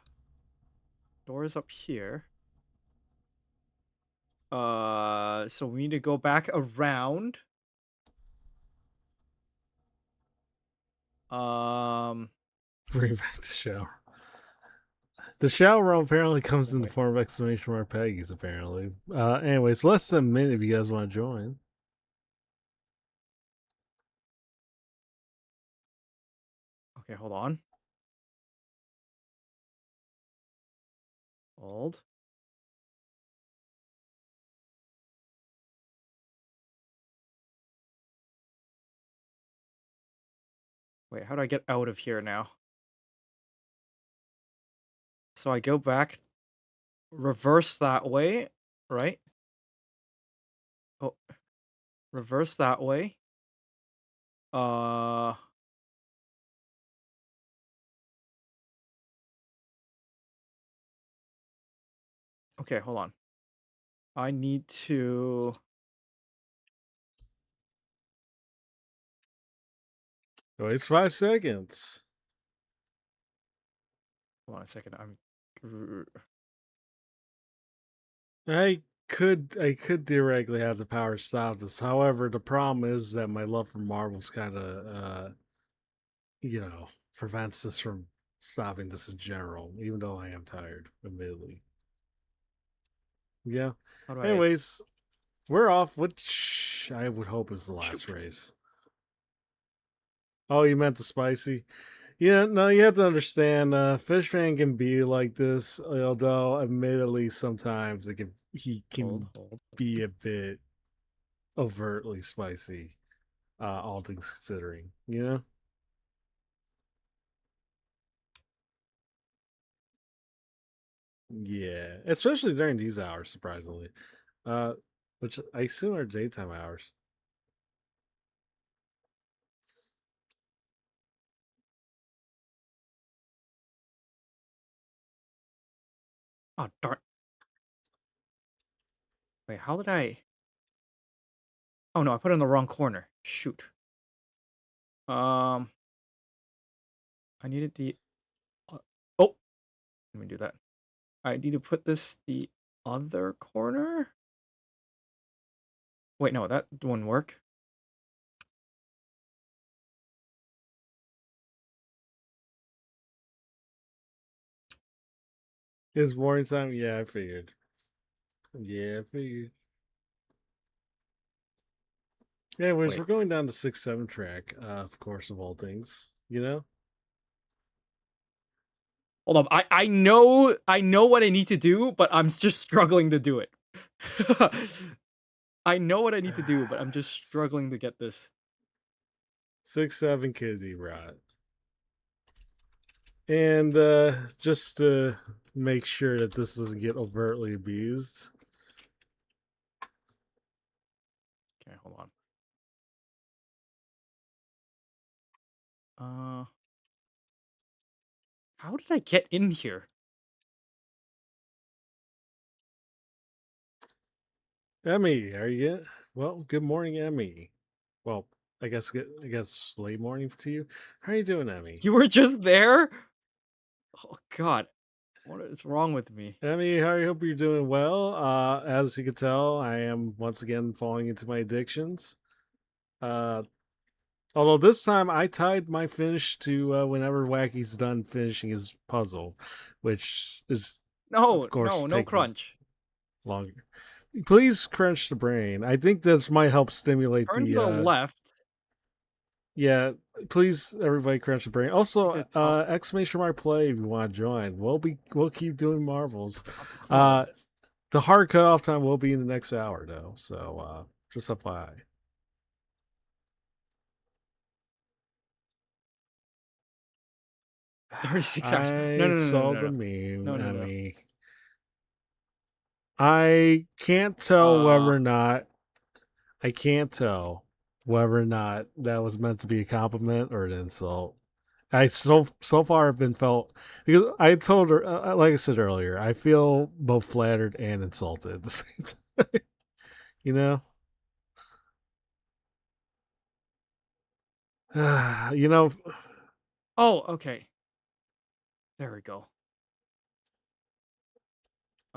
is up here. So we need to go back around. Bring back the shower. The shower room apparently comes in the form of exclamation mark Peggy's, apparently. Anyways, less than a minute if you guys want to join. Okay, hold on. Hold. Wait, how do I get out of here now? So I go back, reverse that way, right? Oh, reverse that way. Okay, hold on. I need to. Waits 5 seconds. Hold on a second. I could theoretically have the power to stop this. However, the problem is that my love for Marvel's kind of prevents us from stopping this in general, even though I am tired, admittedly. Yeah. How do I? Anyways, we're off, which I would hope is the last Shoot. race. Oh, you meant the spicy? Yeah, no, you have to understand, Fish Fan can be like this, although admittedly sometimes he can Hold. be a bit overtly spicy, all things considering, you know? Yeah, especially during these hours, surprisingly. Which I assume are daytime hours. Oh, darn. Wait, how did I? Oh no, I put it in the wrong corner. Shoot. I needed the. Oh, let me do that. I need to put this the other corner. Wait, no, that wouldn't work. It's morning time? Yeah, I figured. Anyways, Wait. we're going down the 6-7 track, of course, of all things, you know? Hold up. I know what I need to do, but I'm just struggling to do it. I know what I need to do, but I'm just struggling to get this. 6-7 Kidney Rot. And just to make sure that this doesn't get overtly abused. Okay, hold on. How did I get in here? Emmy, are you? Well, good morning, Emmy. Well, I guess late morning to you. How are you doing, Emmy? You were just there? Oh God, what is wrong with me? Emmy, I hope you're doing well. As you can tell, I am once again falling into my addictions. Although this time I tied my finish to whenever Wacky's done finishing his puzzle, which is No, of course no crunch. longer. Please crunch the brain. I think this might help stimulate Turn to the left. Yeah, please everybody crunch the brain. Also, The top. exclamation mark play if you want to join. We'll keep doing marvels. The hard cutoff time will be in the next hour though, so just FYI. 36 hours. I No. saw the meme, No. Emmy. I can't tell whether or not. I can't tell whether or not that was meant to be a compliment or an insult. I so far have been felt because I told her, like I said earlier, I feel both flattered and insulted at the same time. You know, you know, Oh, okay. There we go.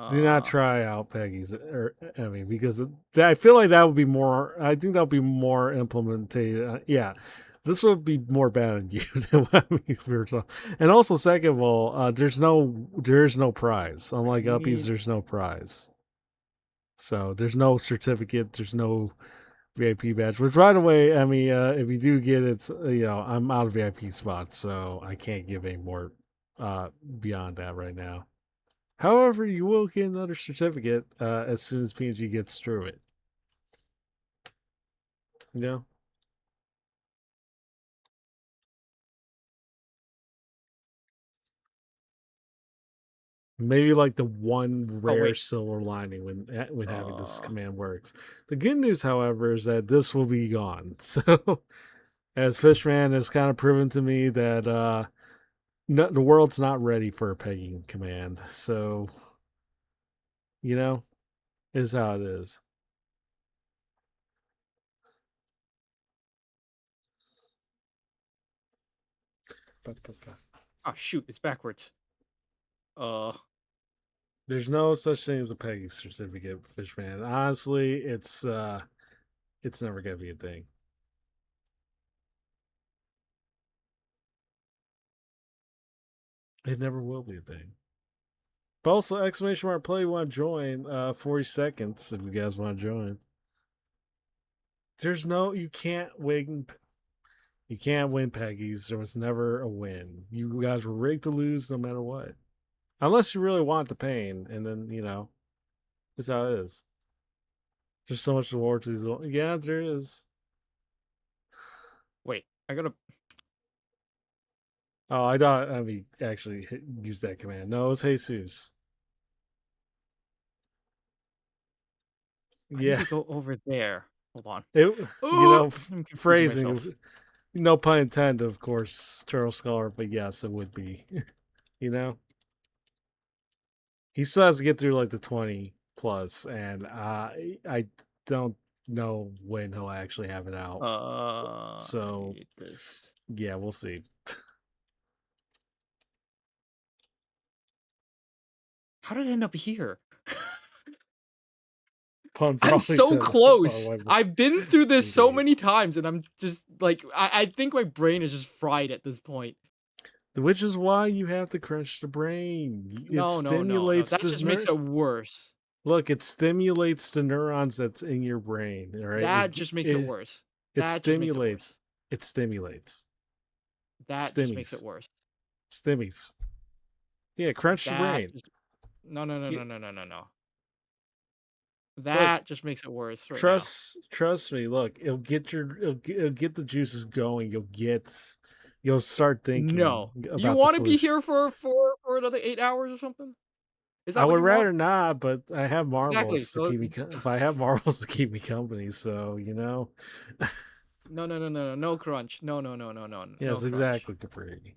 do not try out Peggy's, or I mean, because I feel like that would be more. I think that would be more implemented. Yeah, this would be more bad on you than what we were talking. And also, second of all, there's no prize. Unlike Uppies, Need- there's no prize. So there's no certificate. There's no VIP badge. Which, right away, Emmy, if you do get it, I'm out of VIP spots, so I can't give any more beyond that right now. However, you will get another certificate as soon as PNG gets through it. You know? Maybe like the one rare wait. silver lining when having this command works. The good news, however, is that this will be gone. So, as Fishman has kind of proven to me that the world's not ready for a pegging command. So, is how it is. Oh shoot, it's backwards. There's no such thing as a pegging certificate, Fishman. Honestly, it's never gonna be a thing. It never will be a thing. But also, exclamation mark play, you want to join? 40 seconds if you guys want to join. You can't win. You can't win Peggies. There was never a win. You guys were rigged to lose no matter what. Unless you really want the pain, and then, it's how it is. There's so much reward to these. Yeah, there is. Wait, I gotta. Oh, I thought actually use that command. No, it's Jesus. I need to go over there. Hold on. I'm confusing Phrasing. myself. No pun intended, of course, Turtle Scholar, but yes, it would be. He still has to get through like the 20 plus, and I don't know when he'll actually have it out. So, I hate this. yeah, we'll see. How did it end up here? Pun I'm probably so to- close. oh, I've been through this so Indeed. many times, and I'm just like, I think my brain is just fried at this point. Which is why you have to crunch the brain. No, It stimulates That just makes it worse. Look, it stimulates the neurons that's in your brain. All right, That just makes it worse. It stimulates. It stimulates. That just makes it worse. Stimmies. Yeah, crunch the brain. No. That just makes it worse. Right now. Trust me. Look, it'll get the juices going. You'll start thinking. No, about you the want to be solution. here for another 8 hours or something? Is that I what would you rather want? not, but I have marbles Exactly, to so- keep me. If I have marbles to keep me company, so No, crunch. No. Yes, no exactly, Capri.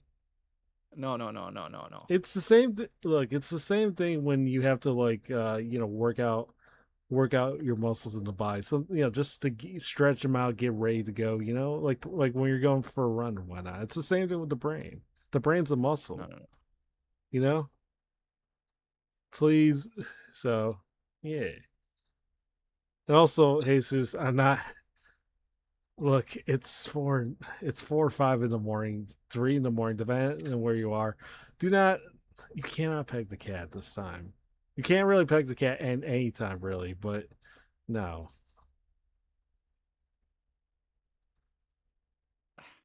No. It's the same. Look, it's the same thing when you have to work out your muscles in the body. So just to stretch them out, get ready to go. Like when you're going for a run or whatnot. It's the same thing with the brain. The brain's a muscle. No. Please. So yeah. And also, Jesus, I'm not. Look, it's 4 or 5 in the morning, 3 in the morning, depending on where you are. You cannot peg the cat this time. You can't really peg the cat any time, really, but no.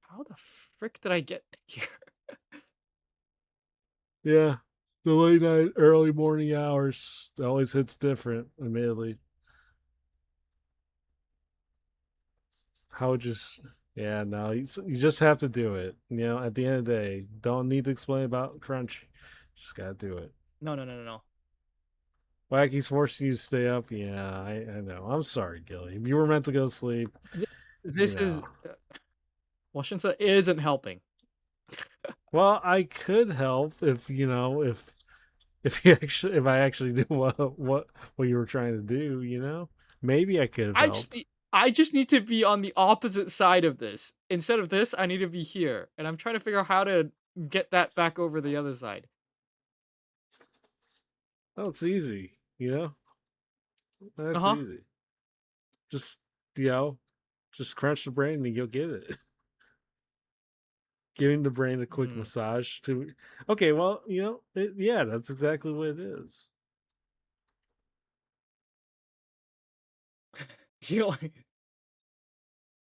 How the frick did I get here? Yeah, the late night, early morning hours always hits different, admittedly. Yeah, no, you just have to do it. At the end of the day, don't need to explain about crunch. Just gotta do it. No. Wacky's forcing you to stay up. Yeah, I know. I'm sorry, Gilly. You were meant to go to sleep. This is know. well, Shinsa isn't helping. Well, I could help if if you actually if I actually do what you were trying to do. Maybe I could have I just helped. need, I just need to be on the opposite side of this. Instead of this, I need to be here, and I'm trying to figure out how to get that back over the other side. Oh, it's easy. Uh That's huh. easy. Just just crunch the brain and you'll get it. Giving the brain a quick massage to. Okay, well, yeah, that's exactly what it is. Healing.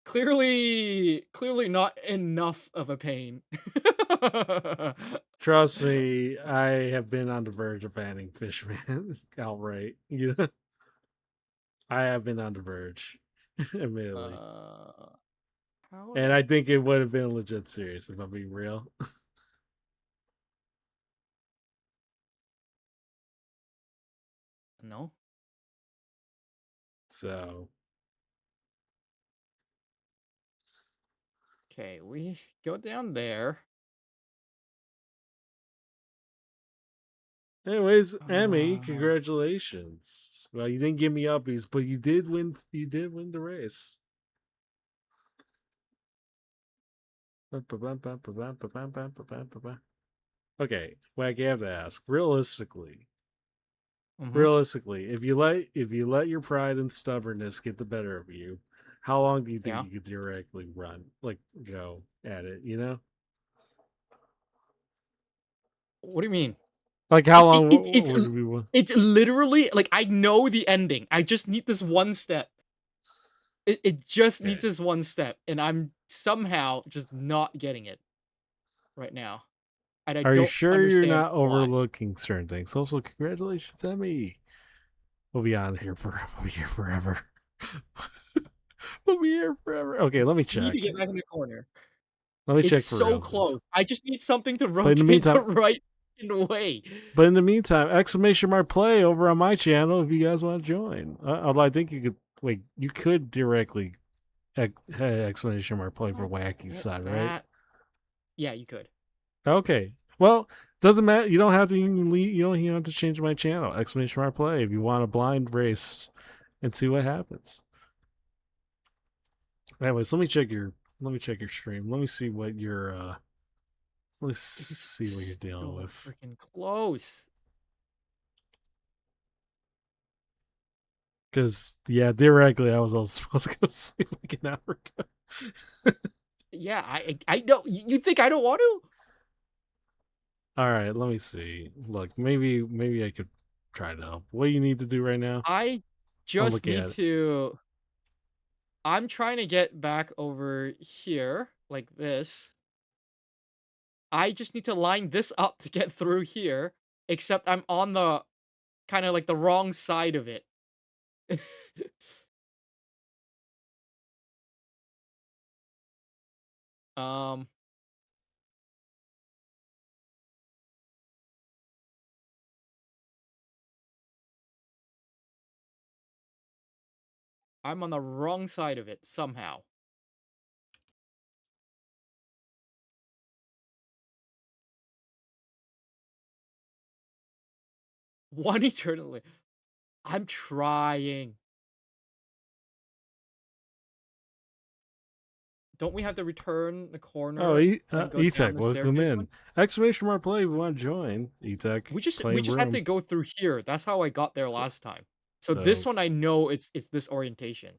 Clearly not enough of a pain. Trust me, I have been on the verge of banning Fishman outright. I have been on the verge, admittedly. How And I think it would have been legit serious if I'm being real. No. So, Okay, we go down there. anyways, Emmy, Uh, congratulations. Well, you didn't give me uppies, but you did win. You did win the race. Okay, Wacky, I have to ask. Realistically, if you let your pride and stubbornness get the better of you, how long do you think Yeah. you could theoretically go at it? What do you mean? Like how long It's would we? it's literally like I know the ending. I just need this one step. It just needs Okay. this one step, and I'm somehow just not getting it right now. And I Are you don't sure you're understand not why. overlooking certain things? Also, congratulations, Emmy. We'll be on here forever. We'll be here forever. Okay, let me I need check. to get back in the corner. Let me It's check for so real. close. I just need something to But in the rotate the meantime, right way. But in the meantime, exclamation mark play over on my channel if you guys want to join. Although I think you could wait, you could directly exclamation mark play for Wacky's side, right? Yeah, you could. Okay. Well, doesn't matter. You don't have to even leave, you don't even have to change my channel. Exclamation mark play if you want a blind race and see what happens. Anyways, let me check your stream. Let me see what you're let's see what you're dealing So with. freaking close. Because theoretically I was also supposed to go sleep like an hour ago. Yeah, I know. You think I don't want to? All right, let me see. Look, maybe I could try to help. What do you need to do right now? I just looking need at it. to. I'm trying to get back over here like this. I just need to line this up to get through here, except I'm on the kind of like the wrong side of it. um I'm on the wrong side of it somehow. One eternally. I'm trying. Don't we have to return the corner Oh, and go down E-Tech, the welcome staircase in. one? Exclamation mark play if you want to join. E-Tech, We just claim had to room. go through here. That's how I got there So- last time. So this so- one I know it's this orientation.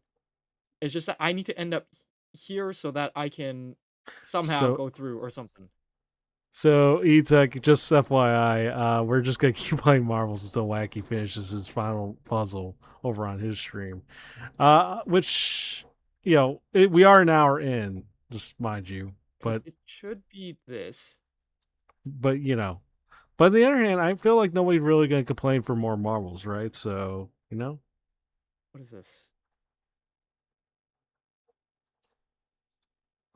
It's just that I need to end up here so that I can somehow go through or something. So, E-Tech, just FYI, we're just going to keep playing Marvels until Wacky finishes his final puzzle over on his stream. Which, we are an hour in, just mind you. 'Cause But, it should be this. but But on the other hand, I feel like nobody's really going to complain for more Marvels, right? So, What is this?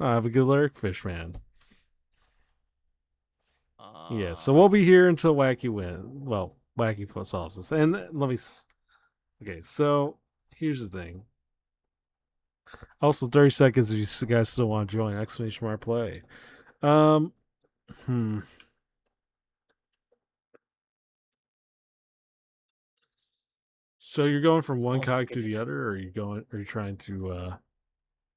I have a good lyric, Fishman. Yeah, so we'll be here until Wacky wins. Well, Wacky solves this. And let me... Okay, so here's the thing. Also, 30 seconds if you guys still want to join. Exclamation mark play. Um, hmm. So you're going from one Oh my cog to the goodness. other, or are you going? Are you trying to?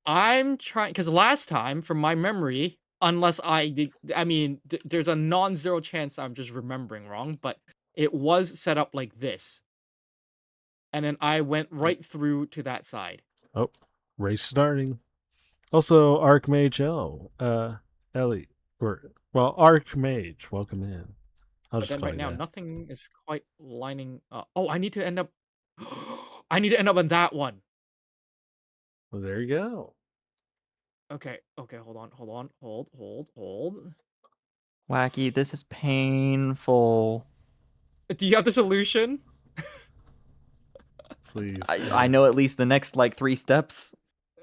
I'm trying because last time, from my memory, unless I did, I mean, there's a non-zero chance I'm just remembering wrong, but it was set up like this, and then I went right through to that side. Oh, race starting. Also, Archmage L. Ellie, or well, Archmage. Welcome in. I'll But just then call right you now, that. nothing is quite lining up. Oh, I need to end up. I need to end up on that one. Well, there you go. Okay, okay, hold on, hold. Wacky, this is painful. Do you have the solution? Please. I know at least the next like 3 steps.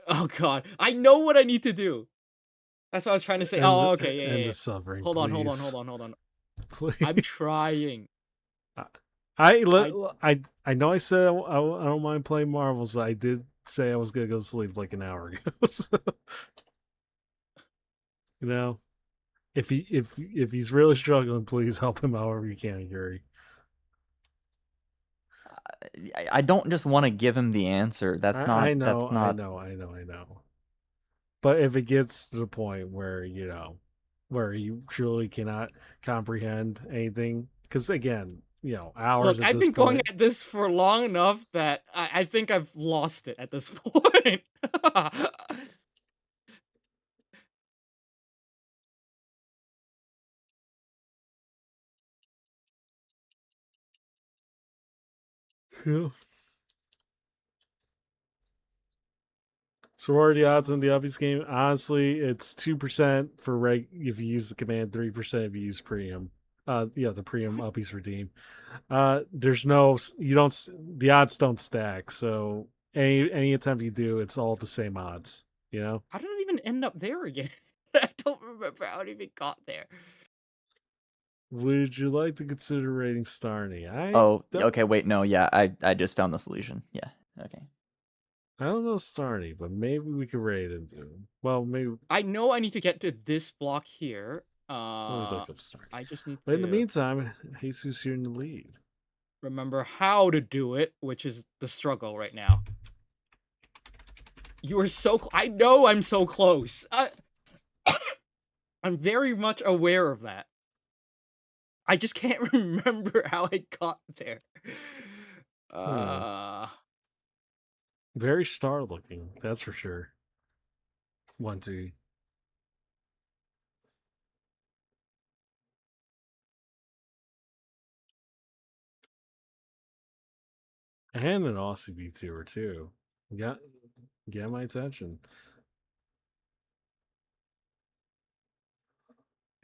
Oh god, I know what I need to do. That's what I was trying to say. Oh, okay, End yeah. the suffering. Hold on. Please. I'm trying. I know I said I don't mind playing Marvels, but I did say I was gonna go to sleep like an hour ago. So, you know, if he's really struggling, please help him however you can, Yuri. I don't just want to give him the answer. That's not. I know, That's not. I know. But if it gets to the point where where you truly cannot comprehend anything, because again, hours Look, at I've this been going point. at this for long enough that I think I've lost it at this point. Yeah. Sorority odds in the obvious game. Honestly, it's 2% for if you use the command, 3% if you use premium. The premium uppies redeem. There's no you don't the odds don't stack. So any attempt you do, it's all the same odds. You know. How did I even end up there again? I don't remember how I even got there. Would you like to consider rating Starny? Okay. Wait. No. Yeah. I just found the solution. Yeah. Okay. I don't know Starny, but maybe we could raid into him. Well, maybe. I know I need to get to this block here. Let me look up Starny. I just need But in the to meantime, Jesus here in the lead. remember how to do it, which is the struggle right now. You are so. I know I'm so close. I'm very much aware of that. I just can't remember how I got there. Very star looking, that's for sure. 1, 2. And an Aussie VTuber too. Get my attention.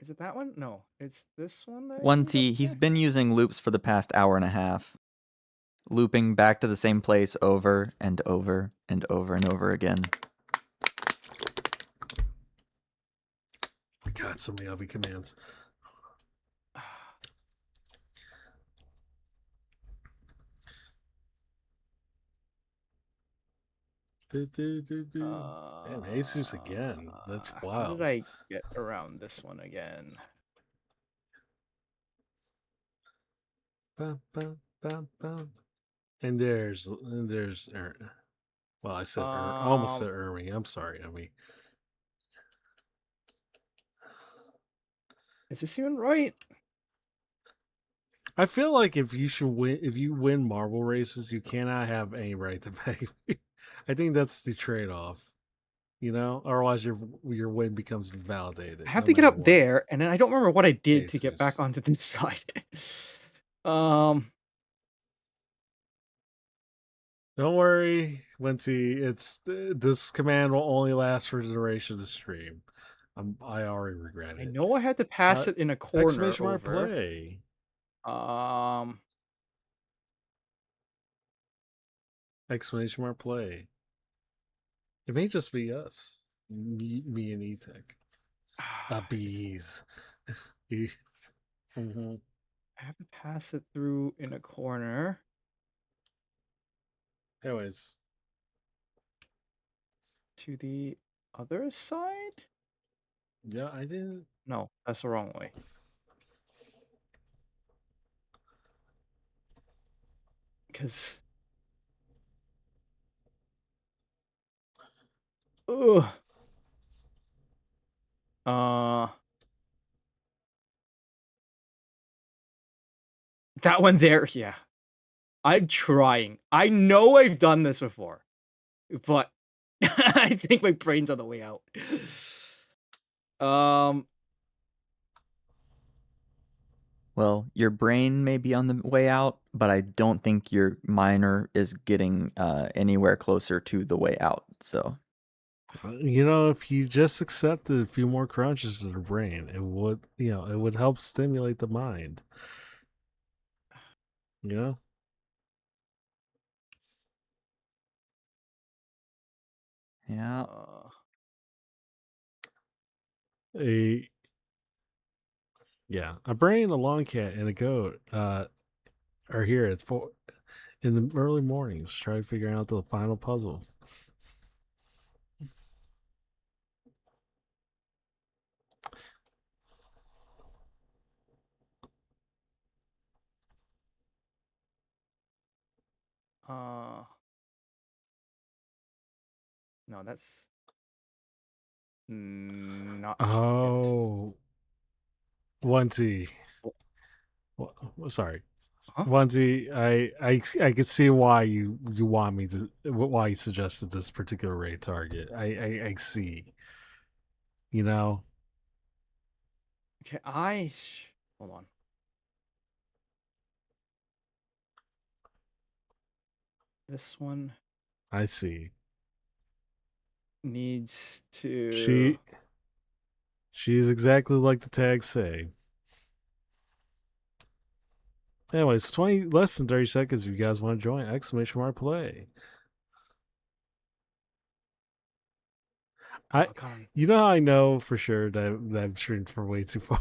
Is it that one? No, it's this one. That 1T. He's been using loops for the past hour and a half, looping back to the same place over and over and over and over again. My God, so many obby commands. Damn, Jesus again. That's wild. How did I get around this one again? And there's well, I said I almost said Ermi. I'm sorry, Emmy. Is this even right? I feel like if you win marble races, you cannot have any right to pay. I think that's the trade-off. Otherwise your win becomes invalidated. I have to get up there, and then I don't remember what I did to get Jesus. back onto this side. Don't worry, Wenty. This command will only last for the duration of the stream. I already regret it. I know I had to pass it in a corner Exclamation mark over. play. Exclamation mark play. It may just be us. Me and E-Tech. Bees. I have to pass it through in a corner. Anyways. to the other side? Yeah, I didn't. No, that's the wrong way. Because. Ugh. That one there, yeah. I'm trying. I know I've done this before, but I think my brain's on the way out. Well, your brain may be on the way out, but I don't think your minor is getting anywhere closer to the way out. So You know, if you just accepted a few more crunches to the brain, it would, it would help stimulate the mind. You know? yeah, A brain, a long cat, and a goat are here at 4 in the early mornings, try to figure out the final puzzle. No, that's not it. Oh, Onesie. Sorry, Huh? Onesie. I could see why you want me to, why you suggested this particular raid target. I see. You know, Okay, hold on. This one I see. needs to. She's exactly like the tags say. Anyways, 20 less than 30 seconds. If you guys want to join, exclamation mark play. You know how I know for sure that I've streamed for way too far,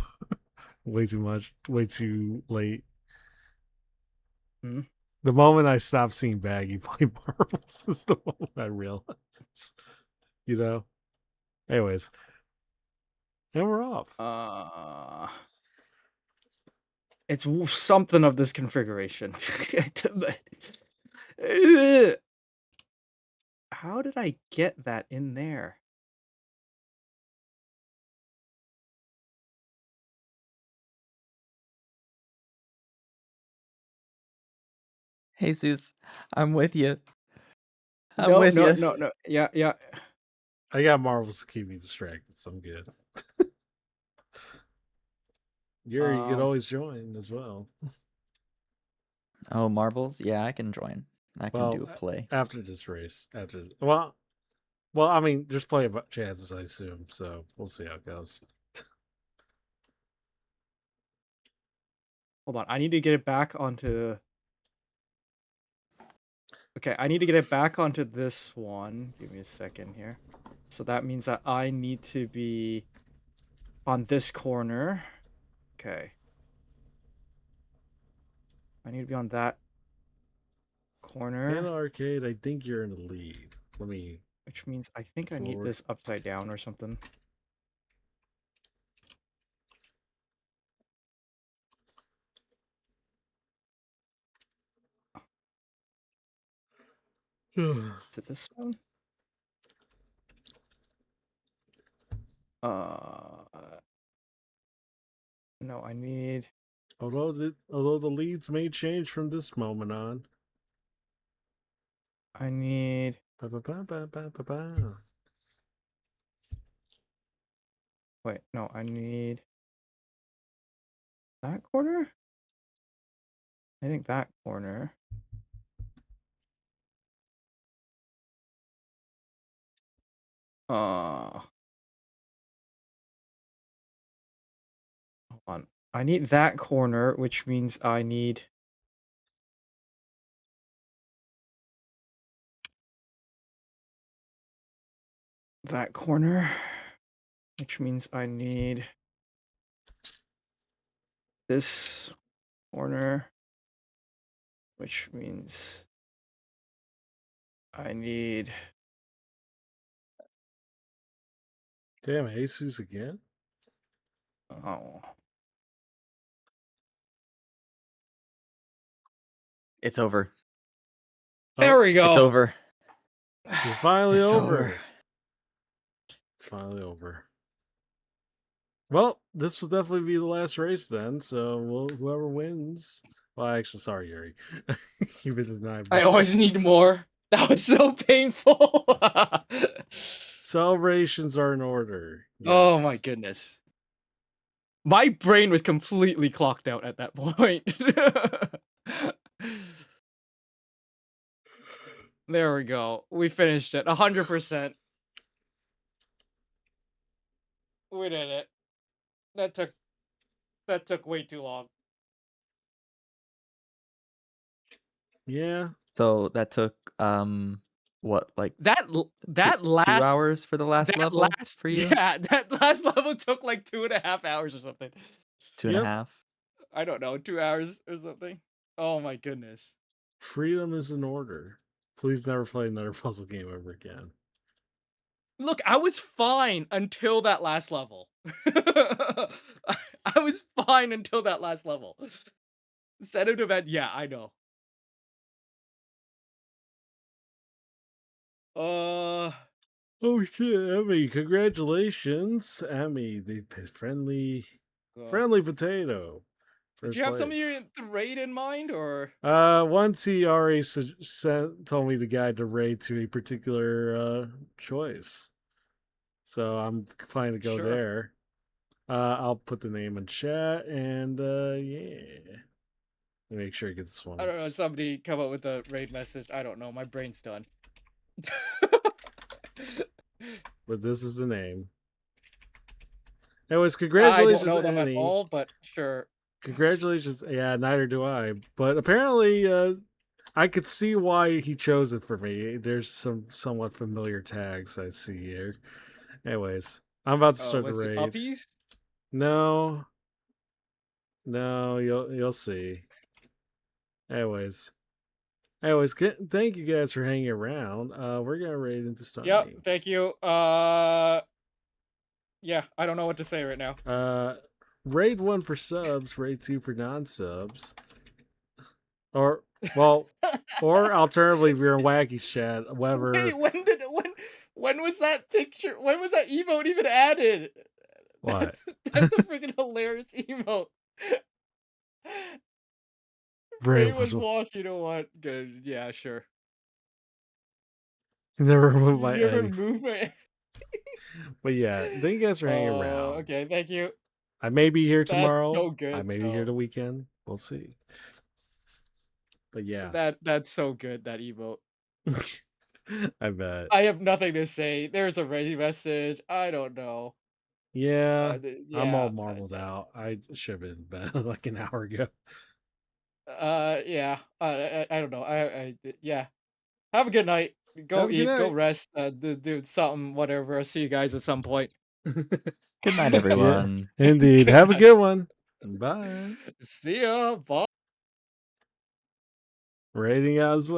way too much, way too late. Hmm? The moment I stopped seeing Baggy play marbles is the moment I realized. You know. Anyways, and we're off. It's something of this configuration. How did I get that in there? Jesus, I'm with you. I'm No, with no, you. no. Yeah. I got marbles to keep me distracted, so I'm good. You could always join as well. Oh, marbles? Yeah, I can join. I can do a play. After this race. Well, I mean, there's plenty of chances, I assume. So we'll see how it goes. Hold on. I need to get it back onto. Okay, I need to get it back onto this one. Give me a second here. So that means that I need to be on this corner. Okay. I need to be on that corner. In arcade, I think you're in the lead. Let me. Which means I think I need this upside down or something. Is it this one? No, I need. Although the leads may change from this moment on. I need. Wait, no, I need that corner? I think that corner. Hold on. I need that corner, which means I need that corner, which means I need this corner, which means I need Damn, Jesus again? Oh. It's over. There we go. It's over. It's finally It's over. over. It's finally over. Well, this will definitely be the last race then. So whoever wins. Well, actually, sorry, Yuri. You've been denied. I always need more. That was so painful. Celebrations are in order. Oh my Yes. goodness. My brain was completely clocked out at that point. There we go. We finished it. 100%. We did it. That took way too long. Yeah. So that took what, like That last 2 hours for the last level for you? Yeah, that last level took like 2.5 hours or something. 2.5. I don't know, 2 hours or something. Oh my goodness. Freedom is in order. Please never play another puzzle game ever again. Look, I was fine until that last level. I was fine until that last level. Sedative event, yeah, I know. Oh shit, Emmy! Congratulations, Emmy, the friendly potato. Did First you have some of place. the raid in mind, or? Once he already told me to guide the raid to a particular choice, so I'm planning to go Sure. there. I'll put the name in chat, and yeah, make sure I get this one. I don't know. Somebody come up with a raid message. I don't know. My brain's done. But this is the name. Anyways, congratulations, I don't know them Annie. at all, but sure. Congratulations. Yeah, neither do I. But apparently, I could see why he chose it for me. There's some somewhat familiar tags I see here. Anyways, I'm about to start the Was it raid. puppies? No, you'll see. Anyways, thank you guys for hanging around. We're gonna raid into starting. Yep. Thank you. Yeah, I don't know what to say right now. Raid 1 for subs, raid 2 for non-subs. Or alternatively, if you're in Wacky's chat, whatever. Wait, when was that picture? When was that emote even added? What? That's a freaking hilarious emote. Raid was washed. You know what? Good. Yeah, sure. Never remove my Never Eddie. remove my. But yeah, thank you guys for hanging around. Okay, thank you. I may be here tomorrow. That's so good. I may be here the weekend. We'll see. But yeah, that's so good. That emote. I bet. I have nothing to say. There's a ready message. I don't know. Yeah, yeah, I'm all marbled out. I should have been in bed like an hour ago. Yeah. I don't know. Yeah. Have a good night. Go Have a good eat. Go night. rest. Do something. Whatever. I'll see you guys at some point. Good night, everyone. Yeah, indeed. Good Have a night. good one. Bye. See ya. Bye. Rating out as well.